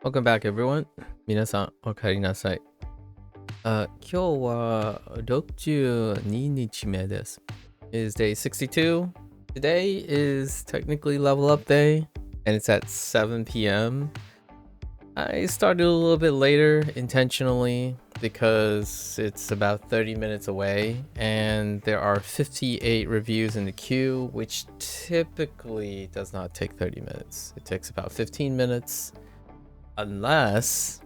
Welcome back, everyone. 皆さん、お帰りなさい。今日は62日目です。It is day 62. Today is technically level up day, and it's at 7 p.m. I started a little bit later intentionally because it's about 30 minutes away, and there are 58 reviews in the queue, which typically does not take 30 minutes. It takes about 15 minutes. Unless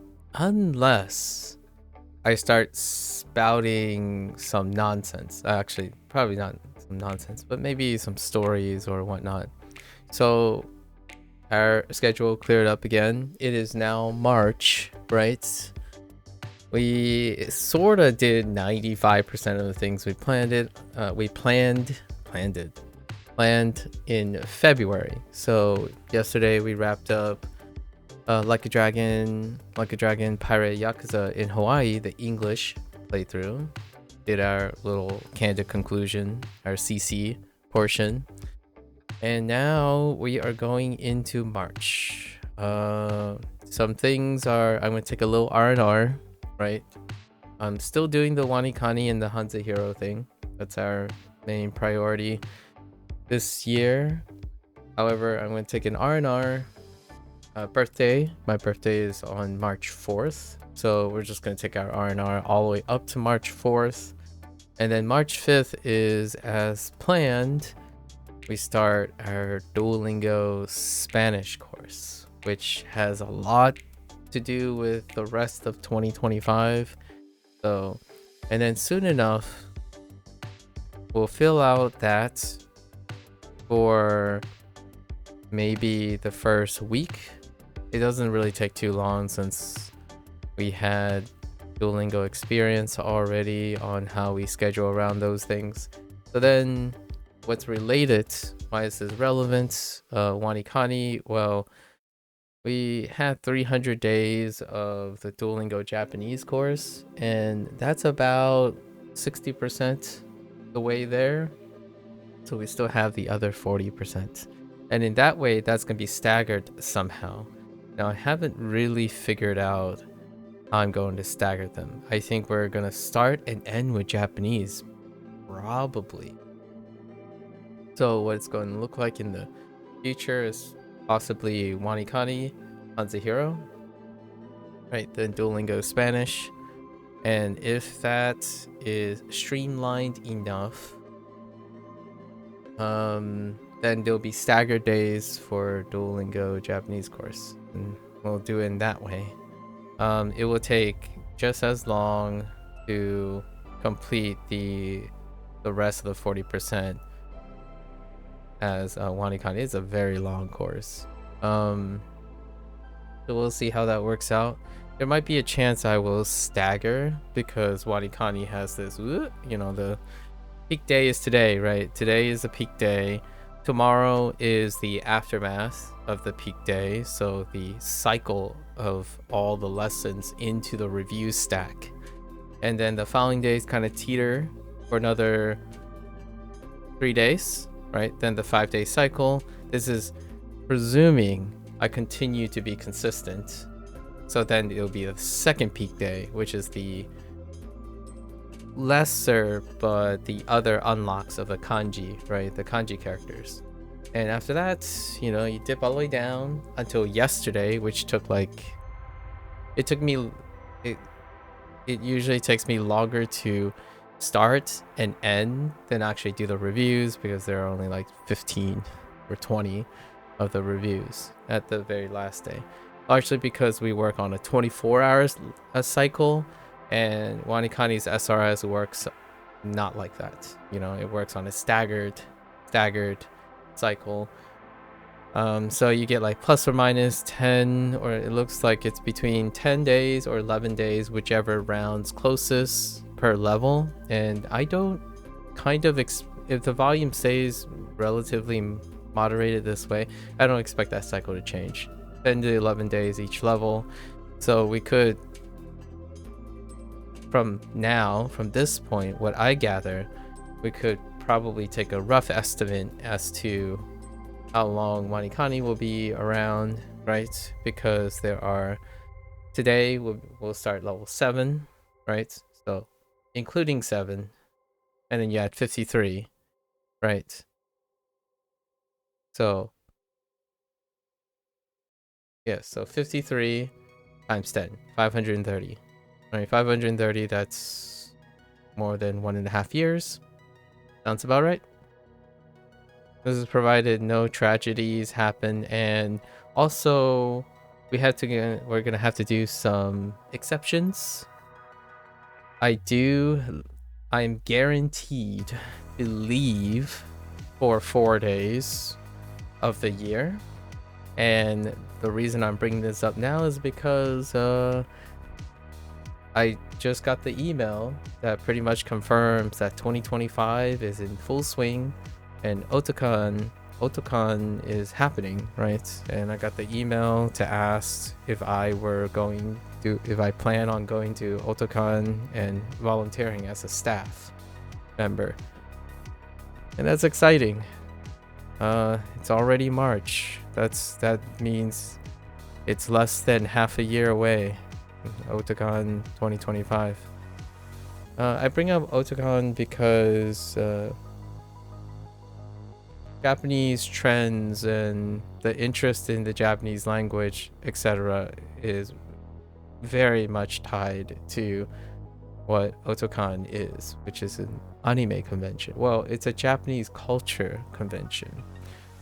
I start spouting some nonsense. Actually, probably not some nonsense, but maybe some stories or whatnot. So our schedule cleared up again. It is now March, right? We sort of did 95% of the things we planned in February. So yesterday we wrapped up Like a Dragon Pirate Yakuza in Hawaii, the English playthrough. Did our little candid conclusion, our CC portion. And now we are going into March. Some things are, I'm going to take a little R&R, right? I'm still doing the WaniKani and the Hanza Hero thing. That's our main priority this year. However, I'm going to take an R&R. Birthday. My birthday is on March 4th, so we're just gonna take our R&R all the way up to March 4th, and then March 5th is, as planned, we start our Duolingo Spanish course, which has a lot to do with the rest of 2025. So, and then soon enough we'll fill out that for maybe the first week. It doesn't really take too long since we had Duolingo experience already on how we schedule around those things. So then what's related, why is this relevant? WaniKani, well, we had 300 days of the Duolingo Japanese course, and that's about 60% the way there. So we still have the other 40%. And in that way, that's going to be staggered somehow. Now, I haven't really figured out how I'm going to stagger them. I think we're going to start and end with Japanese, probably. So what it's going to look like in the future is possibly WaniKani, Hanza Hero, right? Then Duolingo Spanish. And if that is streamlined enough, then there'll be staggered days for Duolingo Japanese course, and we'll do it in that way. It will take just as long to complete the rest of the 40% as WaniKani. It's a very long course. So we'll see how that works out. There might be a chance I will stagger because WaniKani has this, the peak day is today, right? Today is the peak day. Tomorrow is the aftermath of the peak day, so the cycle of all the lessons into the review stack. And then the following days kind of teeter for another 3 days, right? Then the 5-day cycle. This is presuming I continue to be consistent. So then it'll be the second peak day, which is the lesser but the other unlocks of the kanji, right? The kanji characters. And after that, you dip all the way down until yesterday, which took it usually takes me longer to start and end than actually do the reviews, because there are only like 15 or 20 of the reviews at the very last day, largely because we work on a 24 hours cycle. And WaniKani's SRS works not like that. It works on a staggered cycle. So you get like plus or minus 10, or it looks like it's between 10 days or 11 days, whichever rounds closest per level. And I don't if the volume stays relatively moderated this way, I don't expect that cycle to change. 10 to 11 days each level. So we could, from this point, what I gather, we could probably take a rough estimate as to how long WaniKani will be around, right? Because today we'll start level 7, right? So including 7, and then you add 53, right? So yeah, so 53 times 10, 530. All right, 530, that's more than 1.5 years. Sounds about right. This is provided no tragedies happen, and also we're gonna have to do some exceptions. I'm guaranteed to leave for 4 days of the year, and the reason I'm bringing this up now is because I just got the email that pretty much confirms that 2025 is in full swing and Otakon is happening, right? And I got the email to ask if I plan on going to Otakon and volunteering as a staff member. And that's exciting. It's already March. That means it's less than half a year away. Otakon 2025. I bring up Otakon because Japanese trends and the interest in the Japanese language, etc., is very much tied to what Otakon is, which is an anime convention. Well, it's a Japanese culture convention.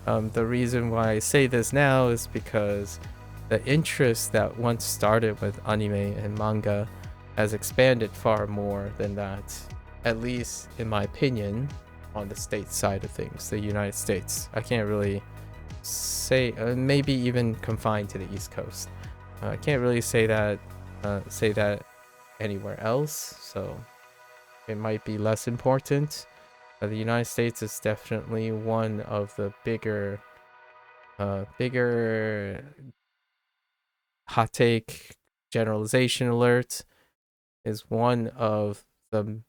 The reason why I say this now is because the interest that once started with anime and manga has expanded far more than that, at least in my opinion, on the state side of things, the United States. I can't really say, maybe even confined to the East Coast. I can't really say that anywhere else, so it might be less important. The United States is definitely one of the bigger hot take generalization alert, is one of the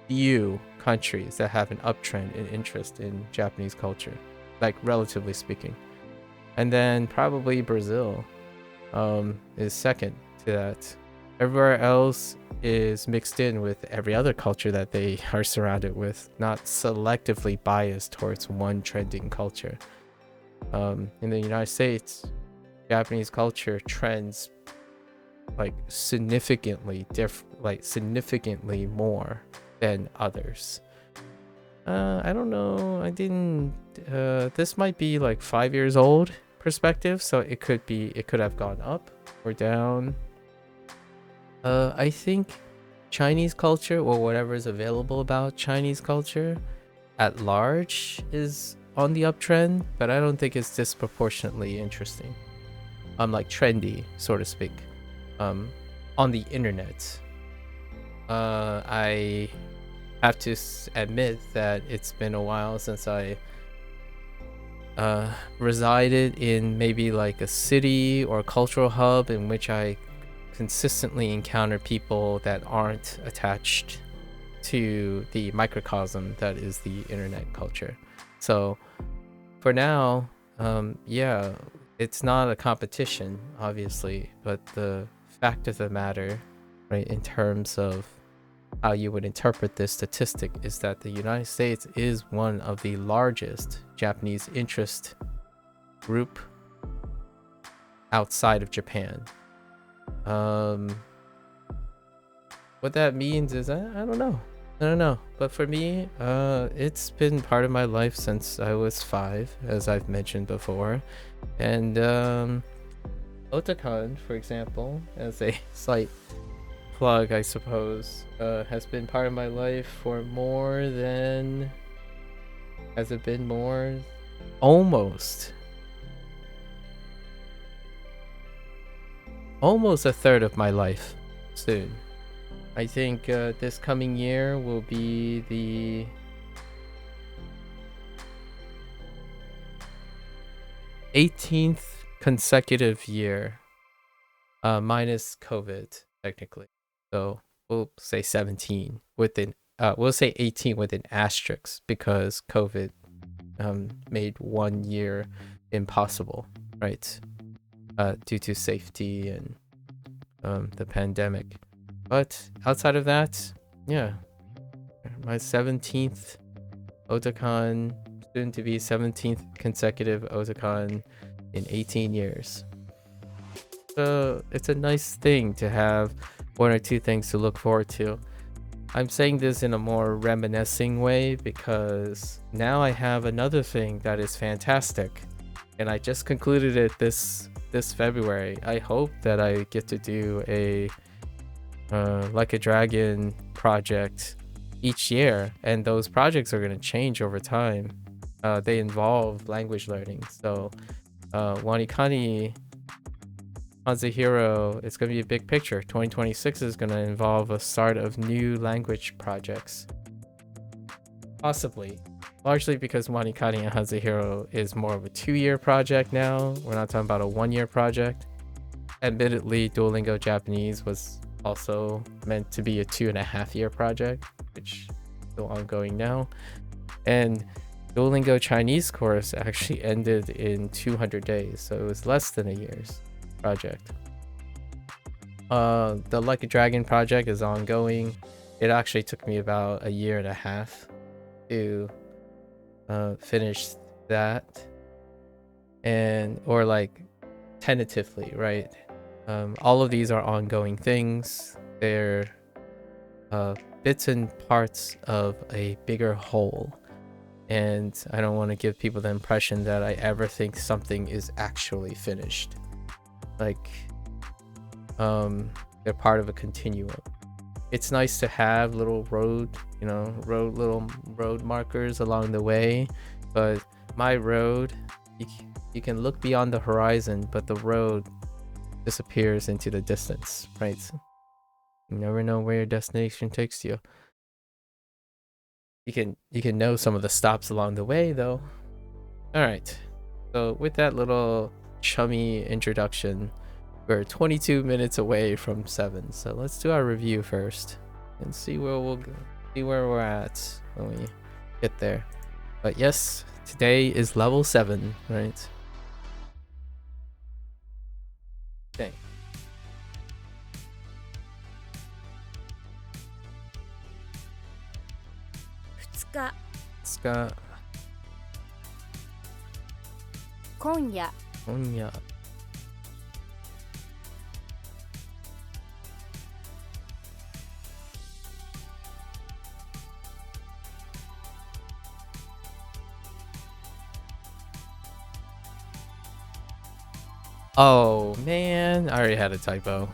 few countries that have an uptrend in interest in Japanese culture, like relatively speaking. And then probably Brazil is second to that. Everywhere else is mixed in with every other culture that they are surrounded with, not selectively biased towards one trending culture. In the United States, Japanese culture trends like significantly more than others. I don't know. This might be like 5 years old perspective, so it could have gone up or down. I think Chinese culture, or whatever is available about Chinese culture at large, is on the uptrend, but I don't think it's disproportionately interesting. Like trendy, so to speak. On the internet. I have to admit that it's been a while since I resided in maybe like a city or a cultural hub in which I consistently encounter people that aren't attached to the microcosm that is the internet culture. So for now, yeah, it's not a competition, obviously, but the fact of the matter, right, in terms of how you would interpret this statistic, is that the United States is one of the largest Japanese interest group outside of Japan. What that means is I don't know, but for me, it's been part of my life since I was 5, as I've mentioned before. And Otakon, for example, as a slight plug, I suppose, has been part of my life for more than... Has it been more? Almost a third of my life soon. I think this coming year will be the 18th consecutive year, minus COVID, technically. So we'll say 17 we'll say 18 with an asterisk because COVID made 1 year impossible, right? Due to safety and the pandemic. But outside of that, yeah, my 17th Otakon, soon to be 17th consecutive Otakon in 18 years. So it's a nice thing to have 1 or 2 things to look forward to. I'm saying this in a more reminiscing way because now I have another thing that is fantastic, and I just concluded it this February. I hope that I get to do a Like a Dragon project each year, and those projects are going to change over time. They involve language learning. So WaniKani Hanzahiro, it's going to be a big picture. 2026 is going to involve a start of new language projects. Possibly. Largely because WaniKani and Hanzahiro is more of a 2-year project now. We're not talking about a 1-year project. Admittedly, Duolingo Japanese was also meant to be a 2.5-year project, which is still ongoing now. And Duolingo Chinese course actually ended in 200 days, so it was less than a year's project. The Like a Dragon project is ongoing. It actually took me about 1.5 years to finish that, and or like tentatively, right? All of these are ongoing things. They're bits and parts of a bigger whole, and I don't want to give people the impression that I ever think something is actually finished. Like they're part of a continuum. It's nice to have little road markers along the way, but my road, you can look beyond the horizon, but the road disappears into the distance, right? You never know where your destination takes you. You can know some of the stops along the way though. All right, so with that little chummy introduction, we're 22 minutes away from 7, so let's do our review first and see where we're at when we get there. But yes, today is level 7, right? Okay. Scott. 今夜 Oh man, I already had a typo.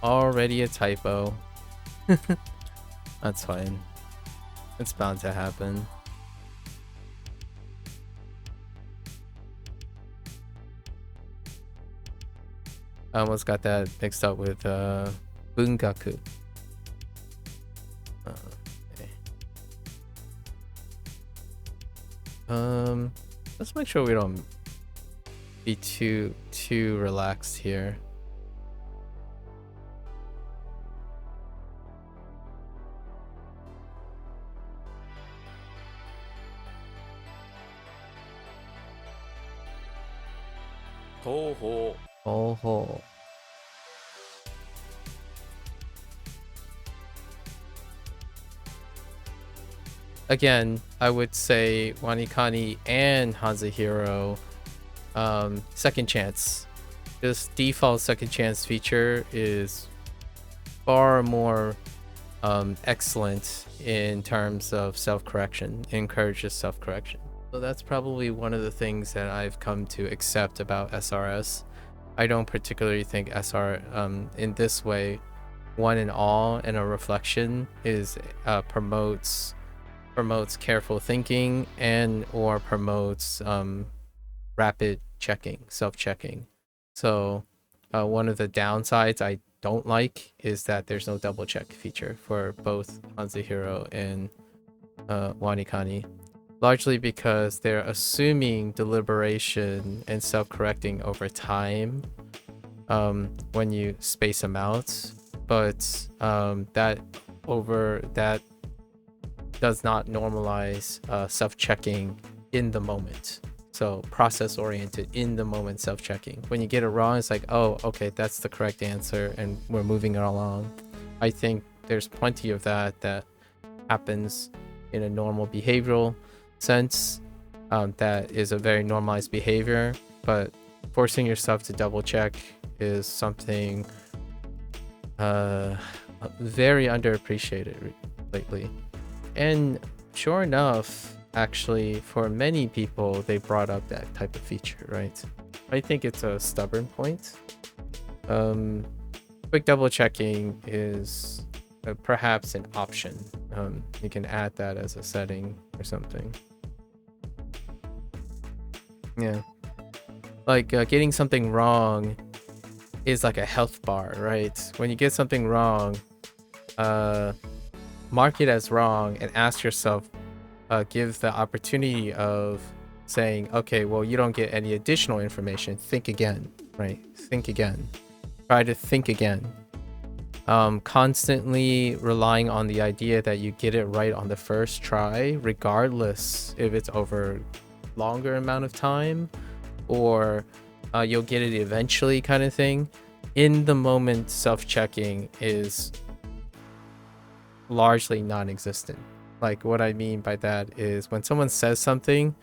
Already a typo. That's fine. It's bound to happen. I almost got that mixed up with bungaku. Okay. Let's make sure we don't be too relaxed here. Oh. Again, I would say WaniKani and Hanzahiro, second chance. This default second chance feature is far more excellent in terms of self-correction. It encourages self-correction. So that's probably one of the things that I've come to accept about SRS. I don't particularly think SR in this way, one and all and a reflection is promotes careful thinking and or promotes rapid checking, self-checking. So one of the downsides I don't like is that there's no double check feature for both Hanzahiro and WaniKani, largely because they're assuming deliberation and self-correcting over time when you space them out, but that does not normalize self-checking in the moment. So process oriented, in the moment self-checking. When you get it wrong, it's like, oh, okay, that's the correct answer and we're moving it along. I think there's plenty of that happens in a normal behavioral sense. That is a very normalized behavior, but forcing yourself to double check is something very underappreciated lately. And sure enough, actually, for many people, they brought up that type of feature, right? I think it's a stubborn point. Quick double checking is perhaps an option. You can add that as a setting or something. Yeah. Like getting something wrong is like a health bar, right? When you get something wrong, mark it as wrong and ask yourself, give the opportunity of saying, okay, well, you don't get any additional information. Think again, right? Think again. Try to think again. Constantly relying on the idea that you get it right on the first try, regardless if it's over longer amount of time or you'll get it eventually kind of thing. In the moment self-checking is largely non-existent. Like what I mean by that is when someone says something,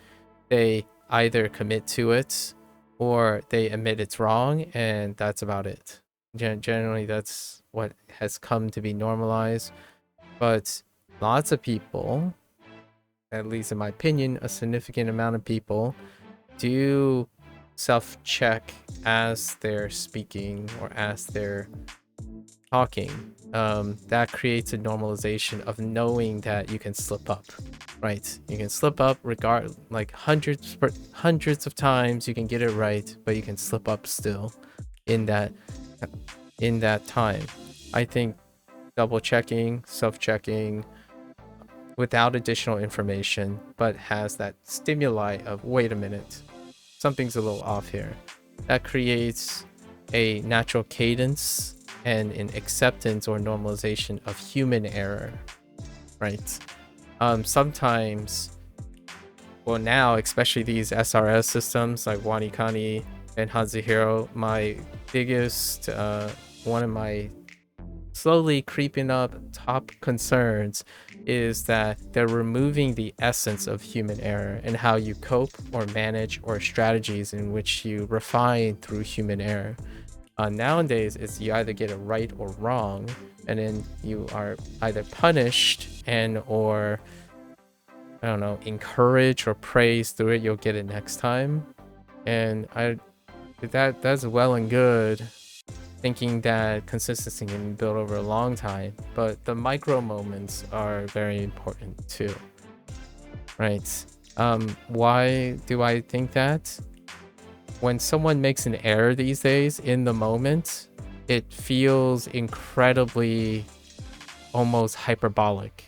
they either commit to it or they admit it's wrong, and that's about it. Generally, that's what has come to be normalized. But lots of people, at least in my opinion, a significant amount of people do self-check as they're speaking or as they're talking. That creates a normalization of knowing that you can slip up, right? You can slip up like hundreds of times. You can get it right, but you can slip up still in that time. I think double checking, self-checking without additional information, but has that stimuli of, wait a minute, something's a little off here. That creates a natural cadence and an acceptance or normalization of human error, right? Sometimes, well, now, especially these SRS systems like WaniKani and Hanzuhiro, my biggest, one of my slowly creeping up top concerns is that they're removing the essence of human error and how you cope or manage, or strategies in which you refine through human error. Nowadays, it's you either get it right or wrong, and then you are either punished and or, I don't know, encouraged or praised through it. You'll get it next time. And that's well and good, thinking that consistency can be built over a long time, but the micro moments are very important too, right? Why do I think that? When someone makes an error these days in the moment, it feels incredibly almost hyperbolic.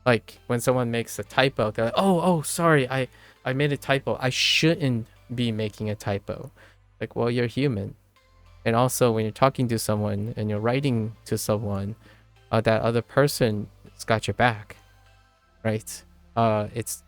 Like when someone makes a typo, they're like, oh, sorry, I made a typo. I shouldn't be making a typo. Like, well, you're human. And also when you're talking to someone and you're writing to someone, that other person's got your back, right? It's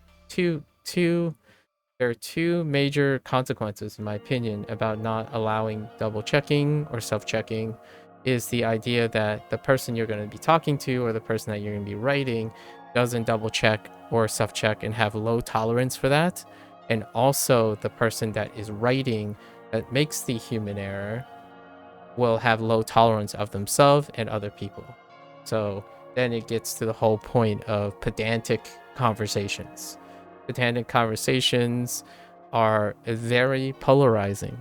there are two major consequences, in my opinion, about not allowing double checking or self-checking. Is the idea that the person you're going to be talking to or the person that you're going to be writing doesn't double check or self-check and have low tolerance for that. And also the person that is writing that makes the human error will have low tolerance of themselves and other people. So then it gets to the whole point of pedantic conversations. Pedantic conversations are very polarizing.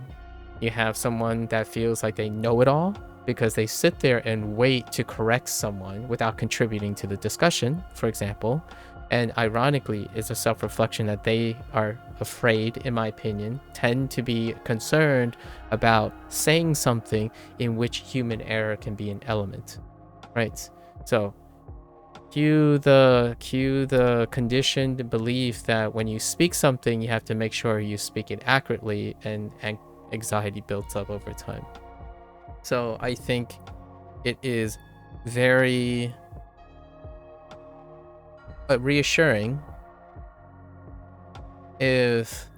You have someone that feels like they know it all because they sit there and wait to correct someone without contributing to the discussion, for example. And ironically, it's a self-reflection that they are afraid, in my opinion, tend to be concerned about saying something in which human error can be an element, right? So cue the conditioned belief that when you speak something, you have to make sure you speak it accurately, and anxiety builds up over time. So I think it is very reassuring if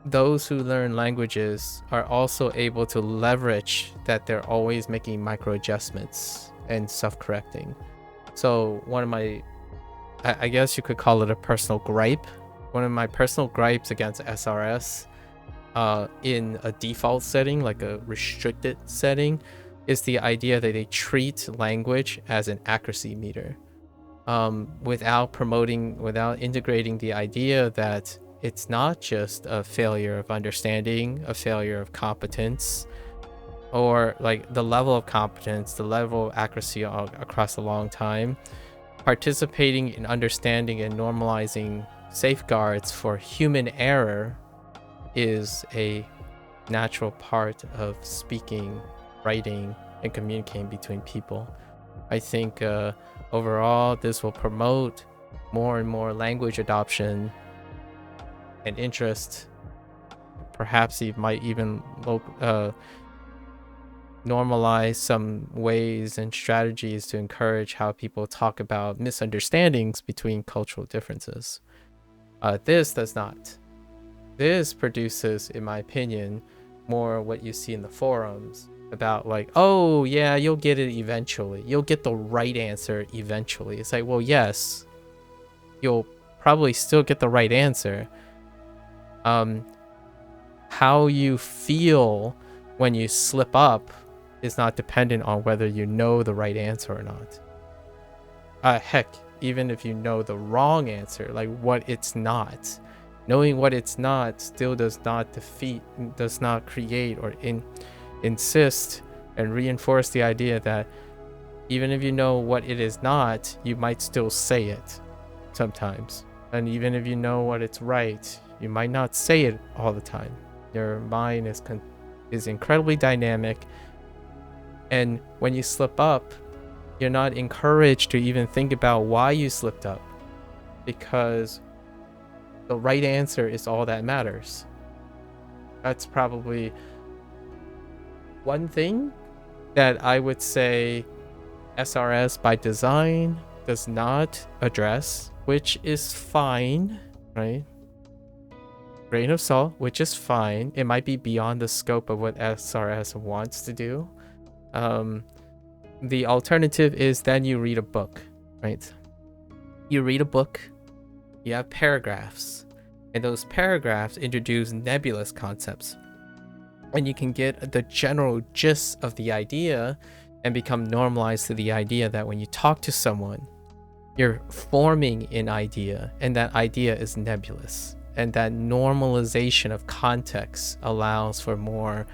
those who learn languages are also able to leverage that they're always making micro adjustments and self-correcting. So one of my, I guess you could call it a personal gripe. One of my personal gripes against SRS in a default setting, like a restricted setting, is the idea that they treat language as an accuracy meter, without integrating the idea that it's not just a failure of understanding, a failure of competence, or like the level of competence, the level of accuracy across a long time. Participating in understanding and normalizing safeguards for human error is a natural part of speaking, writing, and communicating between people. I think overall this will promote more and more language adoption and interest. Perhaps it might even normalize some ways and strategies to encourage how people talk about misunderstandings between cultural differences. This does not. This produces, in my opinion, more what you see in the forums about like, oh yeah, you'll get it eventually. You'll get the right answer eventually. It's like, well, yes, you'll probably still get the right answer. How you feel when you slip up is not dependent on whether you know the right answer or not. Heck, even if you know the wrong answer, like what it's not, knowing what it's not still does not create or insist and reinforce the idea that even if you know what it is not, you might still say it sometimes. And even if you know what it's right, you might not say it all the time. Your mind is incredibly dynamic, and when you slip up, you're not encouraged to even think about why you slipped up, because the right answer is all that matters. That's probably one thing that I would say SRS by design does not address, which is fine, right? Grain of salt, which is fine. It might be beyond the scope of what SRS wants to do. The alternative is then you read a book, right? You read a book, you have paragraphs, and those paragraphs introduce nebulous concepts. And you can get the general gist of the idea and become normalized to the idea that when you talk to someone, you're forming an idea, and that idea is nebulous. And that normalization of context allows for more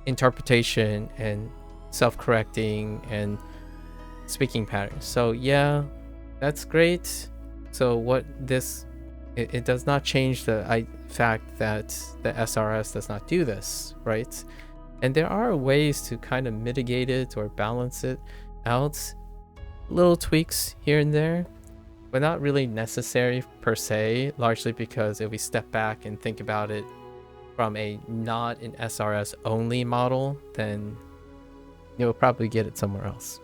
interpretation and self-correcting and speaking patterns. So yeah, that's great. So what this, it does not change the fact that the SRS does not do this, right? And there are ways to kind of mitigate it or balance it out. Little tweaks here and there, but not really necessary per se, largely because if we step back and think about it from a not an SRS only model, then you'll probably get it somewhere else.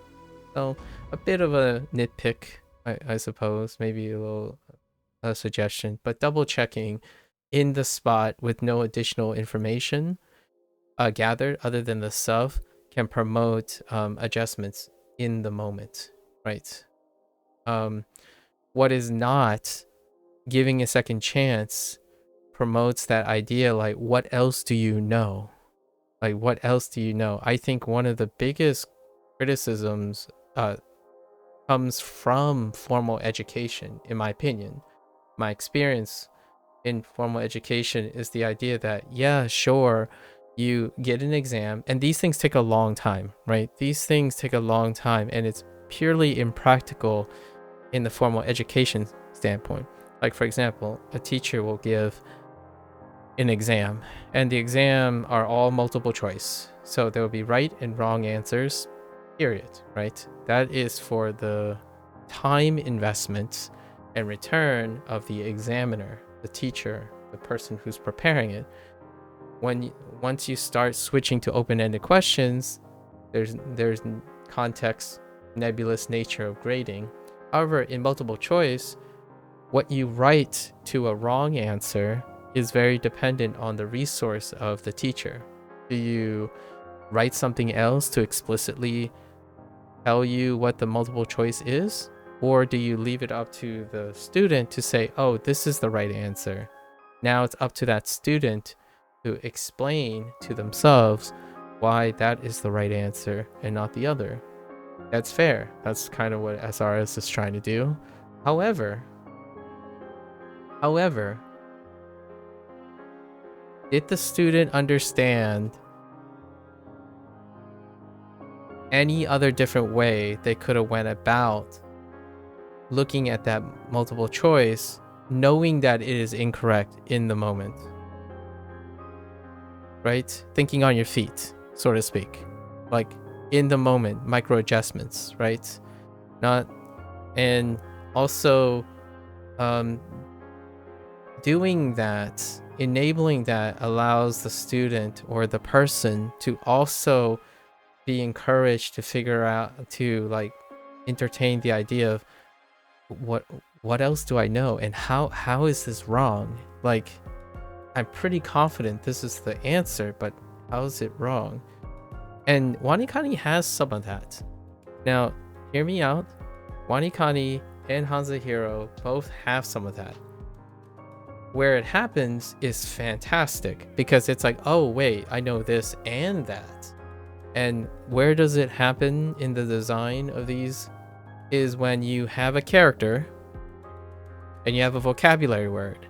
So a bit of a nitpick, I suppose, maybe a little suggestion, but double checking in the spot with no additional information gathered other than the sub can promote adjustments in the moment, right? What is not giving a second chance promotes that idea, like, what else do you know? Like, what else do you know? I think one of the biggest criticisms comes from formal education, in my opinion. My experience in formal education is the idea that, yeah, sure, you get an exam, and these things take a long time, right? These things take a long time, and it's purely impractical in the formal education standpoint. Like, for example, a teacher will give an exam, and the exam are all multiple choice. So there will be right and wrong answers, period, right? That is for the time investment and return of the examiner, the teacher, the person who's preparing it. Once you start switching to open-ended questions, there's context, nebulous nature of grading. However, in multiple choice, what you write to a wrong answer is very dependent on the resource of the teacher. Do you write something else to explicitly tell you what the multiple choice is? Or do you leave it up to the student to say, oh, this is the right answer? Now it's up to that student to explain to themselves why that is the right answer and not the other. That's fair. That's kind of what SRS is trying to do. However, did the student understand any other different way they could have went about looking at that multiple choice, knowing that it is incorrect in the moment? Right? Thinking on your feet, so to speak. Like in the moment, micro adjustments, right? And also doing that, enabling that allows the student or the person to also be encouraged to figure out, to like entertain the idea of what else do I know, and how is this wrong? Like, I'm pretty confident this is the answer, but how is it wrong? And WaniKani has some of that. Now, hear me out. WaniKani and Hansa Hero both have some of that. Where it happens is fantastic, because it's like, oh wait, I know this and that. And where does it happen in the design of these is when you have a character and you have a vocabulary word,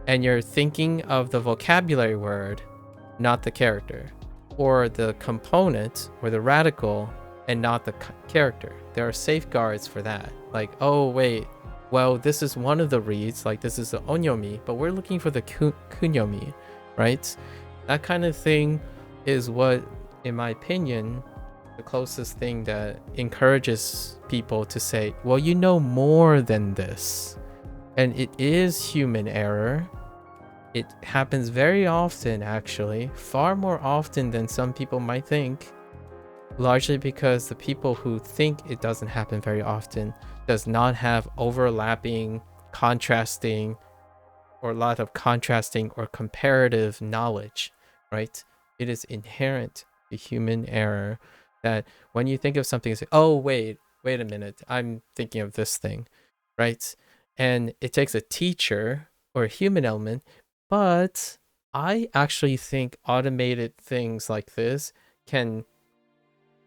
and you're thinking of the vocabulary word, not the character, or the component or the radical and not the character. There are safeguards for that. Like, oh wait, well, this is one of the reads, like this is the onyomi, but we're looking for the kunyomi, right? That kind of thing is what, in my opinion, the closest thing that encourages people to say, well, you know more than this. And it is human error. It happens very often, actually, far more often than some people might think, largely because the people who think it doesn't happen very often does not have overlapping, contrasting, or a lot of contrasting or comparative knowledge, right? It is inherent to human error that when you think of something, you say, oh, wait a minute, I'm thinking of this thing, right? And it takes a teacher or a human element, but I actually think automated things like this can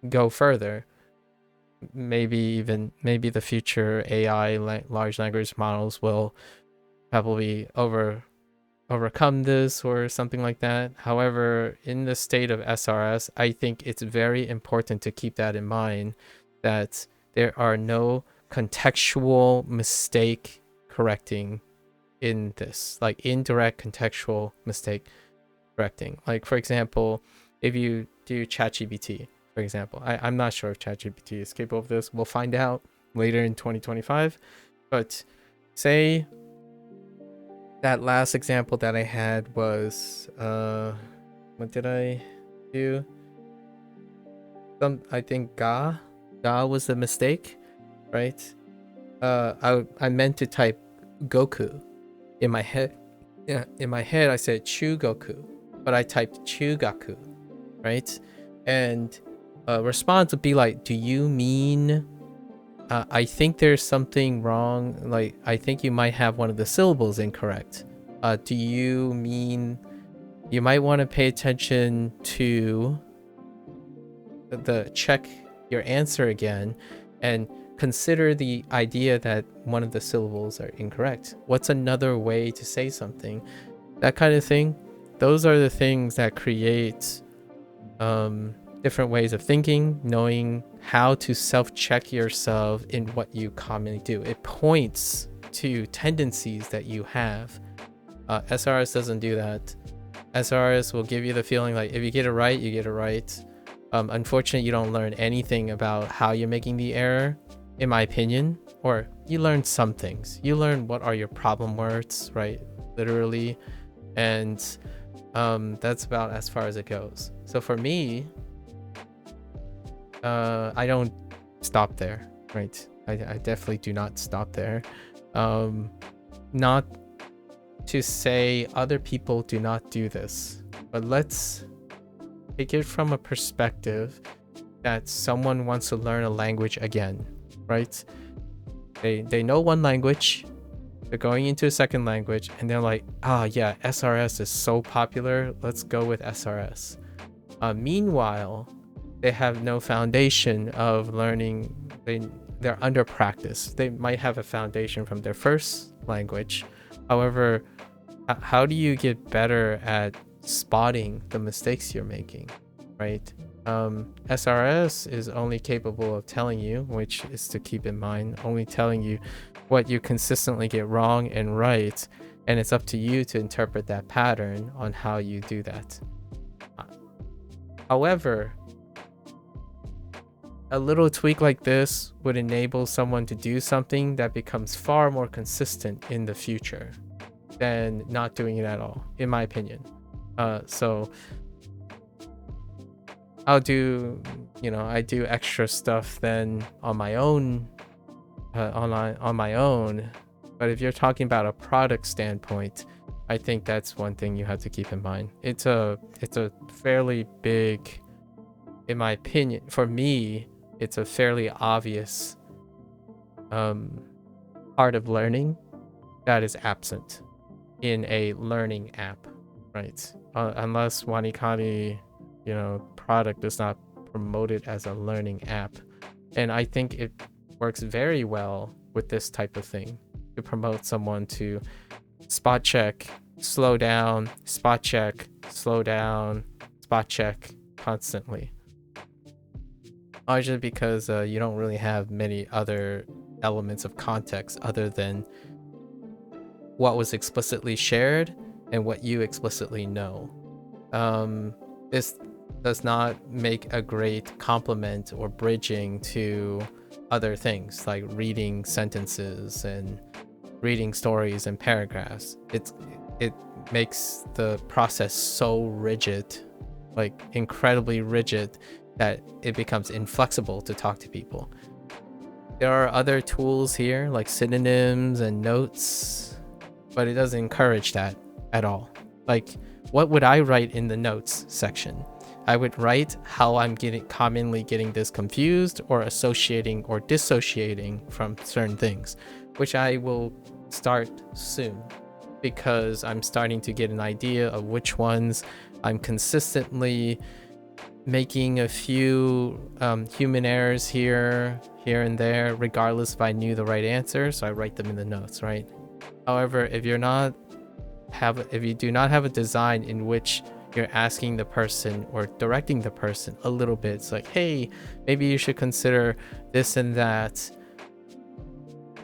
go further. Maybe the future AI large language models will probably overcome this or something like that. However, in the state of SRS, I think it's very important to keep that in mind, that there are no contextual mistake correcting in this, like indirect contextual mistake correcting. Like, for example, if you do ChatGPT, for example, I'm not sure if ChatGPT is capable of this. We'll find out later in 2025. But say that last example that I had was, what did I do? I think ga was the mistake, right? I meant to type Goku in my head. Yeah, in my head I said Chugoku, but I typed Chugaku, right? And response would be like, do you mean I think there's something wrong, like I think you might have one of the syllables incorrect. Do you mean you might want to pay attention to the check your answer again and consider the idea that one of the syllables are incorrect. What's another way to say something? That kind of thing. Those are the things that create different ways of thinking, knowing how to self-check yourself in what you commonly do. It points to tendencies that you have. SRS doesn't do that. SRS will give you the feeling like if you get it right, you get it right. Unfortunately, you don't learn anything about how you're making the error, in my opinion. Or you learn some things. You learn what are your problem words, right? Literally. And that's about as far as it goes. So for me, I don't stop there, right? I definitely do not stop there. Not to say other people do not do this, but let's take it from a perspective that someone wants to learn a language again, right? They know one language, they're going into a second language, and they're like, yeah, SRS is so popular, let's go with SRS. Meanwhile, they have no foundation of learning. They're under practice. They might have a foundation from their first language. However, how do you get better at spotting the mistakes you're making, right? SRS is only capable of telling you, which is to keep in mind, only telling you what you consistently get wrong and right, and it's up to you to interpret that pattern on how you do that. However, a little tweak like this would enable someone to do something that becomes far more consistent in the future than not doing it at all, in my opinion. So I do extra stuff then on my own, on my own. But if you're talking about a product standpoint, I think that's one thing you have to keep in mind. It's a fairly big, in my opinion, for me, it's a fairly obvious part of learning that is absent in a learning app, right? Unless WaniKani, product is not promoted as a learning app. And I think it works very well with this type of thing to promote someone to spot check, slow down, spot check, slow down, spot check constantly. Largely because you don't really have many other elements of context other than what was explicitly shared and what you explicitly know. This does not make a great complement or bridging to other things like reading sentences and reading stories and paragraphs. It makes the process so rigid, like incredibly rigid, that it becomes inflexible to talk to people. There are other tools here like synonyms and notes, but it doesn't encourage that at all. Like, what would I write in the notes section? I would write how I'm commonly getting this confused or associating or dissociating from certain things, which I will start soon because I'm starting to get an idea of which ones I'm consistently making a few human errors here and there, regardless if I knew the right answer, so I write them in the notes, right? However, if you do not have a design in which you're asking the person or directing the person a little bit, it's like, hey, maybe you should consider this and that.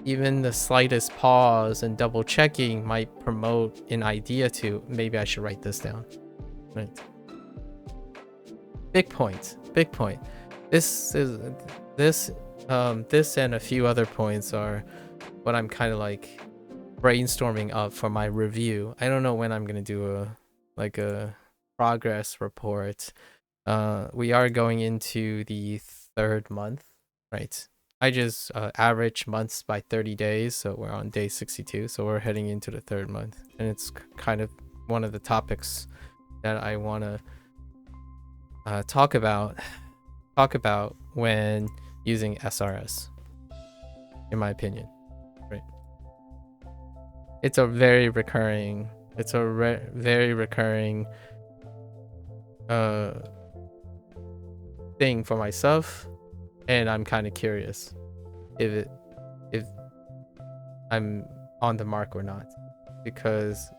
Even the slightest pause and double checking might promote an idea to, maybe I should write this down, right? Big point. This and a few other points are what I'm kind of like brainstorming up for my review. I don't know when I'm gonna do a progress report. We are going into the third month, right? I just average months by 30 days, so we're on day 62, so we're heading into the third month, and it's kind of one of the topics that I want to talk about when using SRS, in my opinion, right? It's a very recurring thing for myself, and I'm kind of curious if I'm on the mark or not, because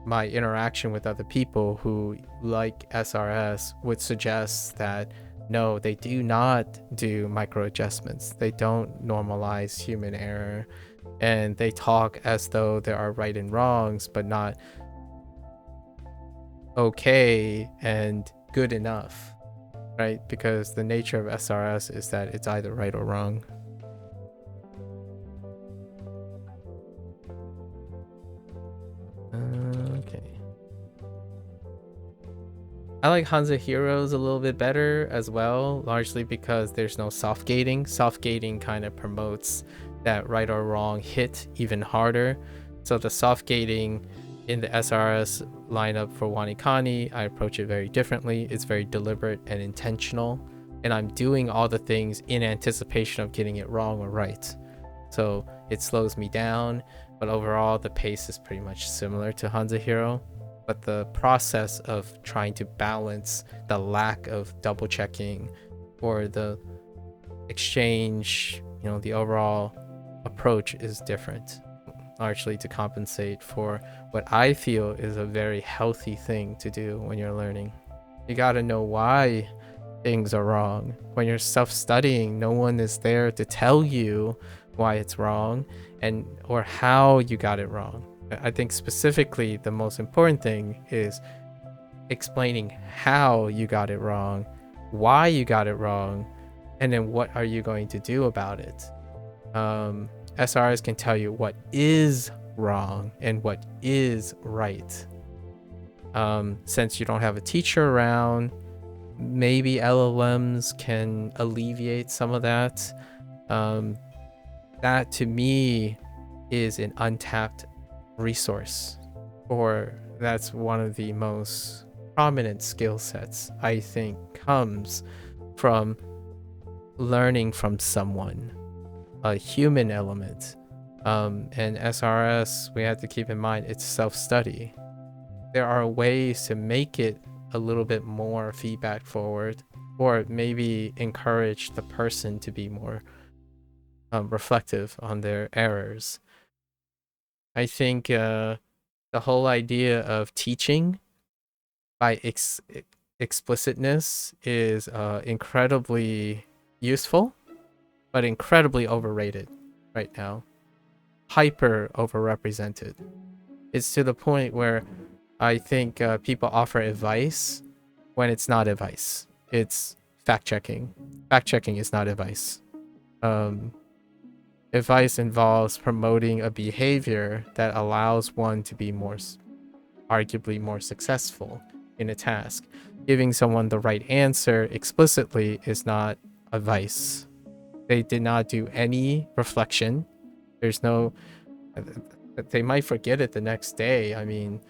my interaction with other people who like SRS would suggest that no, they do not do micro adjustments. They don't normalize human error, and they talk as though there are right and wrongs, but not okay and good enough, right? Because the nature of SRS is that it's either right or wrong. Okay. I like Hansa Heroes a little bit better as well, largely because there's no soft gating. Soft gating kind of promotes that right or wrong hit even harder. So the soft gating in the SRS lineup for WaniKani, I approach it very differently. It's very deliberate and intentional, and I'm doing all the things in anticipation of getting it wrong or right. So it slows me down, but overall the pace is pretty much similar to Hanzahiro. But the process of trying to balance the lack of double checking or the exchange, the overall approach is different, largely to compensate for what I feel is a very healthy thing to do when you're learning. You gotta know why things are wrong. When you're self-studying, no one is there to tell you why it's wrong or how you got it wrong. I think specifically the most important thing is explaining how you got it wrong, why you got it wrong, and then what are you going to do about it. SRs can tell you what is wrong and what is right. Since you don't have a teacher around, maybe LLMs can alleviate some of that. That to me is an untapped resource, or that's one of the most prominent skill sets I think comes from learning from someone, a human element. And SRS, we have to keep in mind, it's self-study. There are ways to make it a little bit more feedback forward, or maybe encourage the person to be more reflective on their errors. I think the whole idea of teaching by explicitness is incredibly useful, but incredibly overrated right now. Hyper overrepresented. It's to the point where I think people offer advice when it's not advice. It's fact-checking. Fact-checking is not advice. Advice involves promoting a behavior that allows one to be arguably more successful in a task. Giving someone the right answer explicitly is not advice. They did not do any reflection. They might forget it the next day. I mean,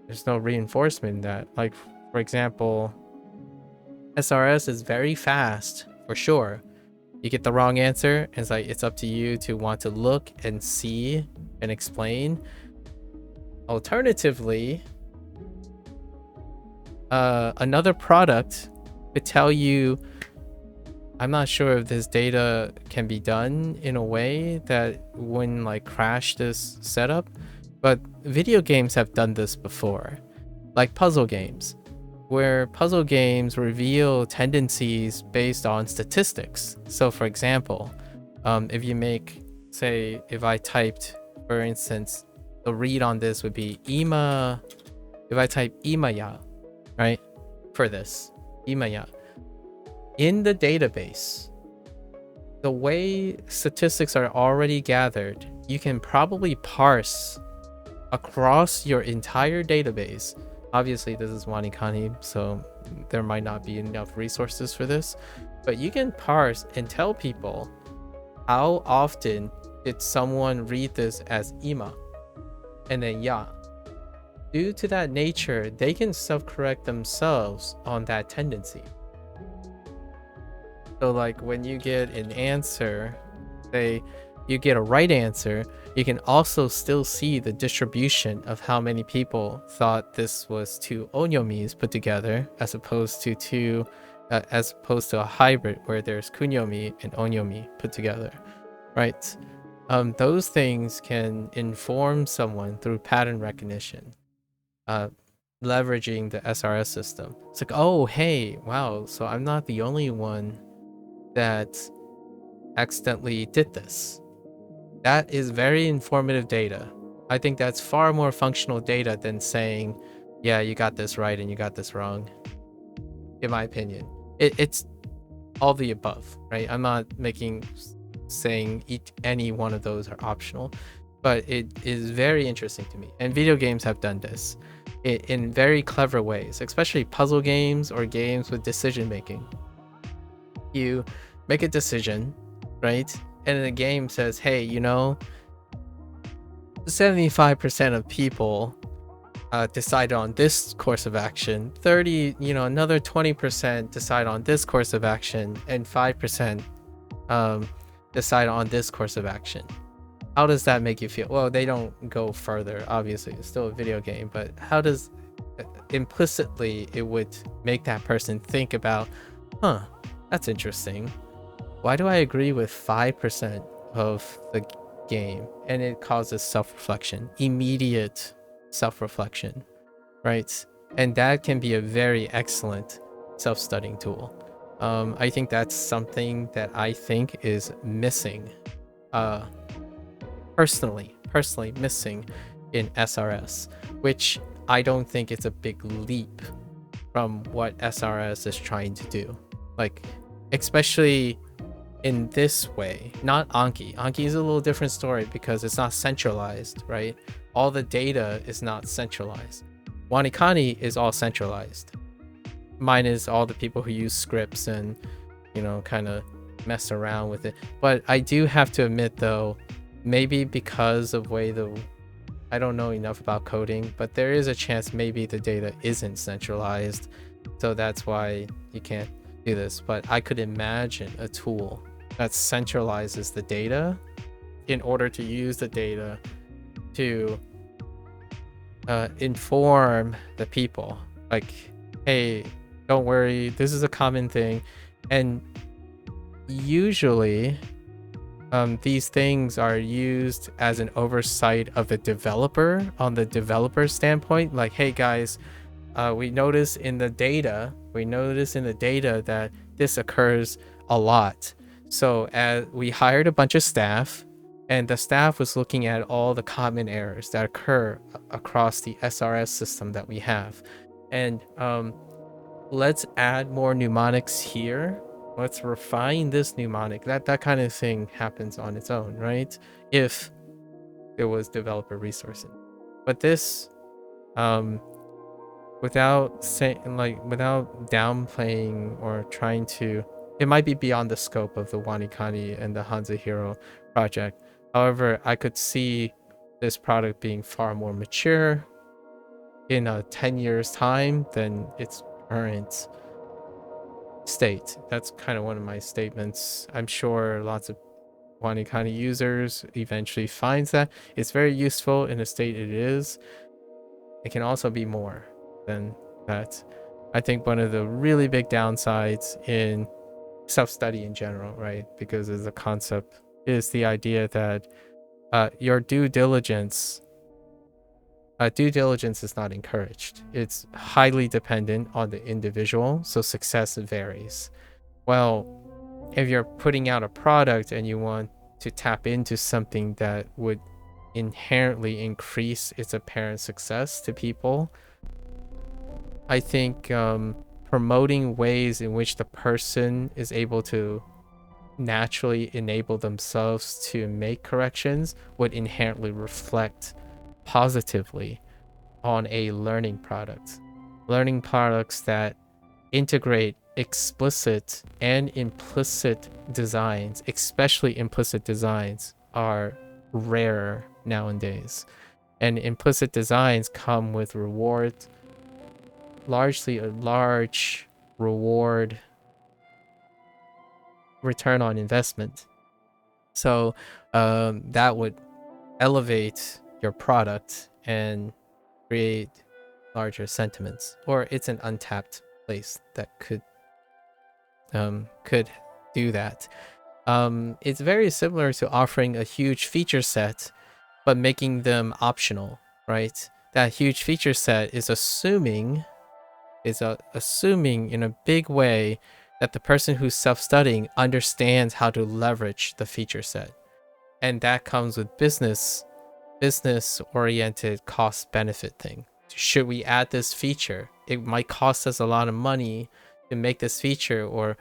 there's no reinforcement that, like, for example, SRS is very fast for sure. You get the wrong answer, and it's up to you to want to look and see and explain. Alternatively, another product could tell you, I'm not sure if this data can be done in a way that wouldn't crash this setup, but video games have done this before, like puzzle games, where puzzle games reveal tendencies based on statistics. So for example, if you make, say, if I typed, for instance, the read on this would be ima, if I type imaya, right, for this, imaya, in the database, the way statistics are already gathered, you can probably parse across your entire database. Obviously, this is WaniKani, so there might not be enough resources for this, but you can parse and tell people how often did someone read this as ima, and then ya. Due to that nature, they can self-correct themselves on that tendency. So like when you get an answer, say you get a right answer, you can also still see the distribution of how many people thought this was two onyomis put together, as opposed to a hybrid where there's kunyomi and onyomi put together, right? Those things can inform someone through pattern recognition, leveraging the SRS system. It's like, oh, hey, wow, so I'm not the only one that accidentally did this. That is very informative data. I think that's far more functional data than saying, yeah, you got this right and you got this wrong. In my opinion, it's all the above, right? I'm not saying any one of those are optional, but it is very interesting to me. And video games have done this in very clever ways, especially puzzle games or games with decision making. You make a decision, right? and the game says, hey, you know, 75% of people decide on this course of action, 30, you know, another 20% decide on this course of action, and 5% decide on this course of action. How does that make you feel? Well, they don't go further, obviously, it's still a video game, but how does implicitly it would make that person think about, huh, that's interesting. Why do I agree with 5% of the game? And it causes self-reflection, immediate self-reflection, right? And that can be a very excellent self-studying tool. I think that's something that I think is missing, personally missing in SRS, which I don't think it's a big leap from what SRS is trying to do. Like, especially in this way, not Anki. Anki is a little different story because it's not centralized, right? All the data is not centralized. WaniKani is all centralized. Mine is all the people who use scripts and, you know, kind of mess around with it. But I do have to admit, though, maybe because of way I don't know enough about coding, but there is a chance maybe the data isn't centralized, so that's why you can't do this. But I could imagine a tool that centralizes the data in order to use the data to inform the people, like, hey, don't worry, this is a common thing. And usually these things are used as an oversight of the developer on the developer standpoint. Like, hey guys, we notice in the data that this occurs a lot. So as we hired a bunch of staff, and the staff was looking at all the common errors that occur across the SRS system that we have. And let's add more mnemonics here. Let's refine this mnemonic. That kind of thing happens on its own, right? If there was developer resources. But this, without saying, like, without downplaying or trying to, it might be beyond the scope of the WaniKani and the Hansa Hero project. However, I could see this product being far more mature in 10 years time than its current state. That's kind of one of my statements. I'm sure lots of WaniKani users eventually finds that it's very useful in the state it is. It can also be more than that. I think one of the really big downsides in self-study in general, right, because as a concept, is the idea that your due diligence is not encouraged. It's highly dependent on the individual, so success varies. Well, if you're putting out a product and you want to tap into something that would inherently increase its apparent success to people, I think promoting ways in which the person is able to naturally enable themselves to make corrections would inherently reflect positively on a learning product. Learning products that integrate explicit and implicit designs, especially implicit designs, are rarer nowadays. And implicit designs come with rewards, largely a large reward return on investment. So that would elevate your product and create larger sentiments, or it's an untapped place that could do that. It's very similar to offering a huge feature set but making them optional, right? That huge feature set is assuming in a big way that the person who's self-studying understands how to leverage the feature set. And that comes with business-oriented cost-benefit thing. Should we add this feature? It might cost us a lot of money to make this feature, or,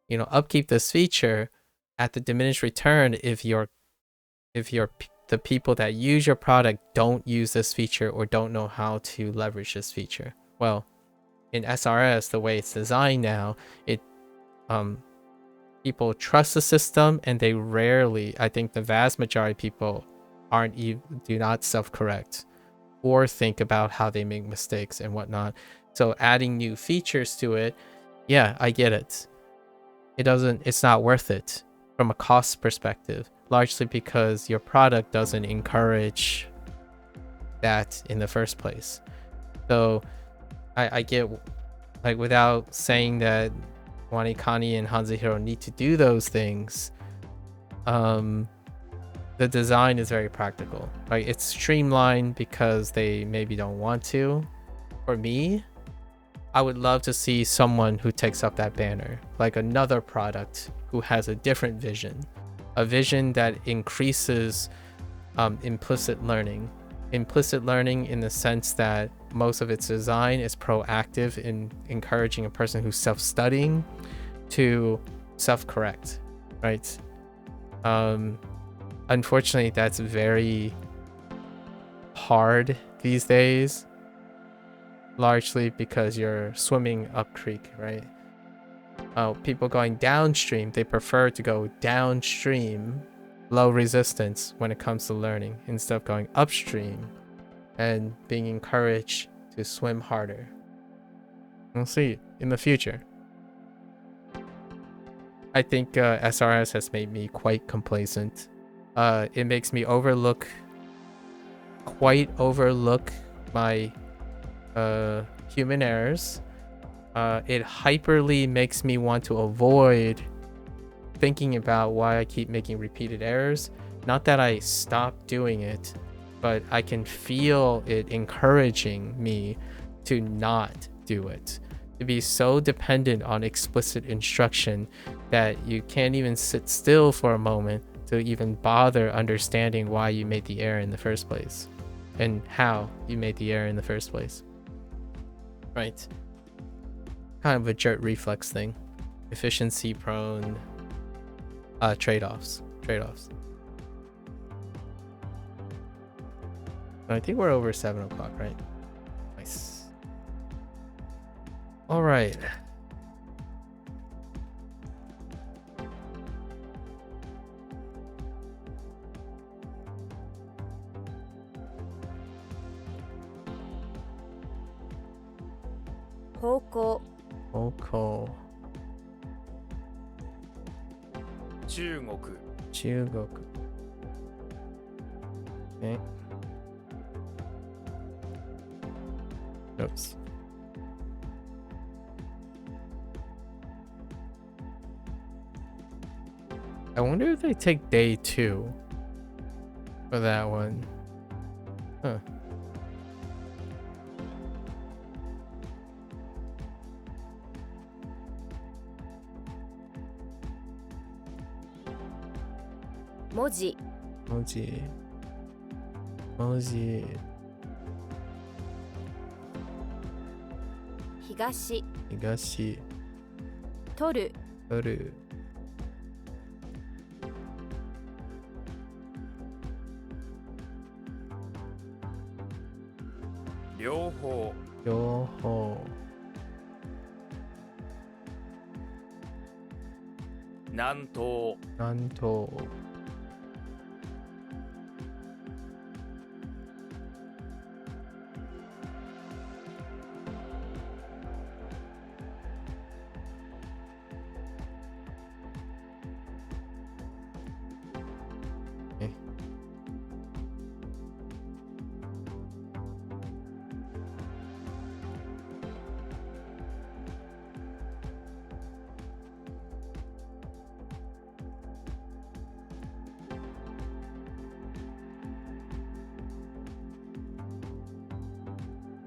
you know, upkeep this feature at the diminished return if the people that use your product don't use this feature or don't know how to leverage this feature. Well, in SRS, the way it's designed now, people trust the system, and they rarely, I think the vast majority of people do not self-correct or think about how they make mistakes and whatnot. So adding new features to it, yeah, I get it. It's not worth it from a cost perspective, largely because your product doesn't encourage that in the first place. So I get, like, without saying that WaniKani and Hanzahiro need to do those things, the design is very practical. Right? It's streamlined because they maybe don't want to. For me, I would love to see someone who takes up that banner, like another product who has a different vision, a vision that increases implicit learning in the sense that most of its design is proactive in encouraging a person who's self-studying to self-correct, right? Unfortunately, that's very hard these days, largely because you're swimming up creek, right? People going downstream, they prefer to go downstream, low resistance when it comes to learning, instead of going upstream and being encouraged to swim harder. We'll see in the future. I think SRS has made me quite complacent. It makes me overlook my human errors. It hyperly makes me want to avoid thinking about why I keep making repeated errors. Not that I stop doing it, but I can feel it encouraging me to not do it, to be so dependent on explicit instruction that you can't even sit still for a moment to even bother understanding why you made the error in the first place and how you made the error in the first place. Right? Kind of a jerk reflex thing. Efficiency prone trade-offs. I think we're over 7 o'clock, right? Nice. All right. Hoko. Hoko. 中国 Okay. Oops. I wonder if they take day 2 for that one. Huh. Moji. Higashi. Toru. 両方 南東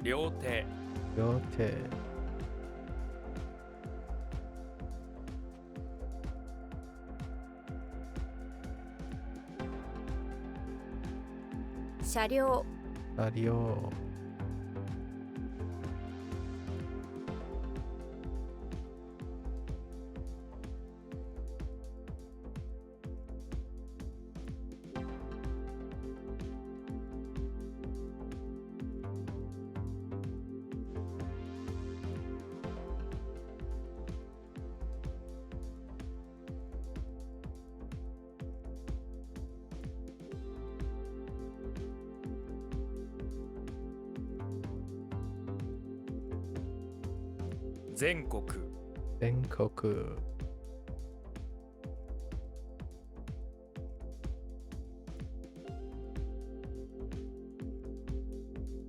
両手 車両。全国全国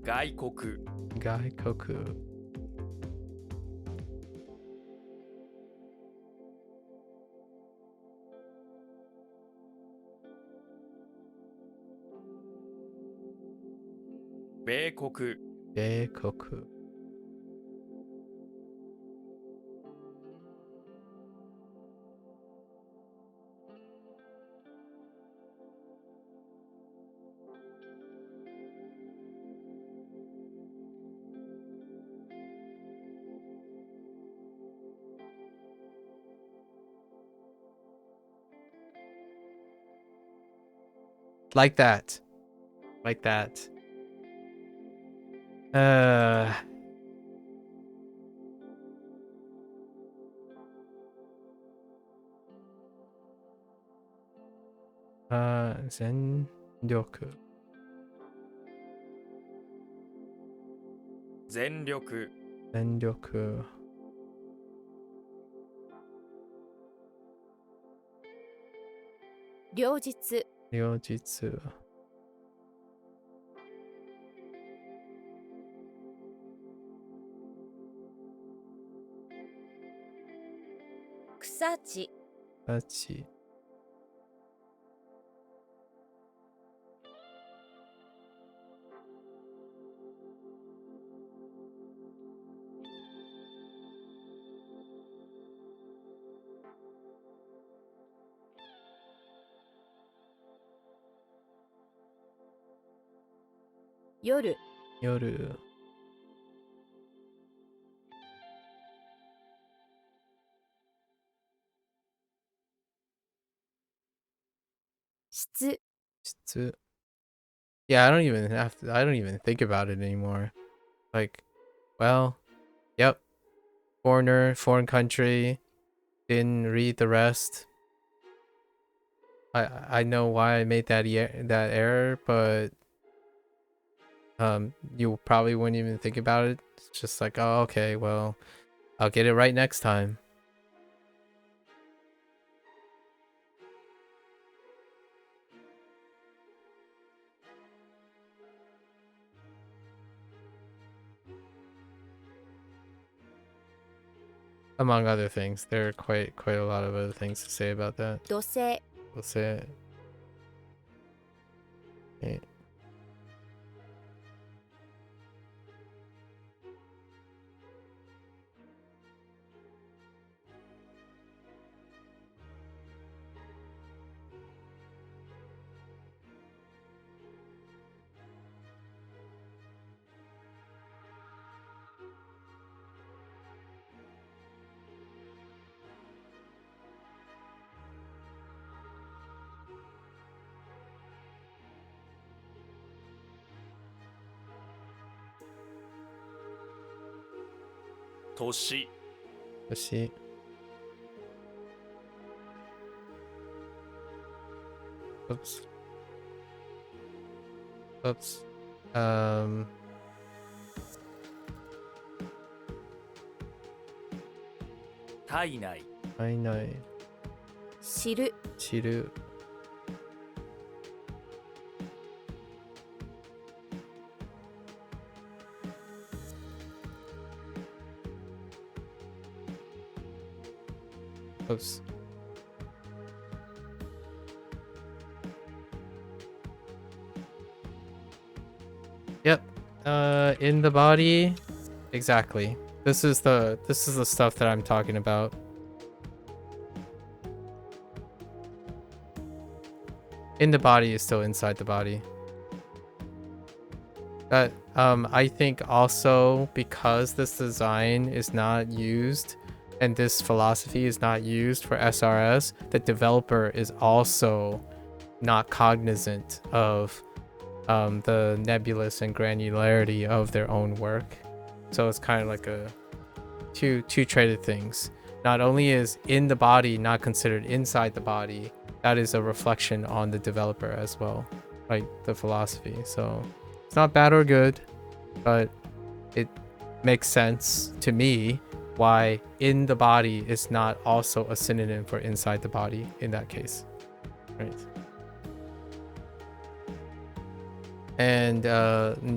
外国外国米国米国like that like that全力全力全力両日両日草地たち夜夜質質 Yeah, I don't even think about it anymore. Like, well, yep. Foreign country, didn't read the rest. I know why I made that error, but you probably wouldn't even think about it. It's just like, oh, okay, well, I'll get it right next time. Among other things, there are quite a lot of other things to say about that. 土星 We'll say it. Okay. Toshi Let's see. Oops. Oops. 体内体内知る知る Oops. Yep. In the body. Exactly. This is the stuff that I'm talking about. In the body is still inside the body. That I think also because this design is not used and this philosophy is not used for SRS, the developer is also not cognizant of the nebulous and granularity of their own work. So it's kind of like a two traded things. Not only is in the body not considered inside the body, that is a reflection on the developer as well, like the philosophy. So it's not bad or good, but it makes sense to me why in the body is not also a synonym for inside the body in that case, right? And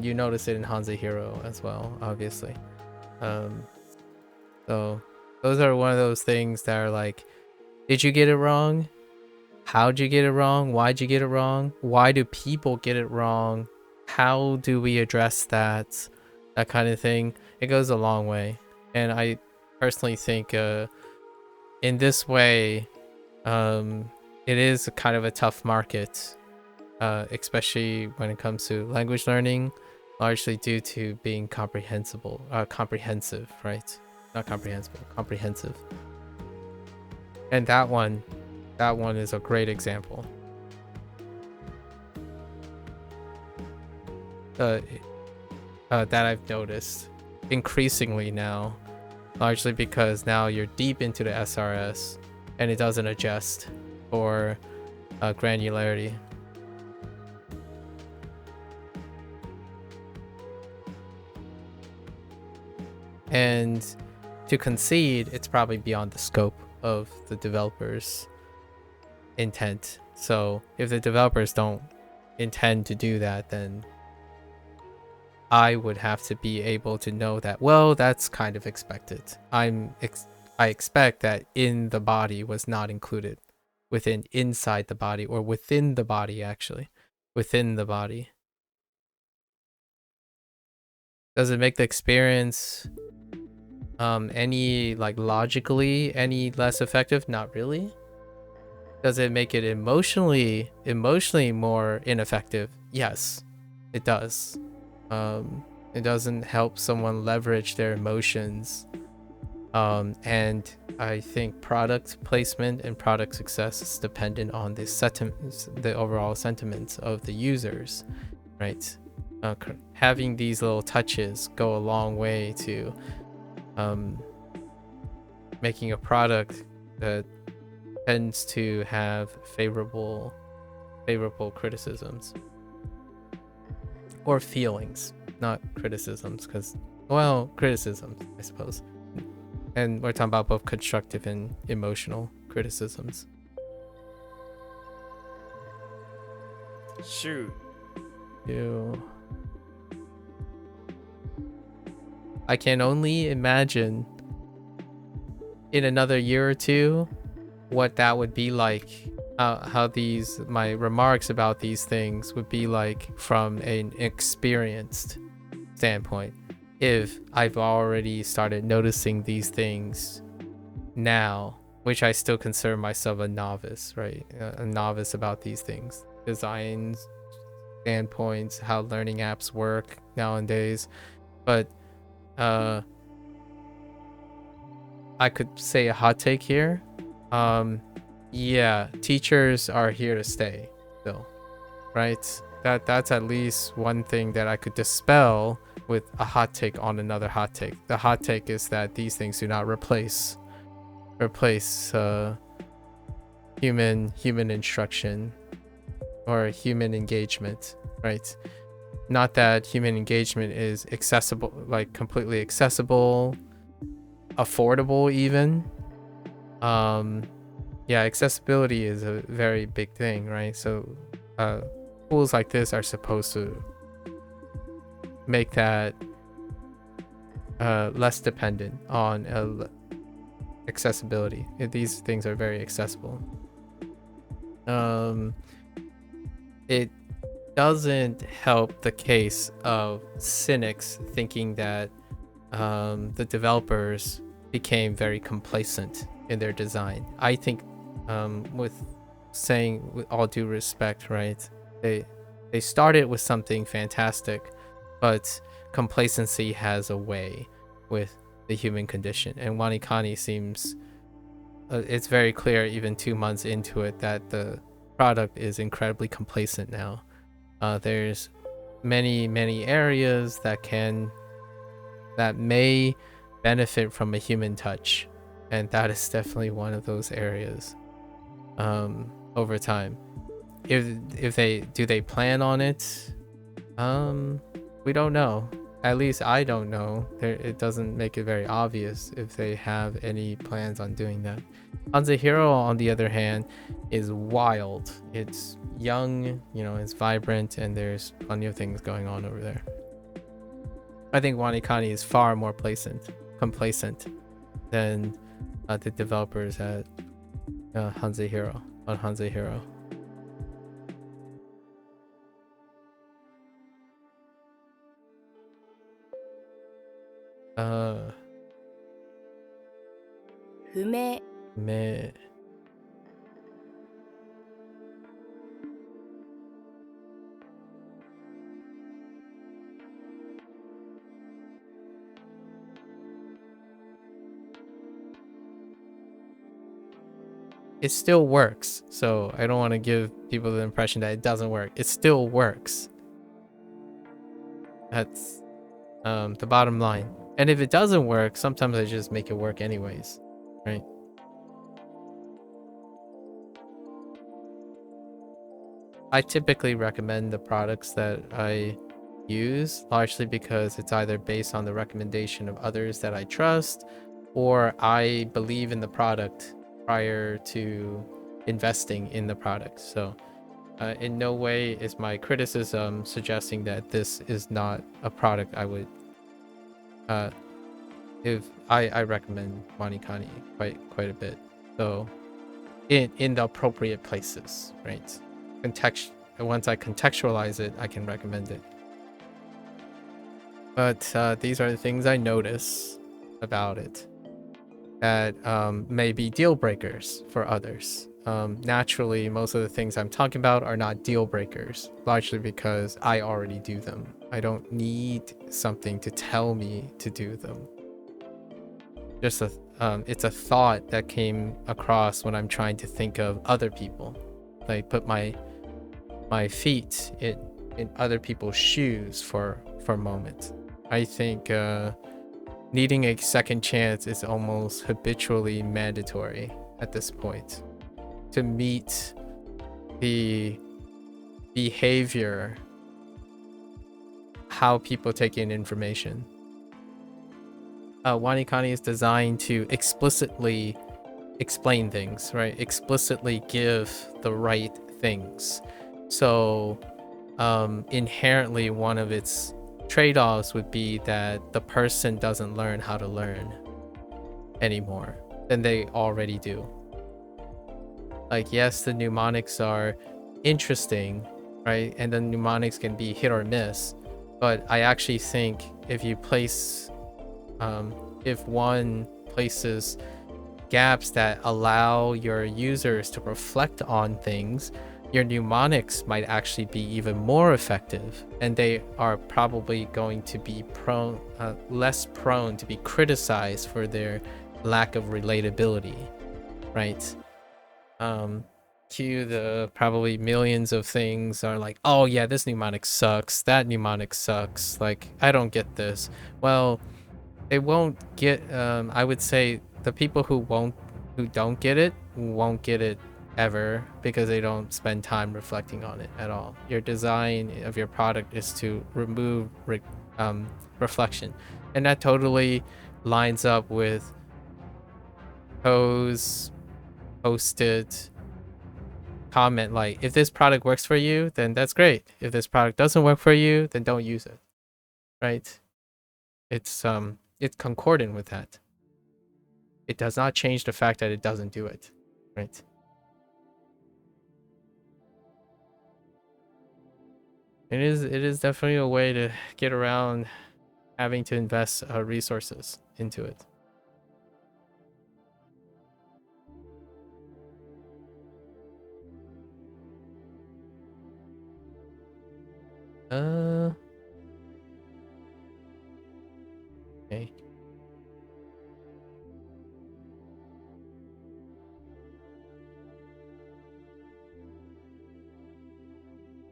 you notice it in Hanze Hero as well, obviously. So those are one of those things that are like, did you get it wrong? How'd you get it wrong? Why'd you get it wrong? Why do people get it wrong? How do we address that? That kind of thing. It goes a long way. And I personally think in this way, it is kind of a tough market, especially when it comes to language learning, largely due to being comprehensive, right? Not comprehensible, comprehensive. And that one is a great example. That I've noticed increasingly now, largely because now you're deep into the SRS and it doesn't adjust for granularity. And to concede, it's probably beyond the scope of the developers' intent. So if the developers don't intend to do that, then I would have to be able to know that, well, that's kind of expected. I expect that in the body was not included within inside the body, or within the body, actually. Within the body. Does it make the experience any like logically any less effective? Not really. Does it make it emotionally more ineffective? Yes, it does. It doesn't help someone leverage their emotions. And I think product placement and product success is dependent on the overall sentiments of the users, right? Having these little touches go a long way to making a product that tends to have favorable criticisms or feelings, not criticisms, because, well, criticisms, I suppose. And we're talking about both constructive and emotional criticisms. 週 I can only imagine in another year or two what that would be like, how my remarks about these things would be like from an experienced standpoint, if I've already started noticing these things now, which I still consider myself a novice, right? A novice about these things, designs, standpoints, how learning apps work nowadays. But I could say a hot take here. Yeah, teachers are here to stay though, right? That's at least one thing that I could dispel with a hot take on another hot take. The hot take is that these things do not replace human instruction or human engagement, right? Not that human engagement is accessible, like completely accessible, affordable even. Yeah, accessibility is a very big thing, right? So tools like this are supposed to make that less dependent on accessibility. These things are very accessible. It doesn't help the case of cynics thinking that the developers became very complacent in their design. I think with all due respect, right, they started with something fantastic, but complacency has a way with the human condition, and WaniKani seems it's very clear even 2 months into it that the product is incredibly complacent now. There's many areas that may benefit from a human touch, and that is definitely one of those areas. Over time, if they plan on it, we don't know. at least I don't know. It doesn't make it very obvious if they have any plans on doing that. Hanzahiro, on the other hand, is wild. It's young, it's vibrant, and there's plenty of things going on over there. I think WaniKani is far more complacent than the developers at Hanzahiro. Uh, 不明 meh. It still works, so I don't want to give people the impression that it doesn't work. It still works. That's the bottom line. And if it doesn't work, sometimes I just make it work anyways, right? I typically recommend the products that I use, largely because it's either based on the recommendation of others that I trust, or I believe in the product prior to investing in the product. So in no way is my criticism suggesting that this is not a product I would if I recommend WaniKani quite a bit. So in the appropriate places, right? Once I contextualize it, I can recommend it. But these are the things I notice about it that may be deal breakers for others. Naturally, most of the things I'm talking about are not deal breakers, largely because I already do them. I don't need something to tell me to do them. Just it's a thought that came across when I'm trying to think of other people, like put my feet in other people's shoes for a moment. I think needing a second chance is almost habitually mandatory at this point to meet the behavior, how people take in information. WaniKani is designed to explicitly explain things, right? Explicitly give the right things. So inherently, one of its trade-offs would be that the person doesn't learn how to learn anymore than they already do. Like, yes, the mnemonics are interesting, right? And the mnemonics can be hit or miss, but I actually think if you place if one places gaps that allow your users to reflect on things, your mnemonics might actually be even more effective, and they are probably going to be less prone to be criticized for their lack of relatability, right? Cue the probably millions of things are like, oh yeah, this mnemonic sucks, that mnemonic sucks, like I don't get this. Well, they won't get I would say the people who don't get it won't get it ever, because they don't spend time reflecting on it at all. Your design of your product is to remove reflection, and that totally lines up with Poe's posted comment, like, if this product works for you, then that's great. If this product doesn't work for you, then don't use it, right? It's concordant with that. It does not change the fact that it doesn't do it, right? It is definitely a way to get around having to invest resources into it. Okay.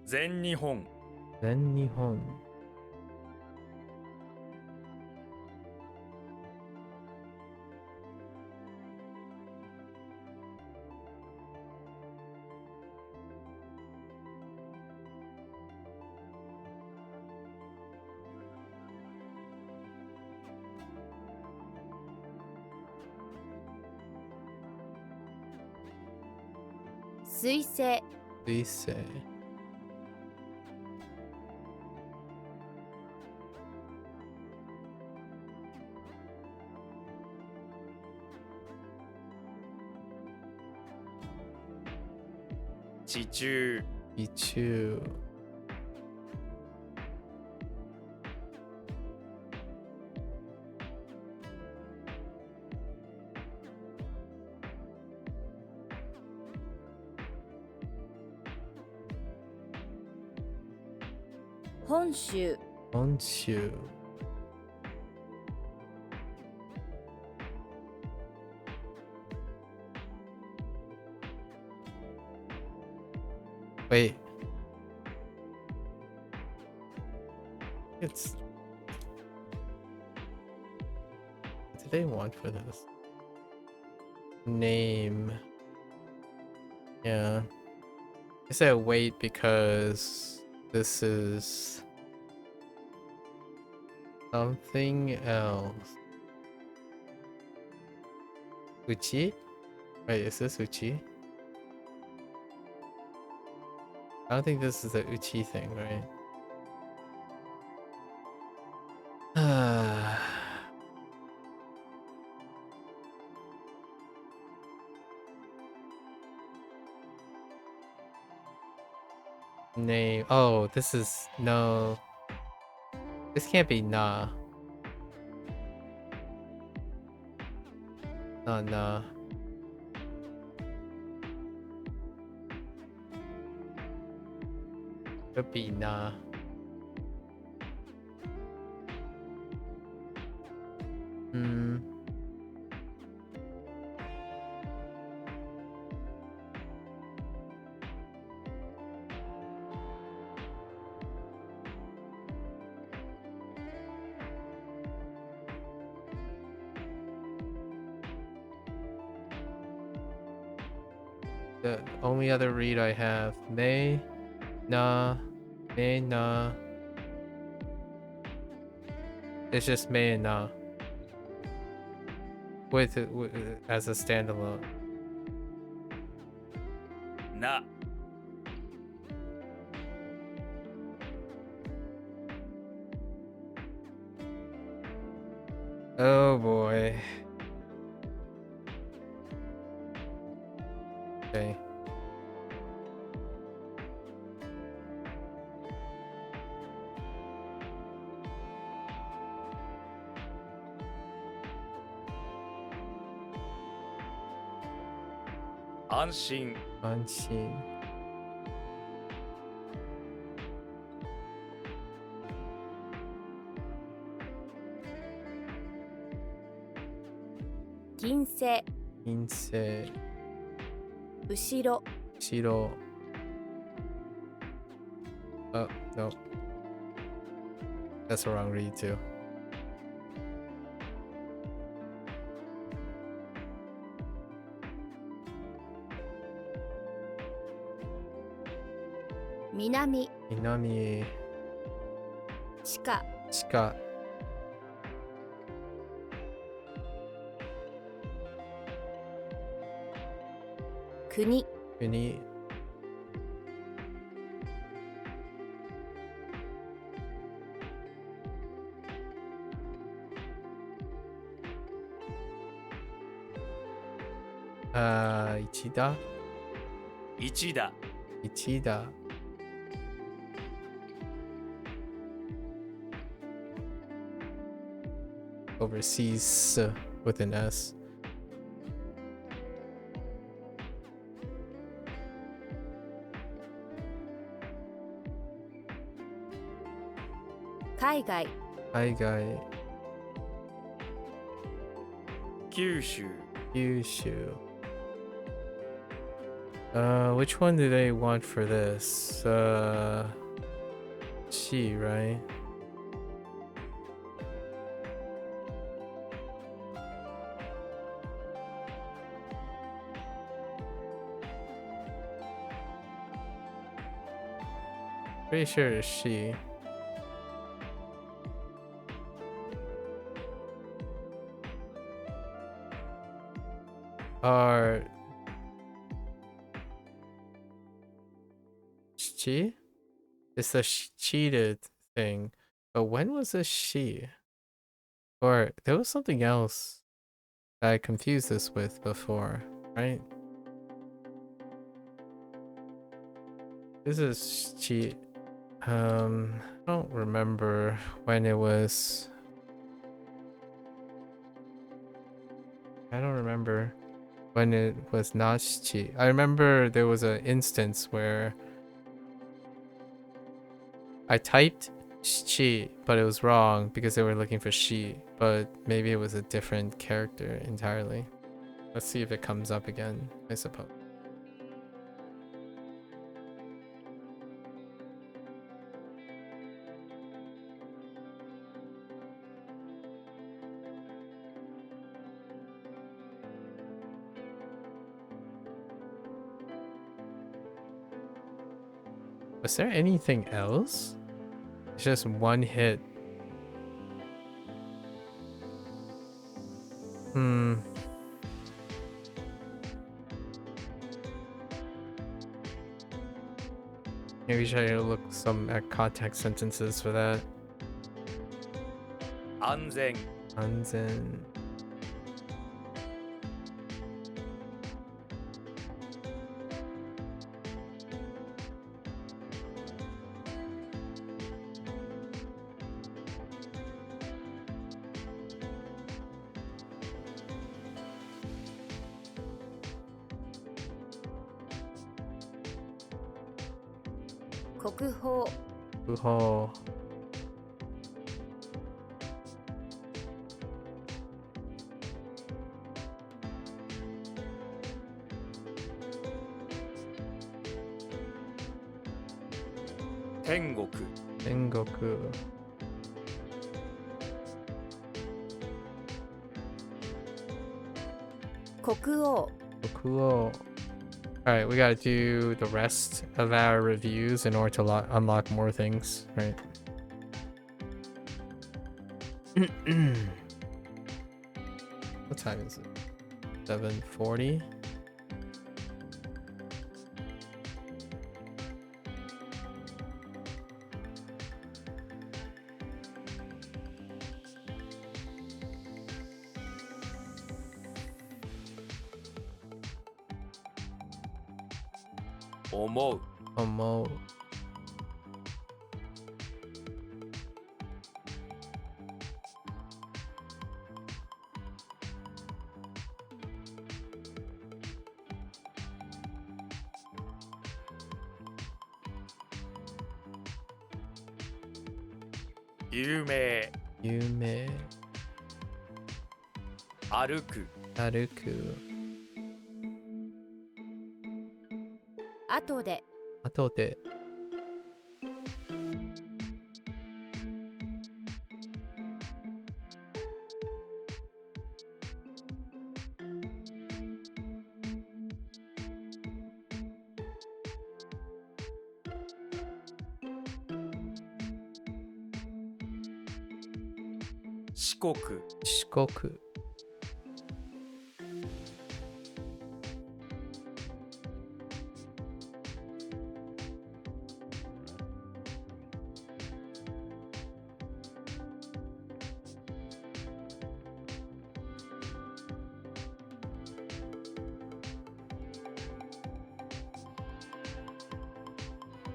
全日本全日本。水星 Please say. 地中 Ichu. 本州 Honshu. Wait. It's. What do they want for this? Name. Yeah. I said wait because this is something else. Uchi? Wait, is this Uchi? I don't think this is the Uchi thing, right? Name. Oh, this is no. This can't be nah. Nah. Could be nah. Hmm. The only other read I have may nah. It's just may and nah. With as a standalone. な Oh boy. Okay. Anshin Unseen. Ginsei Insei. 後ろ Shiro. Oh, no. That's the wrong read too. Minami Inami. 地下 Chika. Kuni Uni. Ichida. 一だ Ichida. Overseas with an S. Kaigai Aigai. 九州 Yushu. Which one do they want for this? She, right? Pretty sure it's she. Are chi? It's the cheated thing. But when was this she? Or there was something else that I confused this with before, right? This is chi. I don't remember when it was. I don't remember when it was not chi. I remember there was an instance where I typed she, but it was wrong because they were looking for she, but maybe it was a different character entirely. Let's see if it comes up again, I suppose. Was there anything else? It's just one hit. Maybe should I look some at context sentences for that. 安全 Anzen. Kokuhou. Uho. Tengoku Tengoku. Kokuou. Cool. Alright, we gotta do the rest of our reviews in order to unlock more things, right? What time is it? 7:40? Omou Almost. Yume Yume. 歩く Haruku. 後で。 Atote. Shikoku Shikoku.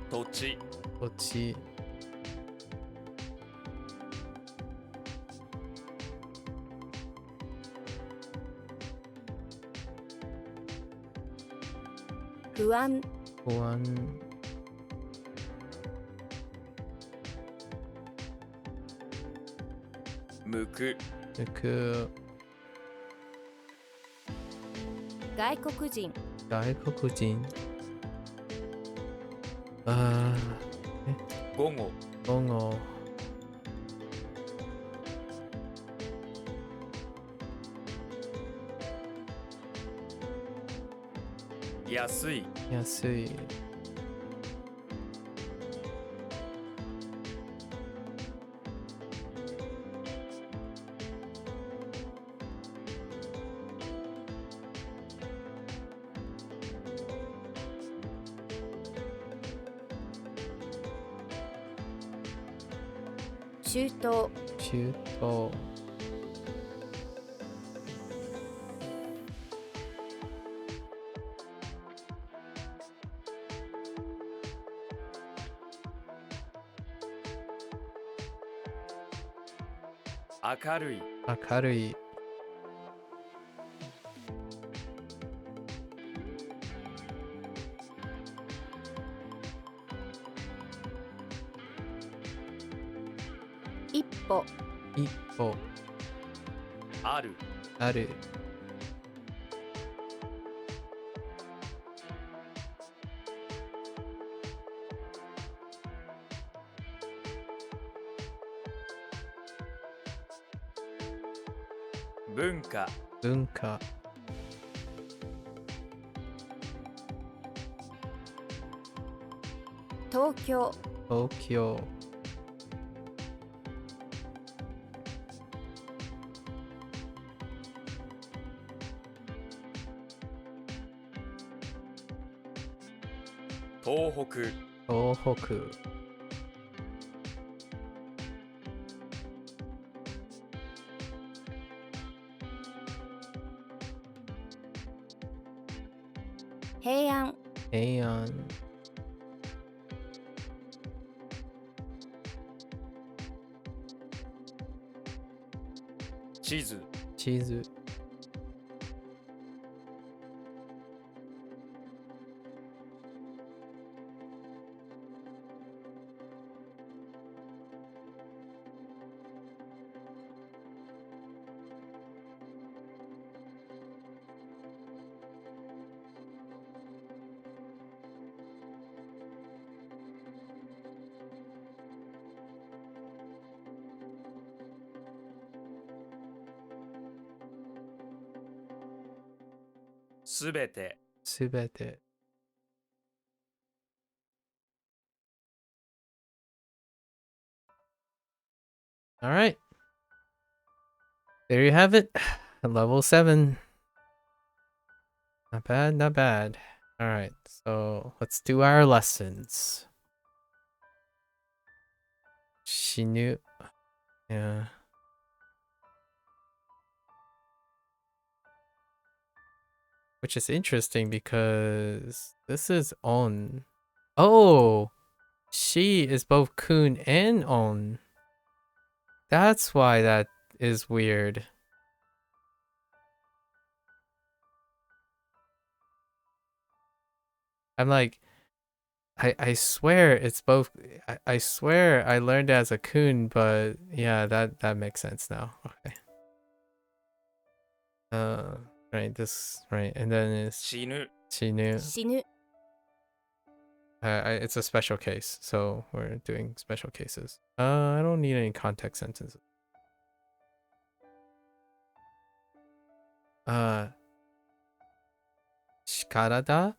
Tochi Tochi. Fuan. One. Muku Nuku. 外国人。 Gaikokujin. 午後 Bongo. 安い Yasui. 中東、中東。明るい明るい。一歩、一歩。あるある。文化文化。東京、東京。東北東北。平安、平安。地図地図。すべてすべて。All right. There you have it. Level 7. Not bad, not bad. All right. So let's do our lessons. Shinu. Yeah. Which is interesting because this is on. Oh, she is both kun and on. That's why that is weird. I'm like, I swear it's both. I swear I learned it as a kun, but yeah, that makes sense now. Okay. Right, this right, and then it's 死ぬ Shinu. 死ぬ、 It's a special case, so we're doing special cases. I don't need any context sentences. Shikarada?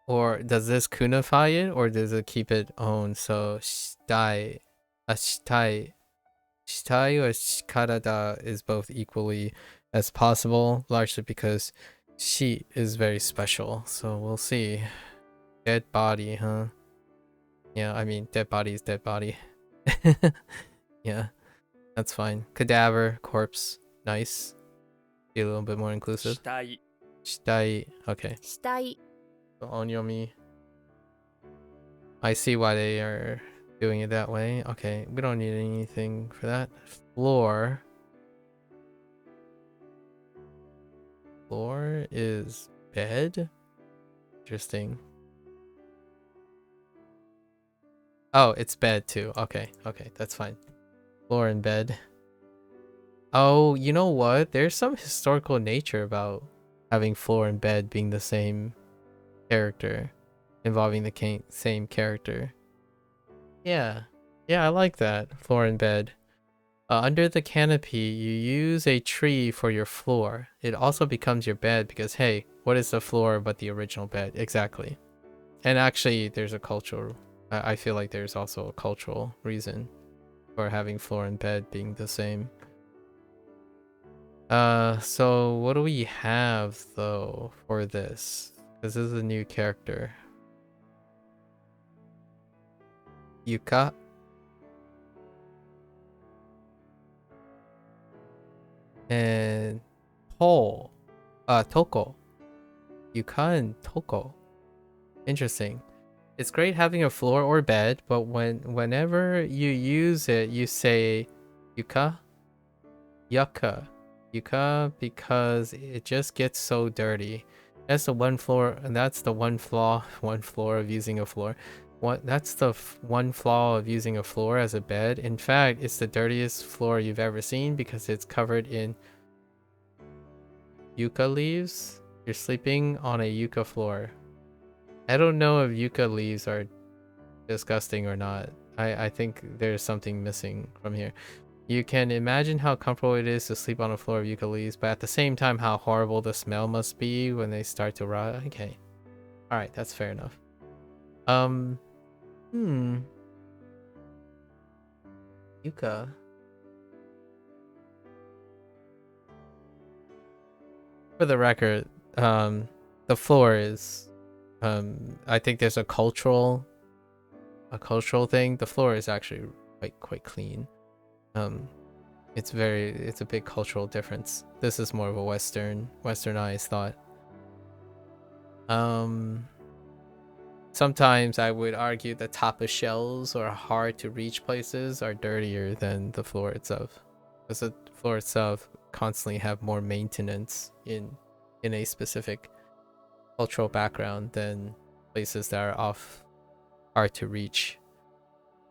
Or does this kunify it, or does it keep it own? So shitai, shitai, shitai or shikarada is both equally as possible, largely because she is very special. So we'll see. Dead body, huh? Yeah, I mean, dead body is dead body. Yeah, that's fine. Cadaver, corpse, nice. Be a little bit more 死 inclusive. 体 Shitai, okay. 死体、 So onyomi. I see why they are doing it that way. Okay, we don't need anything for that. Floor. Floor is bed? Interesting. Oh, it's bed too. Okay, okay, that's fine. Floor and bed. Oh, you know what? There's some historical nature about having floor and bed being the same character, involving the same character. Yeah, yeah, I like that. Floor and bed. Under the canopy, you use a tree for your floor. It also becomes your bed because, hey, what is the floor but the original bed? Exactly. And actually, there's a cultural... I feel like there's also a cultural reason for having floor and bed being the same. So what do we have, though, for this? This is a new character. Yuka. And Toko. Yuka and Toko. Interesting. It's great having a floor or bed, but whenever you use it, you say yuka, yucca, yuka, because it just gets so dirty. That's the one floor, and that's the one flaw of using a floor. That's the one flaw of using a floor as a bed. In fact, it's the dirtiest floor you've ever seen because it's covered in yucca leaves. You're sleeping on a yucca floor. I don't know if yucca leaves are disgusting or not. I think there's something missing from here. You can imagine how comfortable it is to sleep on a floor of yucca leaves, but at the same time how horrible the smell must be when they start to rot. Okay. Alright, that's fair enough. Yucca. For the record, the floor is I think there's a cultural thing. The floor is actually quite clean. It's a big cultural difference. This is more of a westernized thought. Sometimes I would argue the top of shelves or hard to reach places are dirtier than the floor itself, because the floor itself constantly have more maintenance in a specific cultural background than places that are hard to reach.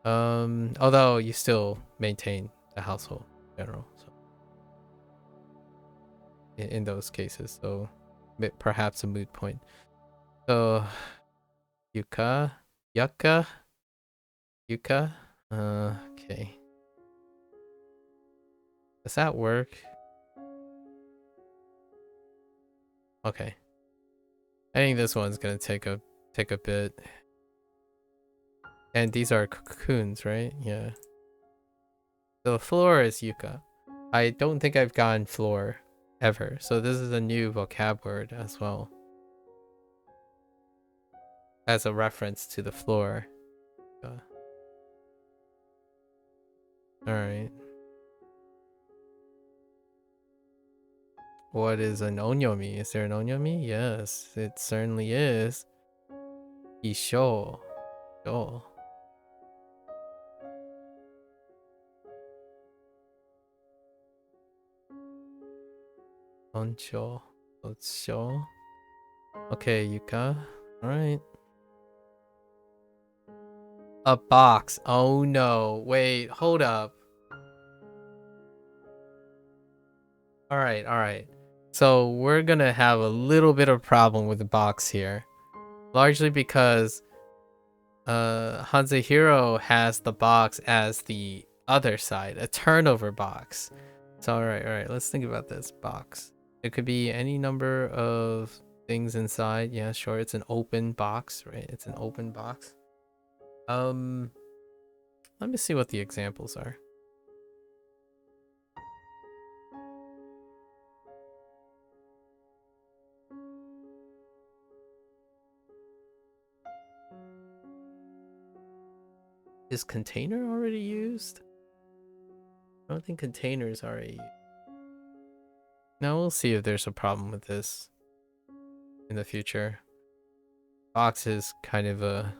Although you still maintain the household in general, so in those cases, so perhaps a moot point. So yucca. Okay. Does that work? Okay. I think this one's gonna take a bit. And these are cocoons, right? Yeah. The floor is yucca. I don't think I've gotten floor ever, so this is a new vocab word as well, as a reference to the floor. Alright. What is an onyomi? Is there an onyomi? Yes, it certainly is. Isho. Oh. Oncho. Otso. Okay, yuka. Alright. A box. Oh no. Wait, hold up. Alright. So we're gonna have a little bit of problem with the box here. Largely because Hanzahiro has the box as the other side, a turnover box. So alright, let's think about this box. It could be any number of things inside. Yeah, sure, it's an open box, right? It's an open box. Let me see what the examples are. Is container already used? I don't think containers are already used. Now we'll see if there's a problem with this in the future. Box is kind of a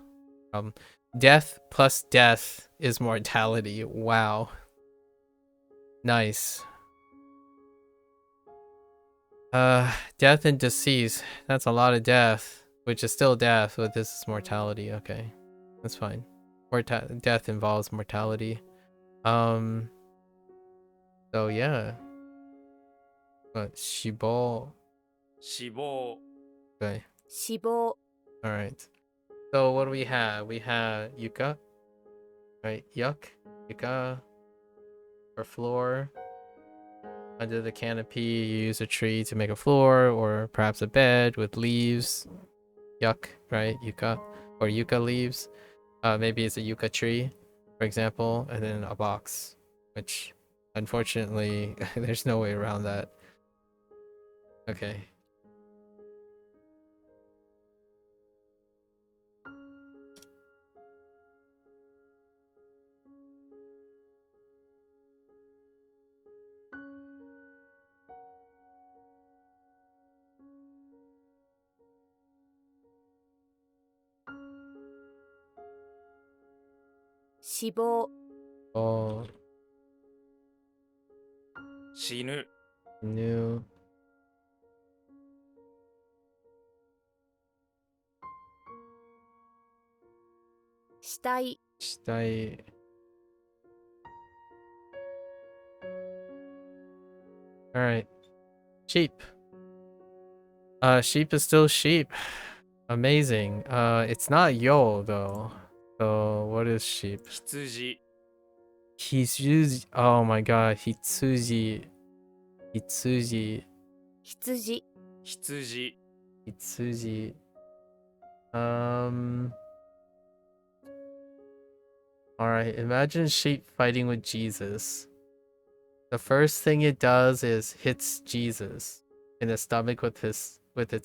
problem. Death plus death is mortality. Wow. Nice. Death and disease. That's a lot of death, which is still death, but this is mortality. Okay, that's fine. Death involves mortality. So yeah. Shibo. 死亡 Okay. 死亡 All right. So what do we have? We have yuka, right? Yuka, or floor. Under the canopy, you use a tree to make a floor, or perhaps a bed with leaves. Yuck, right? Yuka, or yucca leaves. Maybe it's a yucca tree, for example, and then a box, which unfortunately there's no way around that. Okay. 死亡 Oh, 死ぬ new. 死体 Stai. All right. Sheep. Sheep is still sheep. Amazing. It's not yo though. So what is sheep? 羊 Hitsuji. Oh my god. Hitsuji. Hitsuji. 羊 羊 Hitsuji. Um. All right. Imagine sheep fighting with Jesus. The first thing it does is hits Jesus in the stomach with its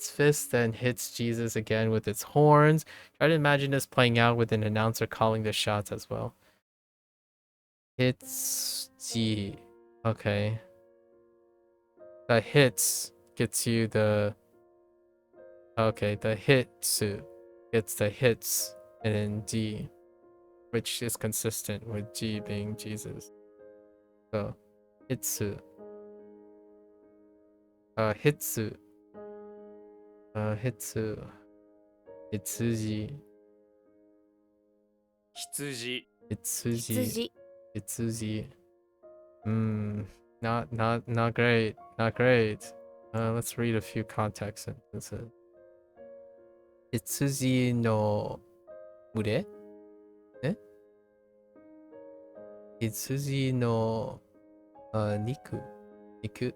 fist, then hits Jesus again with its horns. Try to imagine this playing out with an announcer calling the shots as well. Hits G. Okay. The hits gets you the. Okay, the hitsu gets the hits, and then G, which is consistent with G being Jesus. So, hitsu. Hitsu. Hitsu. Hitsuji. 羊 Hitsuji. 羊 Hitsuji. Not great. Not great. Let's read a few context sentences. Hitsuji no ure? Eh? Hitsuji no niku. Niku.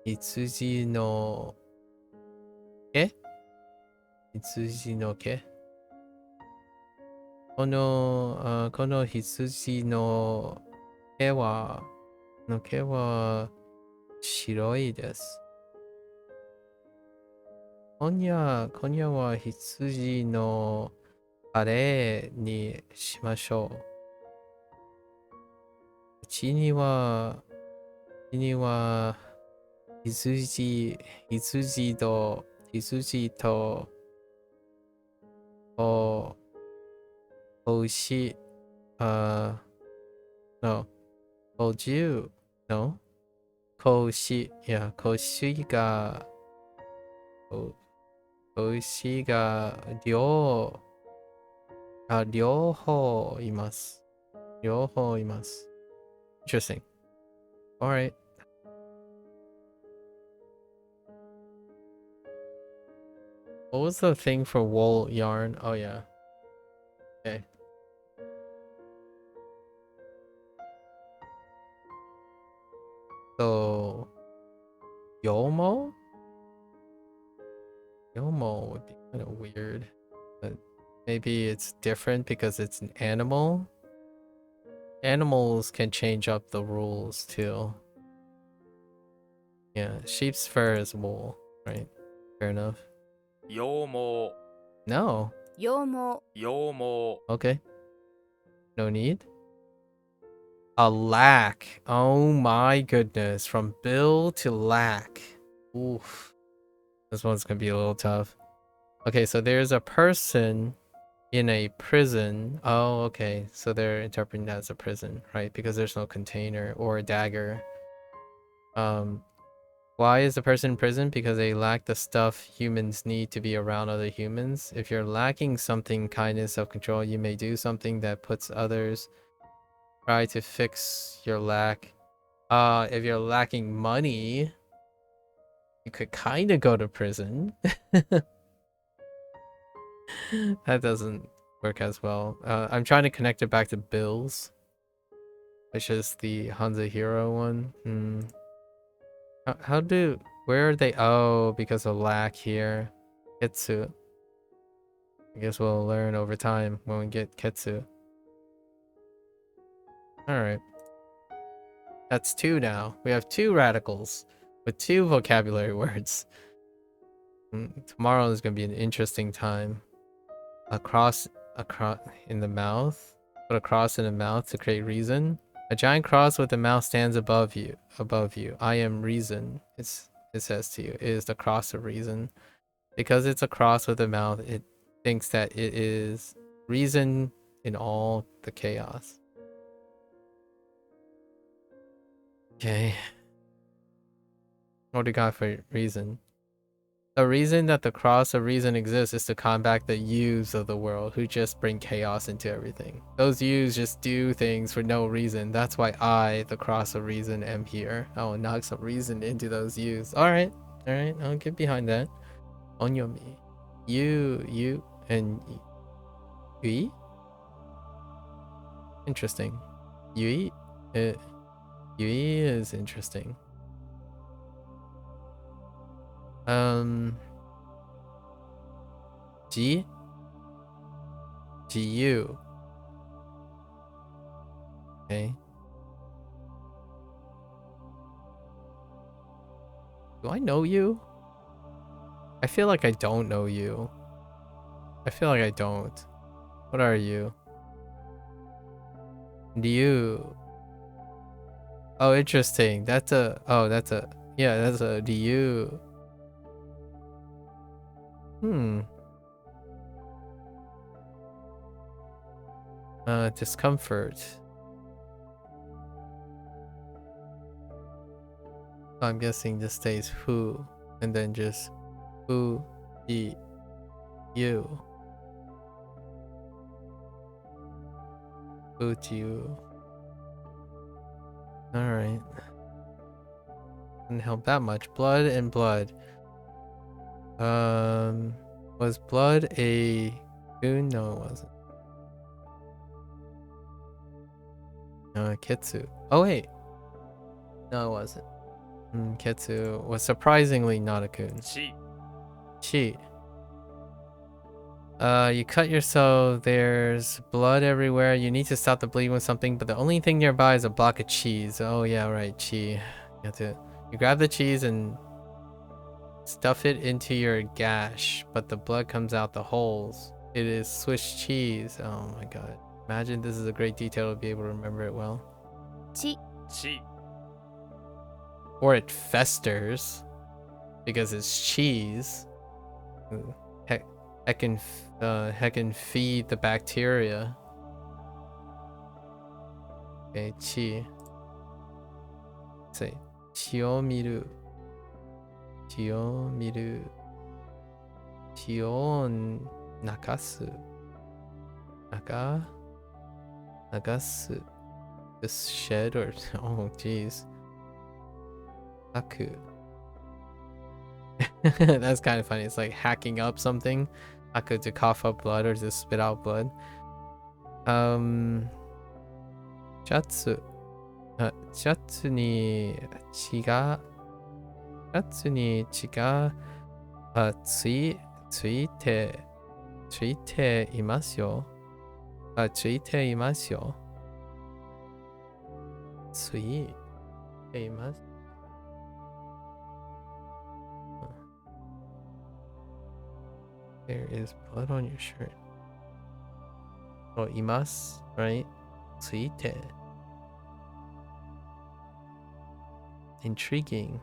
Hitsuji no ke? Hitsuji no ke? この羊の毛は白いです。今夜は羊のカレーにしましょう。うちには羊と子牛no 子牛 no 子牛が両方います。Interesting. All right. What was the thing for wool yarn? Oh yeah. Okay. So Yomo would be kind of weird, but maybe it's different because it's an animal. Animals can change up the rules too. Yeah, sheep's fur is wool, right? Fair enough. 羊毛 No. 羊毛羊毛 Okay. No need. A lack. Oh my goodness. From bill to lack. Oof. This one's gonna be a little tough. Okay, so there's a person in a prison. Oh, okay. So they're interpreting that as a prison, right? Because there's no container or a dagger. Why is the person in prison? Because they lack the stuff humans need to be around other humans. If you're lacking something, kindness, self-control, you may do something that puts others. Try to fix your lack. If you're lacking money, you could kind of go to prison. That doesn't work as well. I'm trying to connect it back to bills, which is the Hanza Hero one. Where are they? Oh, because of lack here. Ketsu. I guess we'll learn over time when we get Ketsu. Alright. That's 2 now. We have 2 radicals with 2 vocabulary words. Tomorrow is going to be an interesting time. Across in the mouth. Put a cross in the mouth to create reason. A giant cross with a mouth stands above you. I am reason. It says to you. It is the cross of reason. Because it's a cross with a mouth, it thinks that it is reason in all the chaos. Okay. What do you got for reason? The reason that the cross of reason exists is to combat the yous of the world who just bring chaos into everything. Those yous just do things for no reason. That's why I, the cross of reason, am here. I will knock some reason into those yous. Alright, I'll get behind that. Onyomi. You, and Yui? Interesting. Yui? Yui is interesting. G? GU. Okay. Do I know you? I feel like I don't know you. I feel like I don't. What are you? Liu. Oh, interesting. That's a Liu. Discomfort. I'm guessing this stays who, and then just who, you. Who to you. Alright. Didn't help that much. Blood and blood. Was blood a goon? No, it wasn't. Ketsu. Oh wait. No, it wasn't. Ketsu was surprisingly not a goon. Chi. You cut yourself, there's blood everywhere. You need to stop the bleeding with something, but the only thing nearby is a block of cheese. Oh yeah, right, chi. You grab the cheese and stuff it into your gash, but the blood comes out the holes. It is Swiss cheese. Oh my god. Imagine this is a great detail to be able to remember it well. Chi. Or it festers because it's cheese. Heck can feed the bacteria. Okay, chi. Say chiomiru. Chiomiru. Chion nakasu. Nagasu. This shed or oh jeez. MAKU. That's kind of funny. It's like hacking up something. MAKU to cough up blood or to spit out blood. Chatsu. Chatsu ni chiga. Chatsu ni chiga. Tsuite imasu yo. Tsuite imasu yo. Tsuite imasu. There is blood on your shirt. Oh, imasu, right? Tsuite. Intriguing.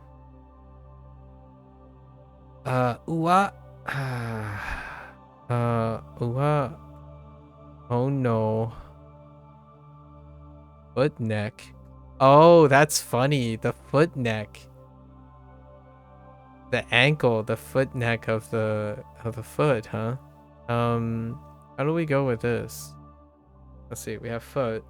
Uwa. Uwa. Oh no. Foot neck. Oh, that's funny. The foot neck. The ankle, the foot neck of the foot, huh? How do we go with this? Let's see, we have foot.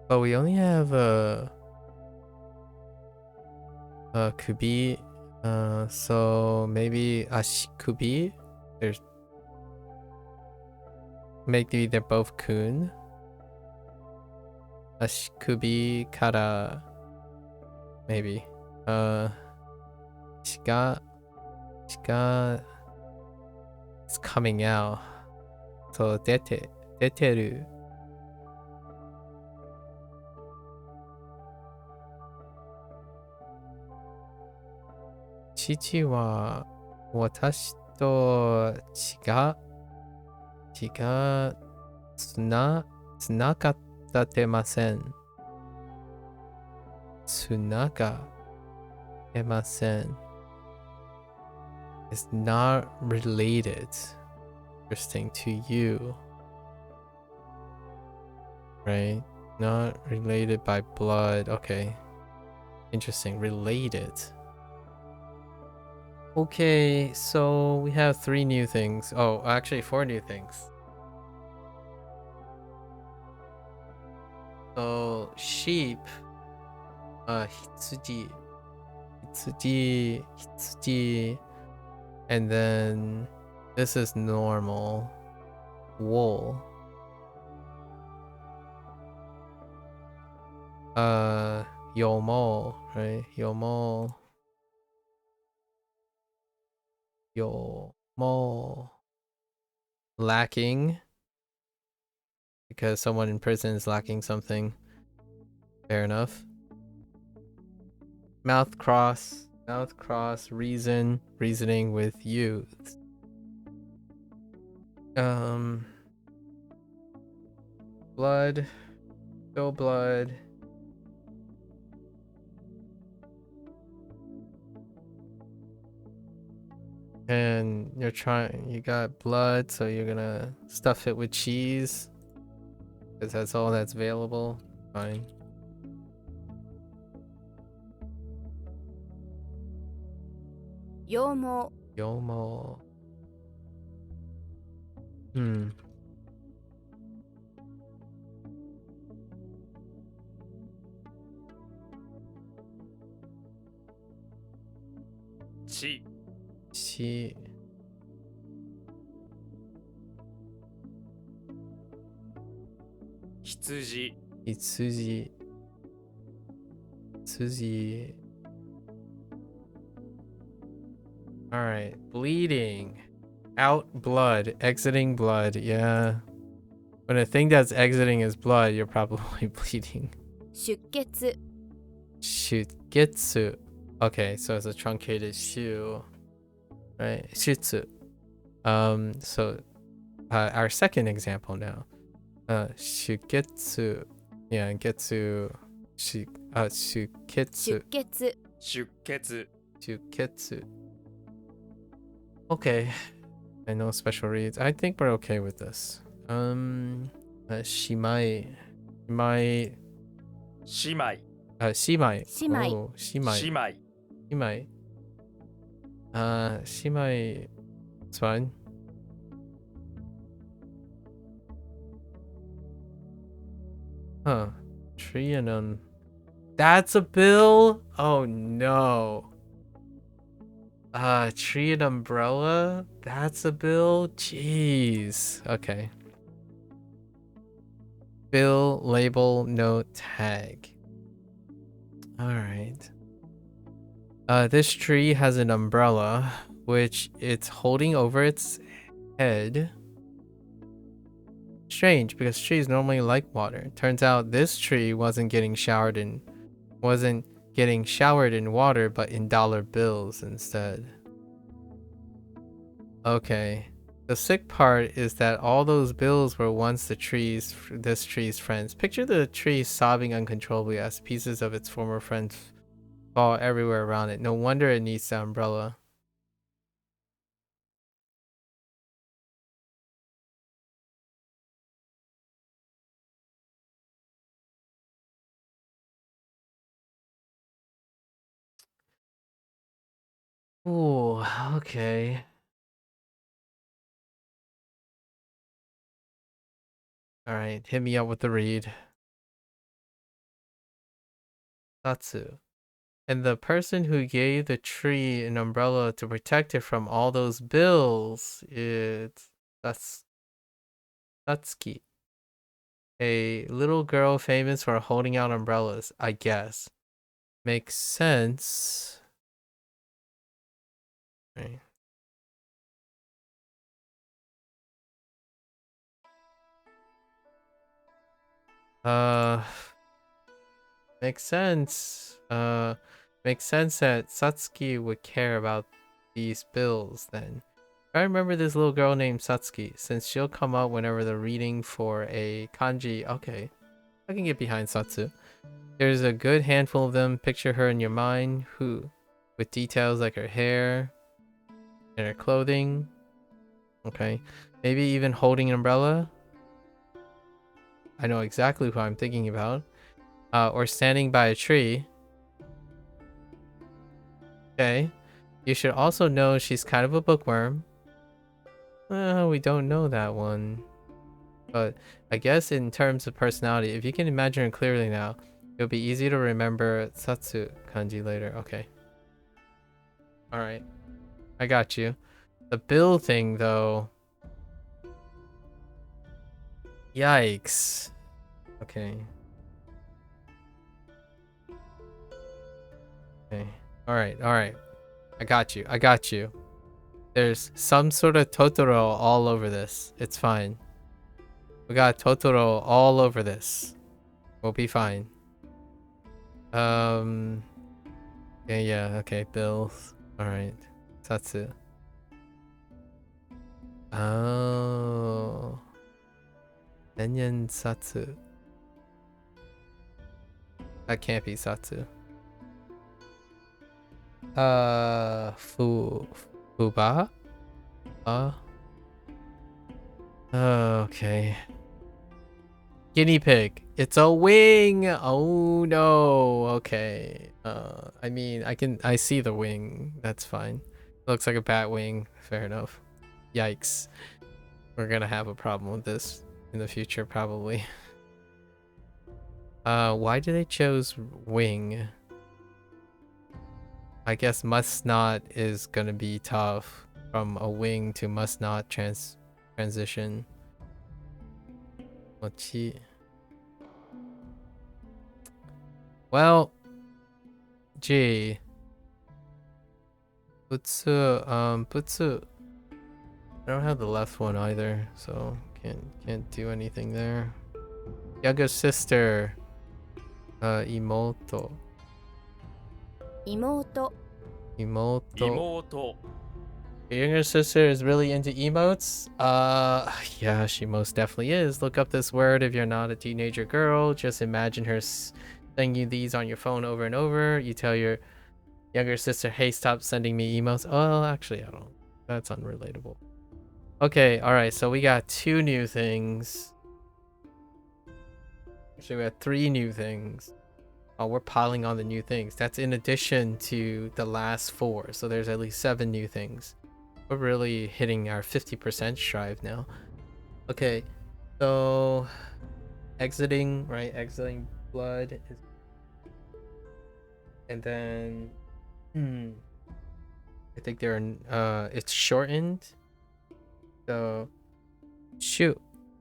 But we only have kubi, so maybe ashikubi. There's maybe they're both kun. Ashikubi kara maybe. Chiga is coming out. So deteru. Chichi wa watashi to tsunakatatemasen. tsunaga emasen. Is not related. Interesting to you. Right? Not related by blood. Okay. Interesting. Related. Okay, so we have 3 new things. Oh, actually 4 new things. So sheep, hitsuji, and then this is normal, wool. Yomo, right? Yomo. Lacking. Because someone in prison is lacking something. Fair enough. Mouth cross, reasoning with youth. Blood, spill blood. And you got blood, so you're gonna stuff it with cheese. Because that's all that's available. Fine. Yomo. Chi. Hitsuji. Alright, bleeding. Out blood, exiting blood, yeah. When a thing that's exiting is blood, you're probably bleeding. 出血 Shugetsu. Okay, so it's a truncated shu. Right? Shutsu. So our second example now. Shugetsu. Yeah, getsu. Shuketsu. 出血 Shuketsu. Okay. I know special reads. I think we're okay with this. Shimai. Shimai. Shimai. Shimai. Oh, Shimai. Shimai. Shimai. It's fine. Huh. Tree and that's a bill? Oh no. Tree and umbrella? That's a bill? Jeez. Okay. Bill, label, note, tag. Alright. This tree has an umbrella, which it's holding over its head. Strange, because trees normally like water. Turns out this tree wasn't getting showered in water, but in dollar bills instead. Okay. The sick part is that all those bills were once this tree's friends. Picture the tree sobbing uncontrollably as pieces of its former friends fall everywhere around it. No wonder it needs the umbrella. Ooh, okay. Alright, hit me up with the read. Tatsu. And the person who gave the tree an umbrella to protect it from all those bills that's Satsuki. A little girl famous for holding out umbrellas, I guess. Makes sense. Right. Makes sense. Makes sense that Satsuki would care about these bills then. I remember this little girl named Satsuki, since she'll come out whenever the reading for a kanji. Okay, I can get behind Satsu. There's a good handful of them. Picture her in your mind, who, with details like her hair and her clothing. Okay, maybe even holding an umbrella. I know exactly who I'm thinking about. Or standing by a tree. Okay. You should also know she's kind of a bookworm. We don't know that one. But I guess in terms of personality, if you can imagine her clearly now, it'll be easy to remember Satsu kanji later. Okay. Alright. I got you. The bill thing, though. Yikes. Okay. Okay. Alright. I got you. I got you. There's some sort of Totoro all over this. It's fine. We got Totoro all over this. We'll be fine. Yeah, okay, bills. Alright. Satsu. Oh. Nenyen Satsu. That can't be Satsu. Fuba? Okay. Guinea pig. It's a wing. Oh no. Okay. I mean, I see the wing. That's fine. Looks like a bat wing. Fair enough. Yikes. We're gonna have a problem with this in the future, probably. Why did they choose wing? I guess must not is gonna be tough. From a wing to must not transition. Mochi. Well, gee. Butsu. I don't have the left one either, so can't do anything there. Younger sister. Imoto. Imoto. Imoto. Your younger sister is really into emotes? Yeah, she most definitely is. Look up this word if you're not a teenager girl. Just imagine her sending you these on your phone over and over. You tell your younger sister, hey, stop sending me emotes. Oh, actually, I don't. That's unrelatable. Okay, alright, so we got 2 new things. Actually, we got 3 new things. Oh, we're piling on the new things. That's in addition to the last 4, so there's at least 7 new things. We're really hitting our 50% strive now. Okay, so exiting, right? Exiting blood is, and then I think they're it's shortened. So shuketsu.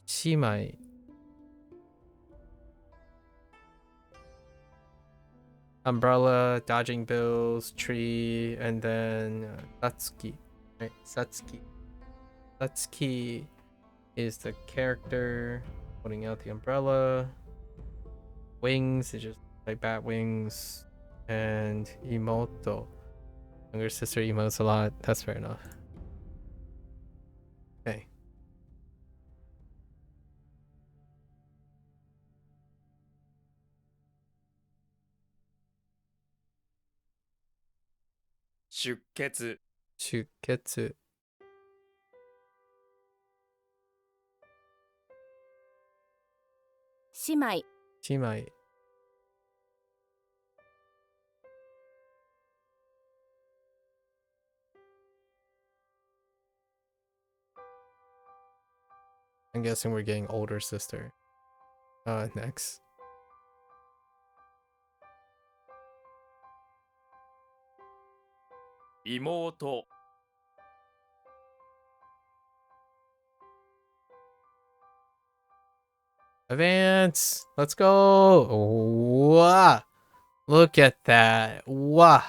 Shimai. Umbrella, dodging bills, tree, and then Satsuki. Right, Satsuki. Satsuki is the character holding out the umbrella. Wings is just like bat wings. And Imoto. Younger sister emotes a lot. That's fair enough. Okay. Shuketsu. Shuketsu. Shimai. Shimai. I'm guessing we're getting older sister. Next. Imoto. Advance. Let's go. Wah. Look at that. Wah.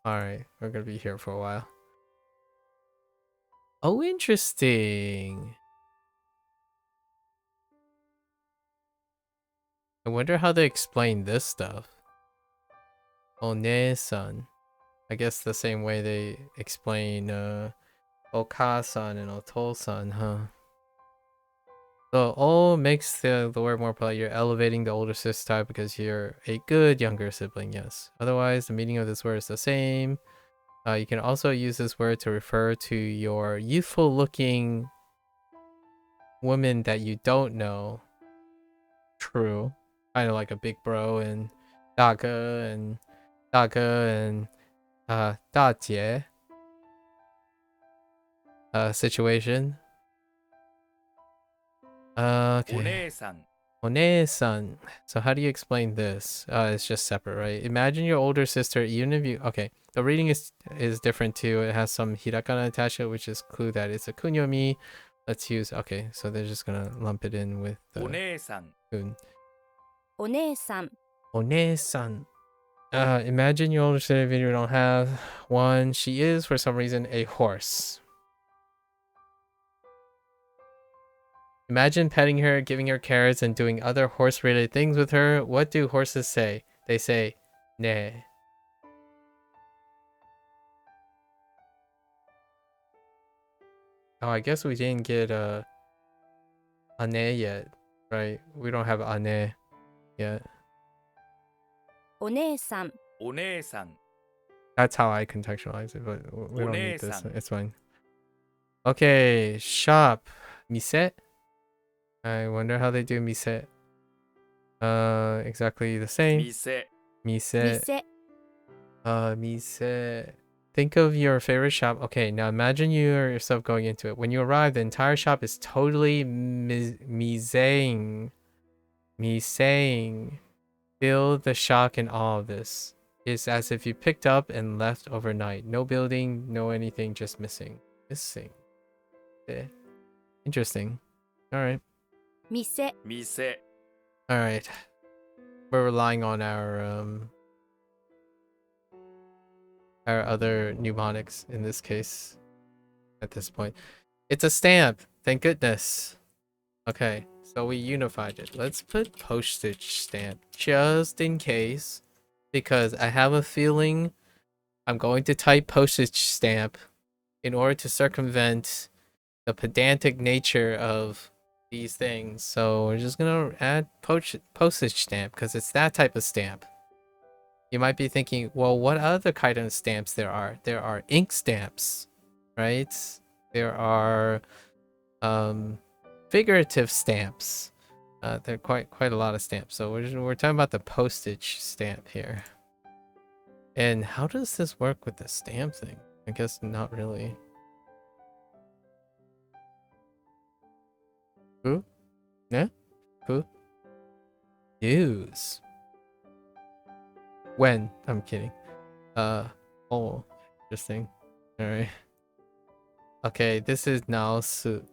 Alright, we're gonna be here for a while. Oh, interesting. I wonder how they explain this stuff. One-san. I guess the same way they explain Oka-san and Otol-san, huh? So O makes the word more polite. You're elevating the older sister type because you're a good younger sibling, yes. Otherwise, the meaning of this word is the same. You can also use this word to refer to your youthful looking woman that you don't know. True. Kind of like a big bro and Daga and Dajie situation. Okay. お姉さん One-san. So how do you explain this? It's just separate, right? Imagine your older sister, even if you... Okay, the reading is different too. It has some hiragana attached to it, which is clue that it's a kunyomi. Let's use... Okay, so they're just gonna lump it in with お the 姉さん kun. お姉さん、 One-san. Imagine your older sister, if you don't have one. She is, for some reason, a horse. Imagine petting her, giving her carrots, and doing other horse-related things with her. What do horses say? They say, "Ne." Oh, I guess we didn't get ane yet, right? We don't have ane yet. お姉さん、 お姉さん That's how I contextualize it, but we don't need this. One-san. It's fine. Okay, shop. Mise? I wonder how they do mise. Exactly the same. 店 Mise. 店、 Mise. Think of your favorite shop. Okay, now imagine you yourself going into it. When you arrive, the entire shop is totally misaying. Feel the shock and awe of this. It's as if you picked up and left overnight. No building, no anything, just missing. Missing. Eh. Interesting. Alright. 店、 店 Alright. We're relying on our other mnemonics in this case at this point. It's a stamp. Thank goodness. Okay, so we unified it. Let's put postage stamp just in case, because I have a feeling I'm going to type postage stamp in order to circumvent the pedantic nature of these things. So we're just gonna add postage stamp because it's that type of stamp. You might be thinking, well, what other kind of stamps there are? There are ink stamps, right? There are figurative stamps. There are quite a lot of stamps. So we're talking about the postage stamp here. And how does this work with the stamp thing? I guess not really. Who? Yeah? Who? Use. When? I'm kidding. Oh, interesting. Alright. Okay, this is Naosu.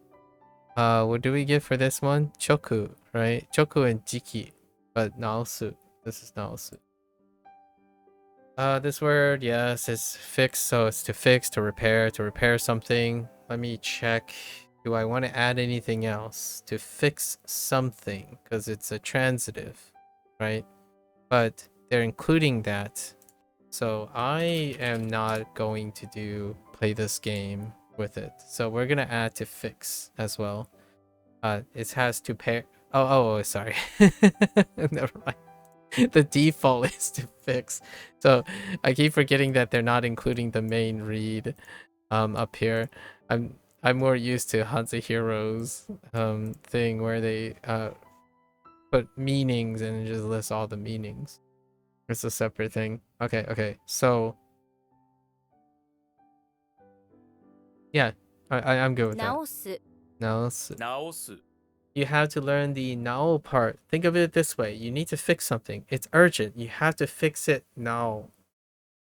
What do we get for this one? Choku, right? Choku and Jiki. But Naosu. This is Naosu. This word, yes, is fix, so it's to fix, to repair something. Let me check. Do I want to add anything else? To fix something, because it's a transitive, right? But they're including that. So I am not going to play this game with it. So we're gonna add to fix as well. It has to pair. Oh, sorry. Never mind. The default is to fix. So I keep forgetting that they're not including the main read up here. I'm more used to Hansa Heroes thing where they put meanings and just list all the meanings. It's a separate thing. Okay. So yeah, I'm good with that. 直す、 Naosu. 直す You have to learn the now part. Think of it this way. You need to fix something. It's urgent. You have to fix it now.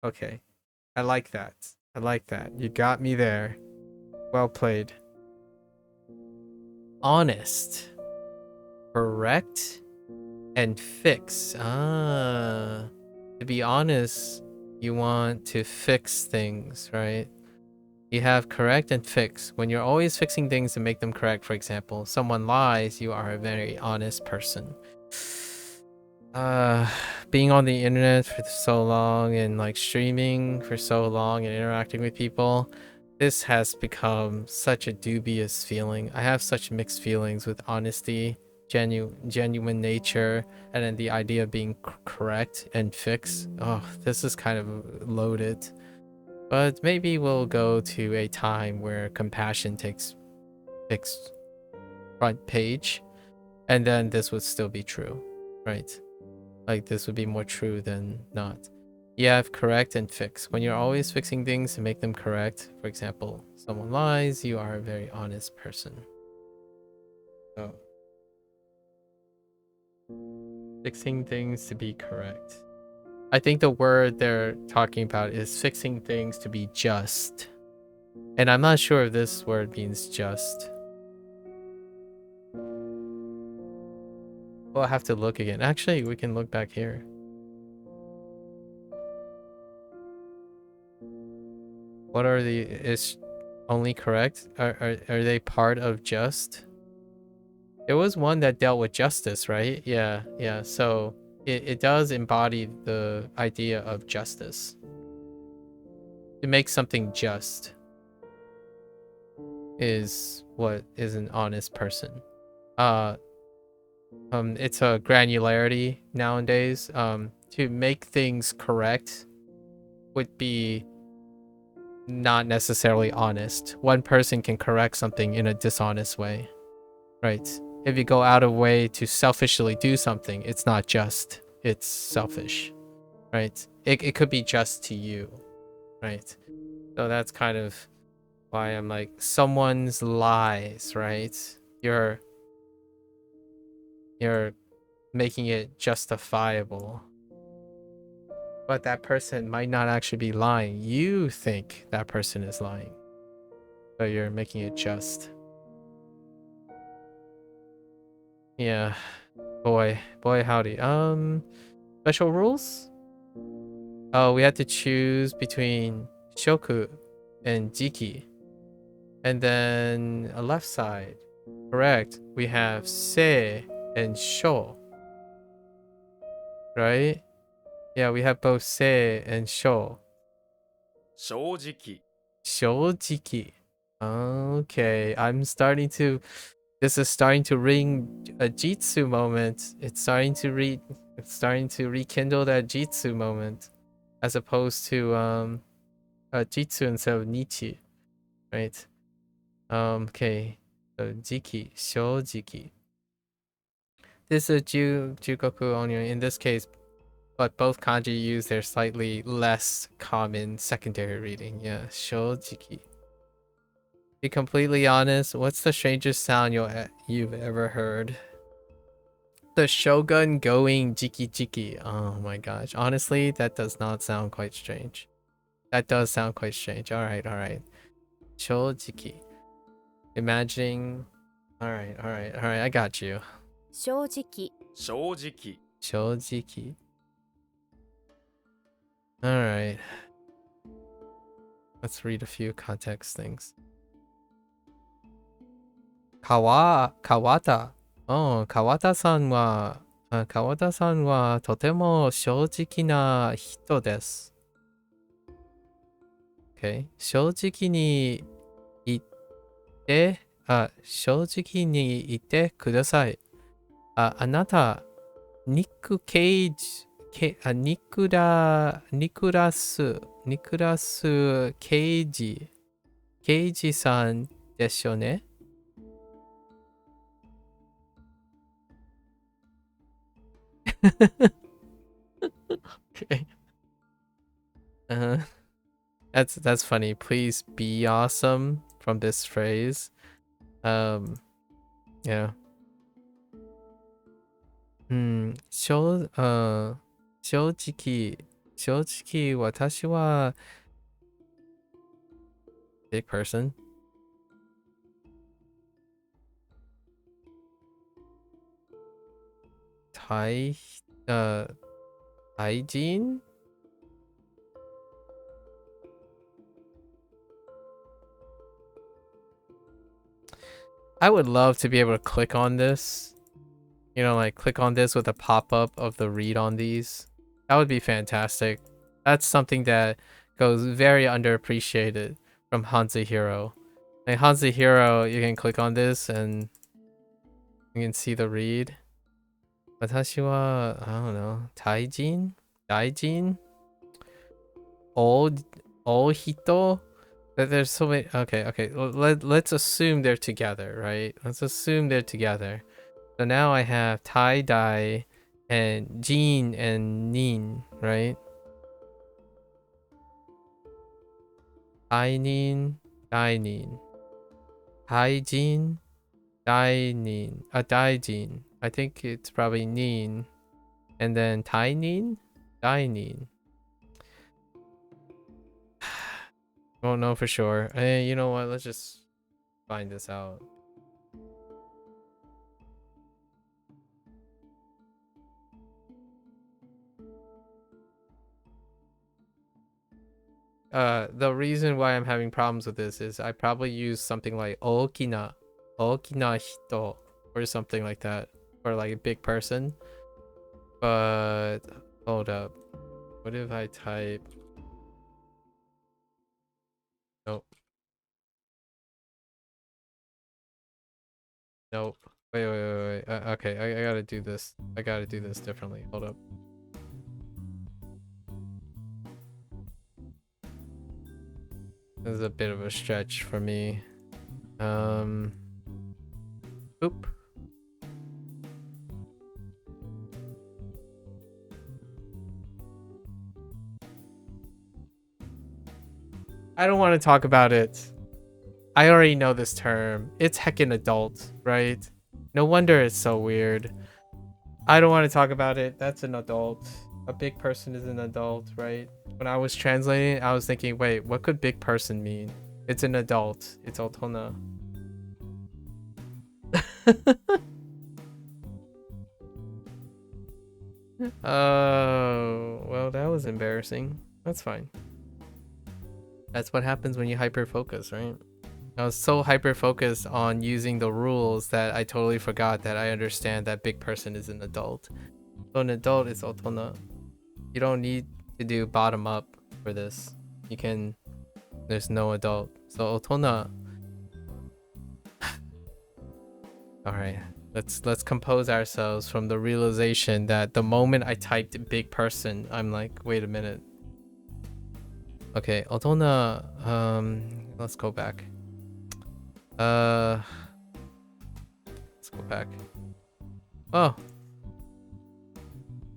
Okay. I like that. You got me there. Well played. Honest. Correct. And fix. To be honest, you want to fix things, right? You have correct and fix. When you're always fixing things to make them correct, for example, someone lies, you are a very honest person. being on the internet for so long and like streaming for so long and interacting with people, this has become such a dubious feeling. I have such mixed feelings with honesty, genuine nature, and then the idea of being correct and fixed. Oh, this is kind of loaded. But maybe we'll go to a time where compassion takes front page, and then this would still be true, right? Like this would be more true than not. You have correct and fix. When you're always fixing things to make them correct, for example, someone lies, you are a very honest person. So, fixing things to be correct. I think the word they're talking about is fixing things to be just. And I'm not sure if this word means just. We'll have to look again. Actually, we can look back here. What are the... is only correct? Are they part of just? There was one that dealt with justice, right? Yeah. So it does embody the idea of justice. To make something just is what is an honest person. It's a granularity nowadays. To make things correct would be not necessarily honest. One person can correct something in a dishonest way, right? If you go out of way to selfishly do something, it's not just, it's selfish, right? It could be just to you, right? So that's kind of why I'm like, someone's lies, right? You're making it justifiable, but that person might not actually be lying. You think that person is lying, so you're making it just. Yeah, boy howdy. Special rules. Oh, we had to choose between shoku and jiki, and then a left side. Correct, we have sei and sho, right? Yeah, we have both sei and sho. 正直 Shojiki. Okay, this is starting to ring a Jitsu moment. It's starting to rekindle that Jitsu moment, as opposed to Jitsu instead of Nichi, right? Okay, so Jiki, Shojiki. This is Jugoku Onyo in this case, but both kanji use their slightly less common secondary reading. Yeah, Shojiki. Be completely honest, what's the strangest sound you've ever heard? The shogun going jiki jiki. Oh my gosh. Honestly, that does not sound quite strange. That does sound quite strange. Alright. Shojiki. Imagining. Alright. I got you. 正直 正直 Shojiki. Alright. Let's read a few context things. Kawata. Oh, Kawata-san wa totemo shoujiki na hito desu. Okay. 正直に言ってください。あなた、ニクラスケイジさんでしょね。Okay. That's funny. Please be awesome from this phrase. Yeah. 正直私は big person. 愛人 I would love to be able to click on this. You know, like click on this with a pop-up of the read on these. That would be fantastic. That's something that goes very underappreciated from Hanzi Hero. Like Hanzi Hero, you can click on this and you can see the read. Watashi wa, I don't know, Taijin? Daijin? Old hito? There's so many. Okay. Let's assume they're together, right? Let's assume they're together. So now I have tie dye and Jean and Nin, right? Dainin, Dainin. Hygiene, Dainin. Daijin. I think it's probably Nin. And then Tainin, Dainin. Won't know for sure. Hey, you know what? Let's just find this out. The reason why I'm having problems with this is I probably use something like okina hito or something like that, or like a big person. But hold up, what if I type? Nope. Wait. Okay, I gotta do this. I gotta do this differently. Hold up. This is a bit of a stretch for me. Oop. I don't want to talk about it. I already know this term. It's heckin' adult, right? No wonder it's so weird. I don't want to talk about it. That's an adult. A big person is an adult, right? When I was translating, I was thinking, wait, what could big person mean? It's an adult. It's otona. Oh, well, that was embarrassing. That's fine. That's what happens when you hyper focus, right? I was so hyper focused on using the rules that I totally forgot that I understand that big person is an adult. So an adult is otona. You don't need to do bottom up for this. You can, there's no adult. So otona. All right, let's compose ourselves from the realization that the moment I typed big person, I'm like, wait a minute. Okay, otona. Let's go back. Let's go back. Oh.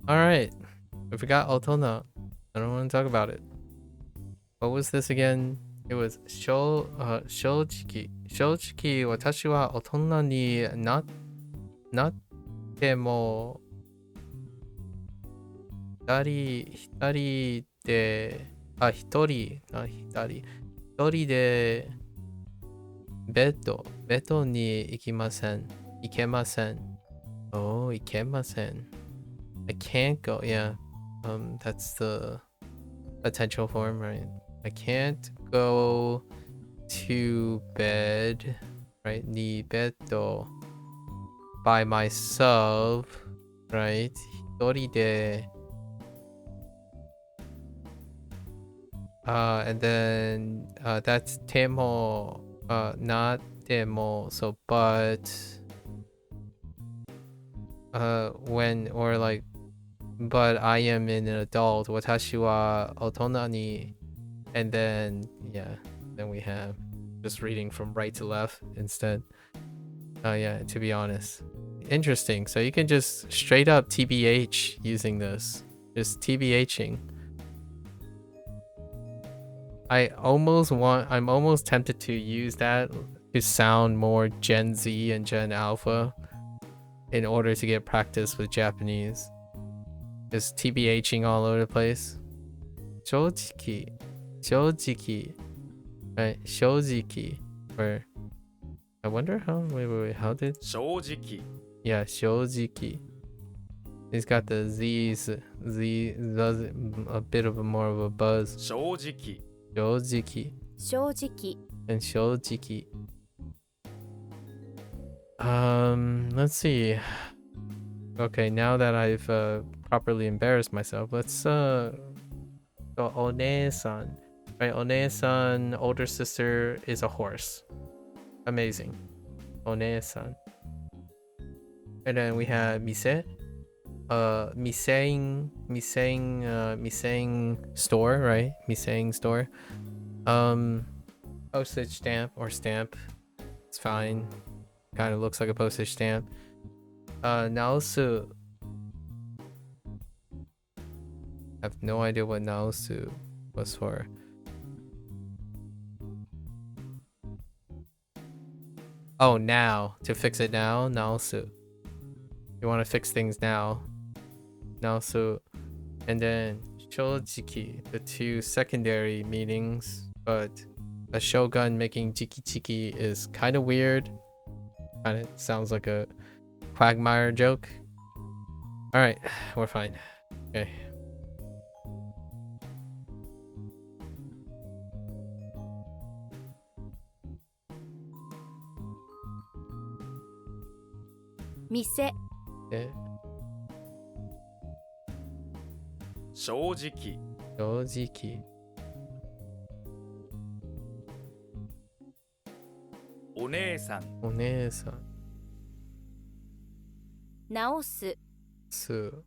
Alright. We forgot otona. I don't want to talk about it. What was this again? It was shojiki. Shojiki, watashi wa otona ni natte mo hitari de beto ni ikemasen. Oh, ikemasen. I can't go. Yeah. That's the potential form, right? I can't go to bed, right? Ni beto by myself, right? Hitori de. And then that's temo, not demo. So but when, or like, but I am an adult. Watashi wa otona ni. And then yeah, then we have just reading from right to left instead. Yeah, to be honest. Interesting. So you can just straight up TBH using this. Just TBHing. I'm almost tempted to use that to sound more Gen Z and Gen Alpha in order to get practice with Japanese. Just TBHing all over the place. Shojiki. Right, shojiki. Or I wonder how, wait, how did? 正直 Yeah, shojiki. He's got the Z's. Z does a bit of a more of a buzz. 正直 Shojiki. 正直 And shojiki. Let's see. Okay, now that I've properly embarrassed myself, let's go One-san. Right, One-san, older sister, is a horse. Amazing. One-san. And then we have Mise. Miseng store, right? Miseng store. Postage stamp or stamp. It's fine. Kind of looks like a postage stamp. Naosu. I have no idea what Naosu was for. Oh, now. To fix it now? Naosu. You want to fix things now. Naosu. And then Shojiki. The two secondary meanings. But a shogun making jiki-chiki is kind of weird. Kind of sounds like a quagmire joke. Alright, we're fine. Okay. Mise. Yeah. 正直 Shojiki. お姉さん One-san. 直す。 Su.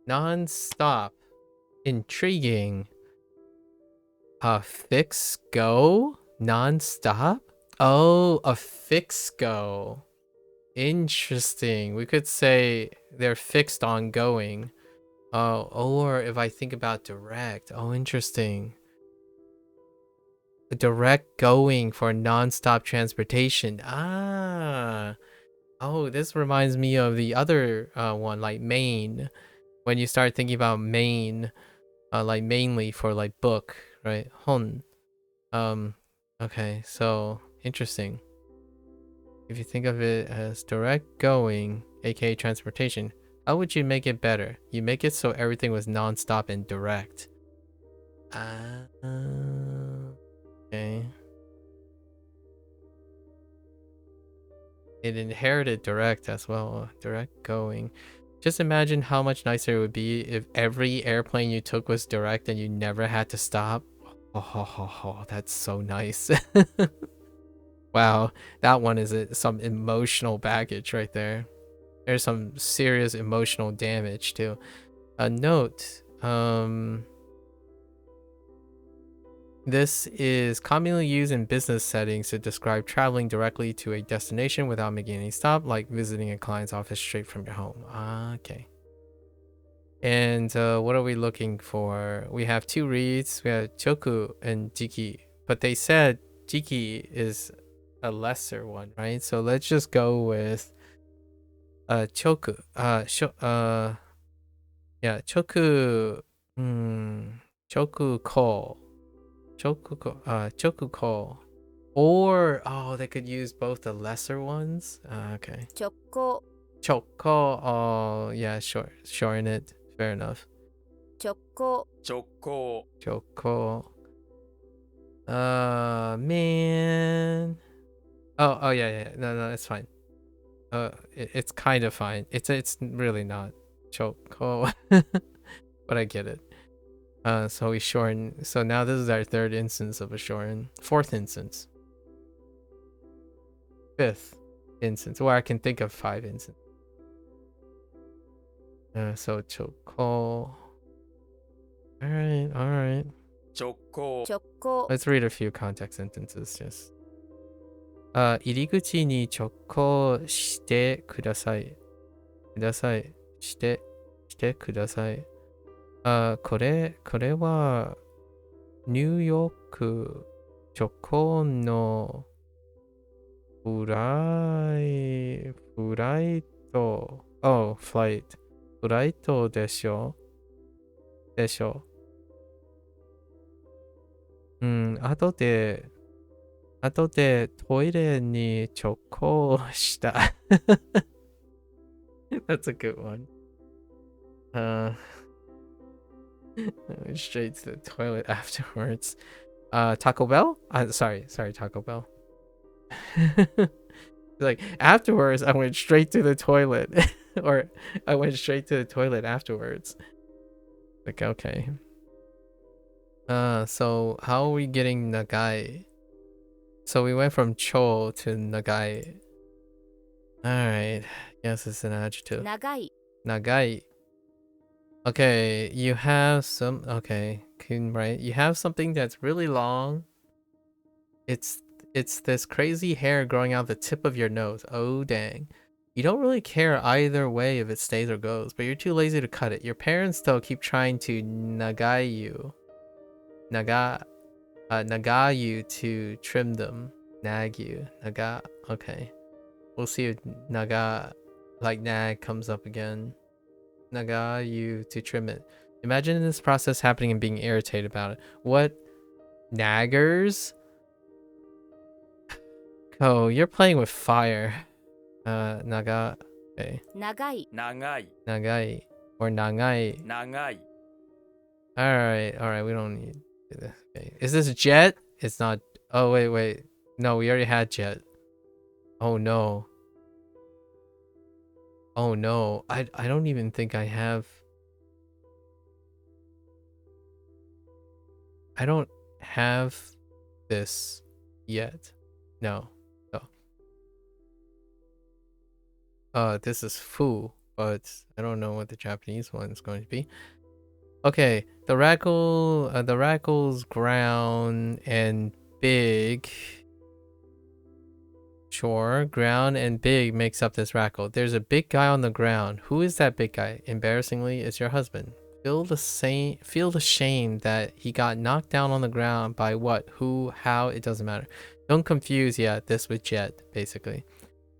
Non-stop. Intriguing. Fix go? Non-stop? Oh, a fix go. Interesting. We could say they're fixed on going. Oh, or if I think about direct. Oh, interesting. A direct going for non-stop transportation. Ah. Oh, this reminds me of the other one, like main. When you start thinking about main, like mainly for like book, right? Hon. Okay, so interesting. If you think of it as direct going, aka transportation, how would you make it better? You make it so everything was non-stop and direct. Okay. It inherited direct as well. Direct going. Just imagine how much nicer it would be if every airplane you took was direct and you never had to stop. Oh, that's so nice. Wow, that one is some emotional baggage right there. There's some serious emotional damage too. A note. This is commonly used in business settings to describe traveling directly to a destination without making any stop, like visiting a client's office straight from your home. Okay. And what are we looking for? We have two reads. We have Choku and Jiki, but they said Jiki is a lesser one, right? So let's just go with Choku. Yeah, Choku. Choku ko. Choku ko. Or they could use both the lesser ones. Okay. 直行。 Choko. Oh, yeah, sure. Shorten it. Fair enough. 直行。 直行 Choko. Man. Oh, yeah. No, it's fine. It's kind of fine. It's really not Choko, but I get it. So we shorten. So now this is our third instance of a shorten. Fourth instance. Fifth instance. Or I can think of 5 instances. So Choko. All right. 直行 直行。 Let's read a few context sentences. Just. 入り口に直行してください。してください。これはニューヨーク直行のフライト。フライトでしょ。後でトイレに直行した。That's a good one. I went straight to the toilet afterwards. Taco Bell? Sorry, Taco Bell. Like afterwards, I went straight to the toilet, or I went straight to the toilet afterwards. Like okay. So how are we getting Nagai? So we went from Cho to Nagai. All right. Yes, it's an adjective. 長い Nagai. Okay, you have some. Okay, Kun, right? You have something that's really long. It's this crazy hair growing out the tip of your nose. Oh dang. You don't really care either way if it stays or goes, but you're too lazy to cut it. Your parents though keep trying to nagai you. Naga you to trim them. Nag you. Naga. Okay. We'll see if naga like nag comes up again. Naga you to trim it. Imagine this process happening and being irritated about it. What? Naggers? Oh, you're playing with fire. Naga. Okay. 長い Nagai. Nagai. Or nangai. Nagai. Alright. We don't need to do this. Okay. Is this jet? It's not. Oh, wait. No, we already had jet. Oh, no. Oh, no. I don't even think I have. I don't have this yet. No. This is fu, but I don't know what the Japanese one is going to be. Okay, the rackle's ground and big. Sure, ground and big makes up this rackle. There's a big guy on the ground. Who is that big guy? Embarrassingly, it's your husband. Feel the shame that he got knocked down on the ground by what, who, how, it doesn't matter. Don't confuse this with Jet, basically.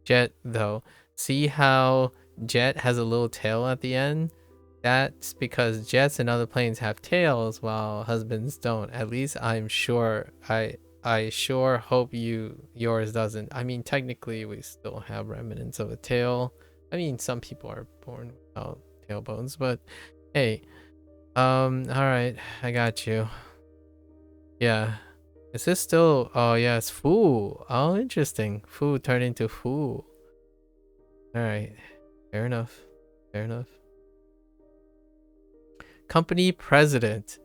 Jet, though. See how Jet has a little tail at the end? That's because jets and other planes have tails while husbands don't. At least I'm sure. I sure hope yours doesn't. I mean, technically we still have remnants of a tail. I mean, some people are born without tailbones, but hey. All right, I got you. Yeah. Is this still? Oh yeah, it's Fu. Oh, interesting. Fu turned into Fu. All right, fair enough. Company president.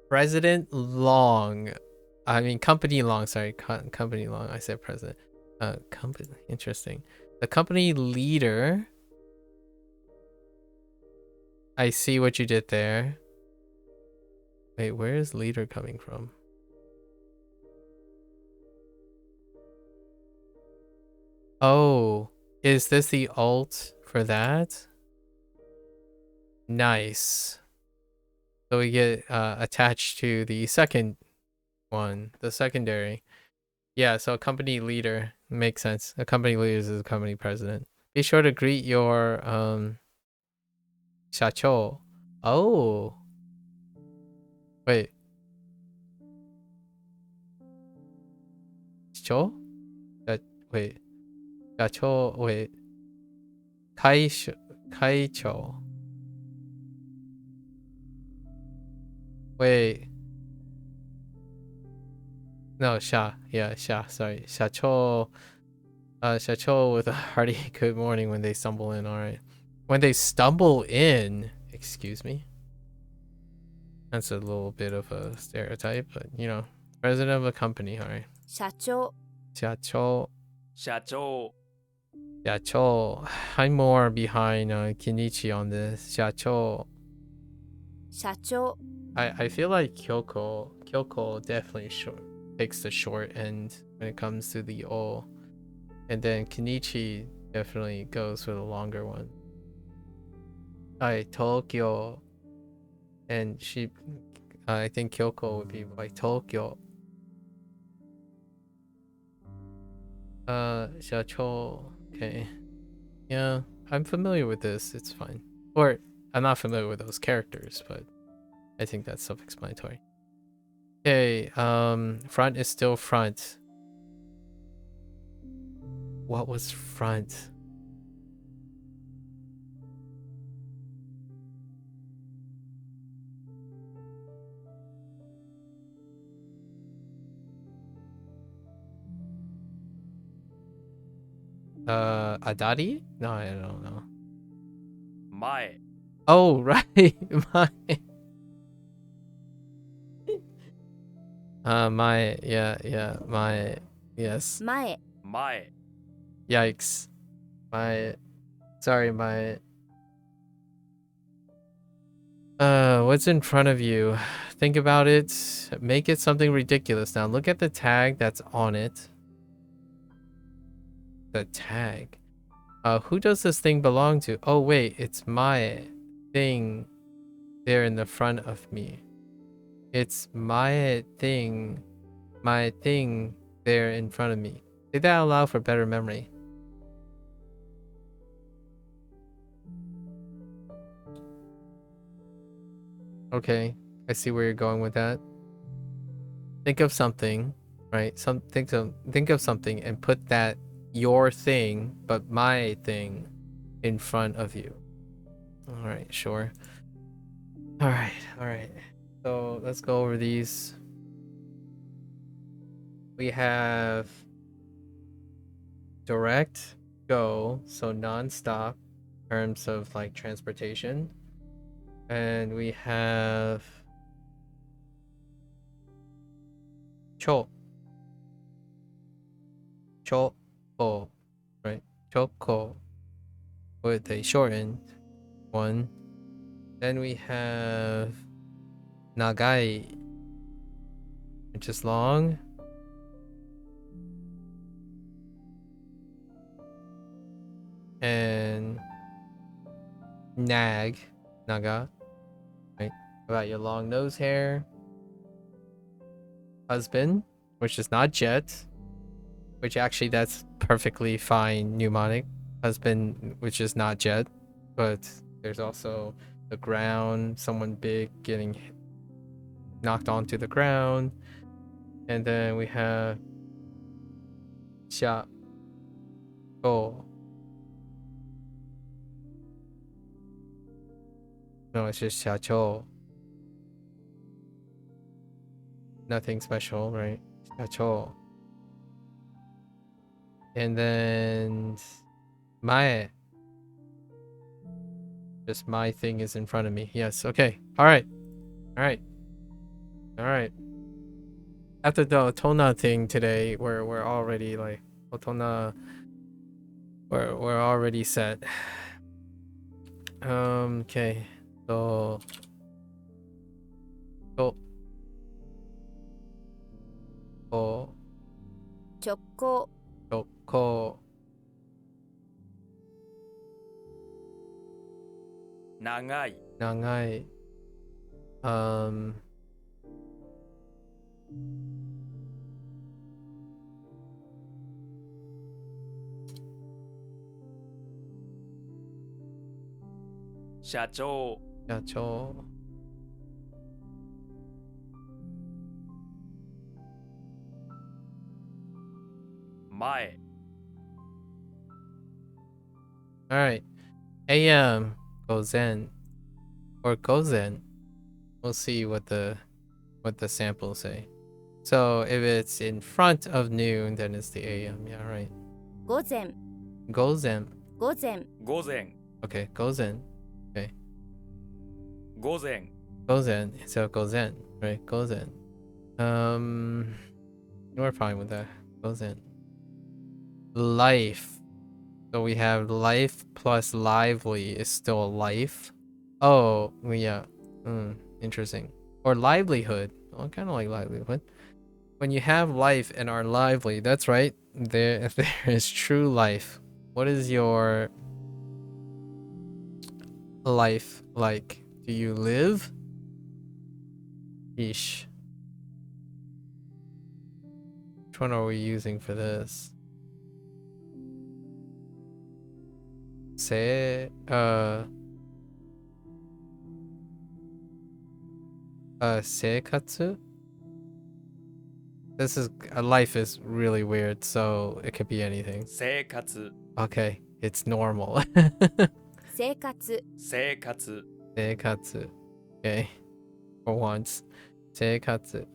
President Long. I mean, company long. Sorry, company long. I said president. Company. Interesting. The company leader. I see what you did there. Wait, where is leader coming from? Oh, is this the alt for that? Nice. So we get attached to the second one, the secondary. Yeah, so a company leader makes sense. A company leader is a company president. Be sure to greet your shacho. Oh. Wait. Shacho? Wait. Shacho, wait. Kaicho. Wait. No, Sha. Yeah, Sha. Sorry. Shacho. Shacho with a hearty good morning when they stumble in. Alright. When they stumble in. Excuse me? That's a little bit of a stereotype, but you know. President of a company. Alright. 社長 Shacho. 社長 Shacho. I'm more behind Kenichi on this. Shacho. 社長 I feel like Kyoko definitely takes the short end when it comes to the O. And then Kenichi definitely goes for the longer one. Tokyo. And I think Kyoko would be like Tokyo. Shacho. Okay. Yeah, I'm familiar with this. It's fine. Or I'm not familiar with those characters, but I think that's self-explanatory. Okay, front is still front. What was front? Adari? No, I don't know. 前 Oh, right. My. My. Yeah. My. Yes. 前 前 Yikes. My. Sorry, my. What's in front of you? Think about it. Make it something ridiculous. Now look at the tag that's on it. The tag. Who does this thing belong to? Oh wait, it's my thing there in the front of me. It's my thing there in front of me. Say that out loud for better memory. Okay, I see where you're going with that. Think of something, right? Think of something and put that your thing, but my thing in front of you. All right, sure. All right. So let's go over these. We have direct go, so non-stop in terms of like transportation. And we have cho, right? Choko with a shortened one. Then we have nagai, which is long. And naga, right? About your long nose hair. Husband, which is not jet, which actually that's perfectly fine mnemonic. Husband, which is not jet, but there's also the ground, someone big getting knocked onto the ground. And then we have xia go. No, it's just xiaqiu. Nothing special, right? Xiaqiu. And then my. Just my thing is in front of me. Yes, okay. Alright. After the Otona thing today, we're already like Otona, we're already set. Okay. So choko Choko. 長い Nangai.社長 Yacho. Mae. All right. AM Gozen or Gozen. We'll see what the samples say. So if it's in front of noon, then it's the AM. Yeah, right. 午前 Gozen. 午前午前 Okay, Gozen. 午前 Gozen. So Gozen, right? Gozen. We're fine with that. Gozen. Life. So we have life plus lively is still life. Oh, yeah. Interesting. Or livelihood. Oh, kind of like livelihood. When you have life and are lively, that's right. There is true life. What is your life like? Do you live? Yeesh. Which one are we using for this? Say, seikatsu? This is life is really weird, so it could be anything. 生活 Okay, it's normal. 生活生活 Seikatsu. Okay. For once. Seikatsu.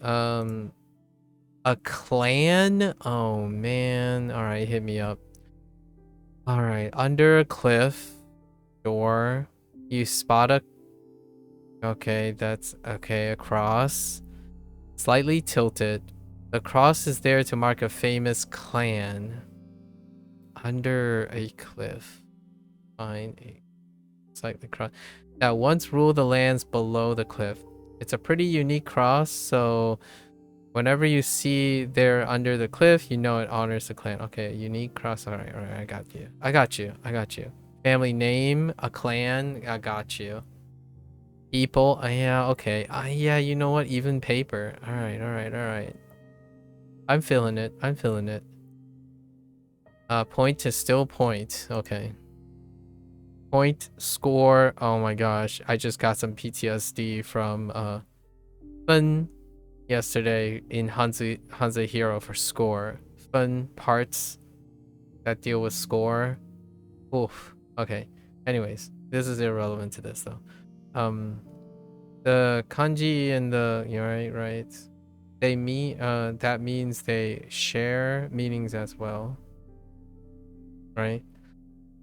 A clan? Oh man. Alright, hit me up. All right, under a cliff door, you spot a. Okay, that's okay. A cross, slightly tilted. The cross is there to mark a famous clan. Under a cliff, find a slightly cross that once ruled the lands below the cliff. It's a pretty unique cross, so whenever you see they're under the cliff, you know it honors the clan. Okay, unique cross. All right, I got you. I got you. I got you. Family name, a clan. I got you. People. Yeah, okay. Yeah, you know what? Even paper. All right, all right, all right. I'm feeling it. I'm feeling it. Point to still point. Okay. Point score. Oh my gosh. I just got some PTSD from fun yesterday in Hansa Hero for score. Fun parts that deal with score. Oof. Okay. Anyways, this is irrelevant to this though. The kanji and the right. They mean that means they share meanings as well. Right?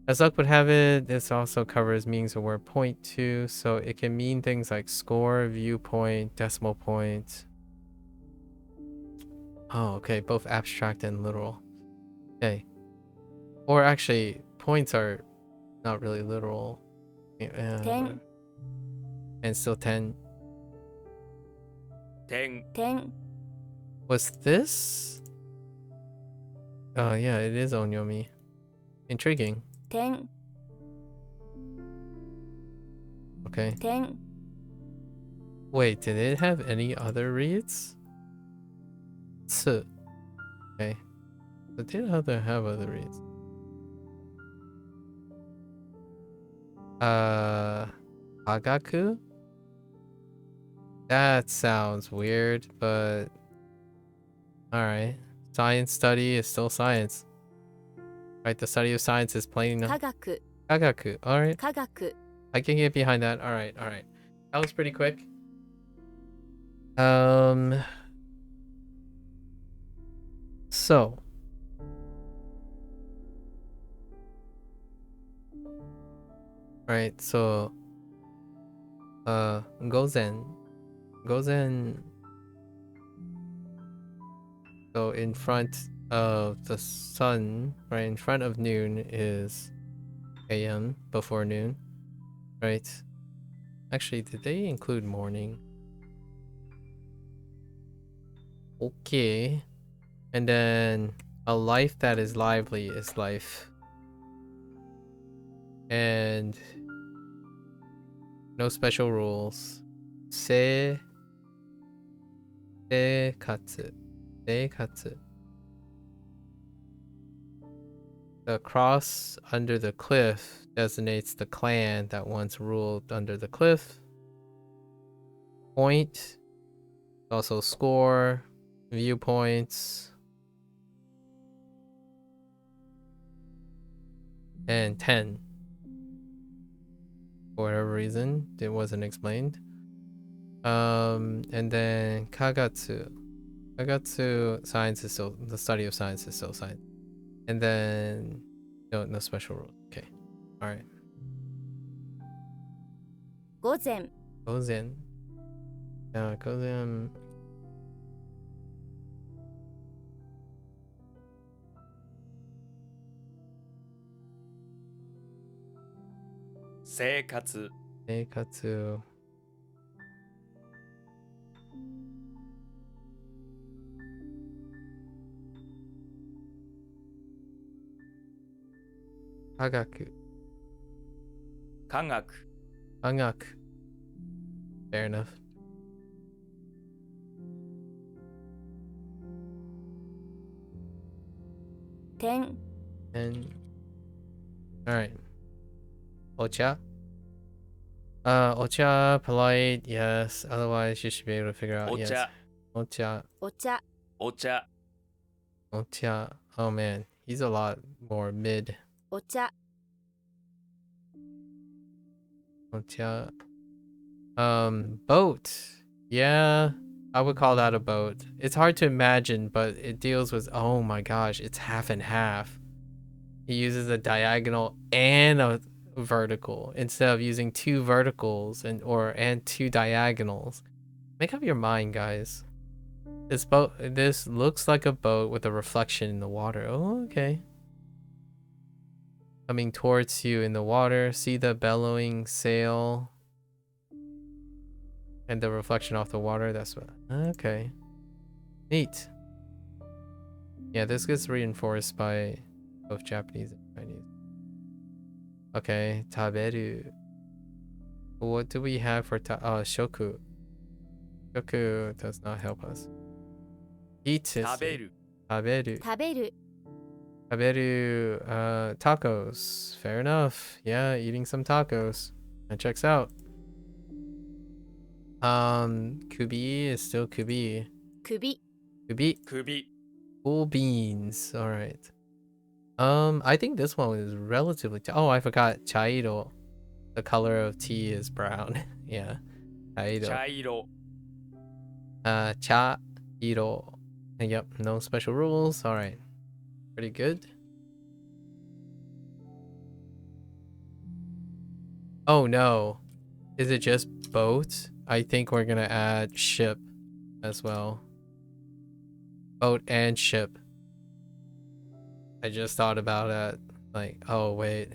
As luck would have it, this also covers meanings of word point to, so it can mean things like score, viewpoint, decimal point. Oh, okay, both abstract and literal. Okay. Or actually, points are not really literal. Ten. And still 10. 点 点 Was this? Oh yeah, it is onyomi. Intriguing. 点 Okay. 点 Wait, did it have any other reads? So, okay. But did other have other reads? Agaku? That sounds weird, but alright. Science study is still science. Right, the study of science is plain enough. 科学 Agaku, alright. 科学 I can get behind that. Alright, alright. That was pretty quick. So. Right, so Gozen. So in front of the sun, right, in front of noon is AM, before noon. Right? Actually, did they include morning? Okay. And then a life that is lively is life. And no special rules. Seikatsu. Seikatsu. The cross under the cliff designates the clan that once ruled under the cliff. Point. Also score. Viewpoints. And 10. For whatever reason, it wasn't explained. And then Kagatsu. Kagatsu, science is still, the study of science is still science. And then, no special rule. Okay. Alright. 午前 Gozen. Yeah, Gozen. 生活 Seikatsu. Kagaku. 科学 Angak. Fair enough. 点 And alright. Ocha. Ocha, polite, yes. Otherwise, you should be able to figure out. お Yes. 茶 Ocha. お茶 お茶 Ocha. Oh man, he's a lot more mid. お茶 Ocha. Boat. Yeah, I would call that a boat. It's hard to imagine, but it deals with, oh my gosh, it's half and half. He uses a diagonal and a vertical instead of using two verticals and two diagonals. Make up your mind, guys. This looks like a boat with a reflection in the water. Oh, okay. Coming towards you in the water. See the bellowing sail and the reflection off the water. That's what. Okay. Neat. Yeah, this gets reinforced by both Japanese and Chinese. Okay, taberu. What do we have for shoku? Shoku does not help us. Eat is 食べる taberu. 食べる Taberu, tacos. Fair enough. Yeah, eating some tacos. That checks out. Kubi is still kubi. 首 Kubi. 首 Cool beans. All right. I think this one is relatively. Oh, I forgot. Chairo. The color of tea is brown. Yeah. Chairo. 茶色 Chairo. Yep. No special rules. All right. Pretty good. Oh no. Is it just boat? I think we're gonna add ship as well. Boat and ship. I just thought about it. Like, oh wait.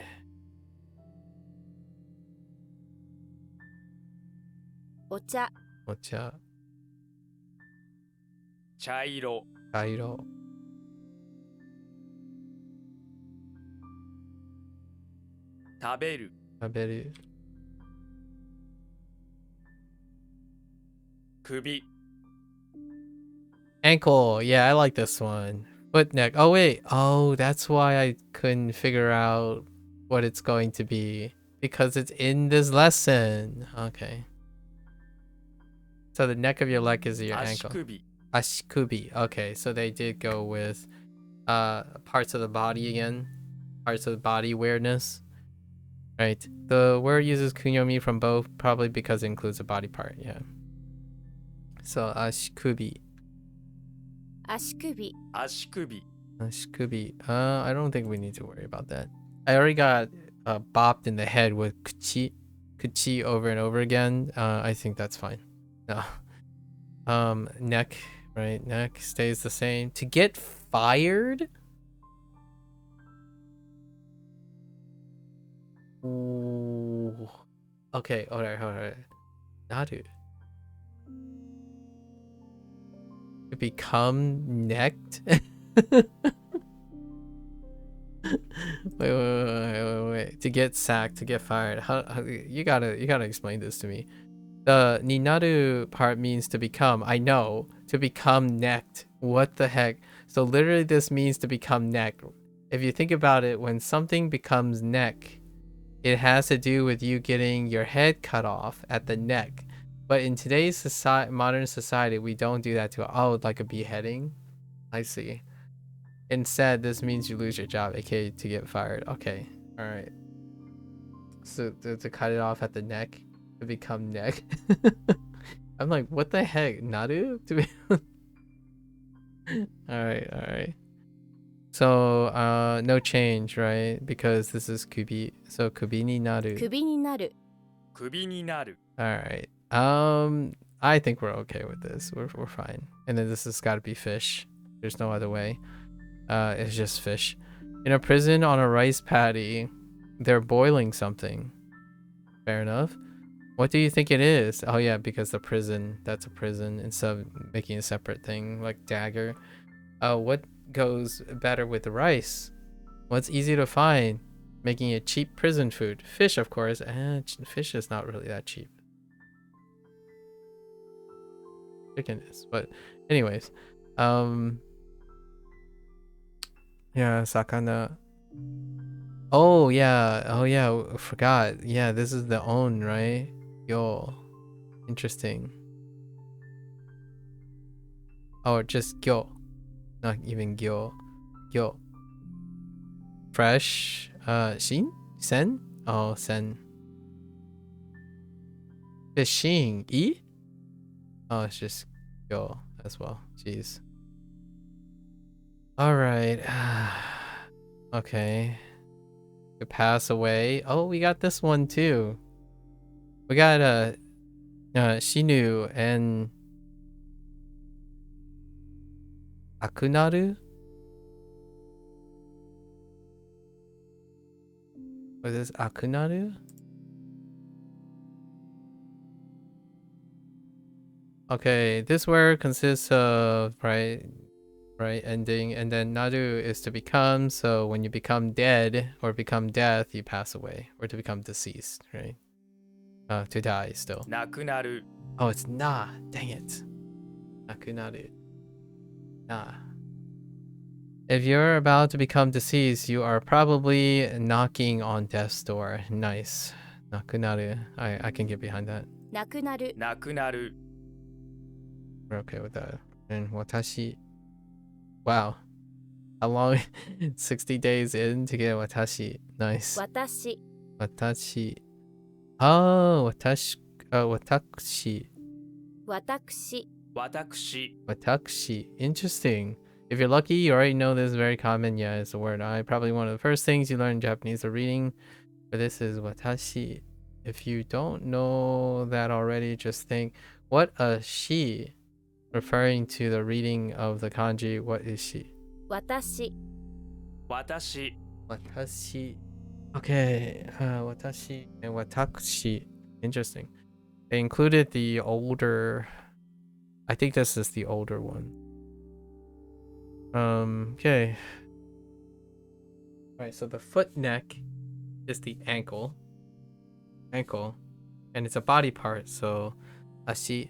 お茶 Ocha. 茶色 Chairo. 食べる Taberu. 首 Ankle. Yeah, I like this one. Foot neck. Oh wait. Oh, that's why I couldn't figure out what it's going to be. Because it's in this lesson. Okay. So the neck of your leg is your 足 ankle. 首 Ashikubi. Okay, so they did go with parts of the body again. Parts of the body weirdness. Right. The word uses kunyomi from both, probably because it includes a body part. Yeah. So ashikubi. 足首 足首 Ashikubi. I don't think we need to worry about that. I already got bopped in the head with kuchi over and over again. I think that's fine. No. Neck, right? Neck stays the same. To get fired? Ooh. Okay, alright. Naru. To become necked? Wait. To get sacked, to get fired. How you gotta explain this to me. The ninaru part means to become. I know. To become necked. What the heck? So literally this means to become necked. If you think about it, when something becomes neck, it has to do with you getting your head cut off at the neck. But in today's modern society, we don't do that to like a beheading. I see. Instead, this means you lose your job, aka to get fired. Okay. Alright. So to cut it off at the neck. To become neck. I'm like, what the heck? Naru? To be Alright. So no change, right? Because this is kubi. So kubi ni naru. 首になる首になる Alright. I think we're okay with this. We're fine. And then this has gotta be fish. There's no other way. It's just fish. In a prison on a rice paddy, they're boiling something. Fair enough. What do you think it is? Oh yeah, because the prison, that's a prison, instead of making a separate thing like dagger. What goes better with the rice? What's easy to find? Making it cheap prison food. Fish, of course. Fish is not really that cheap. Chicken is, but anyways. Yeah, sakana. Oh yeah, forgot. Yeah, this is the on, right? Yo, interesting. Oh, just gyo, not even gyo. Fresh. Sen. Oh, sen. Fishing. Oh, it's just gyo as well. Jeez. All right. Okay. to pass away. Oh, we got this one too. We got Shinu and Akunaru. What is Akunaru? Okay, this word consists of right ending, and then naru is to become. So when you become dead or become death, you pass away, or to become deceased, right? To die still. なくなる Oh, it's na. Dang it. Nakunaru. Na. If you're about to become deceased, you are probably knocking on death's door. Nice. Nakunaru. I can get behind that. なくなる なくなる We're okay with that. And watashi. Wow. How long? 60 days in to get watashi. Nice. 私 Watashi. Oh, watashi. Watashi. 私 私 Watashi. Interesting. If you're lucky, you already know this is very common. Yeah, it's a word. Probably one of the first things you learn in Japanese or reading. But this is watashi. If you don't know that already, just think, what a she? Referring to the reading of the kanji, what is she? 私 私 Watashi. Okay, watashi and watakushi. Interesting. They included the older. I think this is the older one. Okay. Right, so the foot neck is the ankle. Ankle. And it's a body part, so ashikubi.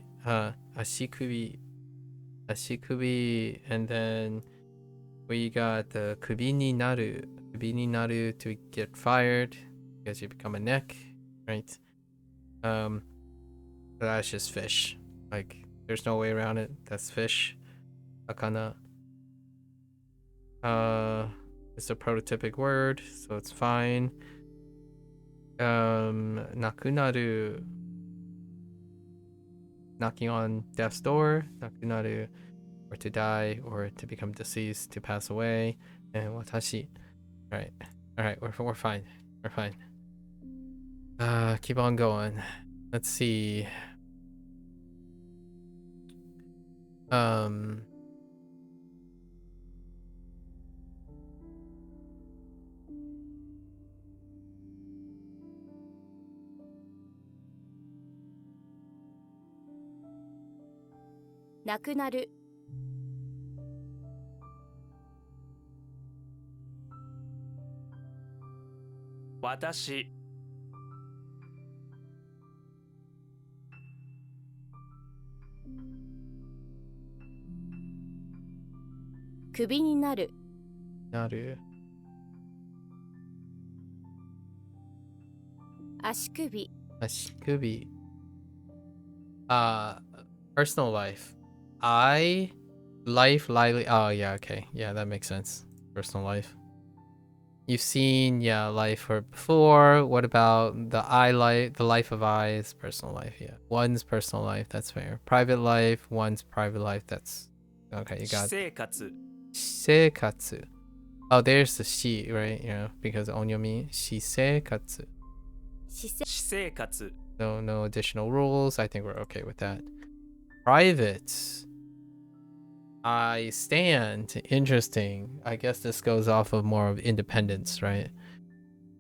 Ashikubi, and then we got the kubi ni naru. Kubi ni naru to get fired because you become a neck, right? That's just fish. Like, there's no way around it. That's fish. Akana. It's a prototypic word, so it's fine. Nakunaru. Knocking on death's door. Nakunaru. Or to die, or to become deceased, to pass away. And watashi. Alright. Alright, we're fine. We're fine. Keep on going. Let's see.なくなる 私 クビになる Naru. 足首 Ashikubi. Personal life. Lively. Oh, yeah, okay. Yeah, that makes sense. Personal life. You've seen, yeah, life or before. What about the the life of I is personal life, yeah. One's personal life, that's fair. Private life, one's private life, that's okay, you 私 got 生活 shisekatsu. Oh, there's the she, right? Yeah, because onyomi shisekatsu. 姿勢 私生活 No additional rules. I think we're okay with that. Private. I stand. Interesting. I guess this goes off of more of independence, right?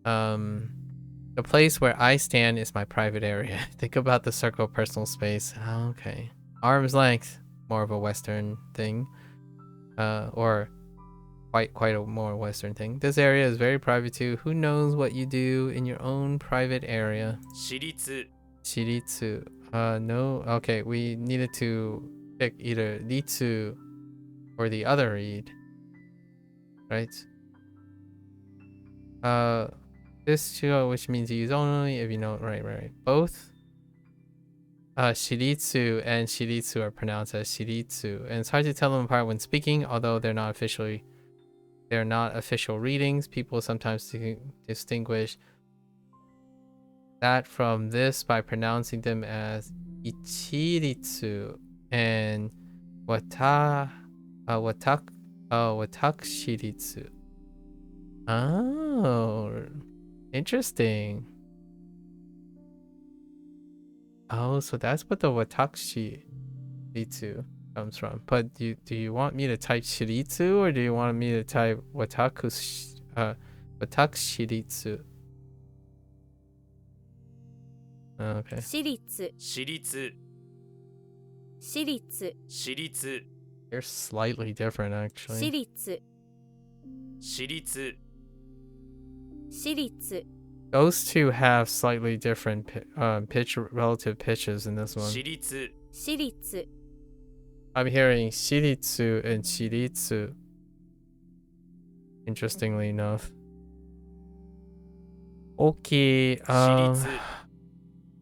The place where I stand is my private area. Think about the circle of personal space. Okay. Arm's length, more of a Western thing. Or quite a more Western thing. This area is very private too. Who knows what you do in your own private area? 私立 Shiritsu. No. Okay, we needed to pick either Ritsu or the other read. Right? This two, which means you use only if you know. Right. Both. Shiritsu and Shiritsu are pronounced as Shiritsu, and it's hard to tell them apart when speaking, although they're not official readings. People sometimes distinguish that from this by pronouncing them as Ichiritsu and Watakshiritsu. Oh, Interesting. Oh, so that's what the watashi ritsu comes from. But do you want me to type shiritsu or do you want me to type watashi ritsu? Okay. 私立私立私立私立 They're slightly different 私 actually. 立私立私立 Those two have slightly different pitch relative pitches in this one. 私立私立 I'm hearing shiritsu and shiritsu. Interestingly enough. Okay, 私立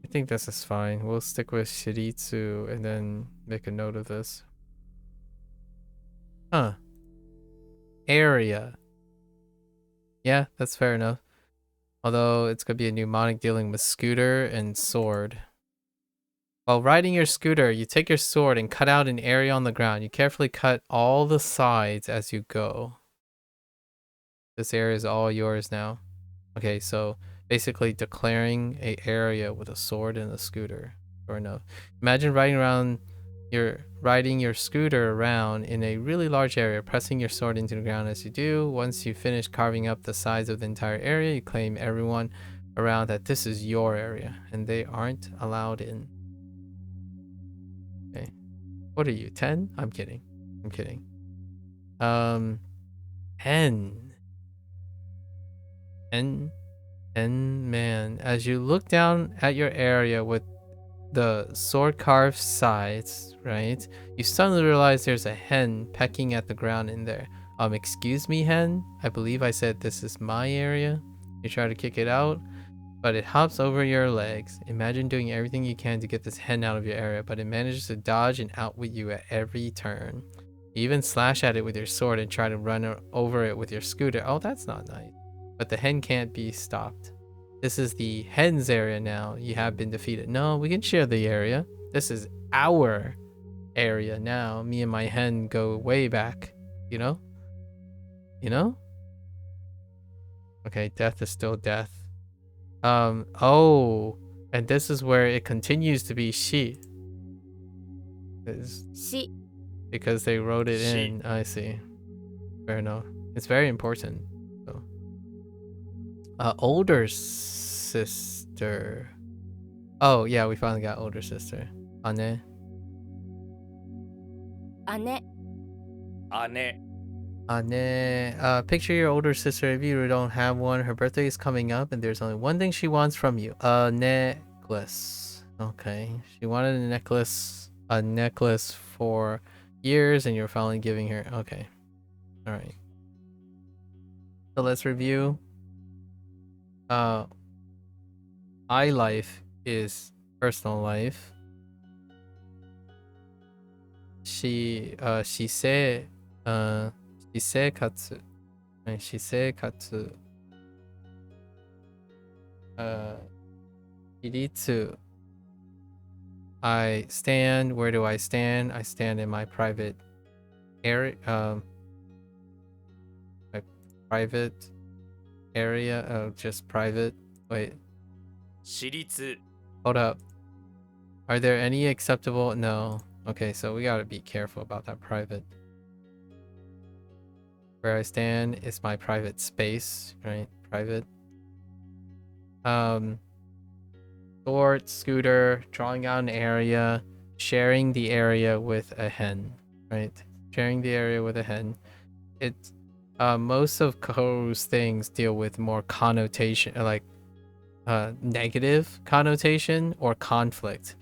I think this is fine. We'll stick with shiritsu and then make a note of this. Huh. Area. Yeah, that's fair enough. Although it's gonna be a mnemonic dealing with scooter and sword. While riding your scooter, you take your sword and cut out an area on the ground. You carefully cut all the sides as you go. This area is all yours now. Okay, so basically declaring a area with a sword and a scooter. Sure enough. Imagine riding your scooter around in a really large area, pressing your sword into the ground as you do. Once you finish carving up the sides of the entire area, you claim everyone around that this is your area and they aren't allowed in. Okay. What are you, 10? I'm kidding. I'm kidding. 10. 10 man. As you look down at your area with the sword carved sides, right? You suddenly realize there's a hen pecking at the ground in there. Excuse me, hen? I believe I said this is my area. You try to kick it out, but it hops over your legs. Imagine doing everything you can to get this hen out of your area, but it manages to dodge and outwit you at every turn. You even slash at it with your sword and try to run over it with your scooter. Oh, that's not nice. But the hen can't be stopped. This is the hen's area now. You have been defeated. No, we can share the area. This is our area now. Me and my hen go way back. You know? You know? Okay, death is still death. Oh, and this is where it continues to be she. she Because they wrote it She. in. I see. Fair enough. It's very important. So. Older sister. Oh, yeah, we finally got older sister. Ane. 姉姉 Ane. Picture your older sister if you don't have one. Her birthday is coming up and there's only one thing she wants from you. A necklace. Okay. She wanted a necklace for years and you're finally giving her. Okay. Alright. So let's review. I life is personal life. Shisekatsu. Hiritsu. I stand. Where do I stand? I stand in my private area. My private area. Just private. Wait. 私立 Hold up. Are there any acceptable? No. Okay, so we gotta be careful about that private. Where I stand is my private space, right? Private. Sword, scooter, drawing out an area, sharing the area with a hen, right? Sharing the area with a hen. It's most of Koru's things deal with more connotation, like negative connotation or conflict.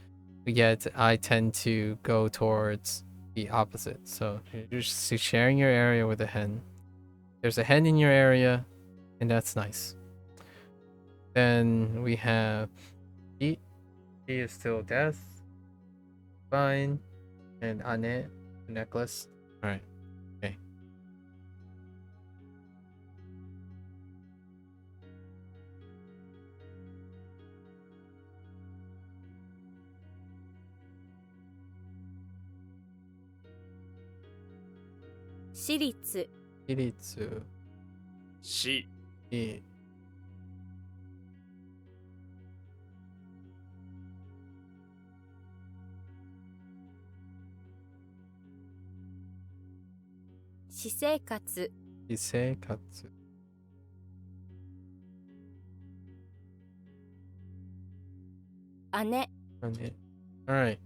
Yet I tend to go towards the opposite. So you're just sharing your area with a hen. There's a hen in your area, and that's nice. Then we have he is still death. Fine. And Ane, the necklace. Alright. Okay. Shiritsu Hiritsu. し I. 私生活、私生活。姉、Okay. All right.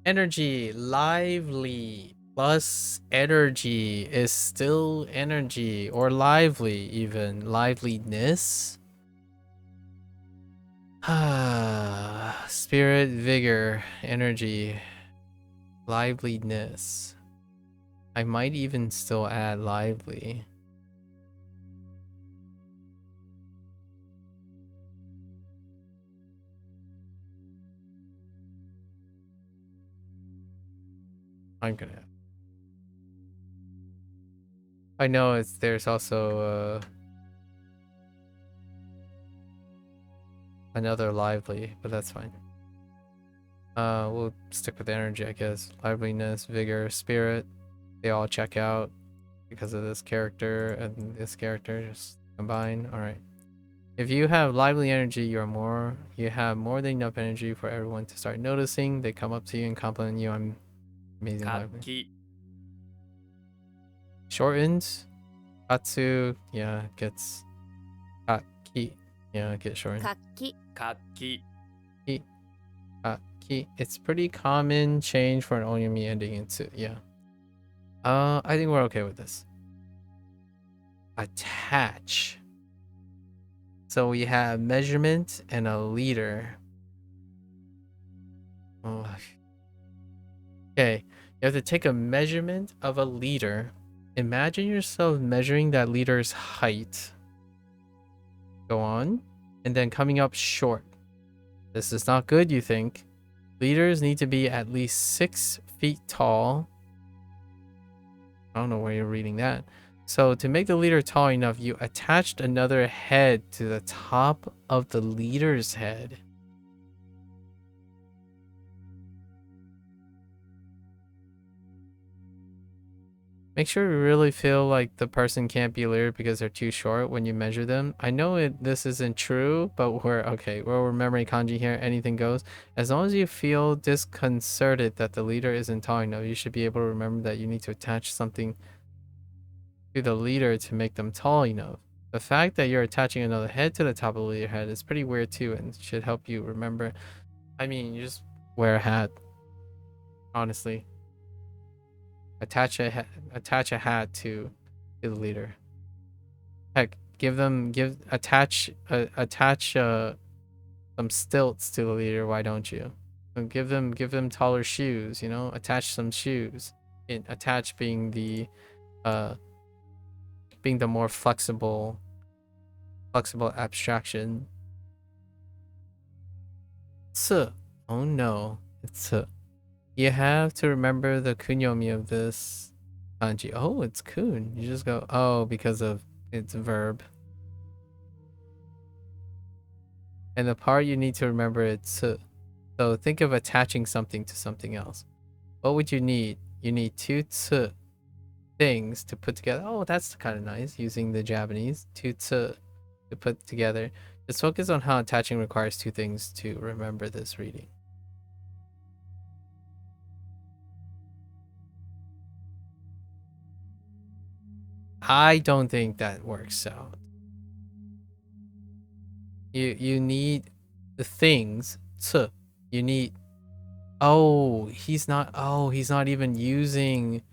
Energy, lively plus energy is still energy or lively, even liveliness. Spirit, vigor, energy, liveliness. I might even still add lively. I'm gonna. I know there's also another lively, but that's fine. We'll stick with energy, I guess. Liveliness, vigor, spirit. They all check out because of this character and this character just combine. All right. If you have lively energy, you have more than enough energy for everyone to start noticing. They come up to you and compliment you on amazing 活 lively. 気 Shortened. Katsu, yeah, gets Kaki. Yeah, get shortened. 活気、活気 Kaki. It's pretty common change for an onyomi ending into, yeah. I think we're okay with this. Attach. So we have measurement and a leader. Oh. Okay, you have to take a measurement of a leader. Imagine yourself measuring that leader's height. Go on. And then coming up short. This is not good, you think. Leaders need to be at least 6 feet tall. I don't know where you're reading that. So to make the leader tall enough, you attached another head to the top of the leader's head. Make sure you really feel like the person can't be a leader because they're too short when you measure them. I know this isn't true, but we're okay. We're remembering kanji here. Anything goes. As long as you feel disconcerted that the leader isn't tall enough, you should be able to remember that you need to attach something to the leader to make them tall enough. The fact that you're attaching another head to the top of the leader head is pretty weird too, and should help you remember. I mean, you just wear a hat. Honestly. Attach a hat to the leader. Heck, attach some stilts to the leader. Why don't you? And give them taller shoes. You know, attach some shoes. Attach being the more flexible abstraction. Tsu. Oh no, it's tsu. You have to remember the kunyomi of this kanji. Oh, it's kun. You just go, oh, because of its verb. And the part you need to remember is tsu. So think of attaching something to something else. What would you need? You need 2 tsu things to put together. Oh, that's kind of nice using the Japanese. 2 tsu to put together. Just focus on how attaching requires 2 things to remember this reading. I don't think that works out. You need the things. Tsu. You need. Oh, he's not even using.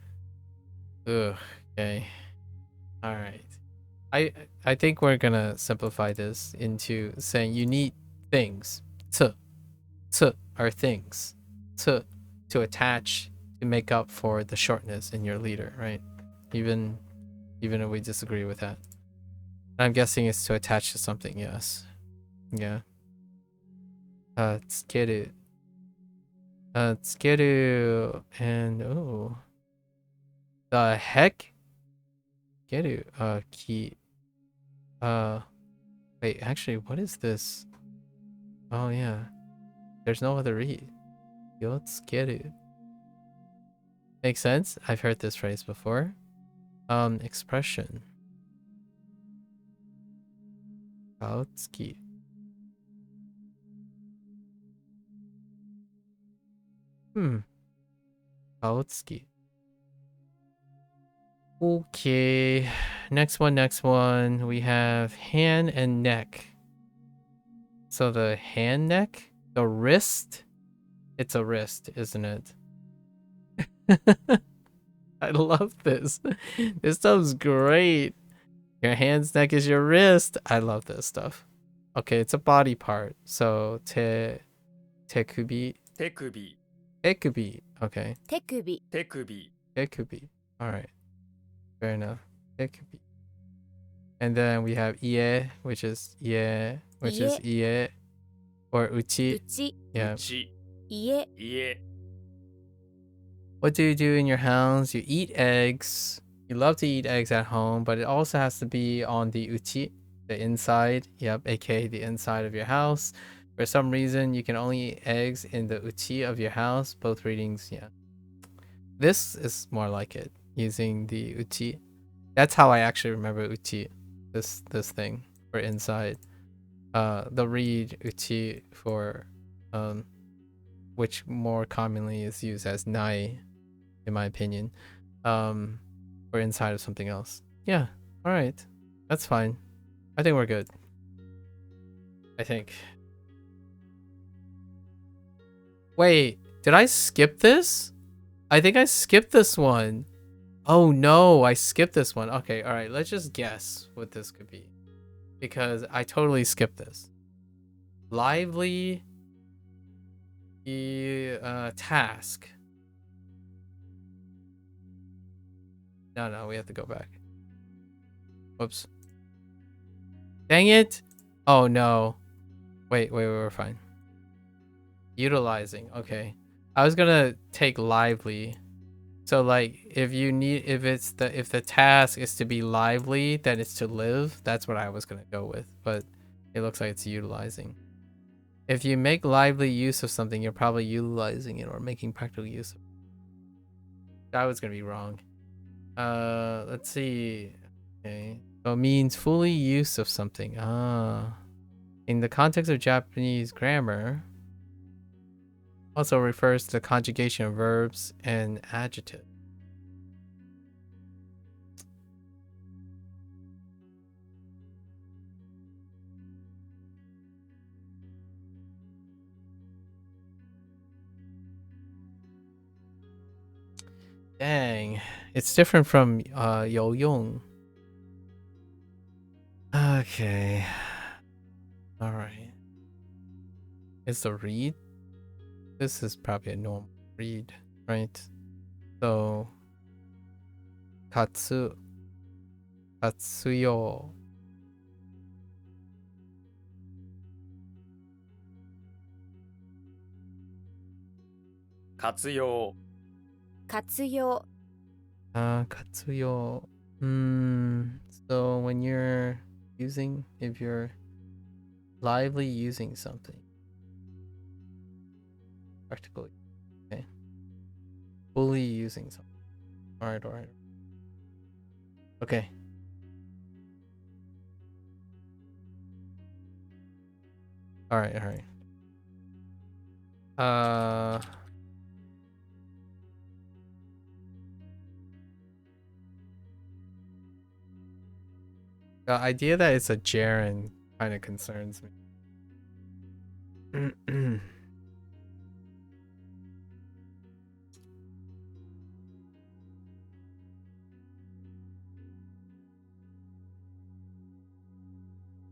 Ugh. Okay. All right. I think we're gonna simplify this into saying you need things. Tsu. Tsu are things. Tsu to attach to make up for the shortness in your leader, right? Even if we disagree with that. I'm guessing it's to attach to something, yes. Yeah. Tsukeru. Tsukeru and oh. The heck? Tsukeru. Ki. Wait, actually, what is this? Oh yeah. There's no other read. Yotsukeru. Makes sense? I've heard this phrase before. Expression. Kaotsuki. Kaotsuki. Okay. Next one. We have hand and neck. So the hand neck, the wrist. It's a wrist, isn't it? I love this. This stuff's great. Your hand's neck is your wrist. I love this stuff. Okay, it's a body part. So tekubi. 手首 Tekubi. Okay. 手首 手首 Tekubi. All right. Fair enough. Tekubi. And then we have ie, which is ie, or uchi. 内 Yeah. 内 家 家 What do you do in your house? You eat eggs. You love to eat eggs at home, but it also has to be on the uchi, the inside. Yep, aka the inside of your house. For some reason, you can only eat eggs in the uchi of your house. Both readings, yeah. This is more like it, using the uchi. That's how I actually remember uchi, this thing for inside. The read uchi for which more commonly is used as nai, in my opinion, or inside of something else. Yeah, all right, that's fine. I think we're good. I think. Wait, did I skip this? I think I skipped this one. Oh no, I skipped this one. Okay, all right, let's just guess what this could be, because I totally skipped this. Lively. Task. No, we have to go back. Whoops. Dang it. Oh no. Wait, we're fine. Utilizing. Okay. I was gonna take lively. So like if the task is to be lively, then it's to live. That's what I was gonna go with, but it looks like it's utilizing. If you make lively use of something, you're probably utilizing it or making practical use of it. That was gonna be wrong. Let's see. Okay. So it means fully use of something. In the context of Japanese grammar, also refers to the conjugation of verbs and adjectives. Dang, it's different from yo yong. Okay. All right. It's the read. This is probably a normal read, right? So katsuyo. 活用 活用 Katsuyo. So when you're if you're lively using something. Practically. Okay. Fully using something. Alright. Okay. Alright. The idea that it's a gerund kind of concerns me.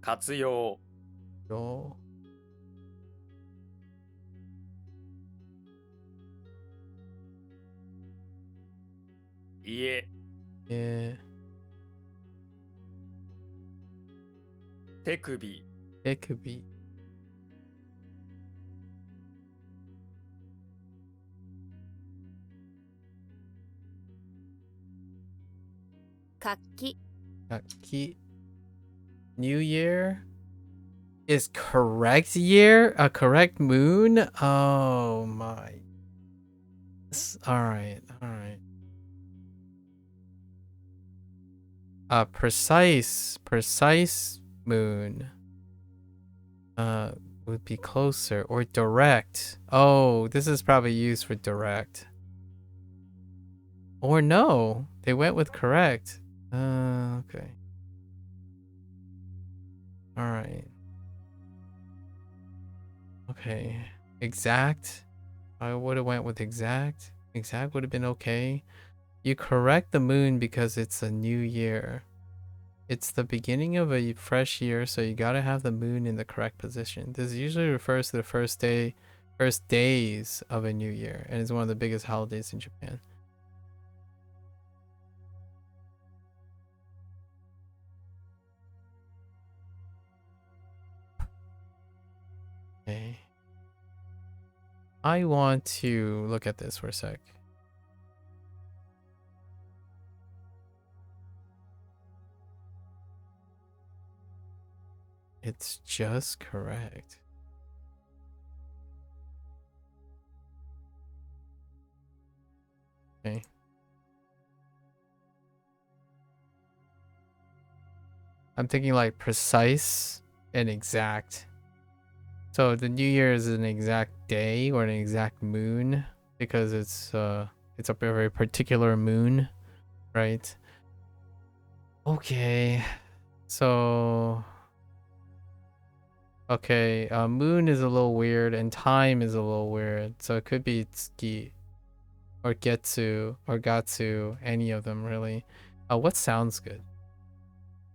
活用 Yo. Yeah. Yeah. 手首 It could be. Kaki. New year is correct year? A correct moon? Oh my. Alright. Precise moon would be closer, or direct. Oh, this is probably used for direct. Or no, they went with correct. Okay. All right. Okay. Exact. I would have went with exact. Exact would have been okay. You correct the moon because it's a new year. It's the beginning of a fresh year, so you gotta have the moon in the correct position. This usually refers to the first days of a new year, and it's one of the biggest holidays in Japan. Okay. I want to look at this for a sec. It's just correct. Okay. I'm thinking like precise and exact. So the New Year is an exact day or an exact moon because it's a very particular moon, right? Okay. So okay, moon is a little weird and time is a little weird. So it could be tsuki or getsu or gatsu, any of them really. What sounds good?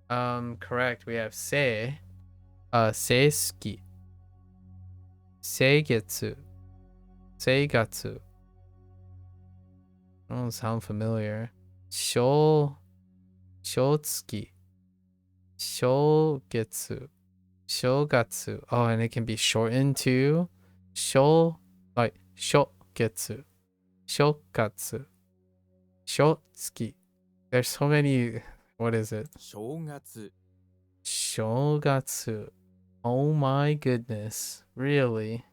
Correct. We have sei, seisuki, seigetsu, seigatsu. Don't sound familiar. Shotsuki, shogetsu, shogatsu. Oh, and it can be shortened too. Like shogetsu, shokatsu, shotsuki. There's so many. What is it? 正月 Shogatsu. Oh my goodness. Really?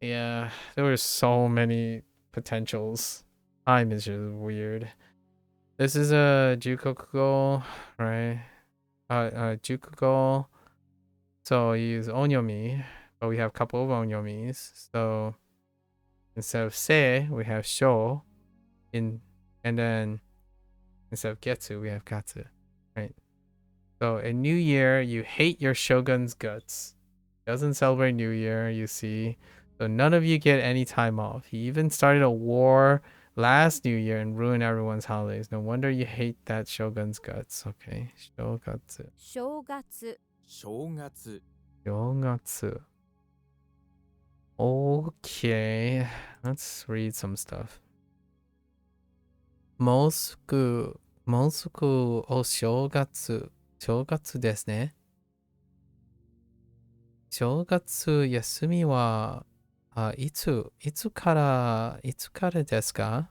Yeah, there were so many potentials. Time is just weird. This is a Jukokugo, right? Jukokugo. So we use onyomi, but we have a couple of onyomis. So instead of se, we have sho. And then instead of getsu, we have katsu, right? So in New Year, you hate your shogun's guts. Doesn't celebrate New Year, you see. So none of you get any time off. He even started a war last New Year and ruined everyone's holidays. No wonder you hate that shogun's guts. Okay, shogatsu. 正月 正月 Shogatsu. Okay, let's read some stuff. Mosku o shogatsu. Shogatsu desu ne. 正月休みはいつからですか？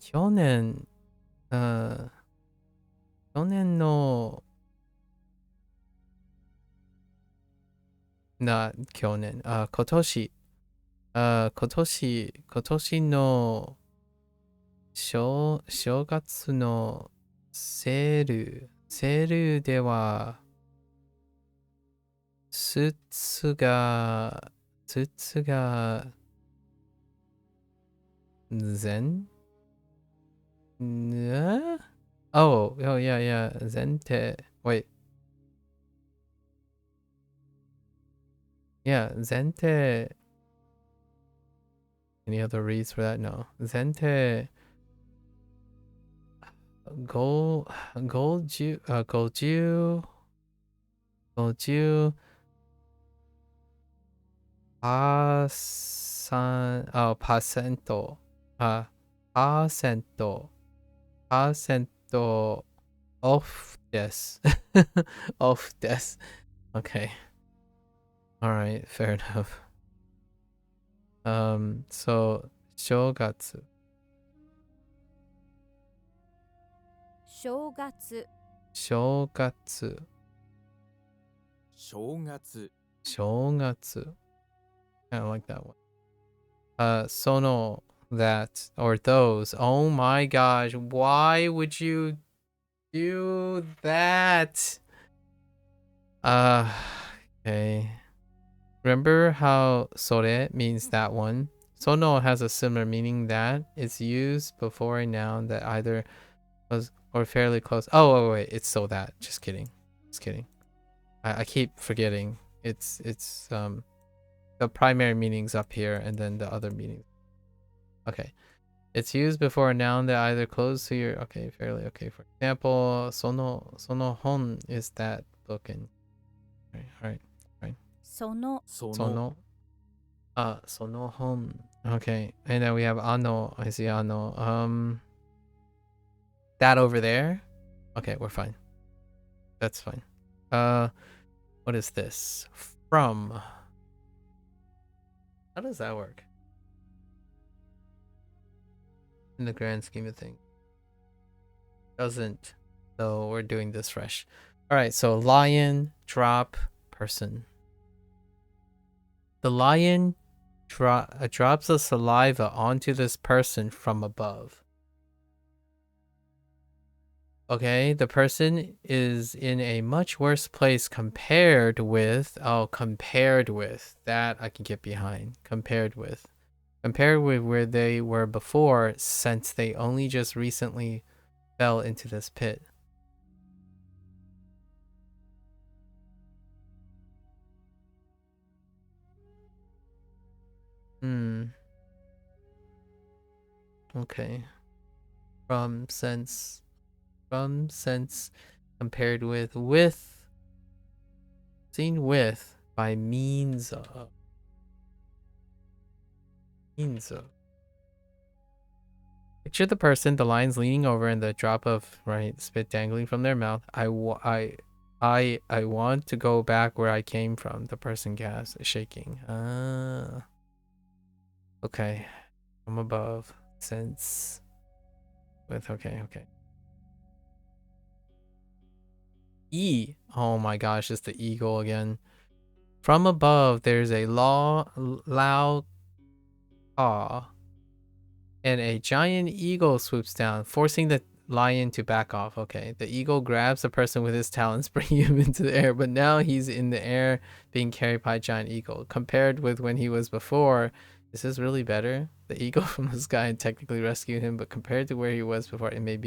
去年、去年の、去年、今年、今年の正月のセールでは、スーツが全Oh, yeah. Zente. Wait. Yeah, Zente. Any other reads for that? No. Zente. Golju. Percento. Percento off this. Off this. Okay. Alright, fair enough. So shogatsu. 正月 Shogatsu. 正月 Shogatsu. I like that one. Sono, that, or those. Oh my gosh, why would you do that? Okay. Remember how sore means that one? Sono has a similar meaning that it's used before a noun that either was or fairly close. Oh, wait, it's so that. Just kidding. Just kidding. I keep forgetting. It's the primary meaning's up here and then the other meaning. Okay. It's used before a noun that either close to your okay, fairly okay. For example, sono hon is that book and all right. そのその Sono sono hon. Okay. And then we have ano. I see ano. That over there. Okay, we're fine. That's fine. What is this? From. How does that work? In the grand scheme of things. Doesn't. So we're doing this fresh. Alright, so lion, drop, person. The lion drops the saliva onto this person from above. Okay, the person is in a much worse place compared with, that I can get behind. Compared with where they were before, since they only just recently fell into this pit. Okay. From sense compared with seen with by means of picture the person, the lion's leaning over and the drop of spit dangling from their mouth. I want to go back where I came from, the person gasped, shaking. Okay. From above. Sense with okay. E. Oh my gosh, it's the eagle again. From above, there's a loud caw, and a giant eagle swoops down, forcing the lion to back off. Okay, the eagle grabs the person with his talons, bringing him into the air, but now he's in the air being carried by a giant eagle. Compared with when he was before, is this really better? The eagle from the sky technically rescued him, but compared to where he was before, it may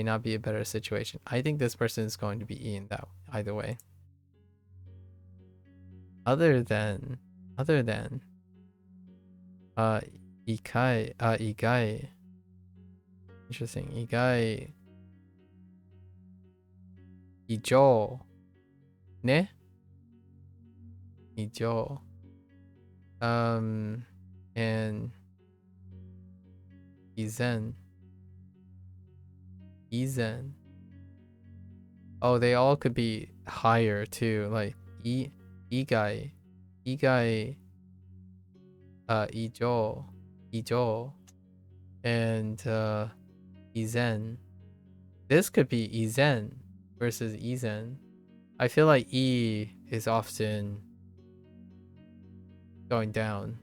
not be a better situation. I think this person is going to be Ian that either way. Other than igai. Interesting. Igai. Ijo. Ne? Ijo. And Izen. Oh, they all could be higher too, like igai, ijo, and izen. This could be izen versus izen. I feel like e is often going down.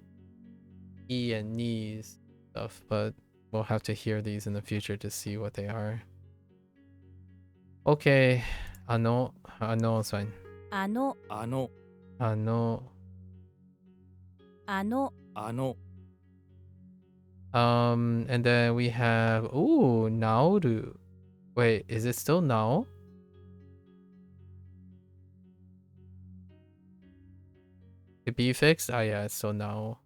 E and knees stuff, but we'll have to hear these in the future to see what they are. Okay, ano is fine. あのあの And then we have naoru. Wait, is it still nao? To be fixed? Oh yeah, it's still nao.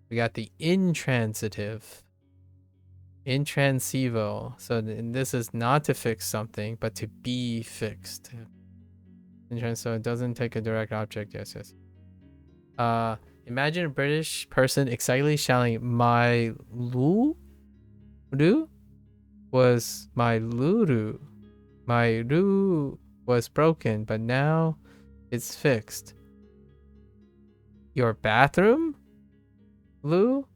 We got the intransitive. Intransivo. So this is not to fix something, but to be fixed. So it doesn't take a direct object. Yes. Imagine a British person excitedly shouting, "My luru was broken, but now it's fixed." Your bathroom, Lou?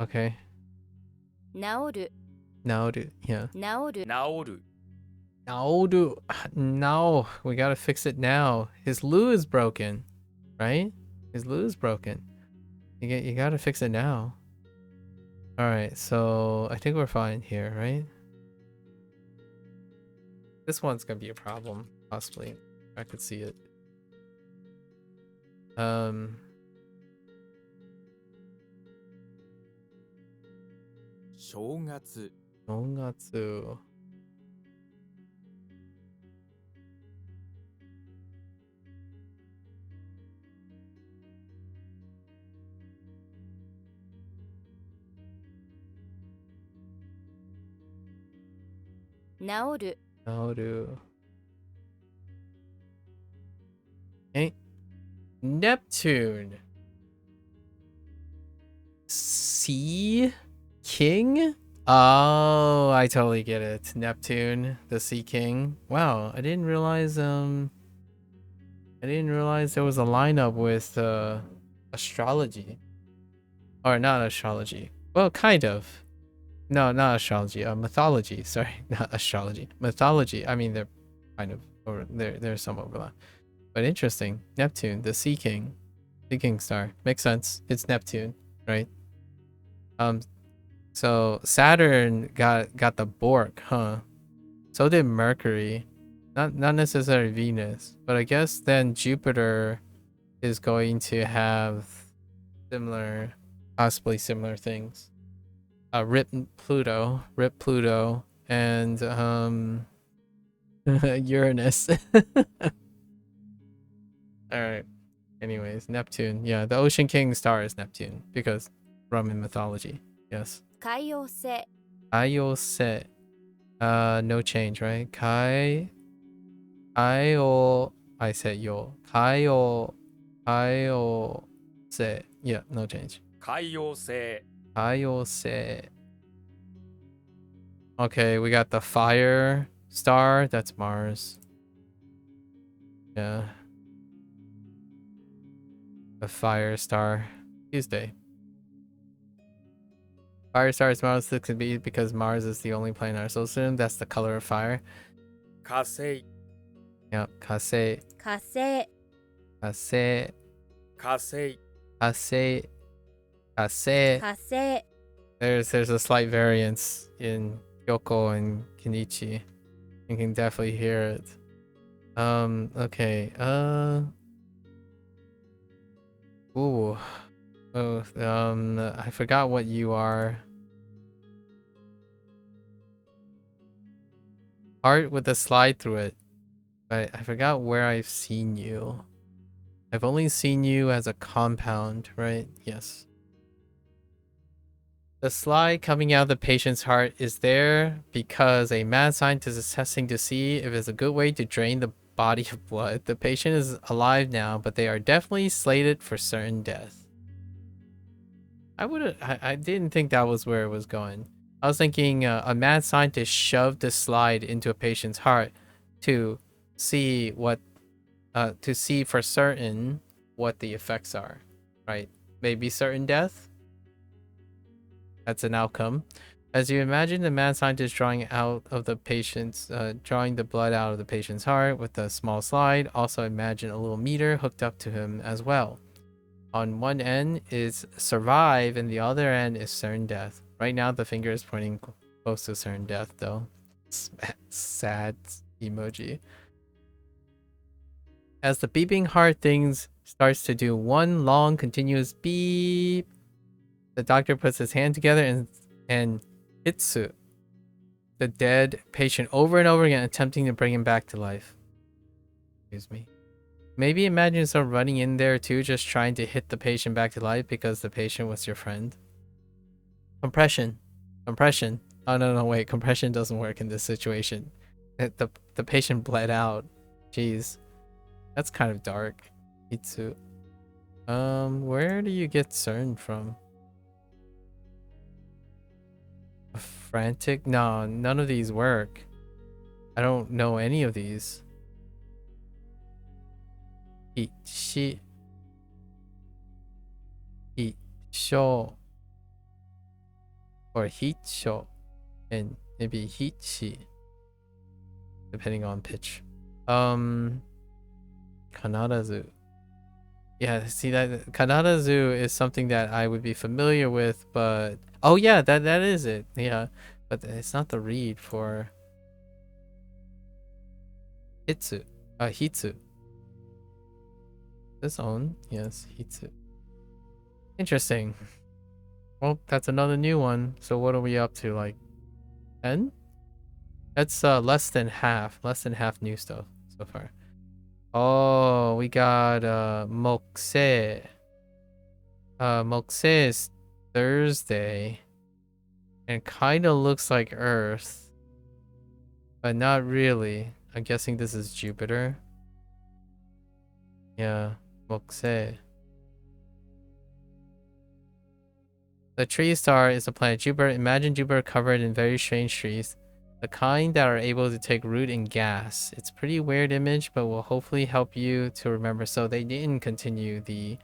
Okay. 治る Naoru, yeah. 治る治る Naoru. No, we gotta fix it now. His loo is broken, right? His loo is broken. You gotta fix it now. Alright, so I think we're fine here, right? This one's gonna be a problem, possibly. I could see it. Um, 正月、正月。治る Nauru. Okay. Neptune. Sea King? Oh, I totally get it. Neptune, the Sea King. Wow, I didn't realize there was a lineup with astrology. Or not astrology. Well, kind of. No, not astrology. Mythology. Sorry, not astrology. Mythology. I mean, they're kind of over. There's some overlap. But interesting. Neptune, the Sea King, Sea King star. Makes sense. It's Neptune, right? So Saturn got the Bork, huh? So did Mercury. Not necessarily Venus, but I guess then Jupiter is going to have similar, possibly similar things. Rip Pluto, and Uranus. All right. Anyways, Neptune. Yeah, the Ocean King star is Neptune because Roman mythology. Yes. 海洋性 Ayose. No change, right? Kaio. I said yo. Kaio se. Yeah, no change. 海洋性、 Ayose. Okay, we got the fire star. That's Mars. Yeah. The fire star. Tuesday. Fire star is Mars 6b because Mars is the only planet in our solar system. That's the color of fire. 火星、 Yep. Kase. 火星 Kase. 火星、 Kase. Kase. 火星 There's a slight variance in Kyoko and Kenichi. You can definitely hear it. Okay. Ooh. Oh, I forgot what you are. Heart with a slide through it. But I forgot where I've seen you. I've only seen you as a compound, right? Yes. The slide coming out of the patient's heart is there because a mad scientist is testing to see if it's a good way to drain the body of blood. The patient is alive now, but they are definitely slated for certain death. I didn't think that was where it was going. I was thinking a mad scientist shoved the slide into a patient's heart to see for certain what the effects are, right? Maybe certain death. That's an outcome. As you imagine the mad scientist drawing the blood out of the patient's heart with a small slide, also imagine a little meter hooked up to him as well. On one end is survive and the other end is certain death. Right now the finger is pointing close to certain death though. Sad emoji. As the beeping heart things starts to do one long continuous beep, the doctor puts his hand together and hitsu the dead patient over and over again, attempting to bring him back to life. Excuse me. Maybe imagine yourself running in there too, just trying to hit the patient back to life because the patient was your friend. Compression. Oh no, wait. Compression doesn't work in this situation. The patient bled out. Jeez. That's kind of dark. Hitsu. Where do you get CERN from? A frantic? No, none of these work. I don't know any of these. Ichi. Hitsho. Or hitsho. And maybe hichi. Depending on pitch. Kanadazu. Yeah, see that Kanadazu is something that I would be familiar with, but oh yeah, that is it. Yeah, but it's not the read for Hitsu. Hitsu. This own? Yes, Hitsu. Interesting. Well, that's another new one. So what are we up to? Like 10? That's less than half new stuff so far. Oh, we got Mokse. Mokse is Thursday. And kind of looks like Earth. But not really. I'm guessing this is Jupiter. Yeah, Mokse. The tree star is a planet Jupiter. Imagine Jupiter covered in very strange trees. The kind that are able to take root in gas. It's a pretty weird image, but will hopefully help you to remember. So they didn't continue the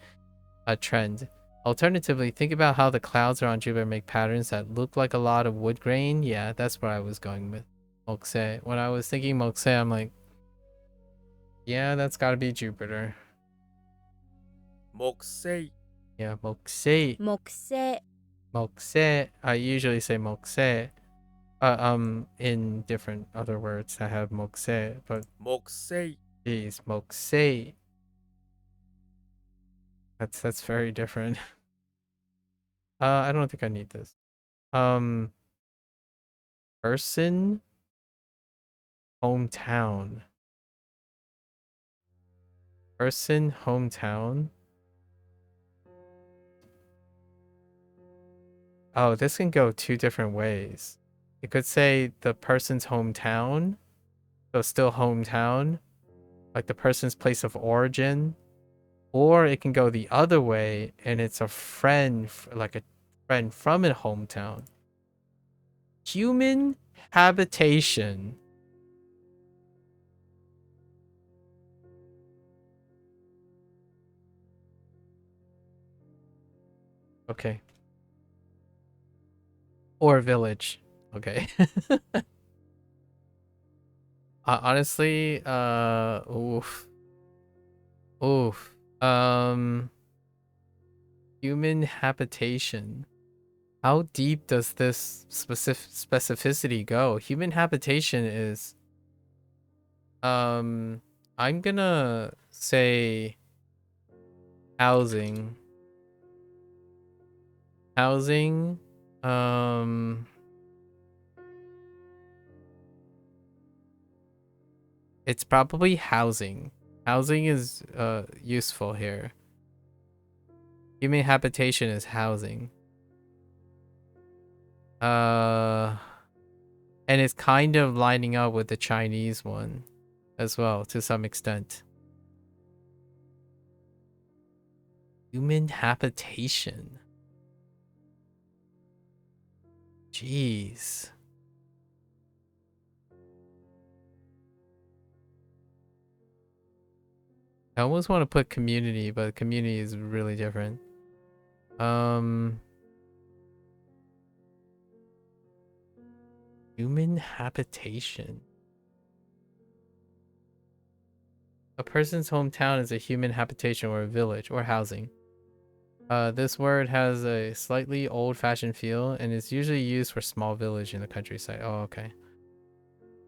trend. Alternatively, think about how the clouds around Jupiter make patterns that look like a lot of wood grain. Yeah, that's where I was going with Mokse. When I was thinking Mokse, I'm like, yeah, that's gotta be Jupiter. 木星 Yeah, Mokse. 木星 Mokse. I usually say Mokse. In different other words that have Mokse, but 木星 geez, Mokse. That's very different. I don't think I need this. Person, hometown. Person, hometown. Oh, this can go two different ways. It could say the person's hometown, so still hometown, like the person's place of origin. Or it can go the other way and it's a friend, like a friend from a hometown. Human habitation. Okay. Or village. Okay. Honestly, oof. Oof. Human habitation. How deep does this specificity go? Human habitation is I'm gonna say housing. Housing. It's probably housing. Housing is useful here. Human habitation is housing. And it's kind of lining up with the Chinese one as well to some extent. Human habitation. Jeez. I almost want to put community, but community is really different. Human habitation. A person's hometown is a human habitation or a village or housing. This word has a slightly old-fashioned feel and is usually used for small village in the countryside. Oh, okay.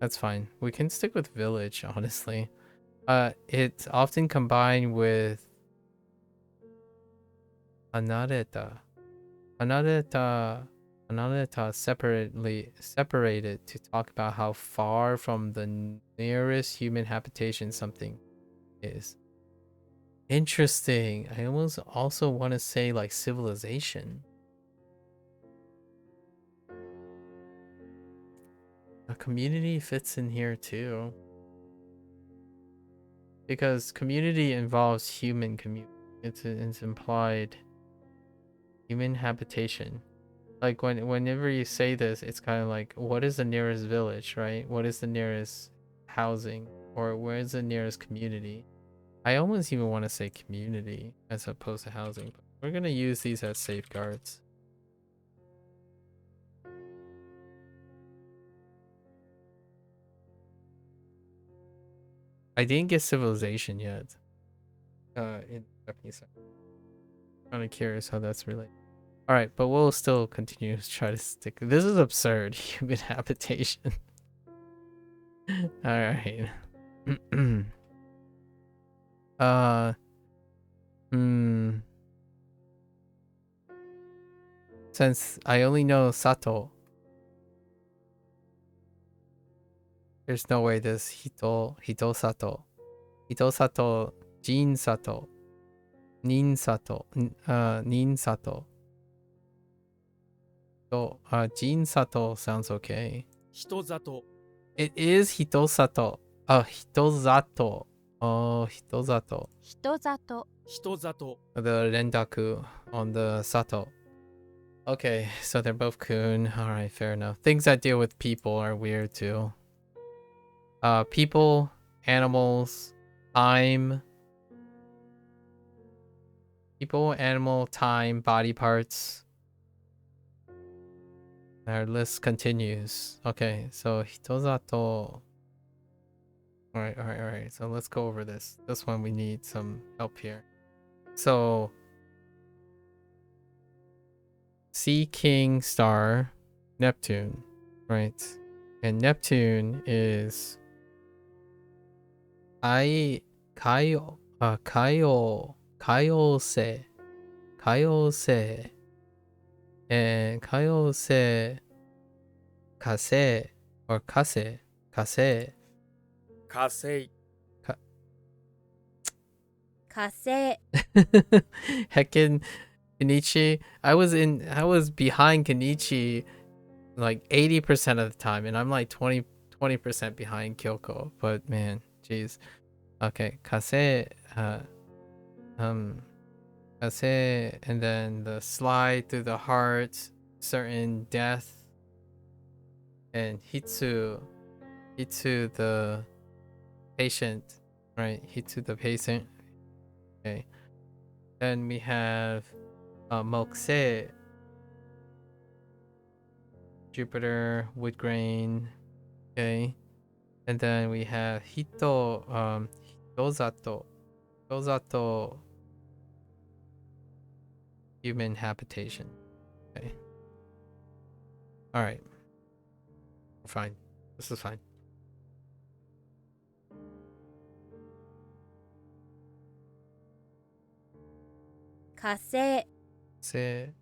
That's fine. We can stick with village, honestly. It's often combined with anareta. Anareta separated to talk about how far from the nearest human habitation something is. Interesting. I almost also want to say like civilization. A community fits in here too. Because community involves human community. It's implied human habitation. Like whenever you say this, it's kind of like, what is the nearest village, right? What is the nearest housing? Or where is the nearest community? I almost even want to say community as opposed to housing. But we're going to use these as safeguards. I didn't get civilization yet. In Japanese. Kind of curious how that's related. All right, but we'll still continue to try to stick. This is absurd. Human habitation. All right. Hmm. Since I only know Sato, there's no way this Hito Sato, Jin Sato, Nin Sato, Nin Sato. So, Jin Sato sounds okay. 人里 It is Hito Sato. Oh, Hitozato. Oh, Hitozato. 人里 人里 The rendaku on the Sato. Okay, so they're both kun. Alright, fair enough. Things that deal with people are weird too. People, animals, time. People, animal, time, body parts. Our list continues. Okay, so Hitozato. Alright. So let's go over this. This one we need some help here. So Sea King star, Neptune, right? And Neptune is Kaiose, and Kaiose Kase or Kase. 火星 火星 Heckin Kenichi. I was behind Kenichi like 80% of the time, and I'm like 20% behind Kyoko. But man, jeez. Okay, Kase, Kase, and then the slide through the heart, certain death, and Hitsu the patient, right? Hitsu the patient. Okay. Then we have Mokse, Jupiter, wood grain. Okay. And then we have Hitozato, human habitation. Okay. All right. We're fine. This is fine. 火星 Say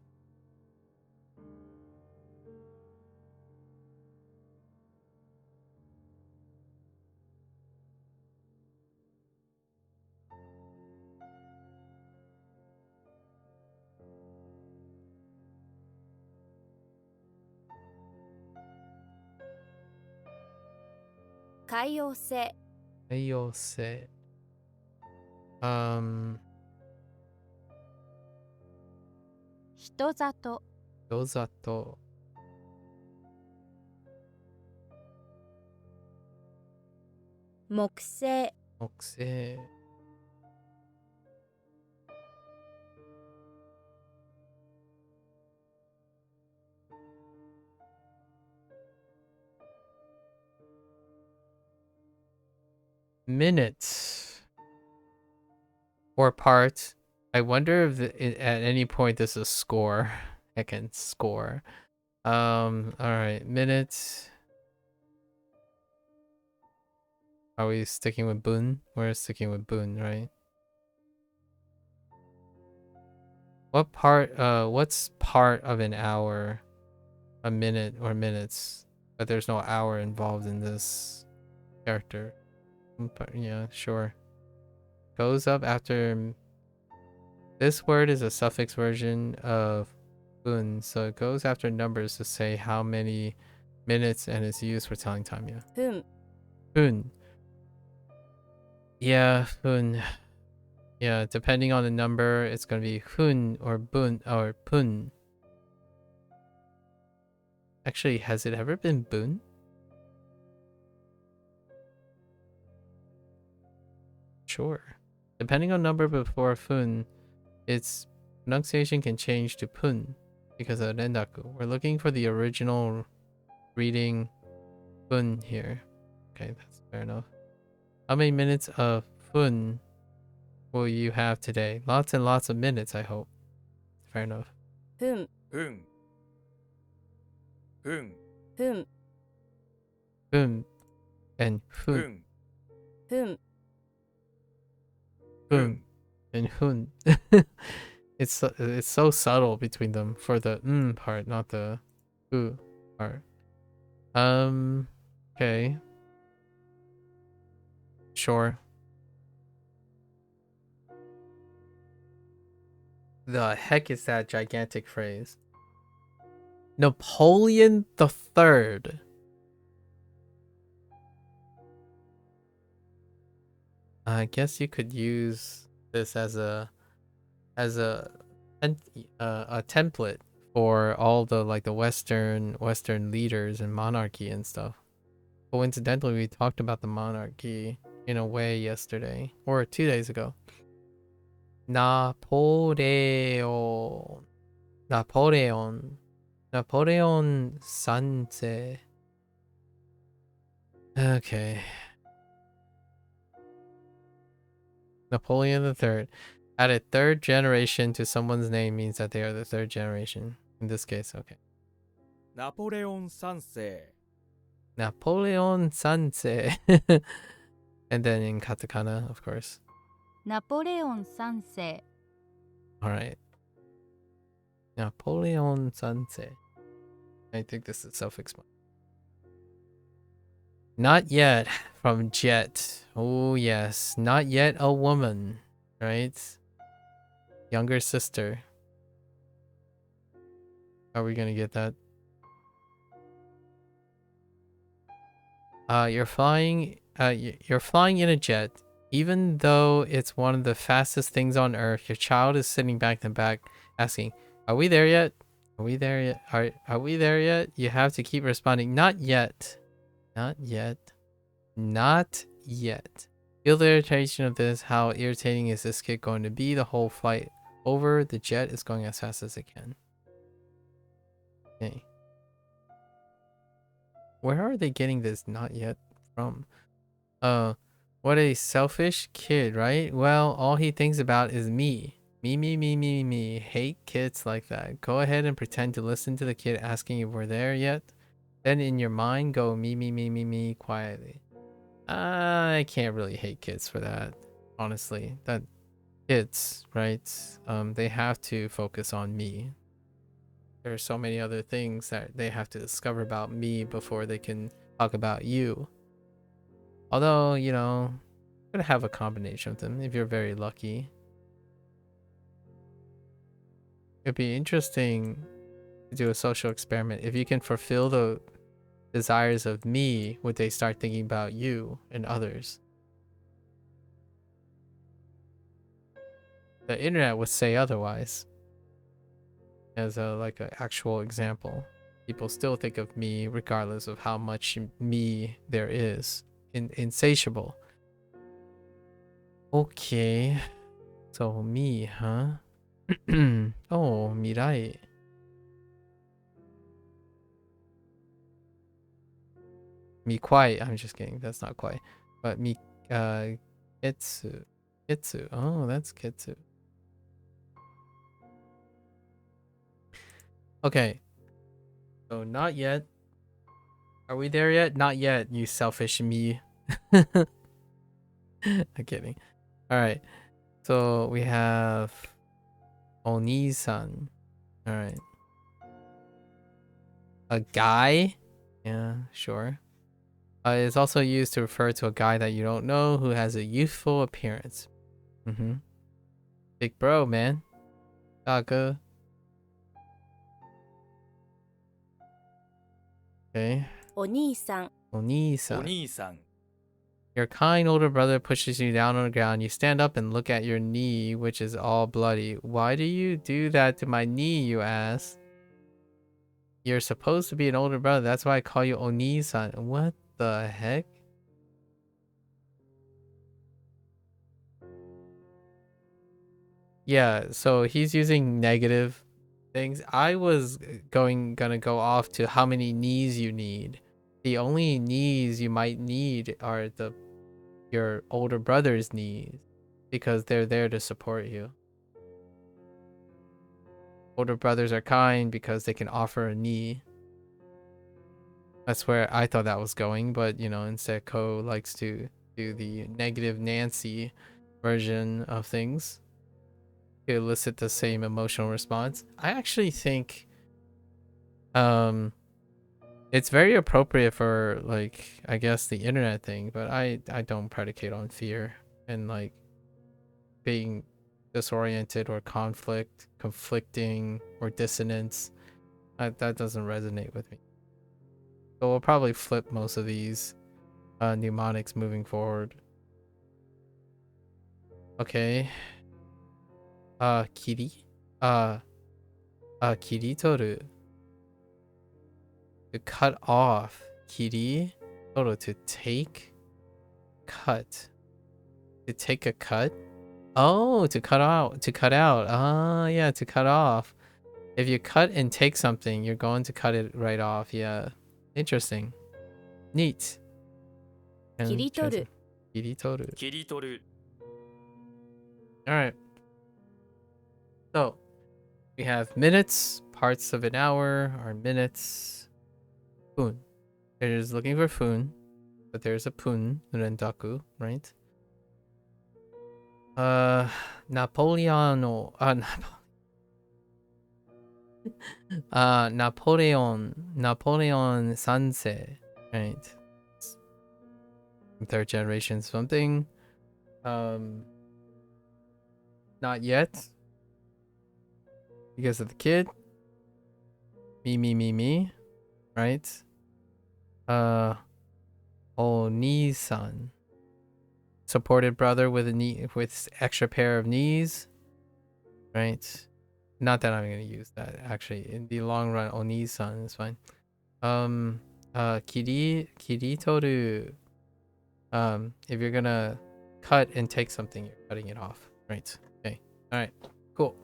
Kaiose Ayose. Hitozato Dozato. Mokusei Mokse. Minutes or parts. I wonder if at any point this is score. I can score. All right, minutes. Are we sticking with Bun? We're sticking with Bun, right? What part? What's part of an hour? A minute or minutes? But there's no hour involved in this character. But yeah, sure. Goes up after. This word is a suffix version of Bun, so it goes after numbers to say how many minutes, and it's used for telling time. Yeah. 分 Bun. Yeah, Bun. Yeah, depending on the number, it's gonna be Hun or Bun or Pun. Actually, has it ever been Bun? Sure. Depending on number before Fun, its pronunciation can change to Pun because of Rendaku. We're looking for the original reading Fun here. Okay, that's fair enough. How many minutes of Fun will you have today? Lots and lots of minutes, I hope. Fair enough. 分分分分 Fun and Fun. 分 分 Fun. and hun. It's so subtle between them for the part, not the u part. Okay. Sure. The heck is that gigantic phrase? Napoleon the Third. I guess you could use this as a template for all the like the Western leaders and monarchy and stuff. Coincidentally, we talked about the monarchy in a way yesterday or 2 days ago. Napoleon. Napoleon Sanse. Okay. Napoleon the Third. Add a third generation to someone's name means that they are the third generation. In this case, okay. ナポレオン三世 Napoleon Sanse. And then in katakana, of course. ナポレオン三世 Alright. Napoleon Sanse. I think this is self-explanatory. Not yet from Jet. Oh yes, not yet a woman, right? Younger sister. How are we gonna get that? You're flying in a jet. Even though it's one of the fastest things on Earth, your child is sitting back to back asking, "Are we there yet? Are we there yet? Are we there yet?" You have to keep responding, "Not yet. Not yet. Not yet." Feel the irritation of this. How irritating is this kid going to be? The whole flight over, the jet is going as fast as it can. Okay. Where are they getting this "not yet" from? What a selfish kid, right? Well, all he thinks about is me. Me. Hate kids like that. Go ahead and pretend to listen to the kid asking if we're there yet. Then in your mind, go me quietly. I can't really hate kids for that, honestly. That kids, right? They have to focus on me. There are so many other things that they have to discover about me before they can talk about you. Although, you know, you're gonna have a combination of them if you're very lucky. It'd be interesting to do a social experiment. If you can fulfill the desires of me, would they start thinking about you and others? The internet would say otherwise. As a like an actual example, people still think of me regardless of how much me there is. Insatiable. Okay, so me, huh? Oh, mirai. Me quite. I'm just kidding. That's not quite. But me, kitsu. Kitsu. Oh, that's kitsu. Okay. So not yet. Are we there yet? Not yet, you selfish me. I'm kidding. Alright. So we have Oni-san. Alright. A guy? Yeah, sure. It's also used to refer to a guy that you don't know who has a youthful appearance. Big bro, man. Saga. Okay. お兄さん Oni-san. お兄さん Your kind older brother pushes you down on the ground. You stand up and look at your knee, which is all bloody. Why do you do that to my knee, you ask? You're supposed to be an older brother. That's why I call you Oni-san. What the heck? Yeah, so he's using negative things. I was gonna go off to how many knees you need. The only knees you might need are your older brother's knees, because they're there to support you. Older brothers are kind because they can offer a knee. That's where I thought that was going, but you know, instead Ko likes to do the negative Nancy version of things. to elicit the same emotional response. I actually think it's very appropriate for, like, I guess the internet thing, but I don't predicate on fear and like being disoriented or conflicting or dissonance. That doesn't resonate with me. So we'll probably flip most of these mnemonics moving forward. Okay. Kiri. Kiritoru. To cut off. Kiri. Toru, to take. Cut. To take a cut. Oh, to cut out. To cut out. Ah, yeah, to cut off. If you cut and take something, you're going to cut it right off. Yeah. Interesting. Neat. Kiritoru. Kiritoru. 切り取る Alright. So, we have minutes, parts of an hour, or minutes. Fun. There's looking for fun, but there's a pun, rendaku, right? Napoleon. Napoleon Sanse, right? Third generation something. Not yet. Because of the kid. Me. Right? Oni-san. Supported brother with a knee, with extra pair of knees. Right? Not that I'm gonna use that actually. In the long run, Oni-san is fine. Kiritoru. If you're gonna cut and take something, you're cutting it off. Right. Okay. Alright. Cool.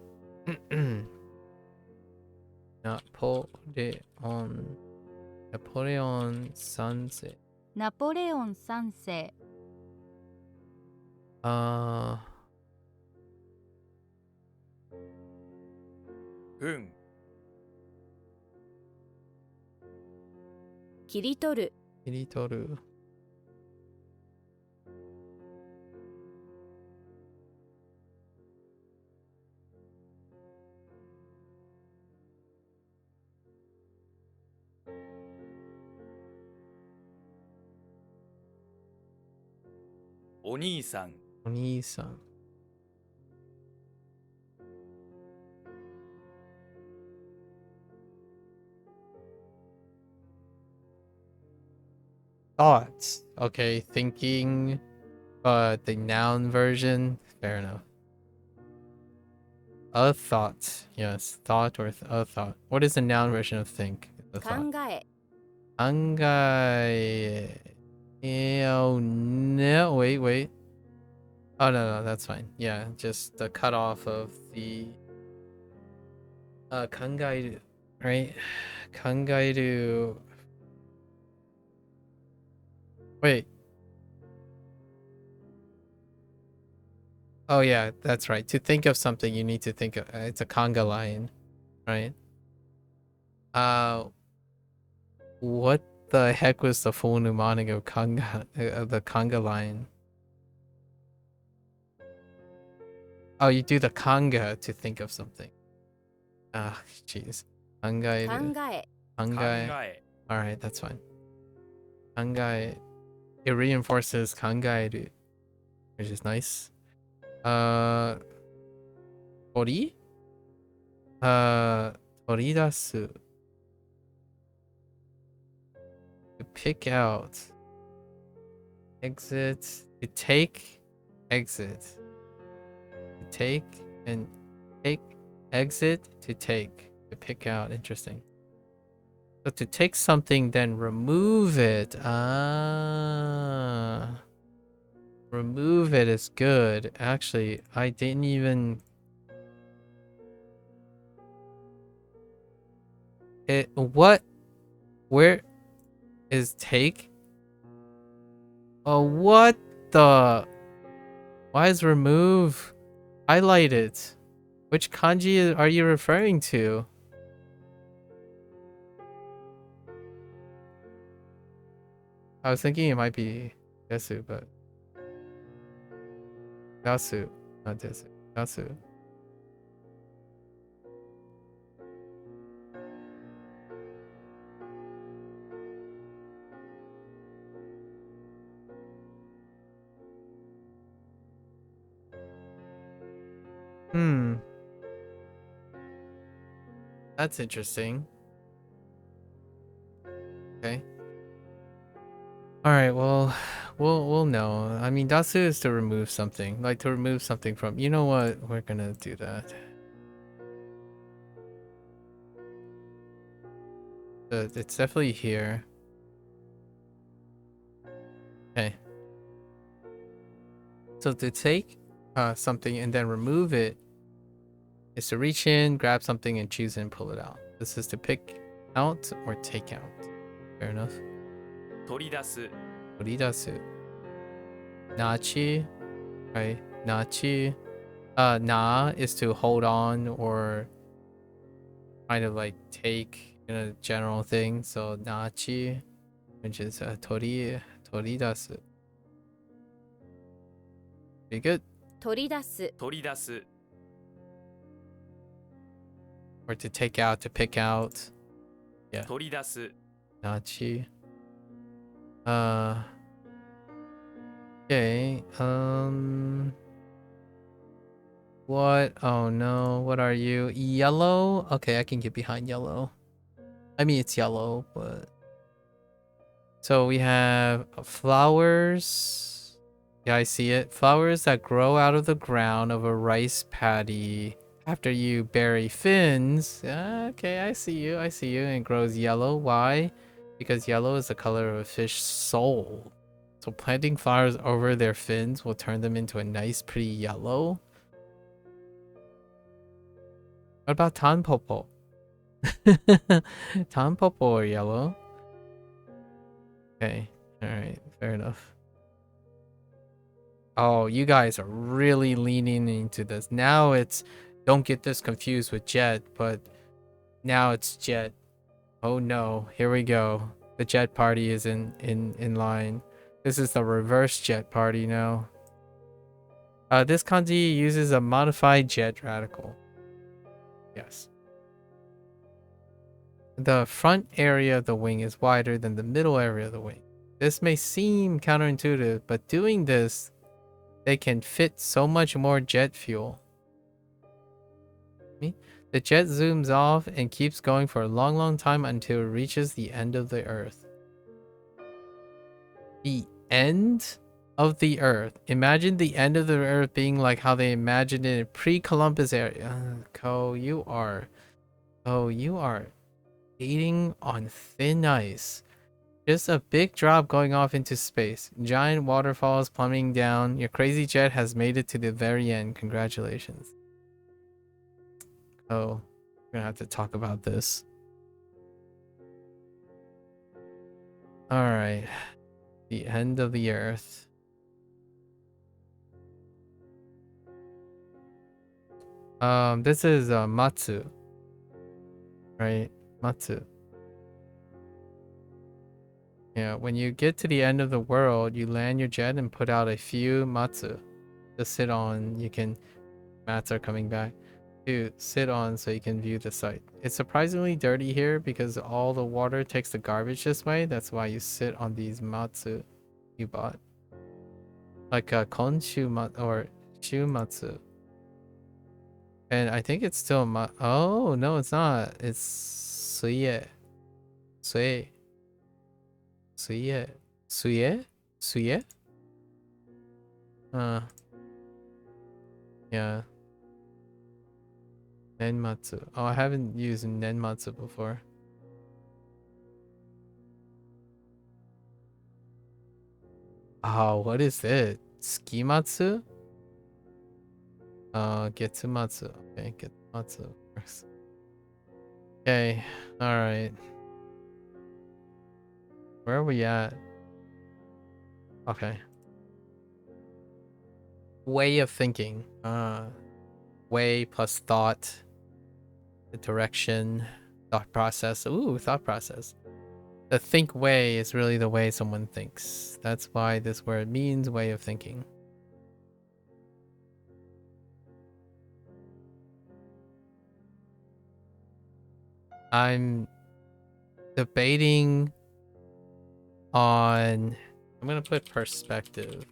Napoleon Sanse. ナポレオン三世 分 切り取る Kiritoru. Oni-san Oni-san. Thoughts. Okay, thinking. But the noun version, fair enough. A thought. Yes, thought or a thought. What is the noun version of think? The 考 thought. え Angai. Oh no, wait. Oh no, that's fine. Yeah, just the cutoff of the kangairu, right? Kangairu. Wait. Oh yeah, that's right. To think of something, you need to think of it's a conga line, right? What the heck was the full mnemonic of conga the conga line? Oh, you do the conga to think of something. Ah, jeez. 考 Kangairu. え Kangai. 考え Alright, that's fine. Kangai. It reinforces kangairu, which is nice. Tori? Toridasu. To pick out. Exit. To take. Exit. To take and take. Exit. To take. To pick out. Interesting. So to take something, then remove it. Ah. Remove it is good. Actually, I didn't even... What? Where is take? Oh, what the... Why is remove highlighted? Which kanji are you referring to? I was thinking it might be Desu, but... Yasu, not Desu. Yasu. Hmm. That's interesting. Okay. All right. Well, we'll know. I mean, Dasu is to remove something, like to remove something from. You know what? We're gonna do that. It's definitely here. Okay. So to take something and then remove it is to reach in, grab something, and choose and pull it out. This is to pick out or take out. Fair enough. 取り出す Toridasu. Nachi. Right. Nachi. Na is to hold on or kind of like take in a general thing. So nachi, which is toridasu. Pretty good. 取り出す 取り出す Or to take out, to pick out. Yeah. 取り出す Nachi. Okay. What? Oh no. What are you? Yellow? Okay, I can get behind yellow. I mean, it's yellow, but. So we have flowers. Yeah, I see it. Flowers that grow out of the ground of a rice paddy after you bury fins. Okay, I see you. I see you. And it grows yellow. Why? Because yellow is the color of a fish's soul. So planting flowers over their fins will turn them into a nice, pretty yellow. What about tanpopo? Tanpopo or yellow? Okay. Alright. Fair enough. Oh, you guys are really leaning into this. Now it's... Don't get this confused with Jet, but... Now it's Jet. Oh no. Here we go. The Jet party is in line. This is the reverse Jet party now. This kanji uses a modified Jet radical. Yes. The front area of the wing is wider than the middle area of the wing. This may seem counterintuitive, but doing this, they can fit so much more jet fuel. The jet zooms off and keeps going for a long, long time until it reaches the end of the Earth. The end of the Earth. Imagine the end of the Earth being like how they imagined it in pre-Columbus area. Ko, you are skating on thin ice. Just a big drop going off into space. Giant waterfalls plummeting down. Your crazy jet has made it to the very end. Congratulations. Oh, we're gonna have to talk about this. Alright. The end of the Earth. This is Matsu. Right? Matsu. Yeah, when you get to the end of the world, you land your jet and put out a few matsu to sit on. You can... Mats are coming back. To sit on so you can view the site. It's surprisingly dirty here because all the water takes the garbage this way. That's why you sit on these matsu you bought. Like a konshu matsu or shumatsu. And I think it's still oh, no, it's not. It's suye. Suye. Suye. Suye? Suye? Yeah. Nenmatsu. Oh, I haven't used Nenmatsu before. Oh, what is it? Skimatsu? Getsumatsu. Okay, Getsumatsu works. Okay, alright. Where are we at? Okay. Way of thinking. Way plus thought. The direction. Thought process. Ooh, thought process. The think way is really the way someone thinks. That's why this word means way of thinking. I'm debating on... I'm gonna put perspective.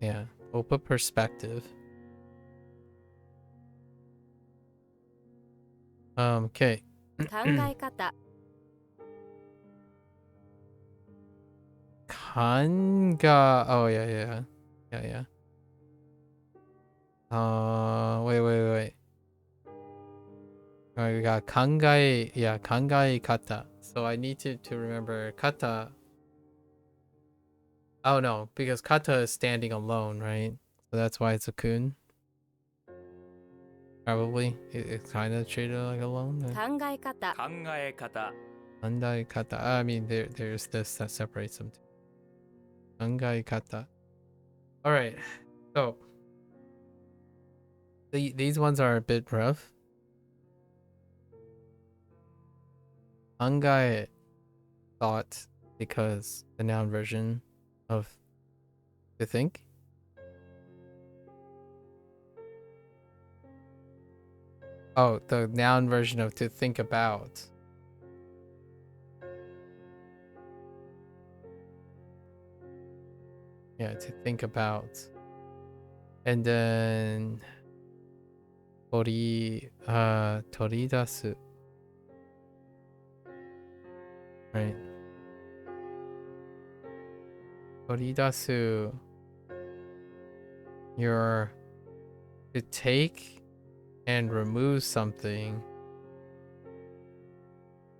Yeah. Open perspective. Okay. 考え方 Kanga. Oh yeah. Wait. Alright, we got kangai. Yeah, kangai kata. So I need to remember kata. Oh no, because kata is standing alone, right? So that's why it's a kun. Probably. It's kind of treated like alone. 考え方考え方 Kangai kata. I mean, there's this that separates them. Kangai kata. All right. So these ones are a bit rough. Kangai thought because the noun version of to think. Oh, the noun version of to think about. Yeah, to think about. And then toridasu. Right. Toridasu. You're to take and remove something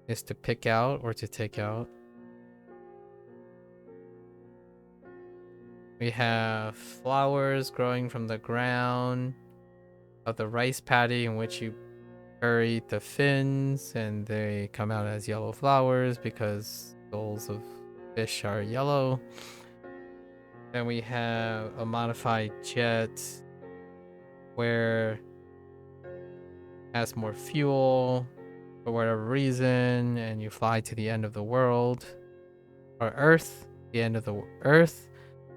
is to pick out or to take out. We have flowers growing from the ground of the rice paddy in which you bury the fins, and they come out as yellow flowers because souls of fish are yellow. Then we have a modified jet where it has more fuel for whatever reason, and you fly to the end of the world. Or Earth, the end of the Earth.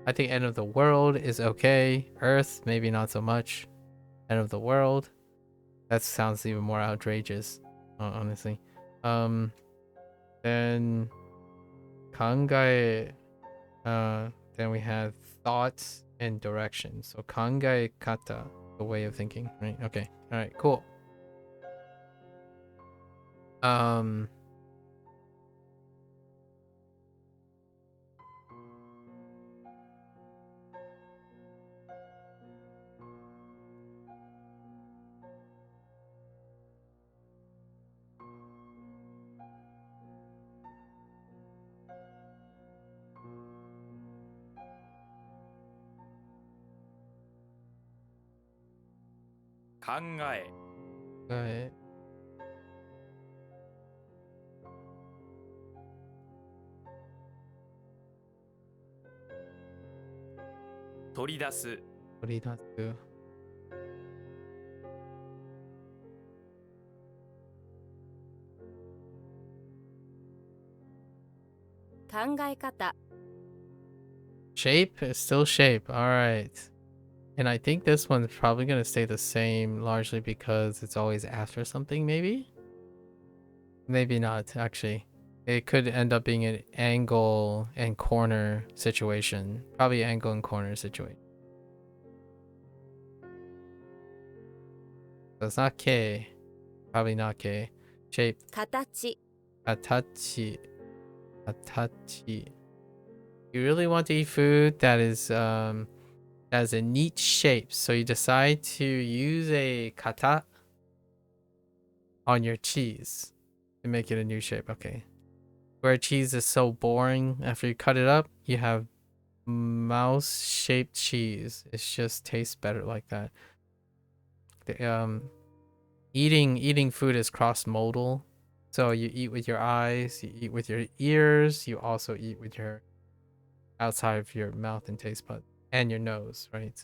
I think end of the world is okay. Earth, maybe not so much. End of the world. That sounds even more outrageous, honestly. Then kangai. Then we have thoughts and direction. So kangai kata, the way of thinking, right? Okay. All right. Cool. Okay. 取り出す取り出す。考え方 Shape is still shape. All right. And I think this one's probably going to stay the same largely because it's always after something, maybe? Maybe not, actually. It could end up being an angle and corner situation. Probably angle and corner situation. So it's not K. Probably not K. Shape. 形 Atachi. Atachi. You really want to eat food that is has a neat shape, so you decide to use a kata on your cheese to make it a new shape. Okay. Where cheese is so boring, after you cut it up, you have mouse-shaped cheese. It just tastes better like that. Eating food is cross-modal. So you eat with your eyes, you eat with your ears, you also eat with your outside of your mouth and taste buds and your nose, right?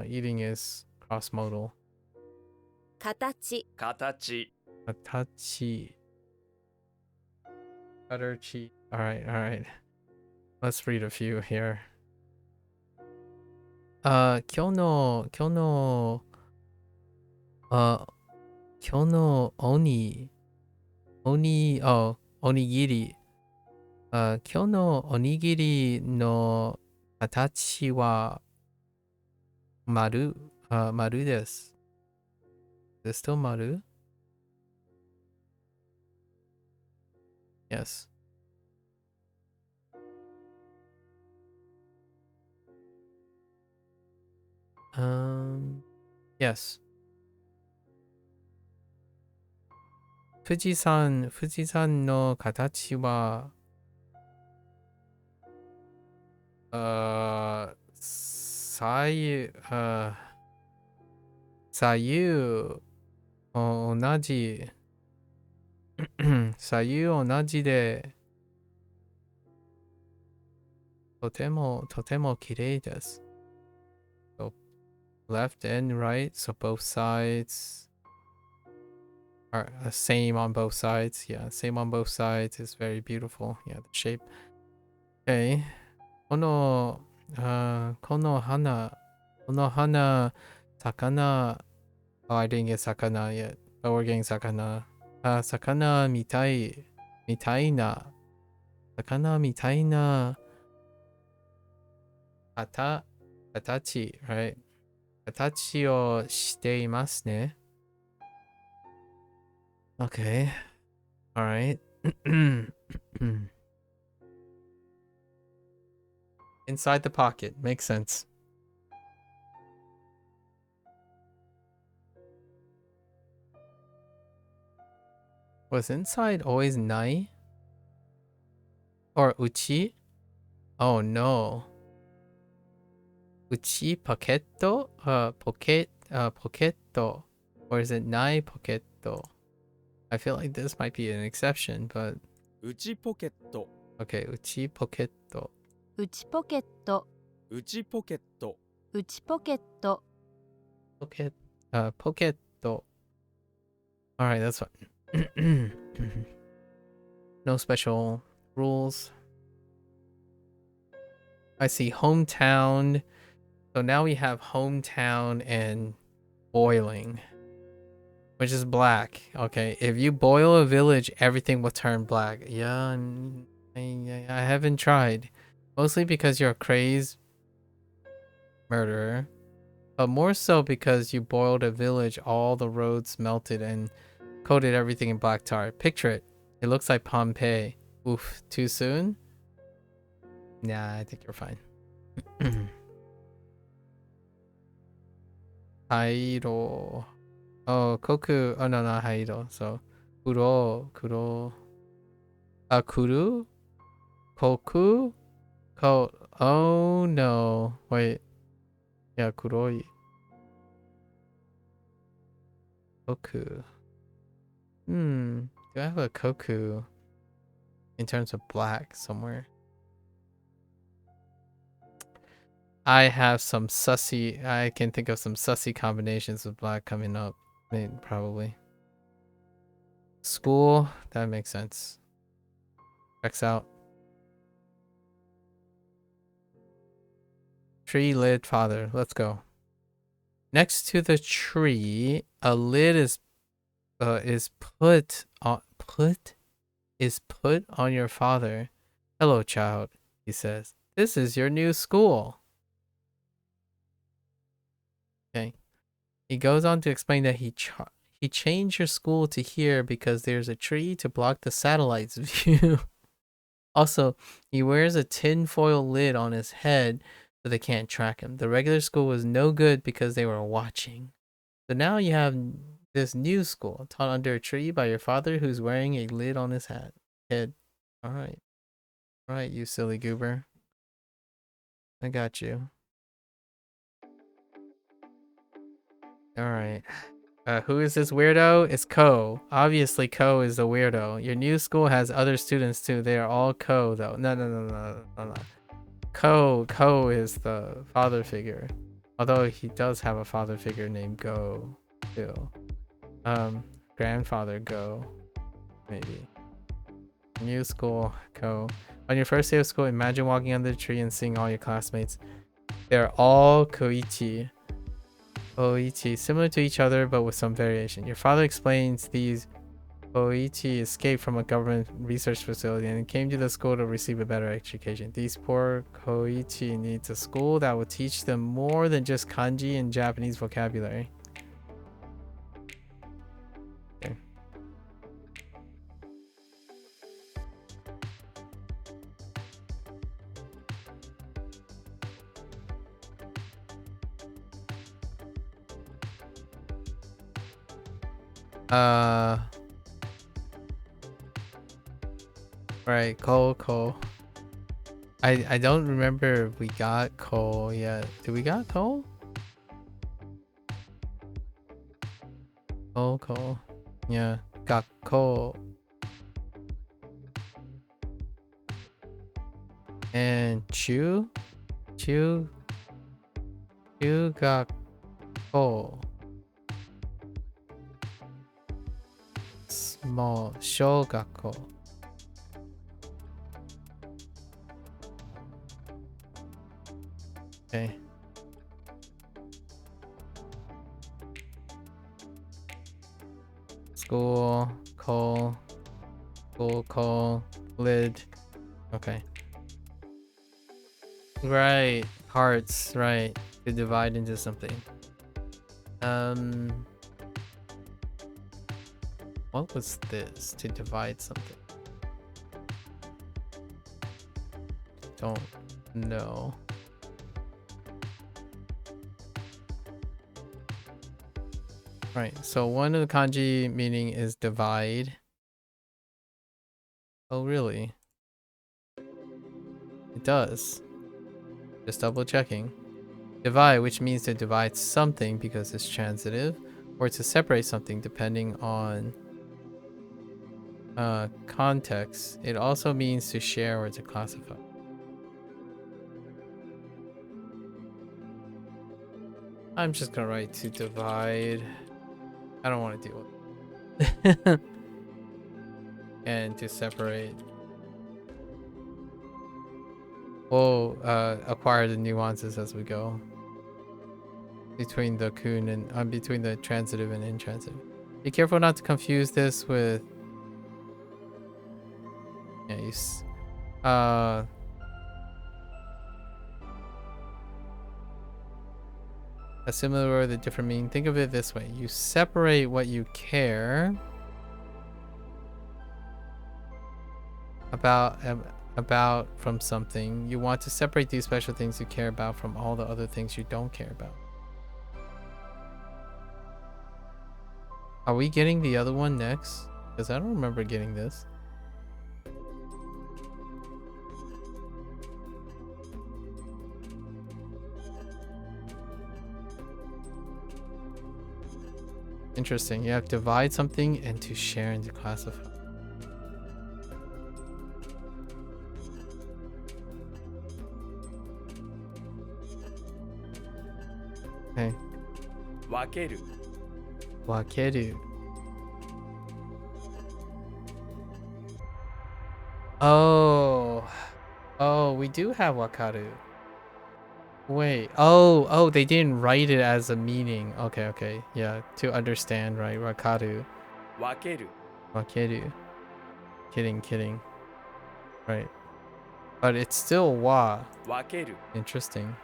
Eating is cross-modal. 形 形 Atachi. Butter cheese. All right. Let's read a few here. 今日のおにぎり。今日のおにぎりの形は Maru. Maru desu. Is it still Maru? Yes. Yes. Fujisan no katachi wa sayu onaji 左右同じでとても綺麗です。So left and right, so both sides are same on both sides. Yeah, same on both sides is very beautiful. Yeah, the shape. Okay. この花、魚、oh, I didn't get 魚 yet, but we're getting 魚。魚みたいな、魚みたいな、形、right? 形をしていますね。Okay. Alright. Inside the pocket. Makes sense. Was inside always nai? Or uchi? Oh no. Uchi pocketto? Pocketto. Or is it nai pocketto? I feel like this might be an exception, but 内ポケット okay, uchi pocketto. 内ポケット内ポケット内ポケット Pocketto. Alright, that's fine. No special rules. I see hometown. So now we have hometown and boiling, which is black. Okay, if you boil a village, everything will turn black. Yeah, I haven't tried. Mostly because you're a crazed murderer. But more so because you boiled a village, all the roads melted and coated everything in black tar. Picture it. It looks like Pompeii. Oof, too soon? Nah, I think you're fine. Hairo. Oh, Koku. Oh, no, not Hairo. So, Kuro. Kuru? Koku? Oh, no. Wait. Yeah, Kuroi. Koku. Do I have a Koku in terms of black somewhere? I have some sussy. I can think of some sussy combinations with black coming up. Maybe, probably. School. That makes sense. Checks out. Tree lid father. Let's go. Next to the tree, a lid is put on your father. Hello, child, he says. This is your new school. Okay. He goes on to explain that he changed your school to here because there's a tree to block the satellite's view. Also, he wears a tinfoil lid on his head so they can't track him. The regular school was no good because they were watching. So now you have this new school taught under a tree by your father who's wearing a lid on his head. Alright. Alright, you silly goober. I got you. Alright. Who is this weirdo? It's Ko. Obviously, Ko is the weirdo. Your new school has other students too. They are all Ko though. No. Ko is the father figure. Although he does have a father figure named Go too. Grandfather Go. Maybe. New school, Ko. On your first day of school, imagine walking under the tree and seeing all your classmates. They're all Koichi. Koichi, similar to each other but with some variation. Your father explains these Koichi escaped from a government research facility and came to the school to receive a better education. These poor Koichi needs a school that will teach them more than just kanji and Japanese vocabulary. Okay. Right, coal. I don't remember if we got coal yet. Did we got coal? Coal. Yeah, got coal. And Chu got coal. Small Sho got coal. Okay. School, coal, lid. Okay. Right, parts, right. To divide into something. What was this? To divide something. Don't know. Right, so one of the kanji meaning is divide. Oh, really? It does. Just double checking. Divide, which means to divide something because it's transitive, or to separate something depending on context. It also means to share or to classify. I'm just gonna write to divide. I don't want to deal with it. And to separate. We'll acquire the nuances as we go. Between the kun and between the transitive and intransitive. Be careful not to confuse this with a similar word with a different meaning. Think of it this way. You separate what you care about from something. You want to separate these special things you care about from all the other things you don't care about. Are we getting the other one next? Because I don't remember getting this. Interesting. You have to divide something and to share and to classify. Okay. Wakeru. Wakeru. Oh, we do have wakaru. Wait. Oh, they didn't write it as a meaning. Okay. Yeah, to understand, right? Wakaru. Wakeru. Kidding. Right. But it's still wa. Wakeru. Interesting.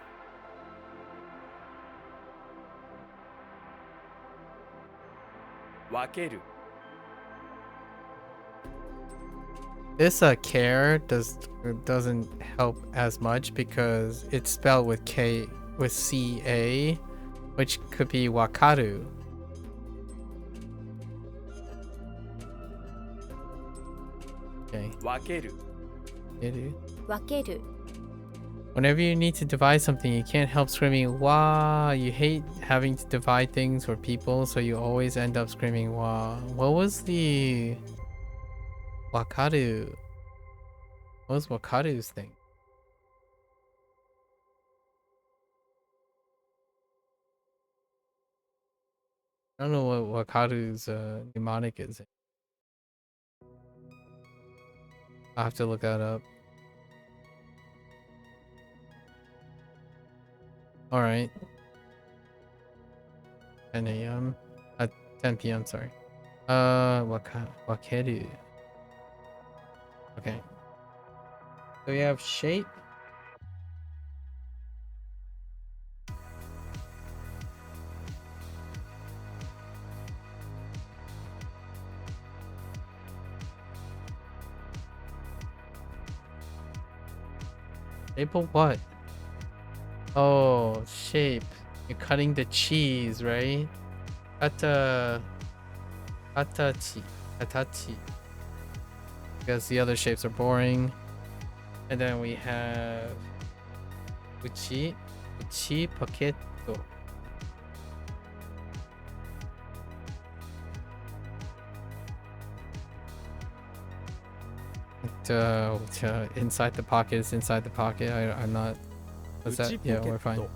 Wakeru. This care doesn't help as much because it's spelled with CA, which could be wakaru. Okay. Wakeru. Wakeru. Whenever you need to divide something, you can't help screaming "Wah!" You hate having to divide things or people, so you always end up screaming "Wah!" What was the wakaru? What was wakaru's thing? I don't know what wakaru's mnemonic is. I'll have to look that up. Alright. 10 a.m. 10 p.m. sorry. Wakeru. Okay. So we have shape. Shape of what? Oh, shape. You're cutting the cheese, right? Katachi. Katachi. Because the other shapes are boring. And then we have Uchi. Uchi Poketo. Inside the pocket is inside the pocket. I'm not. What's that? Yeah, we're fine.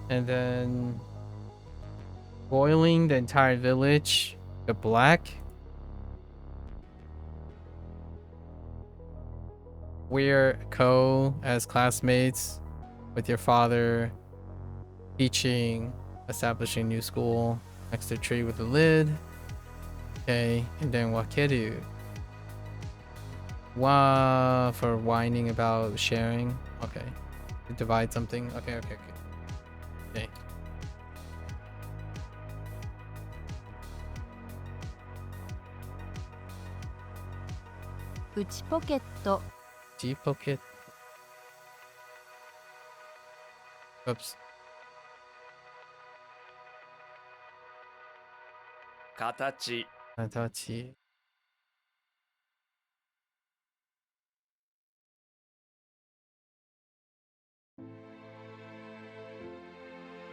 And then boiling the entire village. The black. We're as classmates with your father, teaching, establishing new school next to a tree with a lid. Okay, and then wakeru. Wa for whining about sharing. Okay, to divide something. Okay. Uchi pocket. G pocket. Oops. 形 Atachi.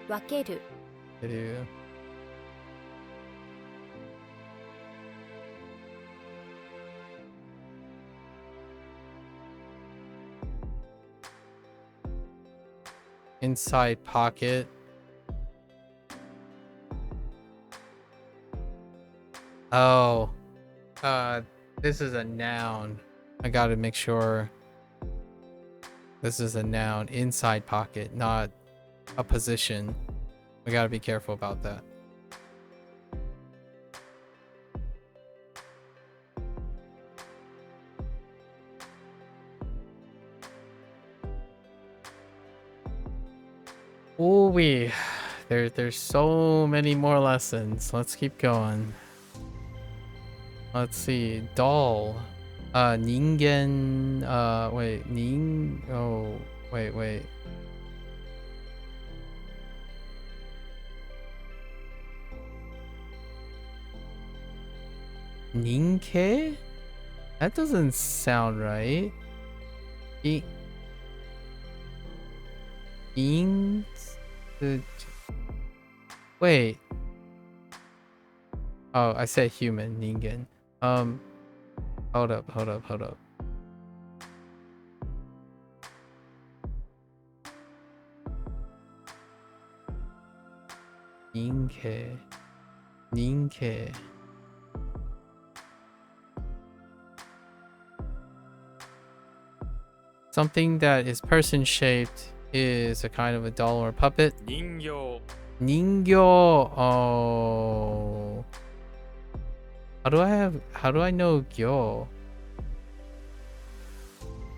Wakeru. Wakeru. Inside pocket. Oh, this is a noun. I gotta make sure this is a noun. Inside pocket, not a position. We gotta be careful about that. Ooh wee. There's so many more lessons. Let's keep going. Let's see. Doll. Ningen. Wait. Oh, wait. Ninke? That doesn't sound right. Wait. Oh, I said human, ningen. Hold up. Ninke. Something that is person shaped is a kind of a doll or a puppet. 人形 Ningyo. Oh. How do I know gyo?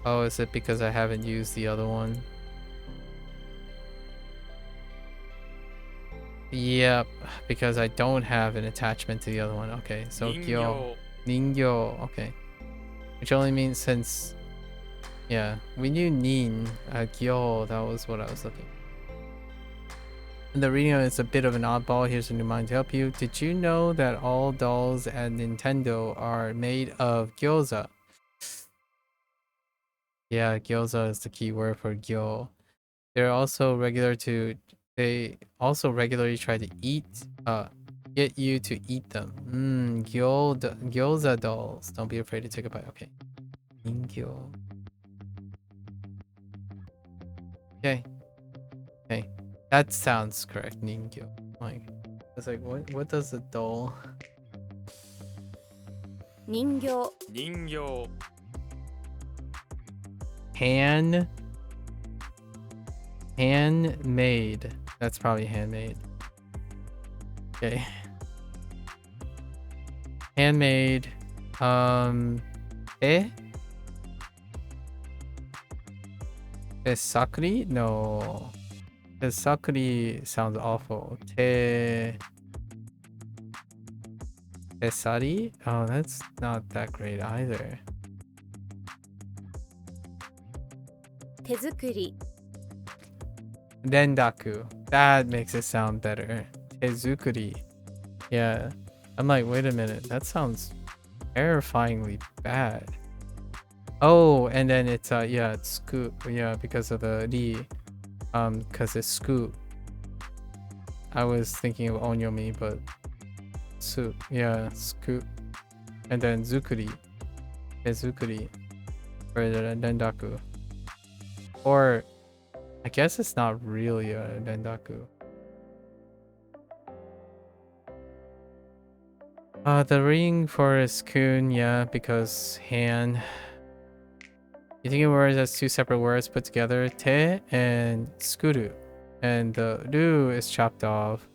Oh, is it because I haven't used the other one? Yep, because I don't have an attachment to the other one. Okay, so 人 gyo. 形 Ningyo. Okay. Which only means since, yeah, we knew nin, gyo, that was what I was looking. And the reading is a bit of an oddball. Here's a new mind to help you. Did you know that all dolls at Nintendo are made of gyoza? Yeah, gyoza is the key word for gyo. They also regularly try to get you to eat them. Gyoza dolls. Don't be afraid to take a bite. Okay. Ningyo. Okay. That sounds correct. Ningyo. Like, it's like what does a doll? 人形 人形 Handmade. That's probably handmade. Okay. Handmade. Eh? Tesakuri? No. Tesakuri sounds awful. Tesari? Oh, that's not that great either. 手作り Rendaku. That makes it sound better. Tezukuri. Yeah. I'm like, wait a minute. That sounds terrifyingly bad. Oh, and then it's yeah, it's scoop. Yeah, because of the ri. Because it's scoop. I was thinking of onyomi, but soup. Yeah, scoop. And then zukuri. Tezukuri. For the rendaku. Or I guess it's not really a rendaku. The ring for kun, yeah, because hand. You think of words as two separate words put together, te and skuru. And the ru is chopped off,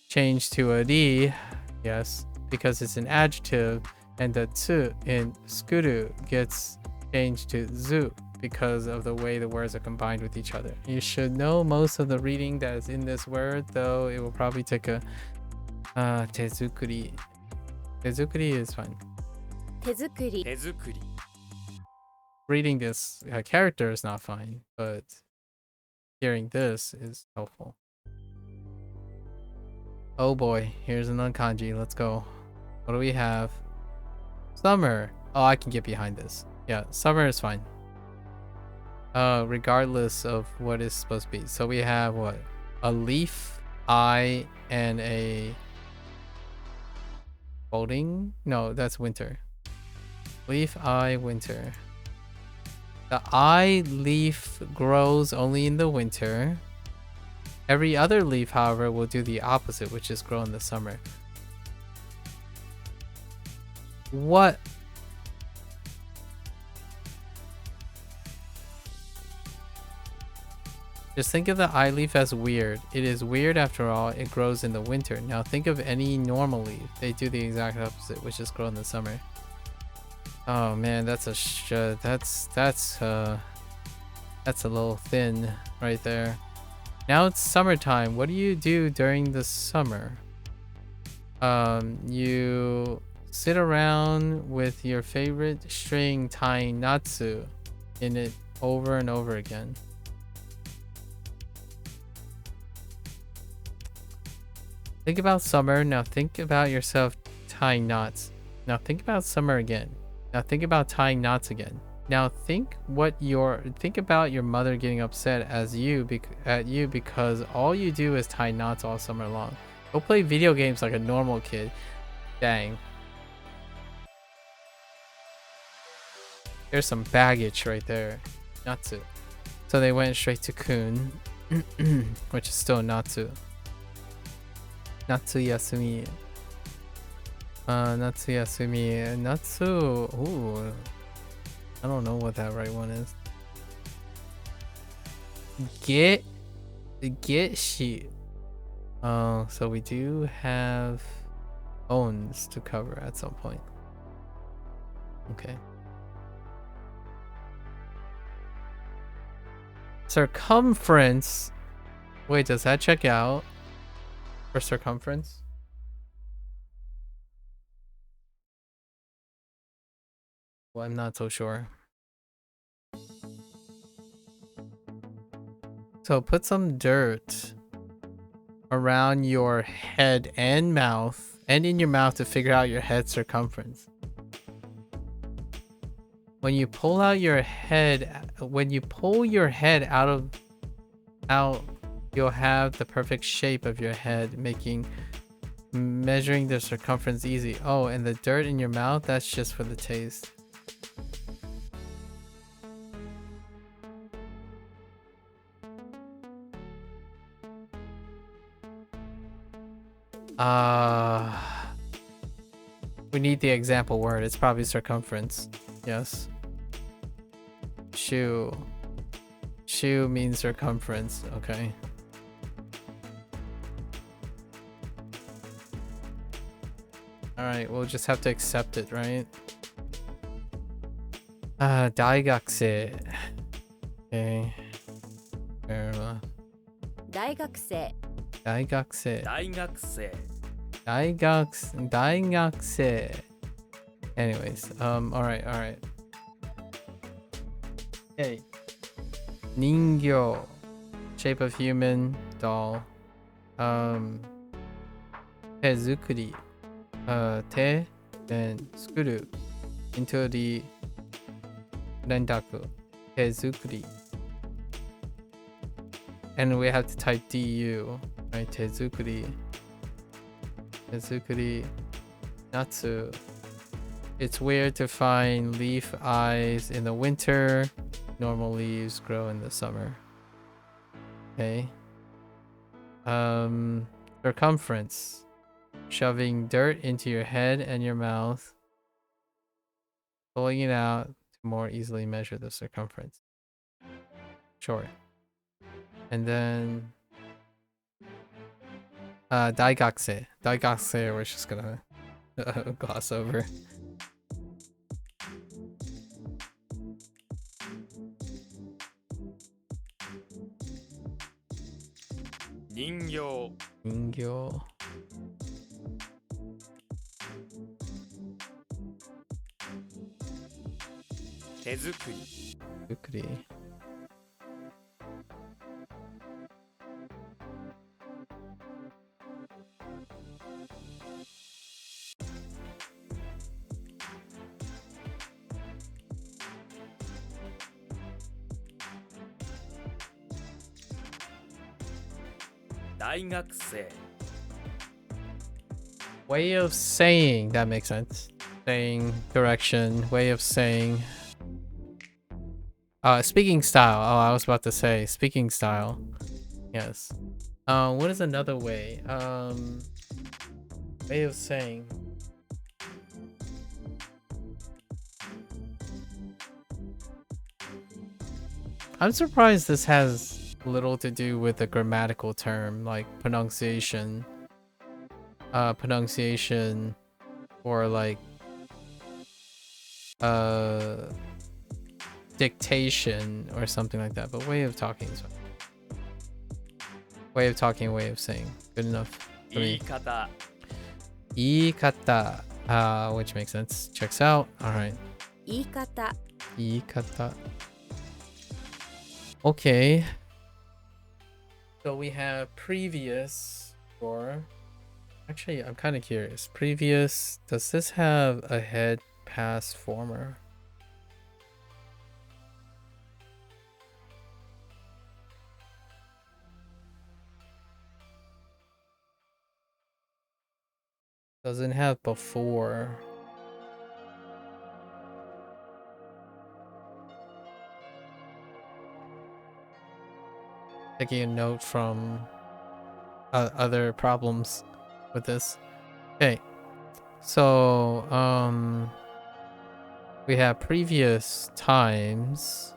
changed to a ri, yes, because it's an adjective, and the tsu in skuru gets changed to zu because of the way the words are combined with each other. You should know most of the reading that is in this word, though it will probably take a tezukuri. Tezukuri is fine. 手作り手作り Reading this character is not fine, but hearing this is helpful. Oh boy, here's an kanji. Let's go. What do we have? Summer. Oh, I can get behind this. Yeah, summer is fine. Regardless of what it's supposed to be. So we have what? A leaf, eye, and a folding? No, that's winter. Leaf, eye, winter. The eye leaf grows only in the winter. Every other leaf, however, will do the opposite, which is grow in the summer. What? Just think of the eye leaf as weird. It is weird after all. It grows in the winter. Now think of any normal leaf. They do the exact opposite, which is grow in the summer. Oh man, that's a that's a little thin right there. Now it's summertime. What do you do during the summer? You sit around with your favorite string tying natsu in it over and over again. Think about summer. Now think about yourself tying knots. Now think about summer again. Now think about tying knots again. Now think about your mother getting upset at you because all you do is tie knots all summer long. Go play video games like a normal kid. Dang. There's some baggage right there. Natsu. So they went straight to kun, which is still natsu. Natsu yasumi. Natsu yasumi. Natsu. Ooh. I don't know what that right one is. Get sheet. Oh, so we do have bones to cover at some point. Okay. Circumference. Wait, does that check out for circumference? Well, I'm not so sure. So put some dirt around your head and mouth, and in your mouth to figure out your head circumference. When you pull your head out, you'll have the perfect shape of your head, measuring the circumference easy. Oh, and the dirt in your mouth, that's just for the taste. We need the example word. It's probably circumference. Yes. Shu. Shu means circumference. Okay. Alright, we'll just have to accept it, right? 大学生. Okay. Fair enough. 大学生大学生. 大学生 大学生. Anyways, alright. Okay. 人形. Shape of human, doll. 手作り. 手 and 作る into the 連絡 手作り and we have to type du, right? 手作り natsu. It's weird to find leaf eyes in the winter. Normal leaves grow in the summer. Okay. Circumference. Shoving dirt into your head and your mouth. Pulling it out to more easily measure the circumference. Sure. And then 大学生 we're just gonna gloss over. 人形人形 手作り作り 大学生 Way of saying, that makes sense. Saying, correction, way of saying. Speaking style. Oh, I was about to say speaking style. Yes. What is another way? Way of saying. I'm surprised this has little to do with a grammatical term like pronunciation. Pronunciation or like dictation or something like that, but way of talking is fine. Way of talking, way of saying. Good enough for 言 me. い方 Iikata, which makes sense. Checks out. Alright. 言い方 Iikata. Okay. So we have previous or actually I'm kind of curious. Previous, does this have a head past former? Doesn't have before. Taking a note from other problems with this. Okay. So, we have previous times.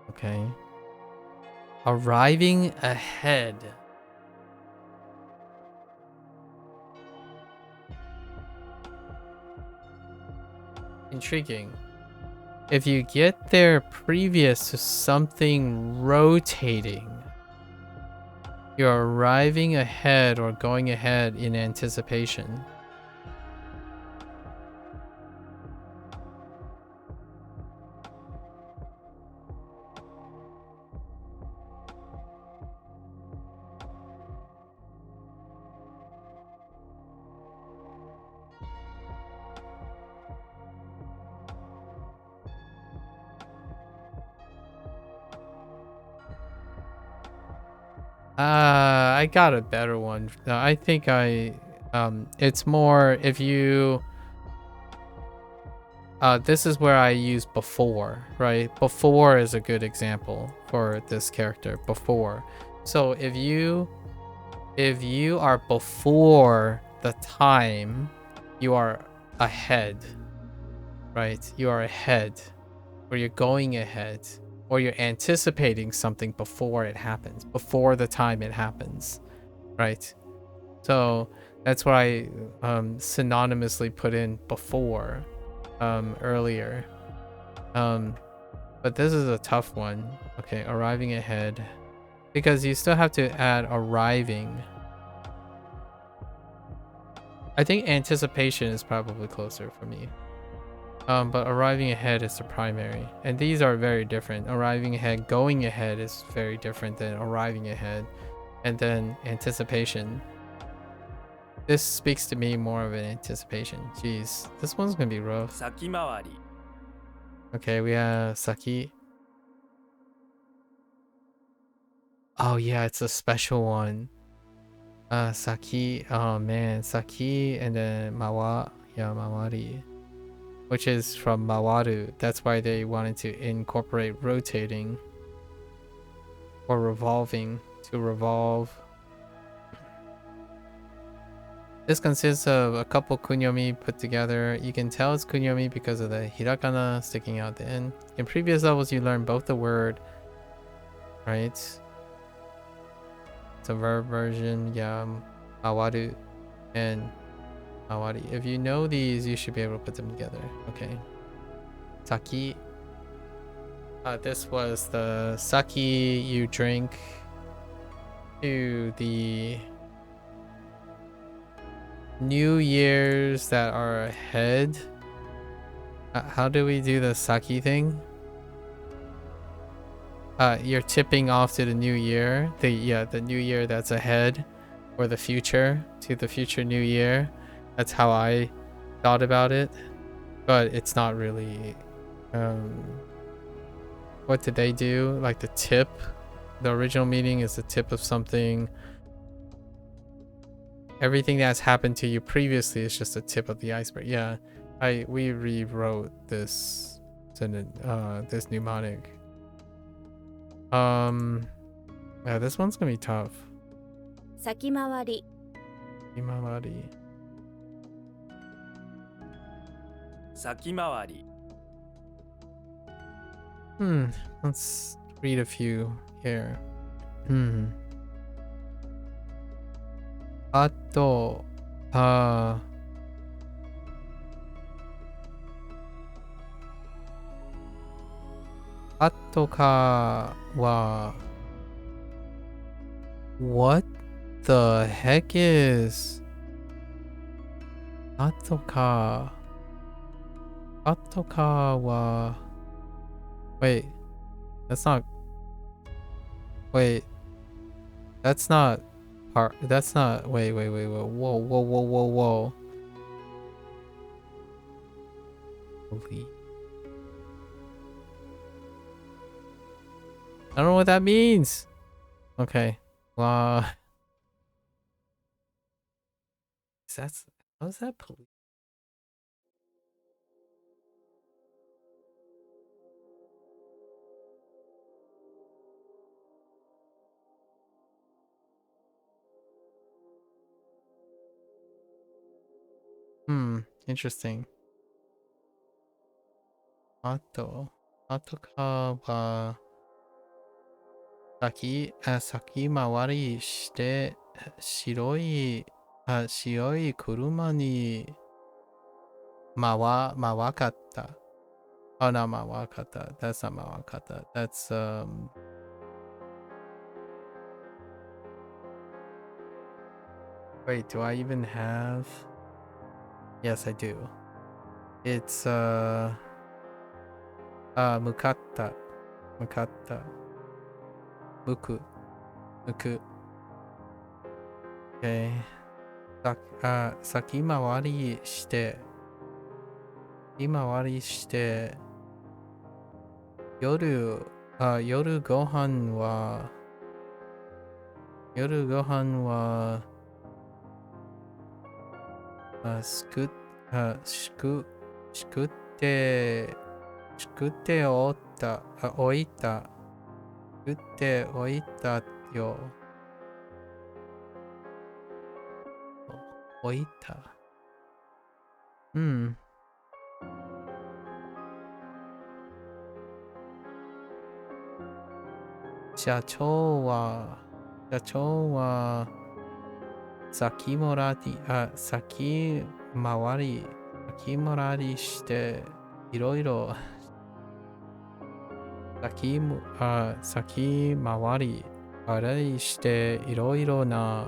Okay. Arriving ahead. Intriguing. If you get there previous to something rotating, you're arriving ahead or going ahead in anticipation. I got a better one. I think it's more if you, this is where I use before, right? Before is a good example for this character, before. So if you are before the time, you are ahead, right? You are ahead, or you're going ahead. Or you're anticipating something before it happens, before the time it happens, right? So That's what I synonymously put in before earlier. But this is a tough one. Okay, arriving ahead. Because you still have to add arriving. I think anticipation is probably closer for me. But arriving ahead is the primary. And these are very different. Arriving ahead, going ahead is very different than arriving ahead. And then anticipation. This speaks to me more of an anticipation. Jeez, this one's gonna be rough. 先回り Okay, we have Saki. Oh yeah, it's a special one. Saki. Oh man, Saki and then Mawa. Yeah, Mawari. Which is from Mawaru. That's why they wanted to incorporate rotating or revolving to revolve. This consists of a couple kunyomi put together. You can tell it's kunyomi because of the hirakana sticking out the end. In previous levels, you learned both the word, right? It's a verb version, yeah, mawaru and mawari. If you know these, you should be able to put them together. Okay. Saki. This was the sake you drink to the New Year's that are ahead. How do we do the sake thing? You're tipping off to the new year. The new year that's ahead, or the future, to the future new year. That's how I thought about it, but it's not really. What did they do? Like the tip. The original meaning is the tip of something. Everything that's happened to you previously is just the tip of the iceberg. Yeah, we rewrote this this mnemonic. Yeah, this one's gonna be tough. 先回り Imamari. 先回り Let's read a few here. あと、あとかは What the heck is あとかは Wait, that's not Wait, that's not That's not wait, whoa. Holy. I don't know what that means. Okay. How's that police? Interesting. あとかは先回りして白い車に回かった。Oh, not 回かった。That's not 回かった。That's Wait, do I even have? Yes, I do. It's 向かった。向く。Okay. 先回りして夜ご飯は作っておいたよ。置いた。社長は先回りしていろいろ先回りしていろいろな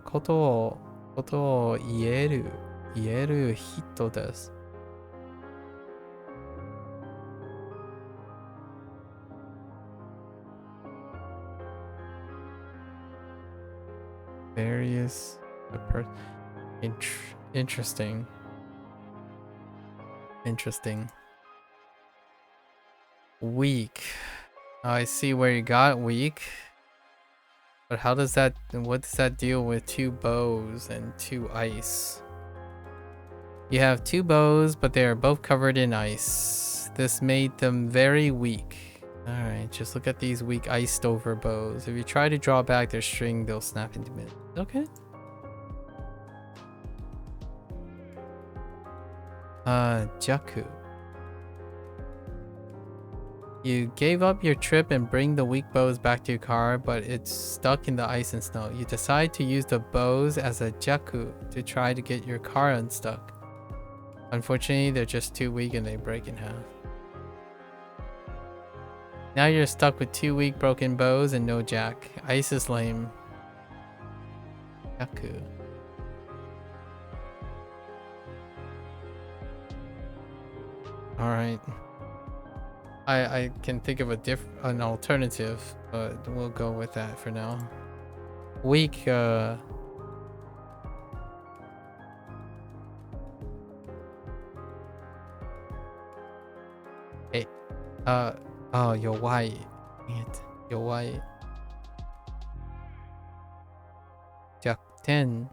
ことを言える人です。Various interesting. Weak. I see where you got weak. But what does that deal with 2 bows and 2 ice? You have 2 bows, but they are both covered in ice. This made them very weak. Alright, just look at these weak iced over bows. If you try to draw back their string, they'll snap into minutes. Okay. Jaku. You gave up your trip and bring the weak bows back to your car, but it's stuck in the ice and snow. You decide to use the bows as a jaku to try to get your car unstuck. Unfortunately, they're just too weak and they break in half. Now you're stuck with 2 weak broken bows and no jack. Ice is lame. Jaku. Alright. I can think of an alternative, but we'll go with that for now. Weak, hey, oh, Yowai. Yowai. Jack 10.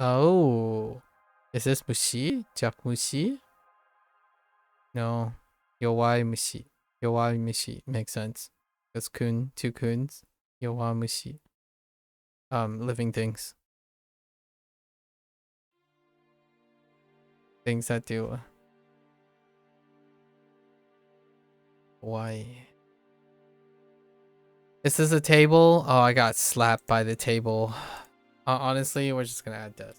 Oh. Is this Mushi? Jack Mushi? No. Yowai Mushi. Yowai Mushi. Makes sense. That's kun. 2 kuns. Yowai Mushi. Living things. Things that do. Why? This is a table. Oh, I got slapped by the table. Honestly, we're just gonna add this.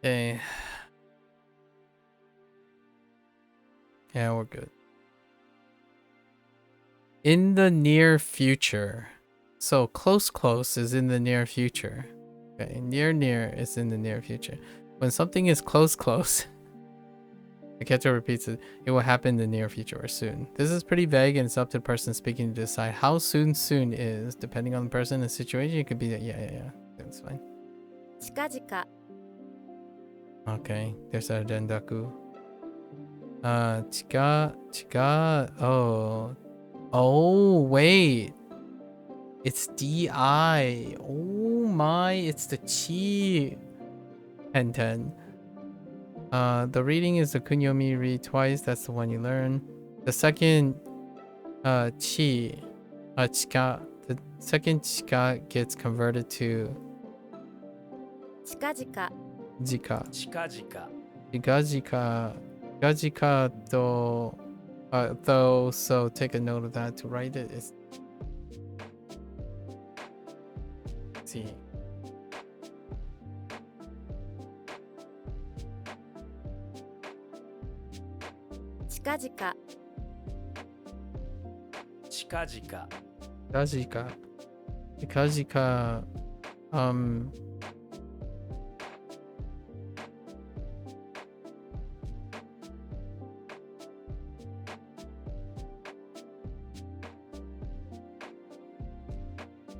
Okay. Yeah, we're good. In the near future. So close is in the near future. Okay, near is in the near future. When something is close, Aketo repeats it. It will happen in the near future or soon. This is pretty vague and it's up to the person speaking to decide how soon is. Depending on the person and situation, it could be that, yeah. That's fine. 近々 Okay, there's a rendaku. Oh, wait. It's DI. Oh my, it's the chi. 10. The reading is the kunyomi, read twice. That's the one you learn. The second chi, chika. The second chika gets converted to 近々 jika. 近々 Gajika though, so take a note of that to write it. Let's see. Chikajika. Kajika.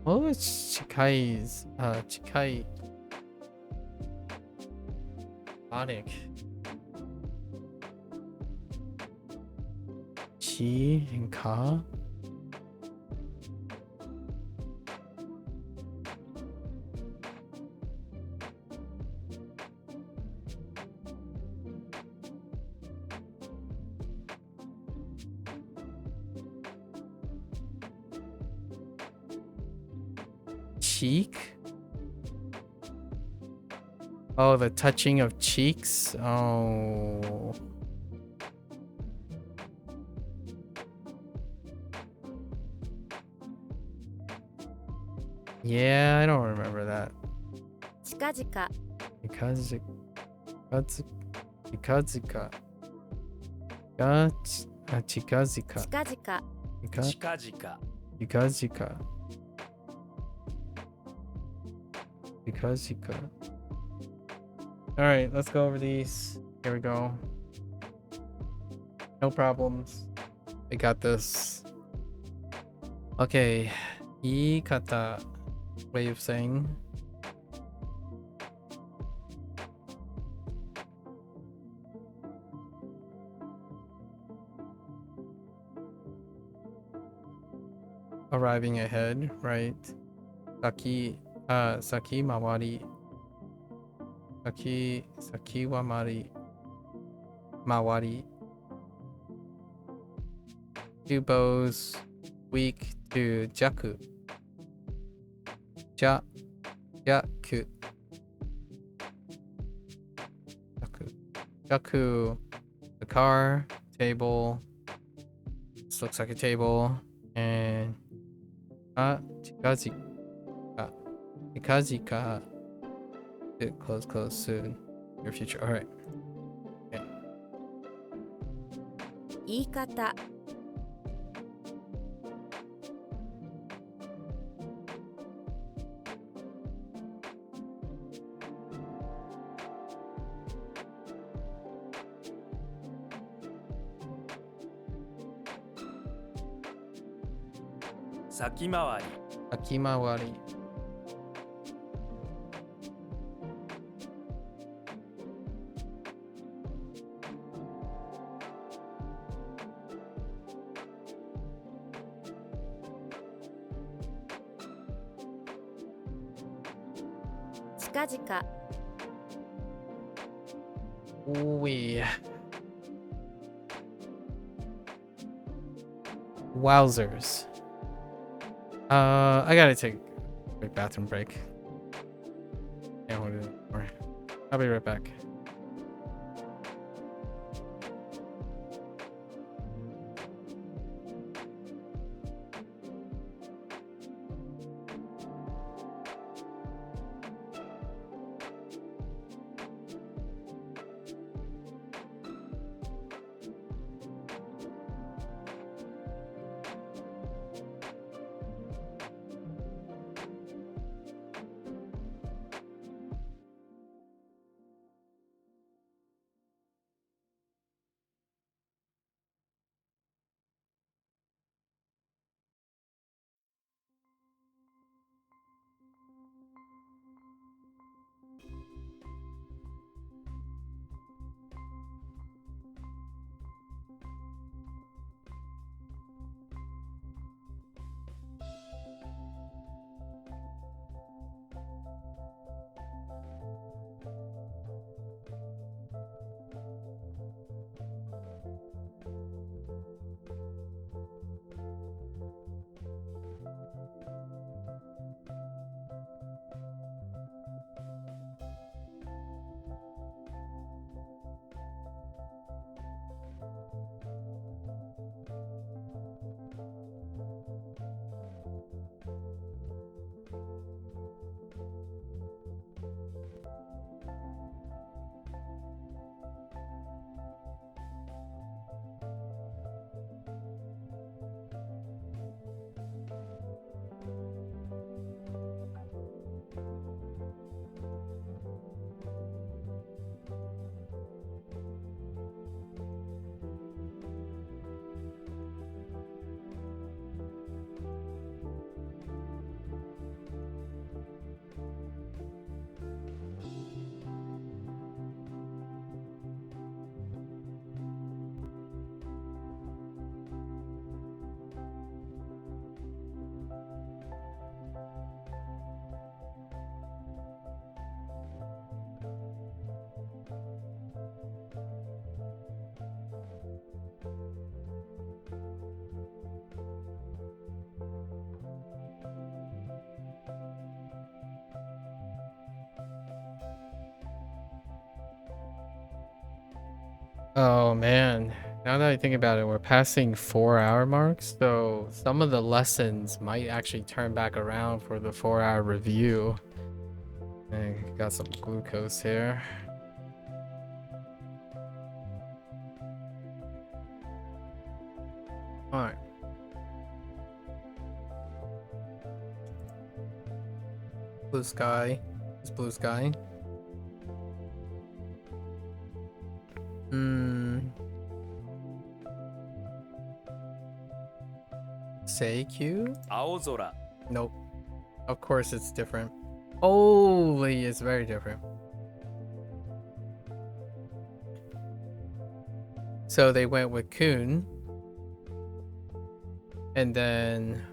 What was Chikai's Chikai Sonic? Chi and Ka? Cheek? Oh, the touching of cheeks. Oh. Yeah, I don't remember that. 近々 Because chikazika. Chikazika. 近々 Chikajika. Chikazika. Chikazika. All right, let's go over these. Here we go. No problems. We got this. Okay. Iikata. Way of saying. Arriving ahead, right? Saki mawari. Saki wa mawari. Two bows, weak to jaku. Jaku. Jaku. The car, table. This looks like a table. And chikazika. Chikazika. Get close soon. Your future. All right. Okay. 言い方 先回り Akimawari. Chikajika. Ooh-wee. Wowzers. I gotta take a quick bathroom break. Can't hold it anymore. I'll be right back. Oh man, now that I think about it, we're passing 4-hour marks, so some of the lessons might actually turn back around for the 4-hour review. I got some glucose here. Alright. Blue sky. It's blue sky. Seikyu? 青空 Nope. Of course it's different. Holy, it's very different. So they went with Kun. And then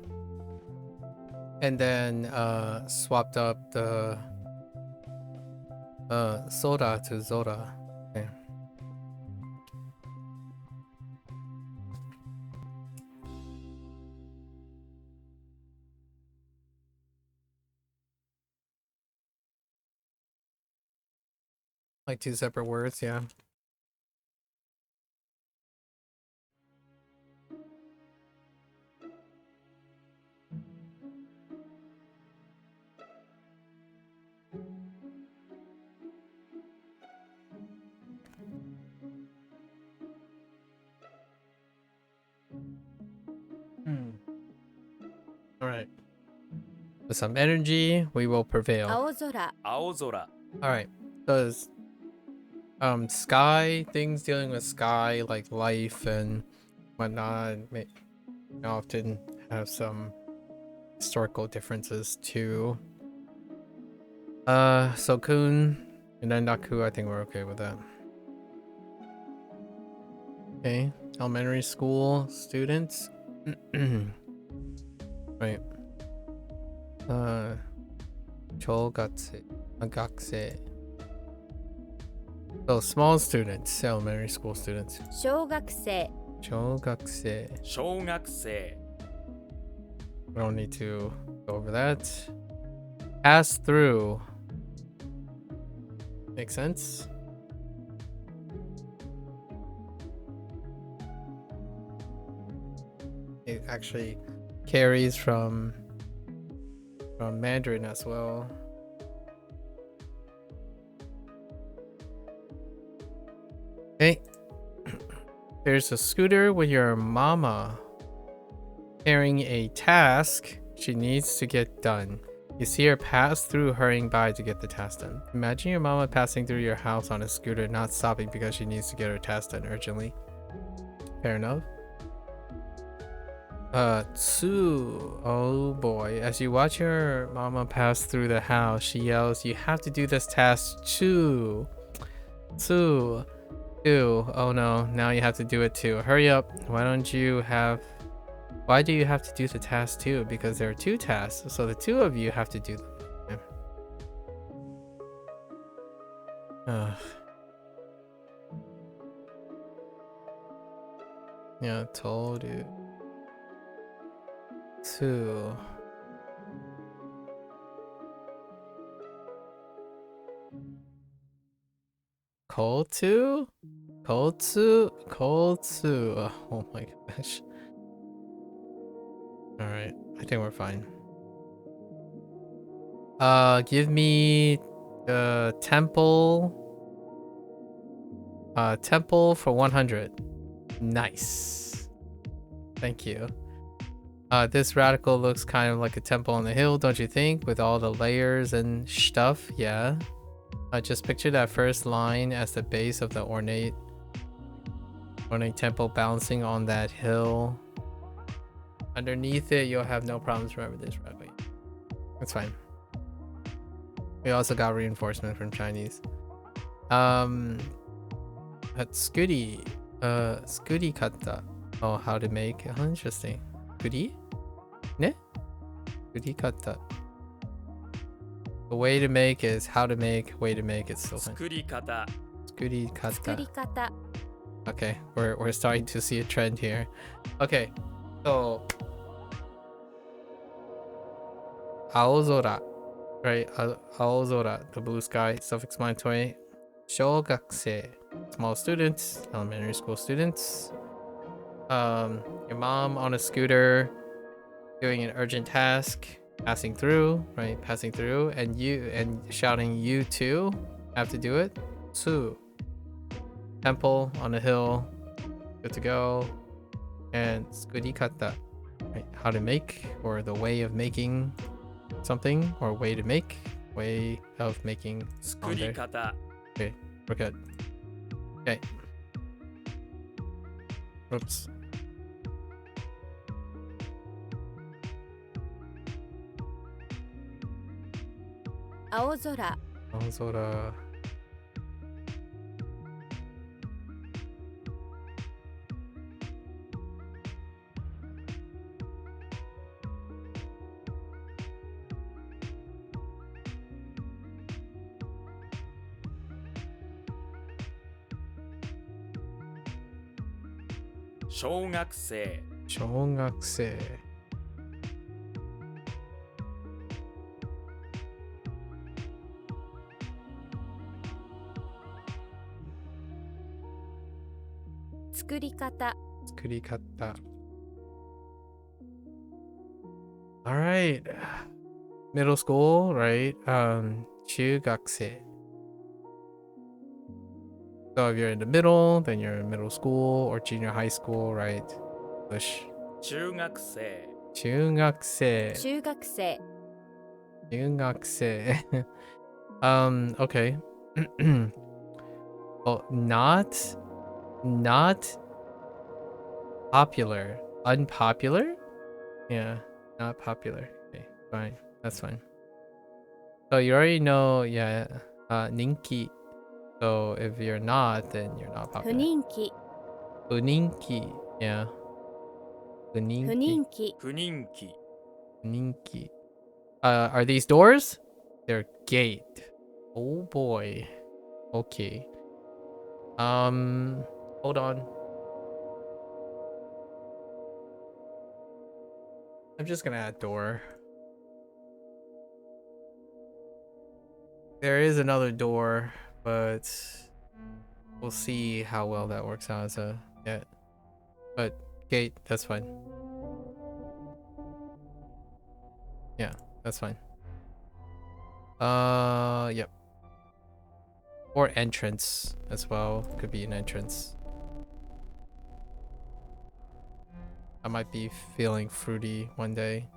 swapped up the soda to Zora. Okay. Like 2 separate words, yeah. All right. With some energy, we will prevail. 青空 青空 All right. Does sky things dealing with sky like life and whatnot may often have some historical differences too. So Kun and then Naku, I think we're okay with that. Okay, elementary school students. Right. Chogatsu, Agakse. So small students, elementary school students. 小学生 Chogakse. 小学生 We don't need to go over that. Pass through. Makes sense. It actually carries from Mandarin as well. Okay. There's a scooter with your mama carrying a task she needs to get done. You see her pass through, hurrying by to get the task done. Imagine your mama passing through your house on a scooter, not stopping because she needs to get her task done urgently. Fair enough. Tsu. Oh boy. As you watch your mama pass through the house, she yells, "You have to do this task too. Tsu. Too. Oh no, now you have to do it too. Hurry up. Why do you have to do the task too? Because there are 2 tasks, so the 2 of you have to do them." Ugh. Yeah, told you. 2. Kotu? Kotu. Oh my gosh. Alright, I think we're fine. Give me the temple. Temple for 100. Nice. Thank you. This radical looks kind of like a temple on the hill, don't you think? With all the layers and stuff, yeah. Just picture that first line as the base of the ornate temple bouncing on that hill. Underneath it, you'll have no problems. Remember this, right? That's fine. We also got reinforcement from Chinese. Scooty. Scooty kata. Oh, how to make. Oh, interesting. Scooty? Ne? Scooty kata. The way to make is how to make. Way to make it's still fine. 作り方 Scooty 作り kata. 方 Okay, we're starting to see a trend here. Okay, so Aozora, right? Aozora, the blue sky, self-explanatory. Shogakse, small students, elementary school students. Your mom on a scooter doing an urgent task, passing through, right? Passing through, and shouting, "You too have to do it." Su. Temple on a hill, good to go. And tsukurikata, right? How to make, or the way of making something, or way to make, way of making. 作り方 Okay, we're good. Okay. Oops. Aozora. Aozora. Shougakusei. 小学生。作り方。作り方。All right. Middle school, right? 中学生. So if you're in the middle, then you're in middle school or junior high school, right? English. 中学生 中学生. 中学生。中学生. Okay. Well, not popular. Unpopular? Yeah, not popular. Okay, fine. That's fine. So you already know, yeah, ninki. So if you're not, then you're not 不 popular. 人気。 Uninki, yeah. 不 Uninki. 人気。不人気 Uninki. Are these doors? They're gate. Oh boy. Okay. Hold on. I'm just gonna add door. There is another door, but we'll see how well that works out as a yeah. But gate, that's fine. Yeah, that's fine. Yep. Or entrance as well. Could be an entrance. I might be feeling fruity one day.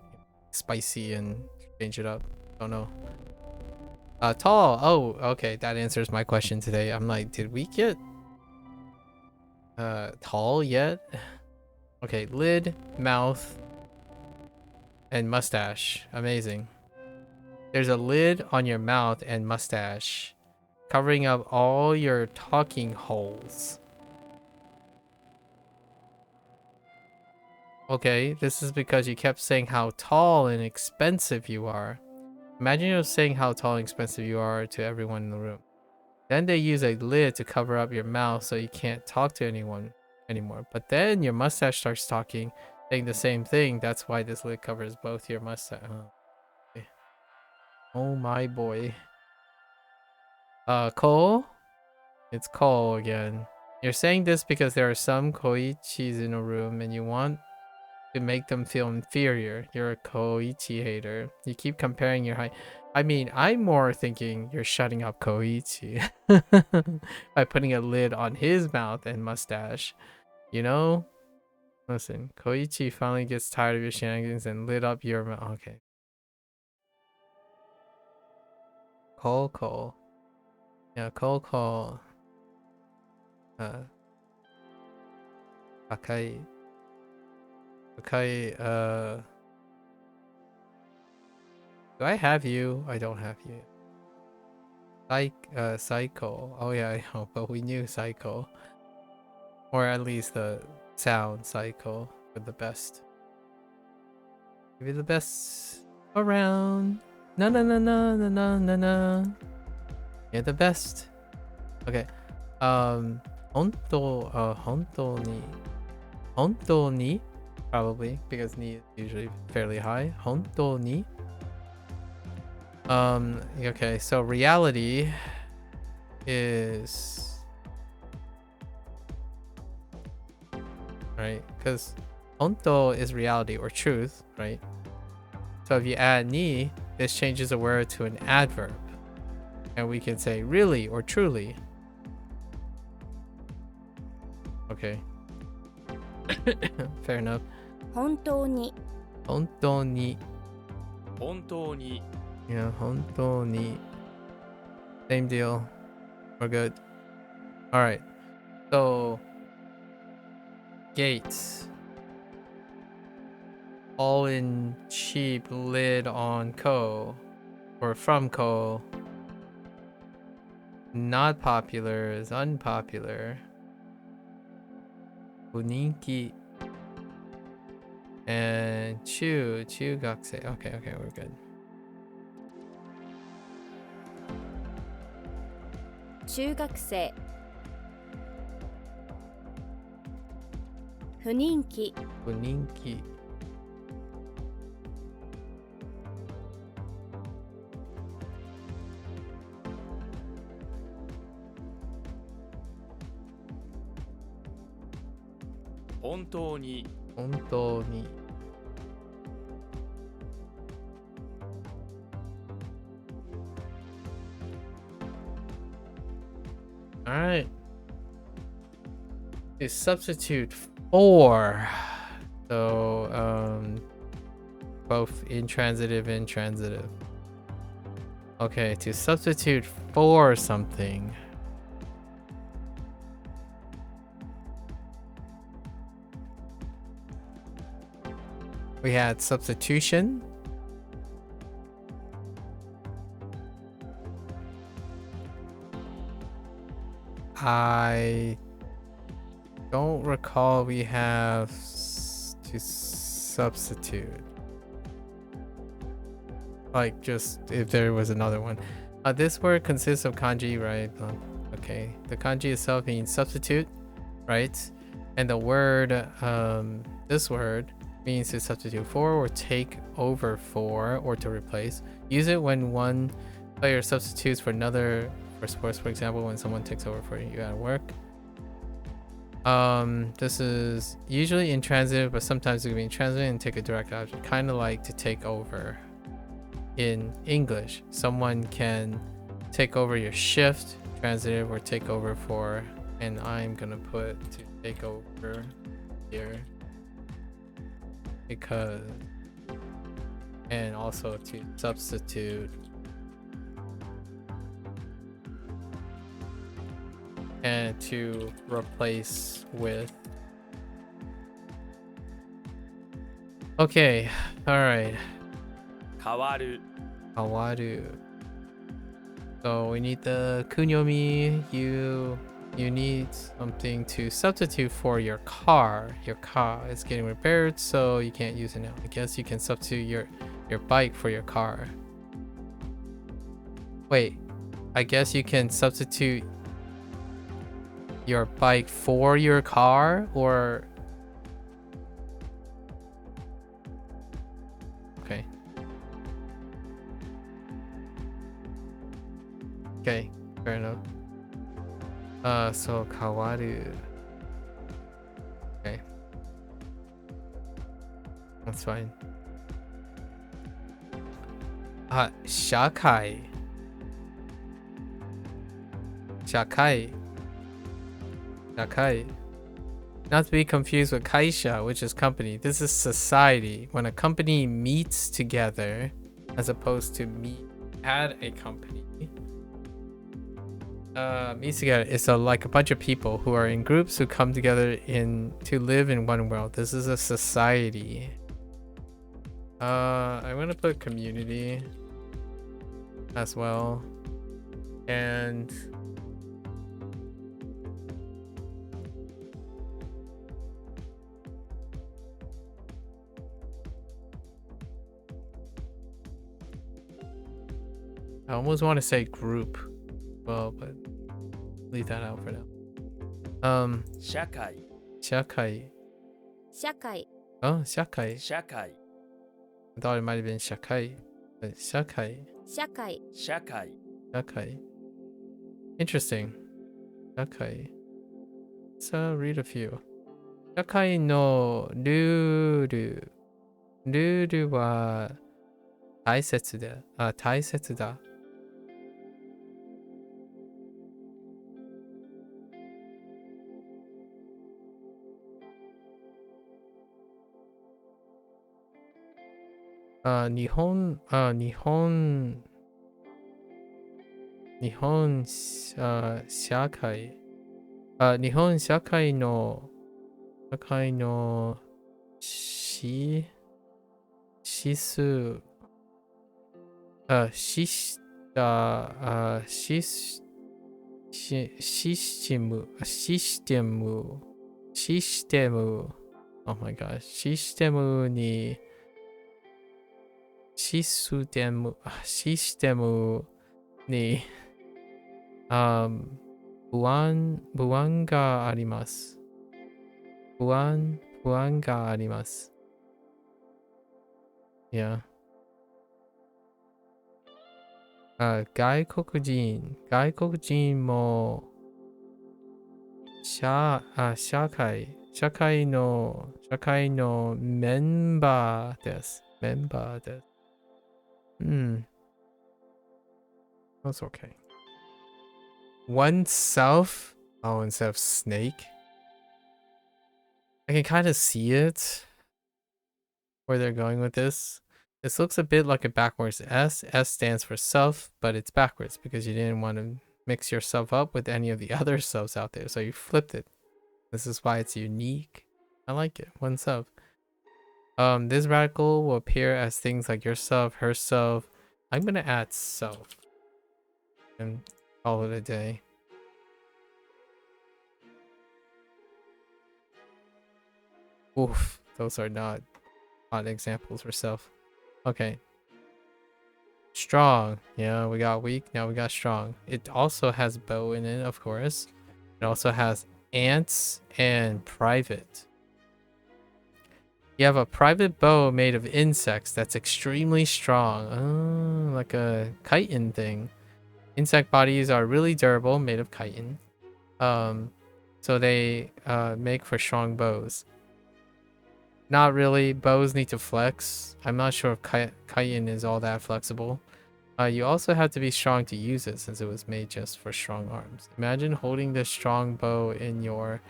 Spicy and change it up. Don't know. Tall. Oh, okay. That answers my question today. I'm like, did we get tall yet? Okay, lid, mouth, and mustache. Amazing. There's a lid on your mouth and mustache, covering up all your talking holes. Okay, this is because you kept saying how tall and expensive you are. Imagine you're saying how tall and expensive you are to everyone in the room. Then they use a lid to cover up your mouth so you can't talk to anyone anymore. But then your mustache starts talking, saying the same thing. That's why this lid covers both your mustache. Oh, okay. Oh my boy. Cole? It's Cole again. You're saying this because there are some Koichis in a room and you want to make them feel inferior. You're a Koichi hater. You keep comparing your height. I mean, I'm more thinking you're shutting up Koichi by putting a lid on his mouth and mustache. You know? Listen, Koichi finally gets tired of your shenanigans and lit up your mouth. Okay. Cole. Yeah, Cole. Okay, do I have you? I don't have you. Psycho. Oh yeah, I know, but we knew Psycho. Or at least the sound Psycho for the best. Give you the best around. No. You're the best. Okay. Honto ni? Probably, because ni is usually fairly high. Honto ni? Okay, so reality is right? Because honto is reality or truth, right? So if you add ni, this changes a word to an adverb. And we can say really or truly. Okay. Fair enough. 本当に honto ni. 本当に Yeah, honto ni. Same deal. We're good. Alright. So gates. All in cheap lid on ko. Or from ko. Not popular is unpopular. Uninki. And chugakusei. Okay, we're good. 中学生不人気 Uninki. 本当に本当に Alright. To substitute for. So, both intransitive and transitive. Okay, to substitute for something. We had substitution. I don't recall we have to substitute. Like just if there was another one. This word consists of kanji, right? Okay, the kanji itself means substitute, right? And the word, this word means to substitute for or take over for or to replace. Use it when one player substitutes for another for sports, for example, when someone takes over for you at work. This is usually intransitive, but sometimes it can be intransitive and take a direct object, kind of like to take over. In English, someone can take over your shift, transitive, or take over for, and I'm gonna put to take over here because, and also to substitute and to replace with. Okay, all right. 変わる Kawaru. So we need the kunyomi. You need something to substitute for your car. Your car is getting repaired, so you can't use it now. I guess you can substitute your bike for your car. Wait, I guess you can substitute your bike for your car, or okay. Okay, fair enough. So kawaru. Okay. That's fine. Shakai. Shakai. Shakai. Not to be confused with kaisha, which is company. This is society. When a company meets together, as opposed to meet at a company. Meets together. It's like a bunch of people who are in groups who come together to live in one world. This is a society. I'm gonna put community as well, and I almost want to say group. Well, but leave that out for now. 社会 Shakai. 社会 Oh, shakai. 社会 I thought it might have been shakai. But shakai. 社会 社会 Shakai. Interesting. Shakai. Let's read a few. 社会のルール。ルールは大切だ。大切だ。日本、社会、日本社会の、し、指数、シス、シス、システム、oh my god、システムに、システムに、不安があります。不安があります。Yeah. 外国人も社会のメンバーです。That's okay. Oneself? Oh, instead of snake? I can kind of see it. Where they're going with this. This looks a bit like a backwards S. S stands for self, but it's backwards because you didn't want to mix yourself up with any of the other selves out there. So you flipped it. This is why it's unique. I like it. Oneself. This radical will appear as things like yourself, herself. I'm gonna add self and call it a day. Oof, those are not odd examples for self. Okay. Strong. Yeah, we got weak. Now we got strong. It also has bow in it, of course. It also has ants and private. You have a private bow made of insects that's extremely strong. Oh, like a chitin thing. Insect bodies are really durable, made of chitin. So they make for strong bows. Not really. Bows need to flex. I'm not sure if chitin is all that flexible. You also have to be strong to use it since it was made just for strong arms. Imagine holding this strong bow in your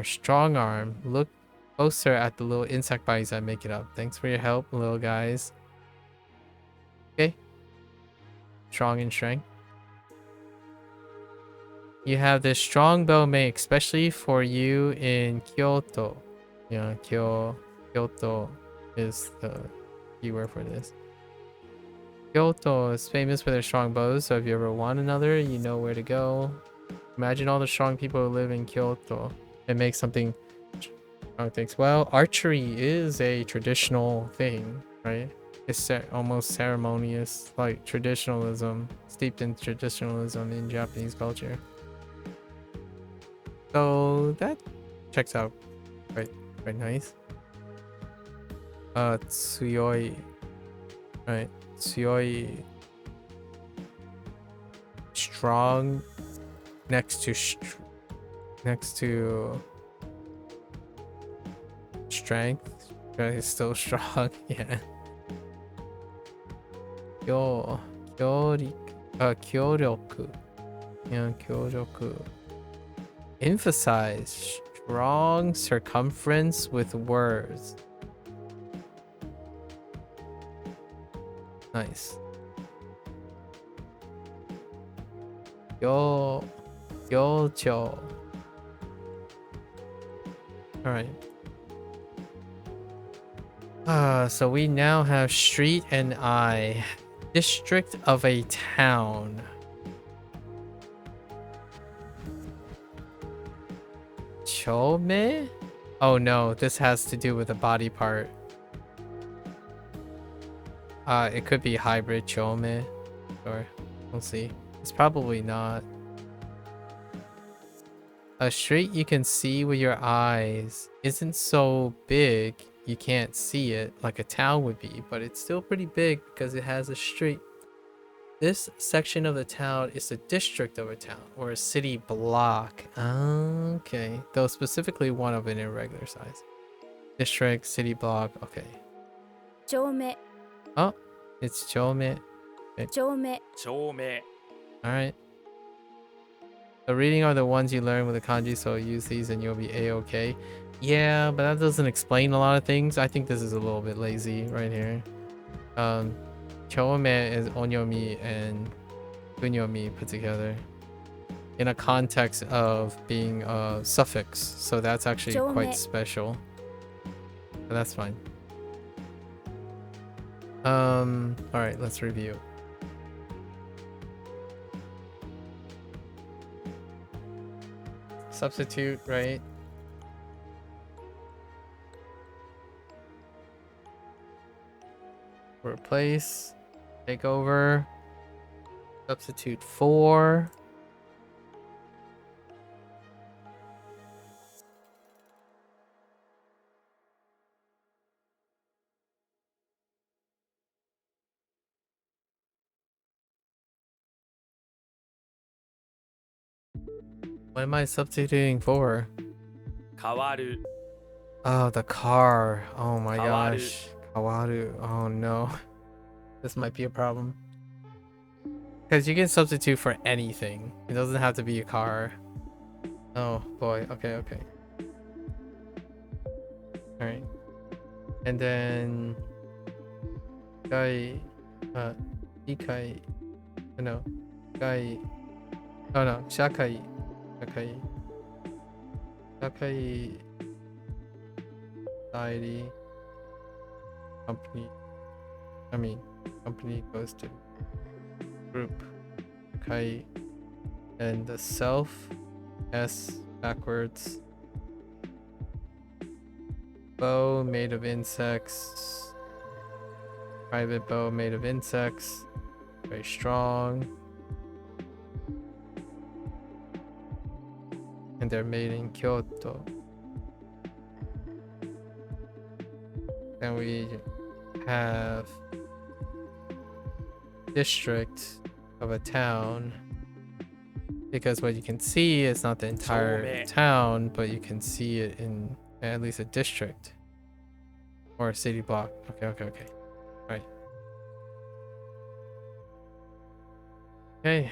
strong arm. Look closer at the little insect bodies that make it up. Thanks for your help, little guys. Okay. Strong in strength. You have this strong bow made especially for you in Kyoto. Yeah, Kyoto is the keyword for this. Kyoto is famous for their strong bows, so if you ever want another, you know where to go. Imagine all the strong people who live in Kyoto and make something strong things. Well, archery is a traditional thing, right? It's almost ceremonious, like traditionalism, steeped in traditionalism in Japanese culture. So that checks out quite nice. Tsuyoi. Right. Tsuyoi. Strong next to strength. It's still strong. Yeah. Kyoryoku. Yeah, kyoryoku. Emphasize strong circumference with words. Nice. Yocho. Alright. So we now have street and I. District of a town. Chome? Oh no, this has to do with a body part. It could be hybrid chome. Or we'll see. It's probably not. A street you can see with your eyes isn't so big you can't see it like a town would be, but it's still pretty big because it has a street. This section of the town is a district of a town or a city block. Okay. Though specifically one of an irregular size. District, city block. Okay. 町名 Oh, it's Chome. 町名町名 Alright. The reading are the ones you learn with the kanji, so use these and you'll be a-okay. Yeah, but that doesn't explain a lot of things. I think this is a little bit lazy right here. Chome is onyomi and kunyomi put together in a context of being a suffix, so that's actually quite Chome. special. But that's fine. Alright, let's review. Substitute, right? Replace, take over, substitute for. What am I substituting for? 変わる Oh, the car. Oh my Kawaru. gosh. Kawaru. Oh no. This might be a problem. Because you can substitute for anything. It doesn't have to be a car. Oh boy. Okay, okay. Alright. And then... Gai... Ikai... No. Gai... Oh no. Shakai. Shakai. Shakai... Society. Company. I mean, company goes to group. Kai. And the self. S backwards. Bow made of insects. Private bow made of insects. Very strong. And they're made in Kyoto. Then we have district of a town, because what you can see is not the entire town, but you can see it in at least a district or a city block. Okay, okay, okay. Right. Okay.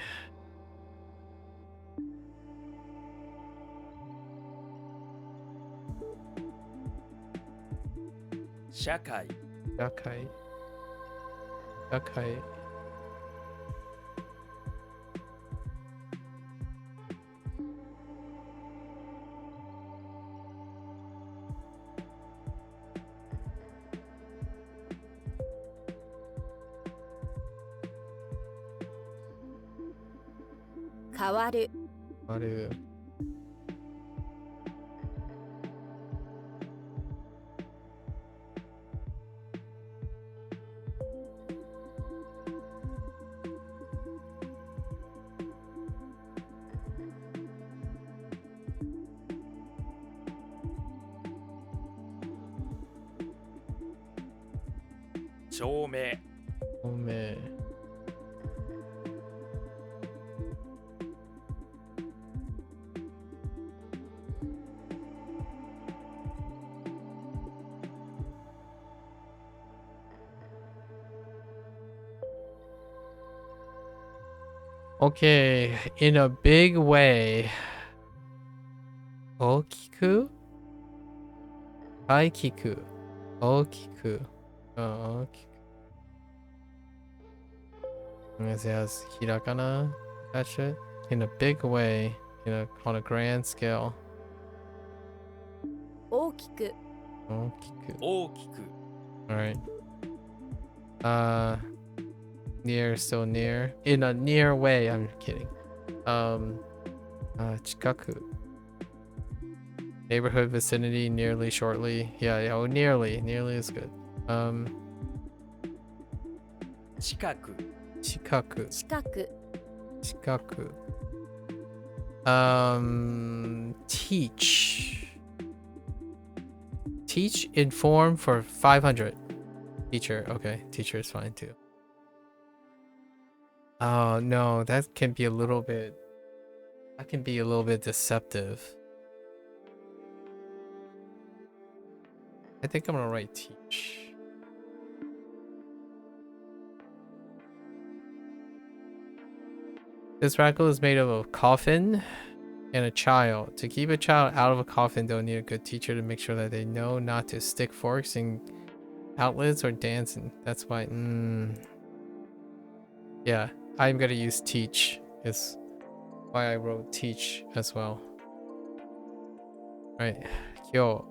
Shakai. Yakai. Yakai. Kawaru. 変わる Maru. Chome. Ome. Okay, in a big way. Okiku? Aikiku. Okiku. Oh, okiku. Unless it has hirakana attached to it. In a big way, on a grand scale. 大きく Okiku. 大きく Alright. Near, still near. In a near way, I'm kidding. Chikaku. Neighborhood, vicinity, nearly, shortly. Yeah, yeah, oh, nearly. Nearly is good. 近く Chikaku. 近く Chikaku. Teach. Teach, inform for 500. Teacher, okay. Teacher is fine too. Oh no, that can be a little bit. That can be a little bit deceptive. I think I'm gonna write teach. This rackle is made of a coffin and a child. To keep a child out of a coffin, they'll need a good teacher to make sure that they know not to stick forks in outlets or dance. And that's why. Yeah, I'm gonna use teach. Is why I wrote teach as well. Right, kyo.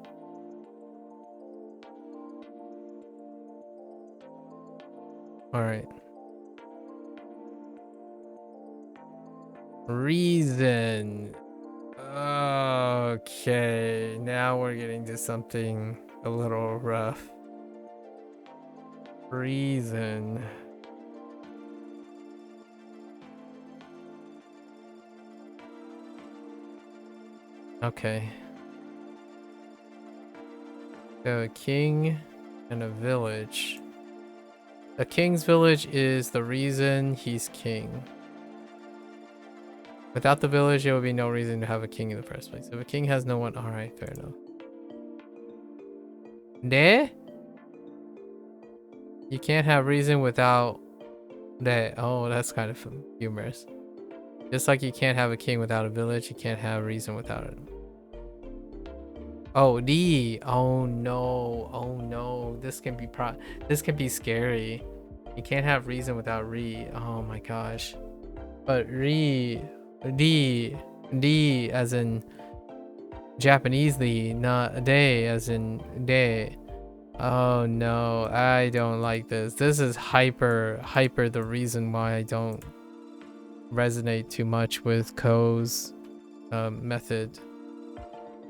All right. Reason. Okay, now we're getting to something a little rough. Reason. Okay. So a king and a village. A king's village is the reason he's king. Without the village, there would be no reason to have a king in the first place. If a king has no one, alright, fair enough. Ne? You can't have reason without that. Oh, that's kind of humorous. Just like you can't have a king without a village, you can't have reason without it. Oh, D. Oh no. Oh no. This can be scary. You can't have reason without re. Oh my gosh. But D as in Japanese Lee, not day as in day. Oh no, I don't like this. This is hyper the reason why I don't resonate too much with Ko's method.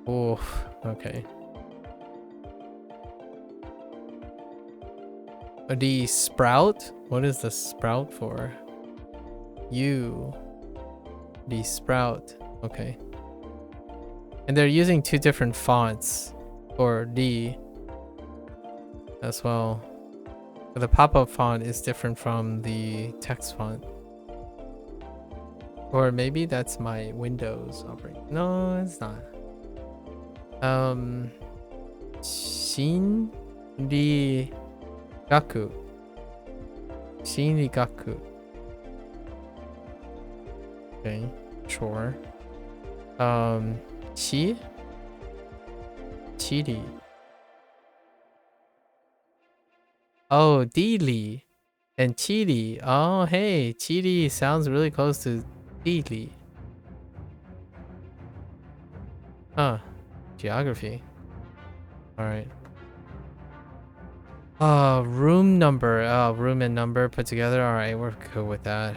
Oof, okay. The sprout? What is the sprout for? You. The sprout. Okay. And they're using two different fonts for D as well. The pop-up font is different from the text font. Or maybe that's my Windows operating. No, it's not. Shinrigaku. Shinrigaku. Okay, sure. Chi? Chiri. Oh, Dili and Chiri. Oh, hey, Chiri sounds really close to Dili. Huh. Geography. Alright. Room number. Room and number put together. Alright, we're good with that.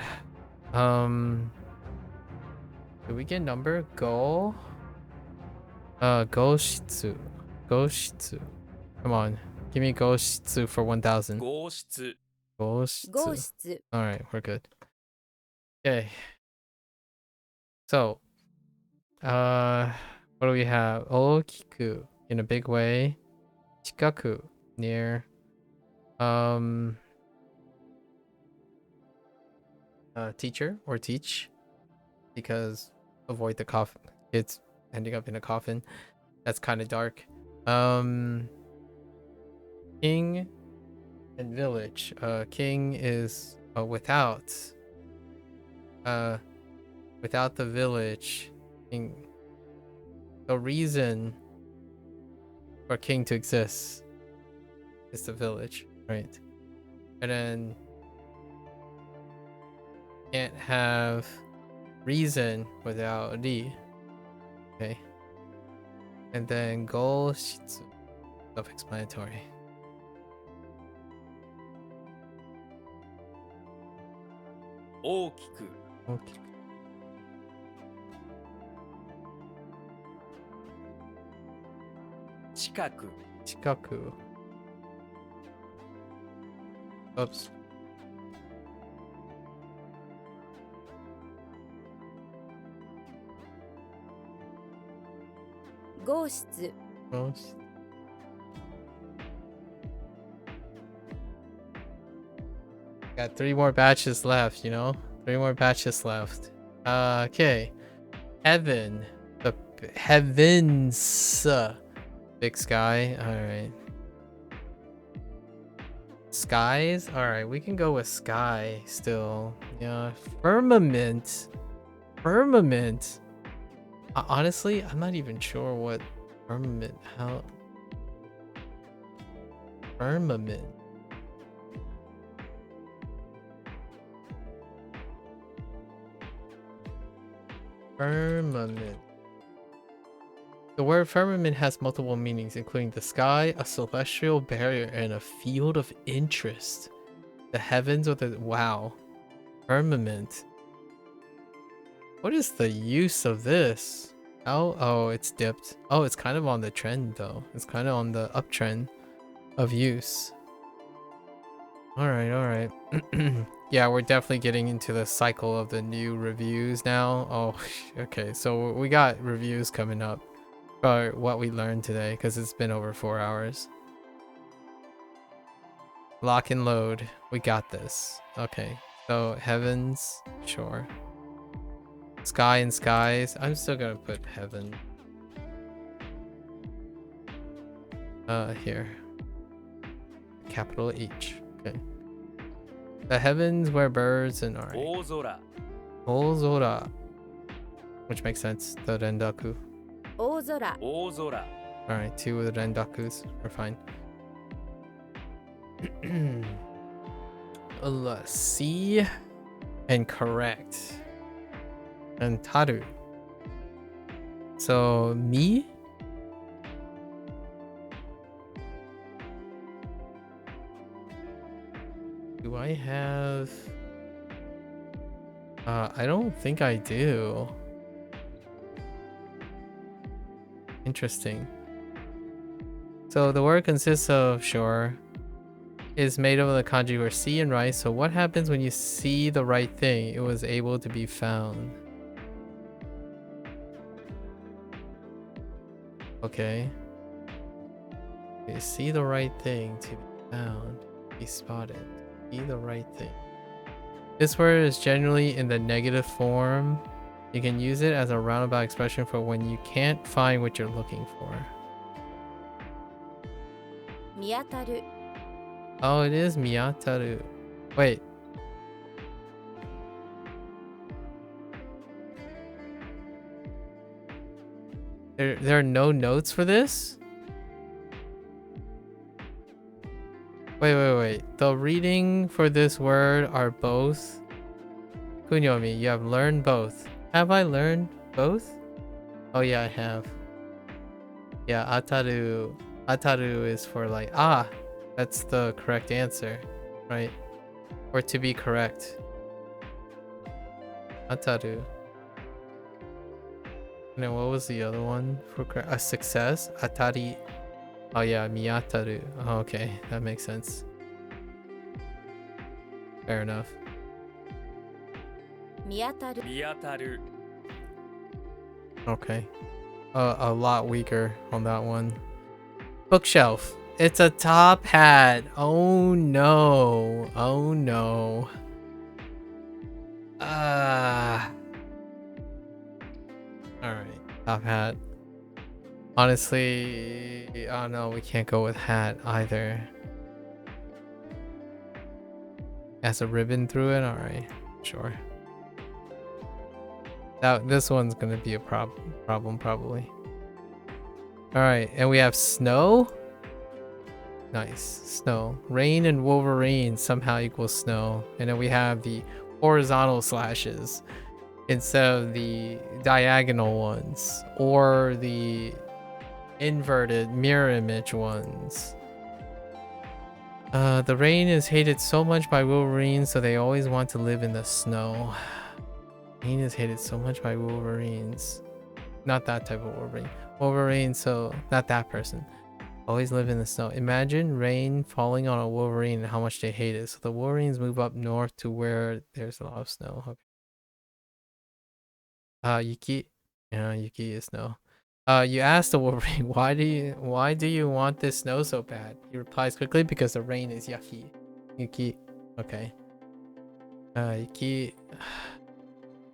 Did we get number? Go? Goshitsu. Goshitsu. Come on. Give me Goshitsu for 1,000. 号室 Goshitsu. 号室 Alright, we're good. Okay. So, what do we have? Okiku, in a big way. Chikaku, near. Teacher or teach, because avoid the coffin. It's ending up in a coffin. That's kind of dark. King and village. King is without the village. King. The reason for king to exist is the village, right? And then can't have reason without D. Okay. And then goal shitsu. Self-explanatory. Okiku Okay. Chikaku Chikaku. Oops. Ghosts. Most. Got 3 more batches left, you know? 3 more batches left. Okay. Heaven. The heavens. Big sky. Alright. Skies? Alright, we can go with sky still. Yeah. Firmament. Firmament. Honestly, I'm not even sure what firmament. How. Firmament. Firmament. The word firmament has multiple meanings, including the sky, a celestial barrier, and a field of interest. The heavens or the... Wow. Firmament. What is the use of this? Oh, it's dipped. Oh, it's kind of on the trend, though. It's kind of on the uptrend of use. Alright. Yeah, we're definitely getting into the cycle of the new reviews now. Oh, okay. So we got reviews coming up. For what we learned today, because it's been over 4 hours. Lock and load. We got this. Okay. So heavens, sure. Sky and skies. I'm still gonna put heaven. Here. Capital H. Okay. The heavens where birds and alright. 大空 Ozora. Which makes sense. The Rendaku. 大空 大空 Alright, 2 of the Rendakus. We're fine. C and correct. And Taru. So, me? Do I have... I don't think I do. Interesting. So the word consists of, sure, is made of the kanji where see and right. So what happens when you see the right thing? It was able to be found. Okay. You see the right thing to be found, be spotted. See the right thing. This word is generally in the negative form. You can use it as a roundabout expression for when you can't find what you're looking for. 見当たる Oh, it is miyataru. Wait. There are no notes for this? Wait. The reading for this word are both. Kunyomi, you have learned both. Have I learned both? Oh yeah, I have. Yeah, ataru. Ataru is for like, that's the correct answer, right? Or to be correct. Ataru. And then what was the other one for a success? Atari. Oh yeah, miyataru. Oh, okay, that makes sense. Fair enough. 見当たる見当たる Okay. A lot weaker on that one. Bookshelf. It's a top hat. Oh no. Oh no. Alright. Top hat. Honestly, oh no, we can't go with hat either. Has a ribbon through it? Alright. Sure. This one's gonna be a problem probably. Alright, and we have snow. Nice. Snow. Rain and Wolverine somehow equals snow. And then we have the horizontal slashes instead of the diagonal ones. Or the inverted mirror image ones. The rain is hated so much by Wolverines, so they always want to live in the snow. Rain is hated so much by Wolverines. Not that type of Wolverine. Wolverine, so not that person. Always live in the snow. Imagine rain falling on a Wolverine and how much they hate it. So the Wolverines move up north to where there's a lot of snow. Okay. Yuki. Yeah, Yuki is snow. You ask the Wolverine, why do you want this snow so bad? He replies quickly, because the rain is yucky. Yuki. Okay. You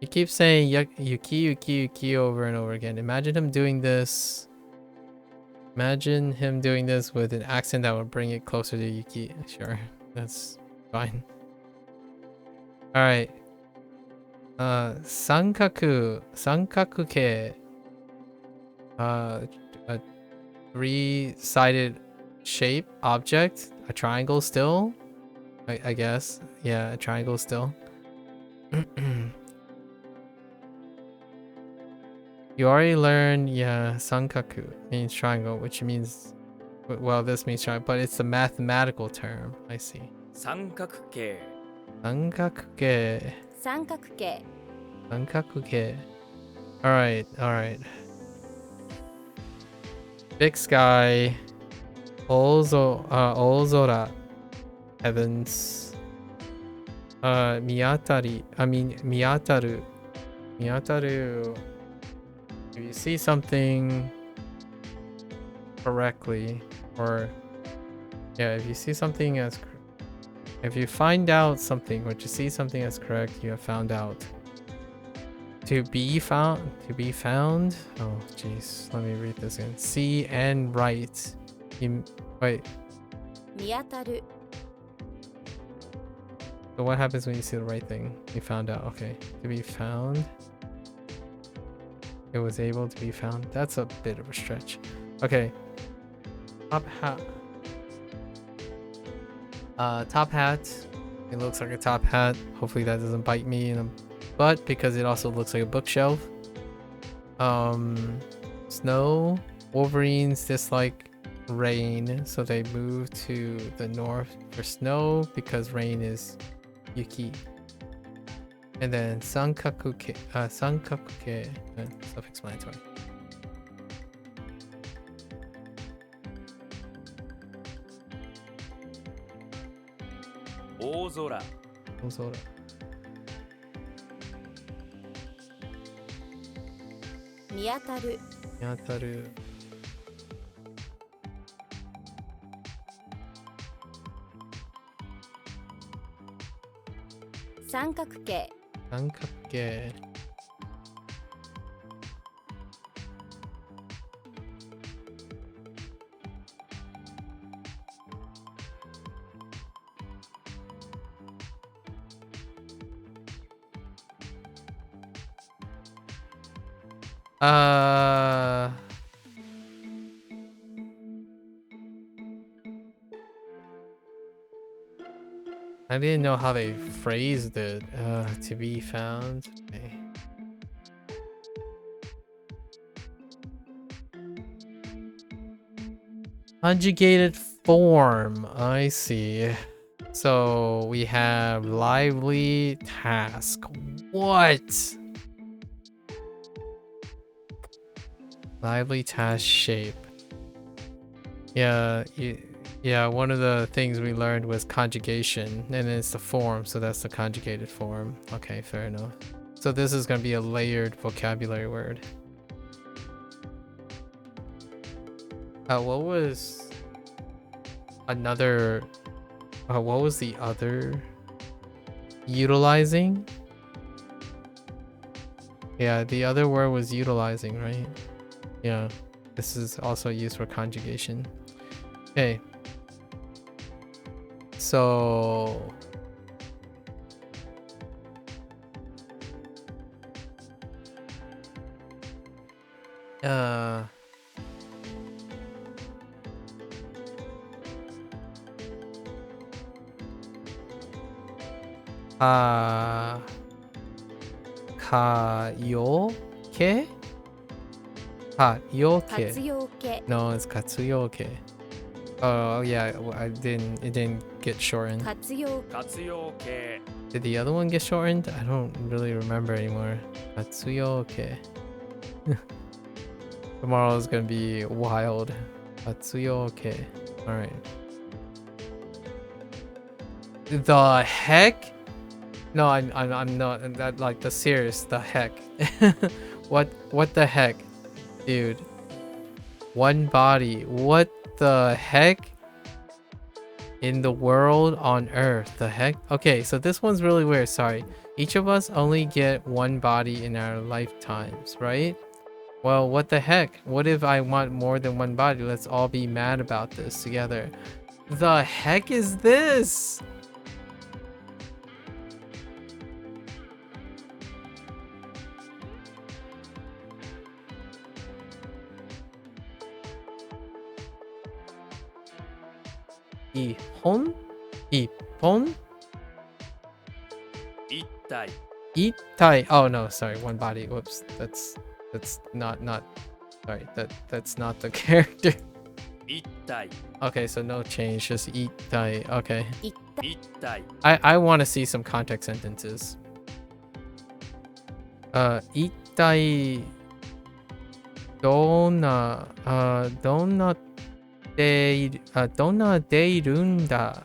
keep saying Yuki over and over again. Imagine him doing this. Imagine him doing this with an accent that would bring it closer to Yuki. Sure, that's fine. All right. Sankaku-ke. A three-sided shape object. A triangle still. I guess. Yeah, a triangle still. You already learned, yeah, sankaku means triangle, which means, well, this means triangle, but it's a mathematical term. I see. 三角形 Sankaku-ke. 三角形 Sankaku-ke. Alright, alright. Big sky. Ozora. Heavens. Miyataru. Miyataru. If you see something correctly, or yeah, if you see something as, if you find out something, or to see something as correct, you have found out. To be found. Oh, jeez. Let me read this again. See and write. Wait. 見当たる So what happens when you see the right thing? You found out. Okay. To be found. It was able to be found. That's a bit of a stretch. Okay. Top hat. Top hat. It looks like a top hat. Hopefully that doesn't bite me in the butt because it also looks like a bookshelf. Snow. Wolverines dislike rain, so they move to the north for snow because rain is yuki. And then sankaku-ke, self-explanatory. Ozora Ozora. 見当たる Miyataru. 三角形 Sankaku-ke. I didn't know how they phrased it. To be found. Okay. Conjugated form. I see. So we have lively task. What? Lively task shape. Yeah, yeah, one of the things we learned was conjugation, and it's the form, so that's the conjugated form. Okay, fair enough. So this is going to be a layered vocabulary word. What was another... what was the other? Utilizing? Yeah, the other word was utilizing, right? Yeah, this is also used for conjugation. Okay. So... Kayoke? Kayoke. 活用形 No, it's katsuyoke. Oh yeah, it didn't get shortened. 活用活用形 Did the other one get shortened? I don't really remember anymore. Katsuyoke. Tomorrow is gonna be wild. Katsuyoke. Alright. The heck? No, I'm not that, like, the serious, the heck. What the heck? Dude. One body. What the heck? In the world on Earth. The heck? Okay, so this one's really weird. Sorry. Each of us only get one body in our lifetimes, right? Well, what the heck? What if I want more than one body? Let's all be mad about this together. The heck is this? Ihon? Ippon? 一体 Itai. Oh no, sorry, one body. Whoops. That's not sorry, that's not the character. 一体 Okay, so no change, just itai. Okay. いった 一体 I want to see some context sentences. Itai donna donna deirunda.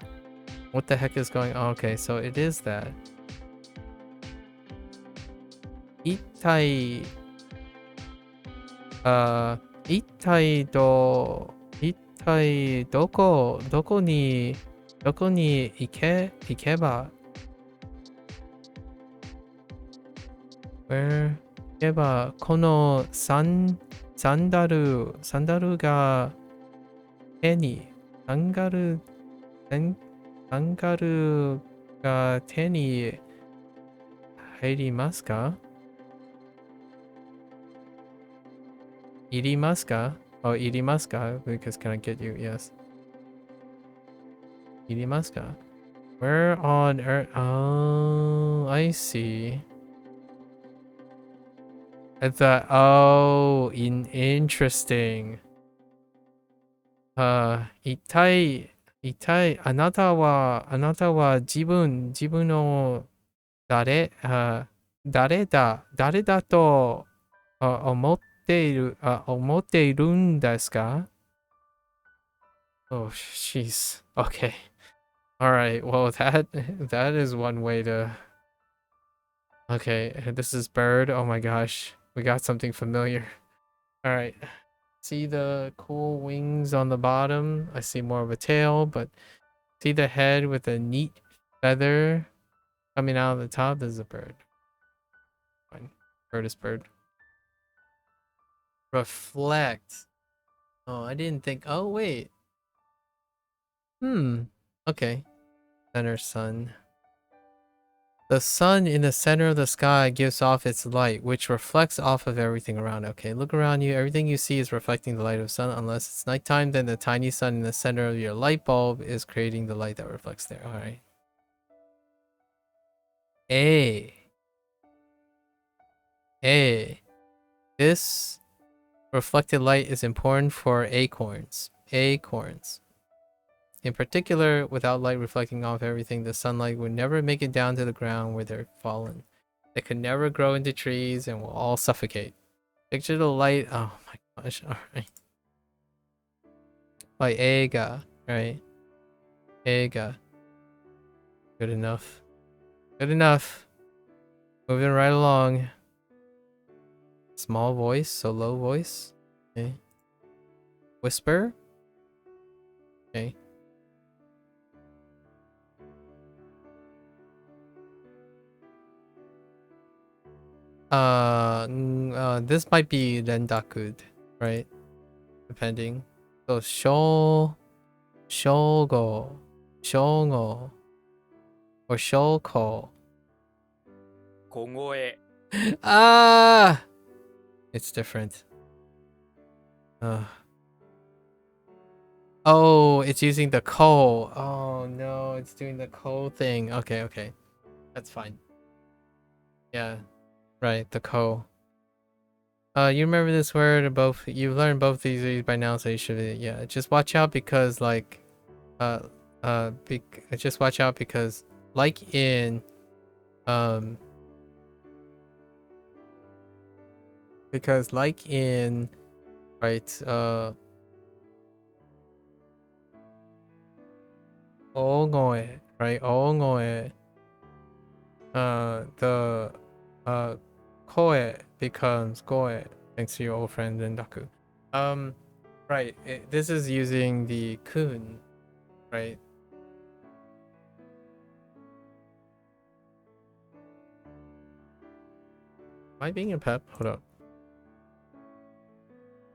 What the heck is going on? Okay, so it is that. Itai itai doko ni ikeba where ikeba kono sandalu ga sandalu ga teni hairimasu ka? Irimasu ka? Oh, irimasu ka? Because can I get you? Yes. Irimasu ka? Where on earth? Oh, I see. I thought, oh, interesting. Itai, anata wa jibun no dare da to omotte irun desu ka? Oh, jeez. Okay. All right. Well, that is one way to. Okay, this is bird. Oh my gosh, we got something familiar. All right. See the cool wings on the bottom? I see more of a tail, but see the head with a neat feather coming out of the top? This is a bird. Fine. Bird is bird. Reflect. Oh, I didn't think. Oh, wait. Okay. Center sun. The sun in the center of the sky gives off its light, which reflects off of everything around. Okay, look around you. Everything you see is reflecting the light of the sun. Unless it's nighttime, then the tiny sun in the center of your light bulb is creating the light that reflects there. All right. This reflected light is important for acorns. Acorns. In particular, without light reflecting off everything, the sunlight would never make it down to the ground where they're fallen. They could never grow into trees and will all suffocate. Picture the light. Oh my gosh. Alright. Like Ega. Right? Ega. Good enough. Good enough. Moving right along. Small voice, so low voice. Okay. Whisper. Okay. This might be Rendakud, right? Depending. So Shogo, Shongo, or Shoko. 小声 Ah, it's different. Oh, it's using the ko. Oh no, it's doing the ko thing. Okay, that's fine. Yeah, right, the ko. You remember this word? Both you've learned both these by now, so you should. Yeah, just watch out because like, just watch out because like in, because like in, right, Ogoe, right, Ogoe, the, Koe becomes Goe, thanks to your old friend Rendaku. Right, this is using the kun, right? I being a pep? Hold up.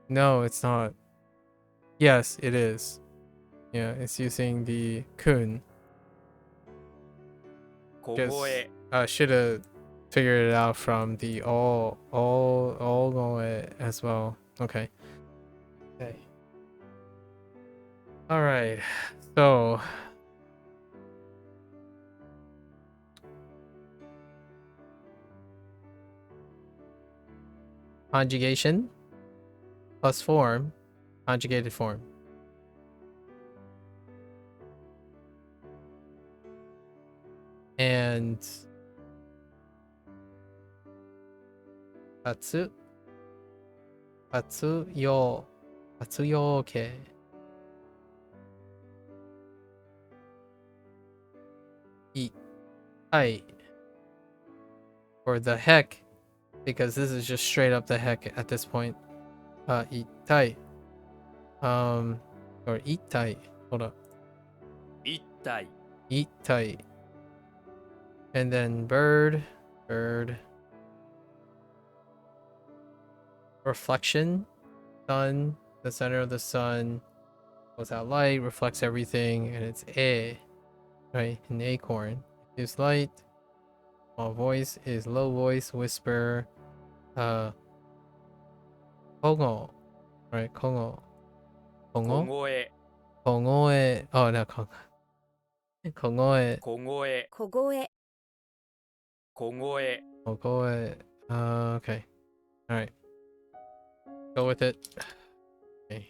No, it's not. Yes, it is. Yeah, it's using the kun. 小 Just 声 should have figured it out from the all as well. Okay. Okay. All right. So conjugation plus form, conjugated form. And Katsuyoke. Itai. Or the heck, because this is just straight up the heck at this point. Itai. Or itai. Hold up. 一体 Itai. And then bird. Reflection. Sun. The center of the sun goes out light, reflects everything, and it's a. Right? An acorn. Is light. Small voice is low voice, whisper. Kongo. Right? Kongo. 小 Kongo? 声 Kongoe. Oh, no, Kongo. Kongoe. 小声小声 小声 Kongoe. Okay. Alright. Go with it. Okay.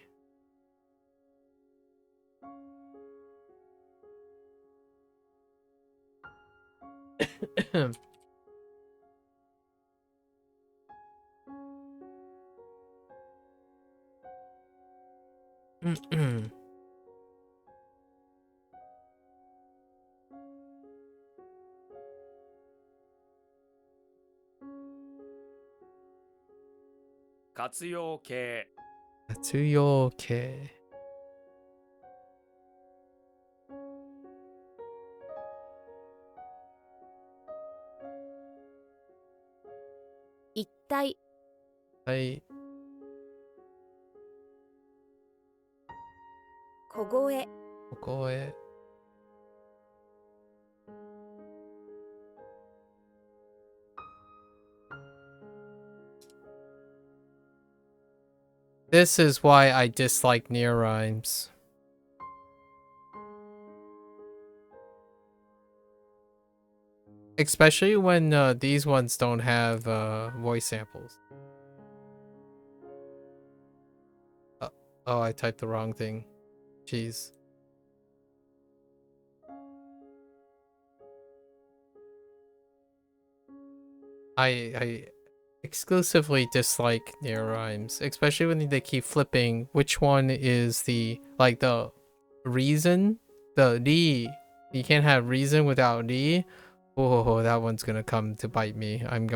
Mm-mm. 活用形 Katsuyoke. 一体 はい。小声ここへ。This is why I dislike near rhymes. Especially when these ones don't have voice samples. Oh, I typed the wrong thing. Jeez. I exclusively dislike near rhymes, especially when they keep flipping which one is the reason, the ri. You can't have reason without ri. Oh, that one's gonna come to bite me. I'm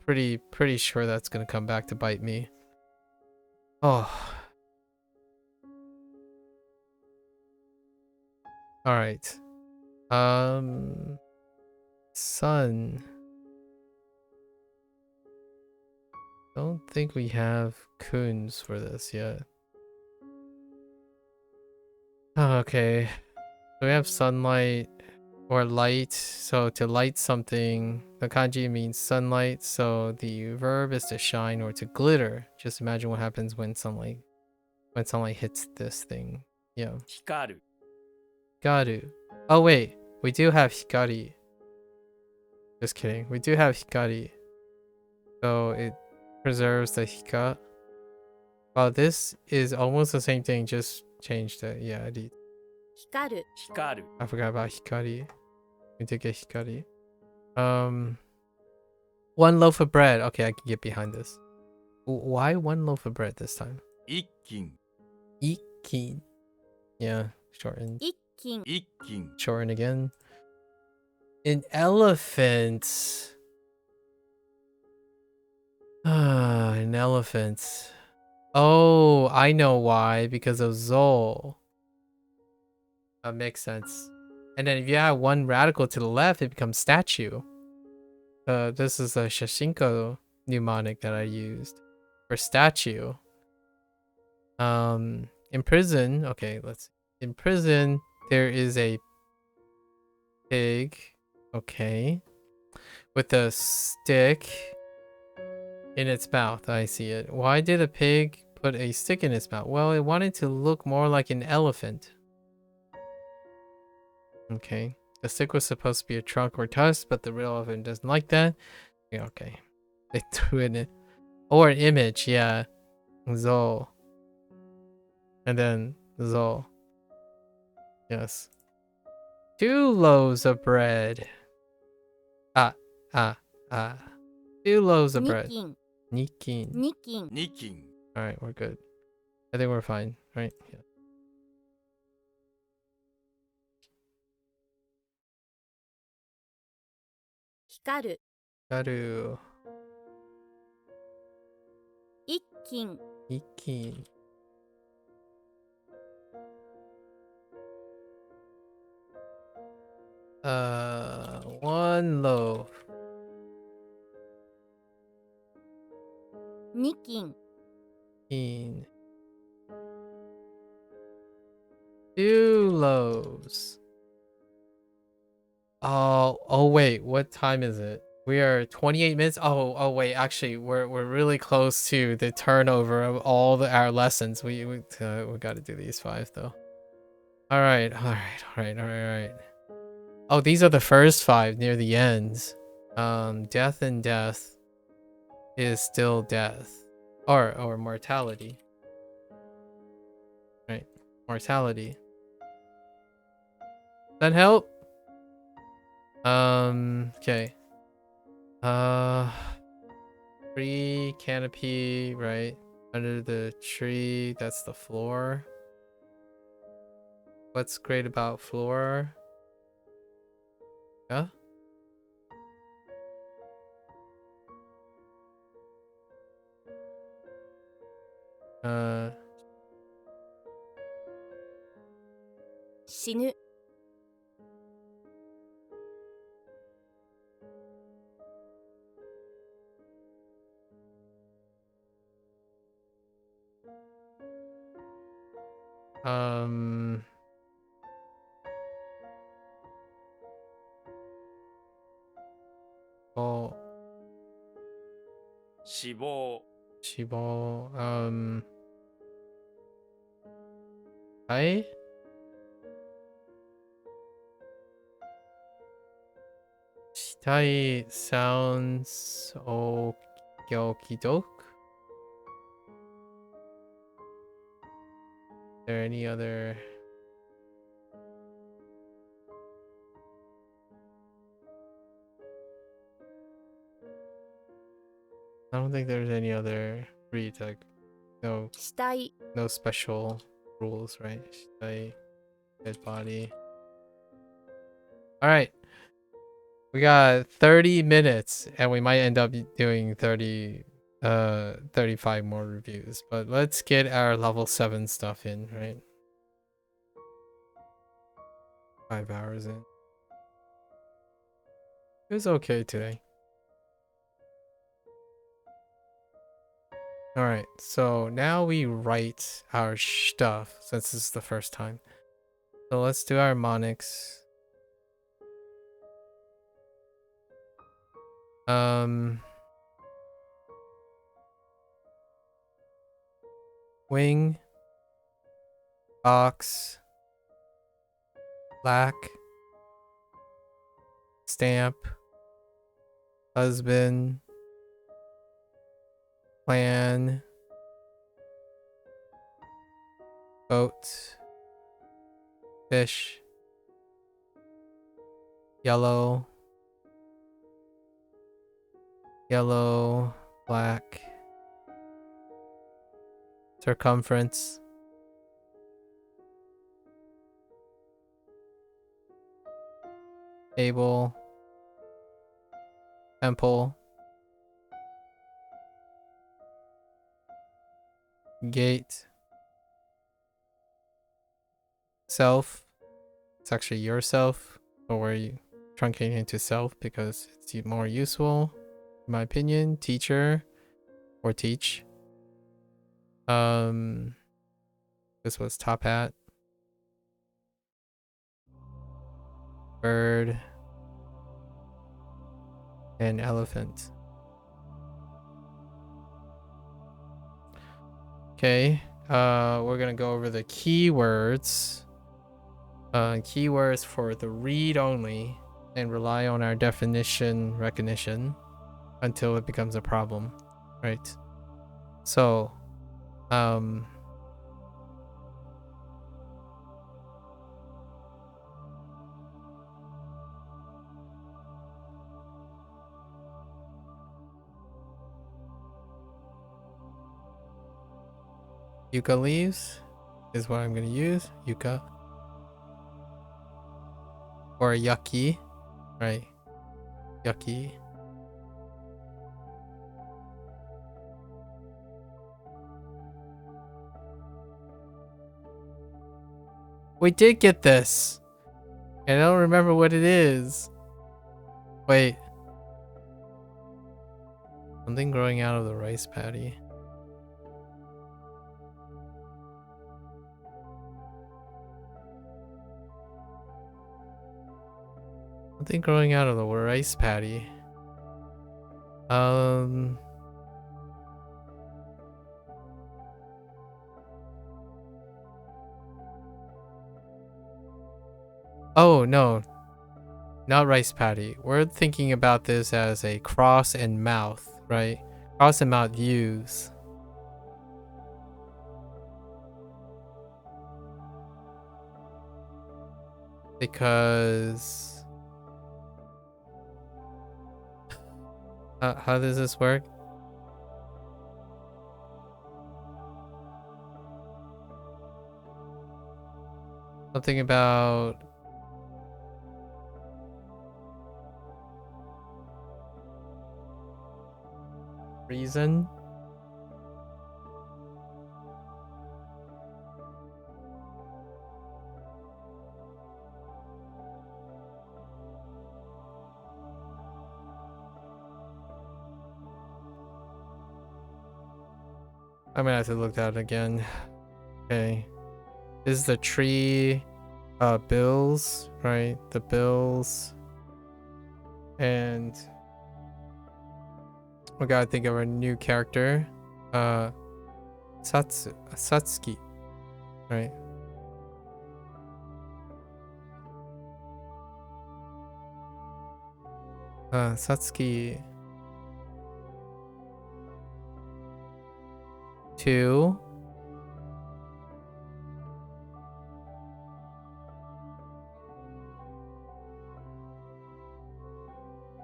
pretty sure that's gonna come back to bite me. Oh. All right. Sun. Don't think we have kuns for this yet. Okay. So we have sunlight or light. So to light something, the kanji means sunlight. So the verb is to shine or to glitter. Just imagine what happens when sunlight hits this thing. Yeah. 光る Hikaru. Oh wait, we do have hikari. Just kidding. We do have hikari. So it preserves the hika. Well, this is almost the same thing, just changed it. Yeah, I did. 光る 光る I forgot about hikari. We did get hikari. One loaf of bread. Okay, I can get behind this. Why one loaf of bread this time? 一斤 Ikin. Yeah, shorten. 一斤一斤 Shorten again. An elephant. An elephant. Oh, I know why. Because of Zol. That makes sense. And then if you add one radical to the left, it becomes statue. This is a Shashinko mnemonic that I used for statue. In prison, okay, let's see. In prison, there is a pig, okay, with a stick in its mouth. I see it. Why did a pig put a stick in its mouth? Well, it wanted to look more like an elephant. Okay. The stick was supposed to be a trunk or tusk, but the real elephant doesn't like that. Yeah, okay. They threw it in. Or an image, yeah. Zo. And then Zo. Yes. 2 loaves of bread. Ah, ah, ah. 2 loaves of 2 bread. 斤 Nikin. 2斤2斤 Alright, we're good. I think we're fine, right? Yeah. 光る Garu. 1斤 Nikin. One loaf. 2斤 In. 2 loaves. Oh wait, what time is it? We are 28 minutes. Oh wait, actually we're really close to the turnover of all our lessons. We got to do these 5 though. All right. Oh, these are the first 5 near the ends. Death and death is still death. Or mortality. Right. Mortality. That help? Okay. Tree canopy, right? Under the tree, that's the floor. What's great about floor? Yeah? Uh, 死ぬ um, oh, 死亡 Shibol, I? Shitai sounds okidok. Is there any other? I don't think there's any other reads, like no 死体 no special rules, right? Shitai, dead body. All right. We got 30 minutes and we might end up doing 35 more reviews, but let's get our level 7 stuff in, right? 5 hours in. It was okay today. All right, so now we write our stuff since this is the first time. So let's do our mnemonics. Wing, box, black, stamp, husband, plan, boat, fish, yellow, yellow, black, circumference, table, temple, gate, self. It's actually yourself. Or where you? truncating into self because it's more useful, in my opinion. Teacher or teach. This was top hat. Bird. And elephant. Okay. We're gonna go over the keywords. Keywords for the read only and rely on our definition recognition until it becomes a problem, right? So, yucca leaves is what I'm gonna use. Yucca. Or yucky, right? Yucky. We did get this. I don't remember what it is. Wait. Something growing out of the rice paddy. Something growing out of the rice paddy. Oh, no. Not rice paddy. We're thinking about this as a cross and mouth, right? Cross and mouth views. Because... how does this work? Something about... reason? I'm gonna have to look that again. Okay. This is the tree bills, right? The bills. And we gotta think of a new character. Satsuki, right? Satsuki. 2.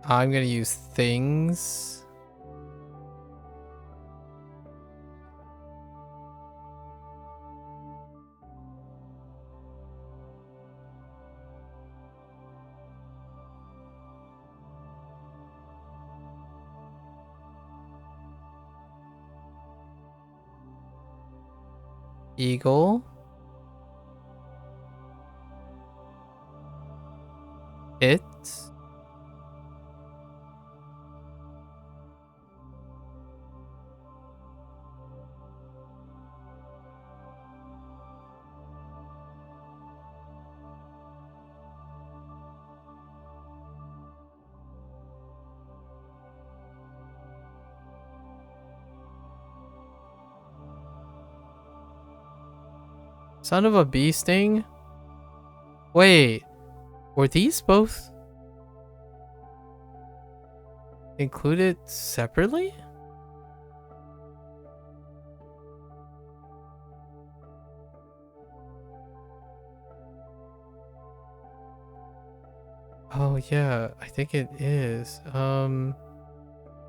I'm gonna use things. Eagle. It. Son of a bee sting? Wait, were these both included separately? Oh yeah, I think it is.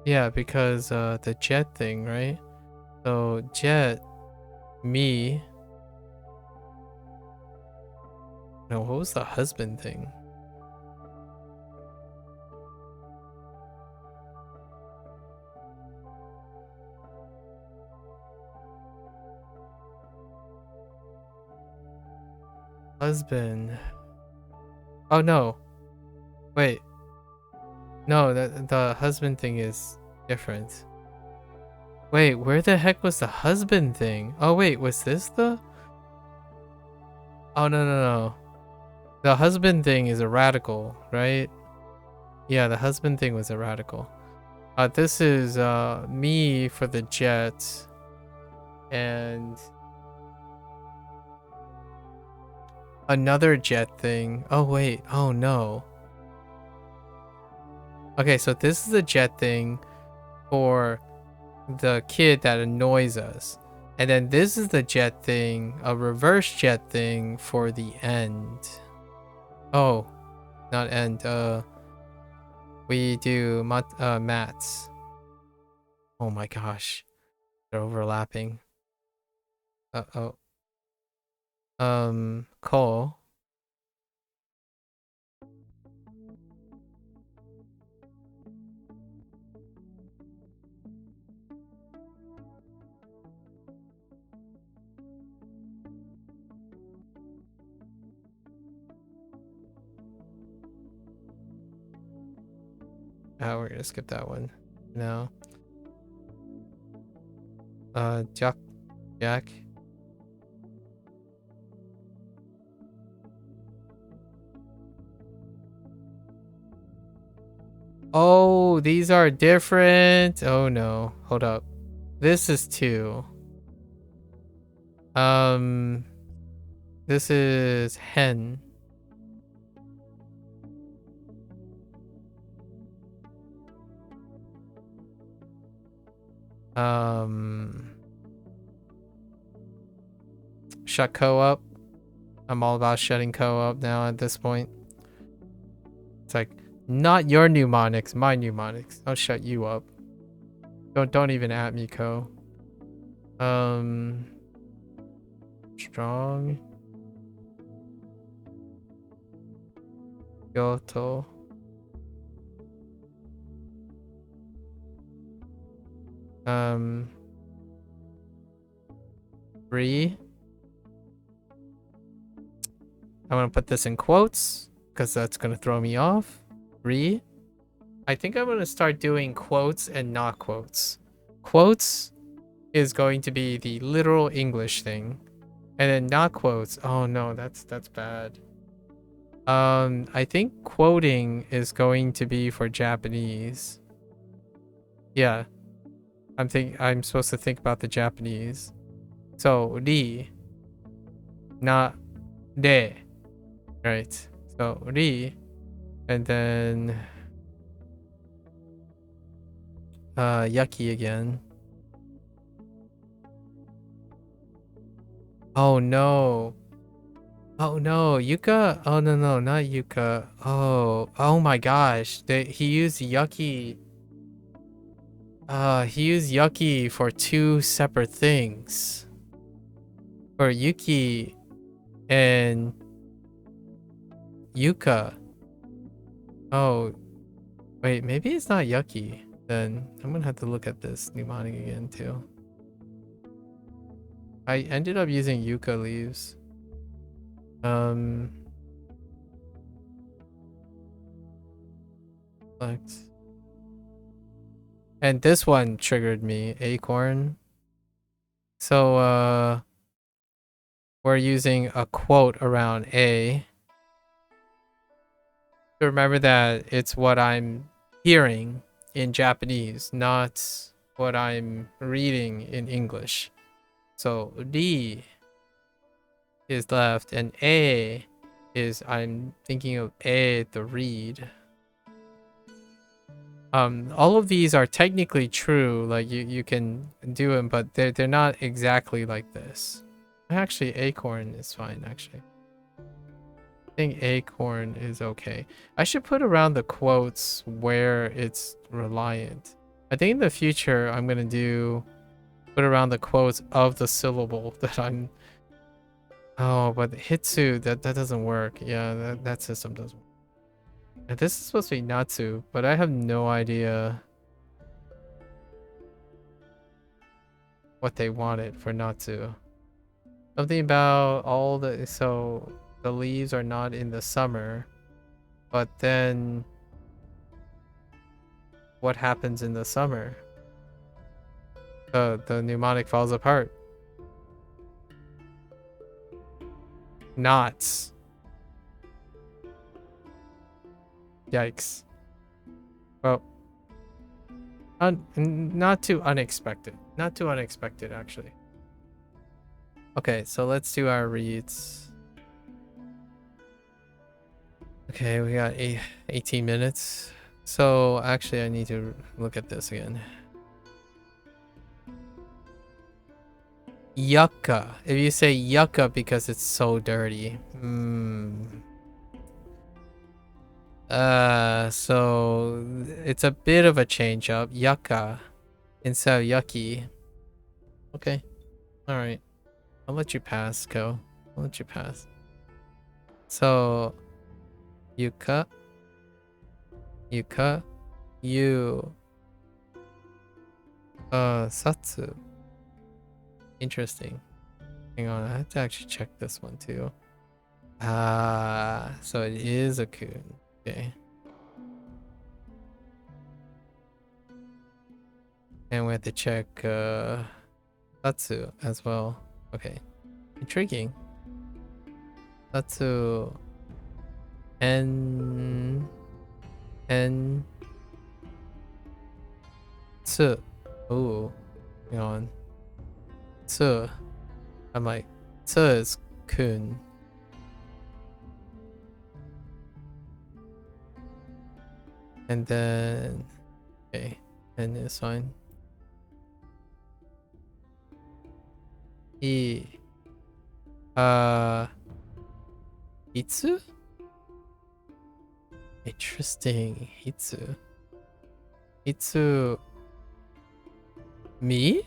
Yeah, because the jet thing, right? So jet, me. No, what was the husband thing? Husband. Oh no. Wait. No, the husband thing is different. Wait, where the heck was the husband thing? Oh wait, was this the? Oh no. The husband thing is a radical, right? Yeah, the husband thing was a radical. This is me for the jet. And another jet thing. Oh wait, oh no. Okay, so this is a jet thing for the kid that annoys us. And then this is the jet thing, a reverse jet thing for the end. Oh, not end. We do mats. Oh my gosh, they're overlapping. Coal. We're gonna skip that one. No. Jack. Oh, these are different. Oh no, hold up. This is 2. This is hen. Shut co up. I'm all about shutting co up now at this point. It's like, not your mnemonics, my mnemonics. I'll shut you up. Don't even at me, co. Strong. Kyoto. Free. I'm gonna put this in quotes because that's gonna throw me off. Free. I think I'm gonna start doing quotes and not quotes. Quotes is going to be the literal English thing, and then not quotes. Oh no, that's bad. I think quoting is going to be for Japanese. Yeah, I'm supposed to think about the Japanese. So ri, not de, right? So ri, and then yucky again. Oh no. Oh no, Yuka. Oh no, not Yuka. Oh my gosh. He used yucky. He used yucky for 2 separate things. For Yuki and Yuka. Oh, wait, maybe it's not yucky. Then I'm gonna have to look at this mnemonic again too. I ended up using yucca leaves. Select. And this one triggered me, acorn. So we're using a quote around A. So remember that it's what I'm hearing in Japanese, not what I'm reading in English. So D is left and A is I'm thinking of A the read. All of these are technically true, like you can do them, but they're not exactly like this. Actually, acorn is fine, actually. I think acorn is okay. I should put around the quotes where it's reliant. I think in the future I'm gonna put around the quotes of the syllable that I'm. Oh, but hitsu, that doesn't work. Yeah, that system doesn't work. And this is supposed to be natsu, but I have no idea what they wanted for natsu. Something about so the leaves are not in the summer. But then what happens in the summer? The mnemonic falls apart. Knots. Yikes. Well, not too unexpected. Not too unexpected, actually. Okay, so let's do our reads. Okay, we got 18 minutes. So actually, I need to look at this again. Yucca. If you say yucca because it's so dirty. So it's a bit of a change up. Yucca instead of yucky. Okay. All right. I'll let you pass, Ko. I'll let you pass. So yucca. Yucca. Satsu. Interesting. Hang on, I have to actually check this one too. So it is a kun. Okay. And we have to check Satsu as well. Okay. Intriguing. Satsu N Tsu. Ooh. Hang on. Tsu. I'm like, Tsu is kun. And then, okay, and this one. Hitsu? Interesting. Hitsu. Hitsu. Me?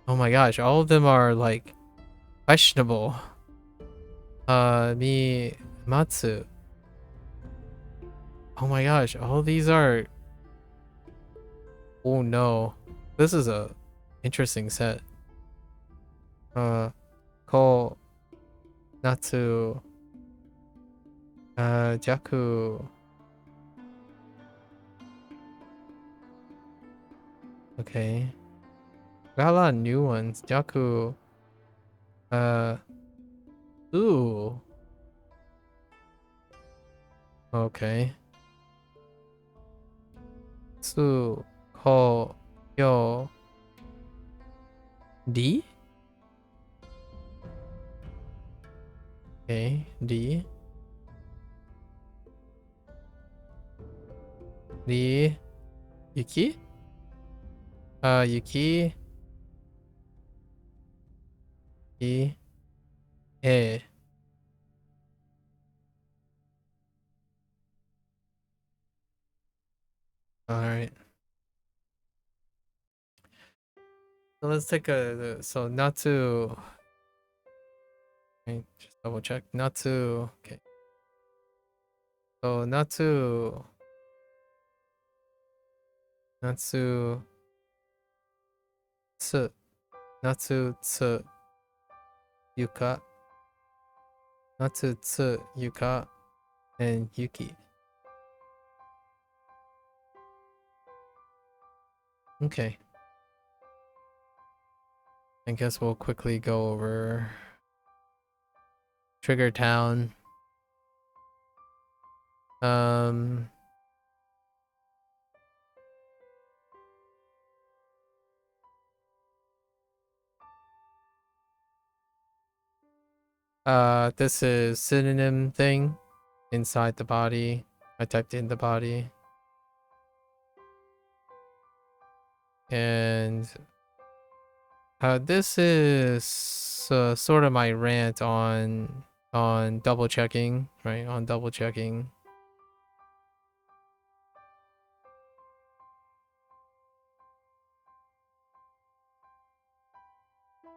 Oh my gosh, all of them are like questionable. Me, Matsu. Oh my gosh, all these are. Oh no, this is a interesting set. Ko, Natsu, Jaku. Okay, got a lot of new ones. Jaku. Ooh. Okay. Su, Ko, Yo, D? Okay, D. D. Yuki? Yuki. E. A. Alright. So let's take so Natsu. Okay, just double check. Natsu. Okay. So Natsu. Natsu. Tsu. Natsu tsu. Yuka. Natsu tsu. Yuka. And Yuki. Okay. I guess we'll quickly go over Trigger Town. This is synonym thing inside the body. I typed in the body. And this is sort of my rant on double checking, right? On double checking.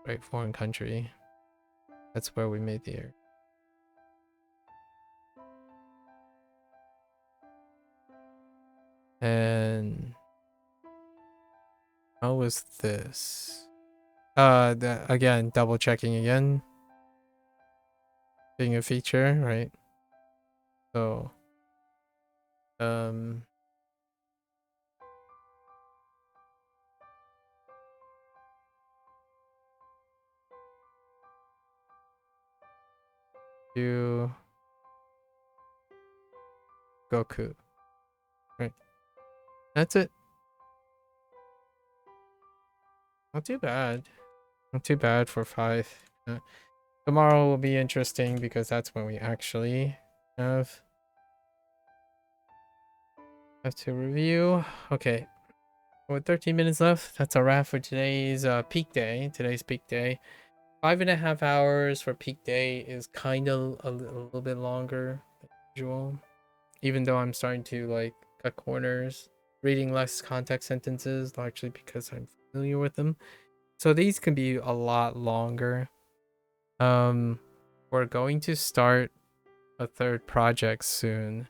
Right, foreign country. That's where we made the error. And how was this? Again, double checking again. Being a feature, right? So Um, do Goku. Right. That's it. Not too bad. Not too bad for 5. Tomorrow will be interesting because that's when we actually have to review. Okay. With 13 minutes left, that's a wrap for today's peak day. Today's peak day. 5.5 hours for peak day is kind of a little bit longer than usual. Even though I'm starting to like cut corners, reading less context sentences, largely because I'm familiar with them. So these can be a lot longer. We're going to start a third project soon.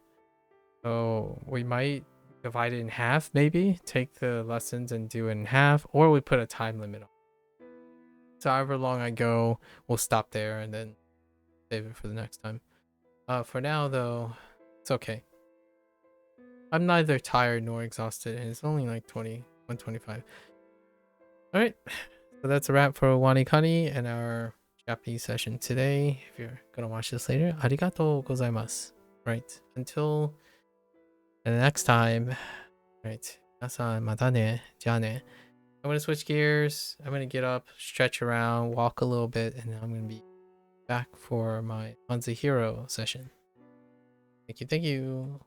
So we might divide it in half, maybe take the lessons and do it in half, or we put a time limit on. So however long I go, we'll stop there and then save it for the next time. For now though, it's okay. I'm neither tired nor exhausted, and it's only like 1:25. Alright, so that's a wrap for WaniKani and our Japanese session today. If you're gonna watch this later, arigatou gozaimasu. Right, until the next time. Right, 皆さんまたね。じゃあね。I'm gonna switch gears. I'm gonna get up, stretch around, walk a little bit, and then I'm gonna be back for my Hanzahiro session. Thank you, thank you.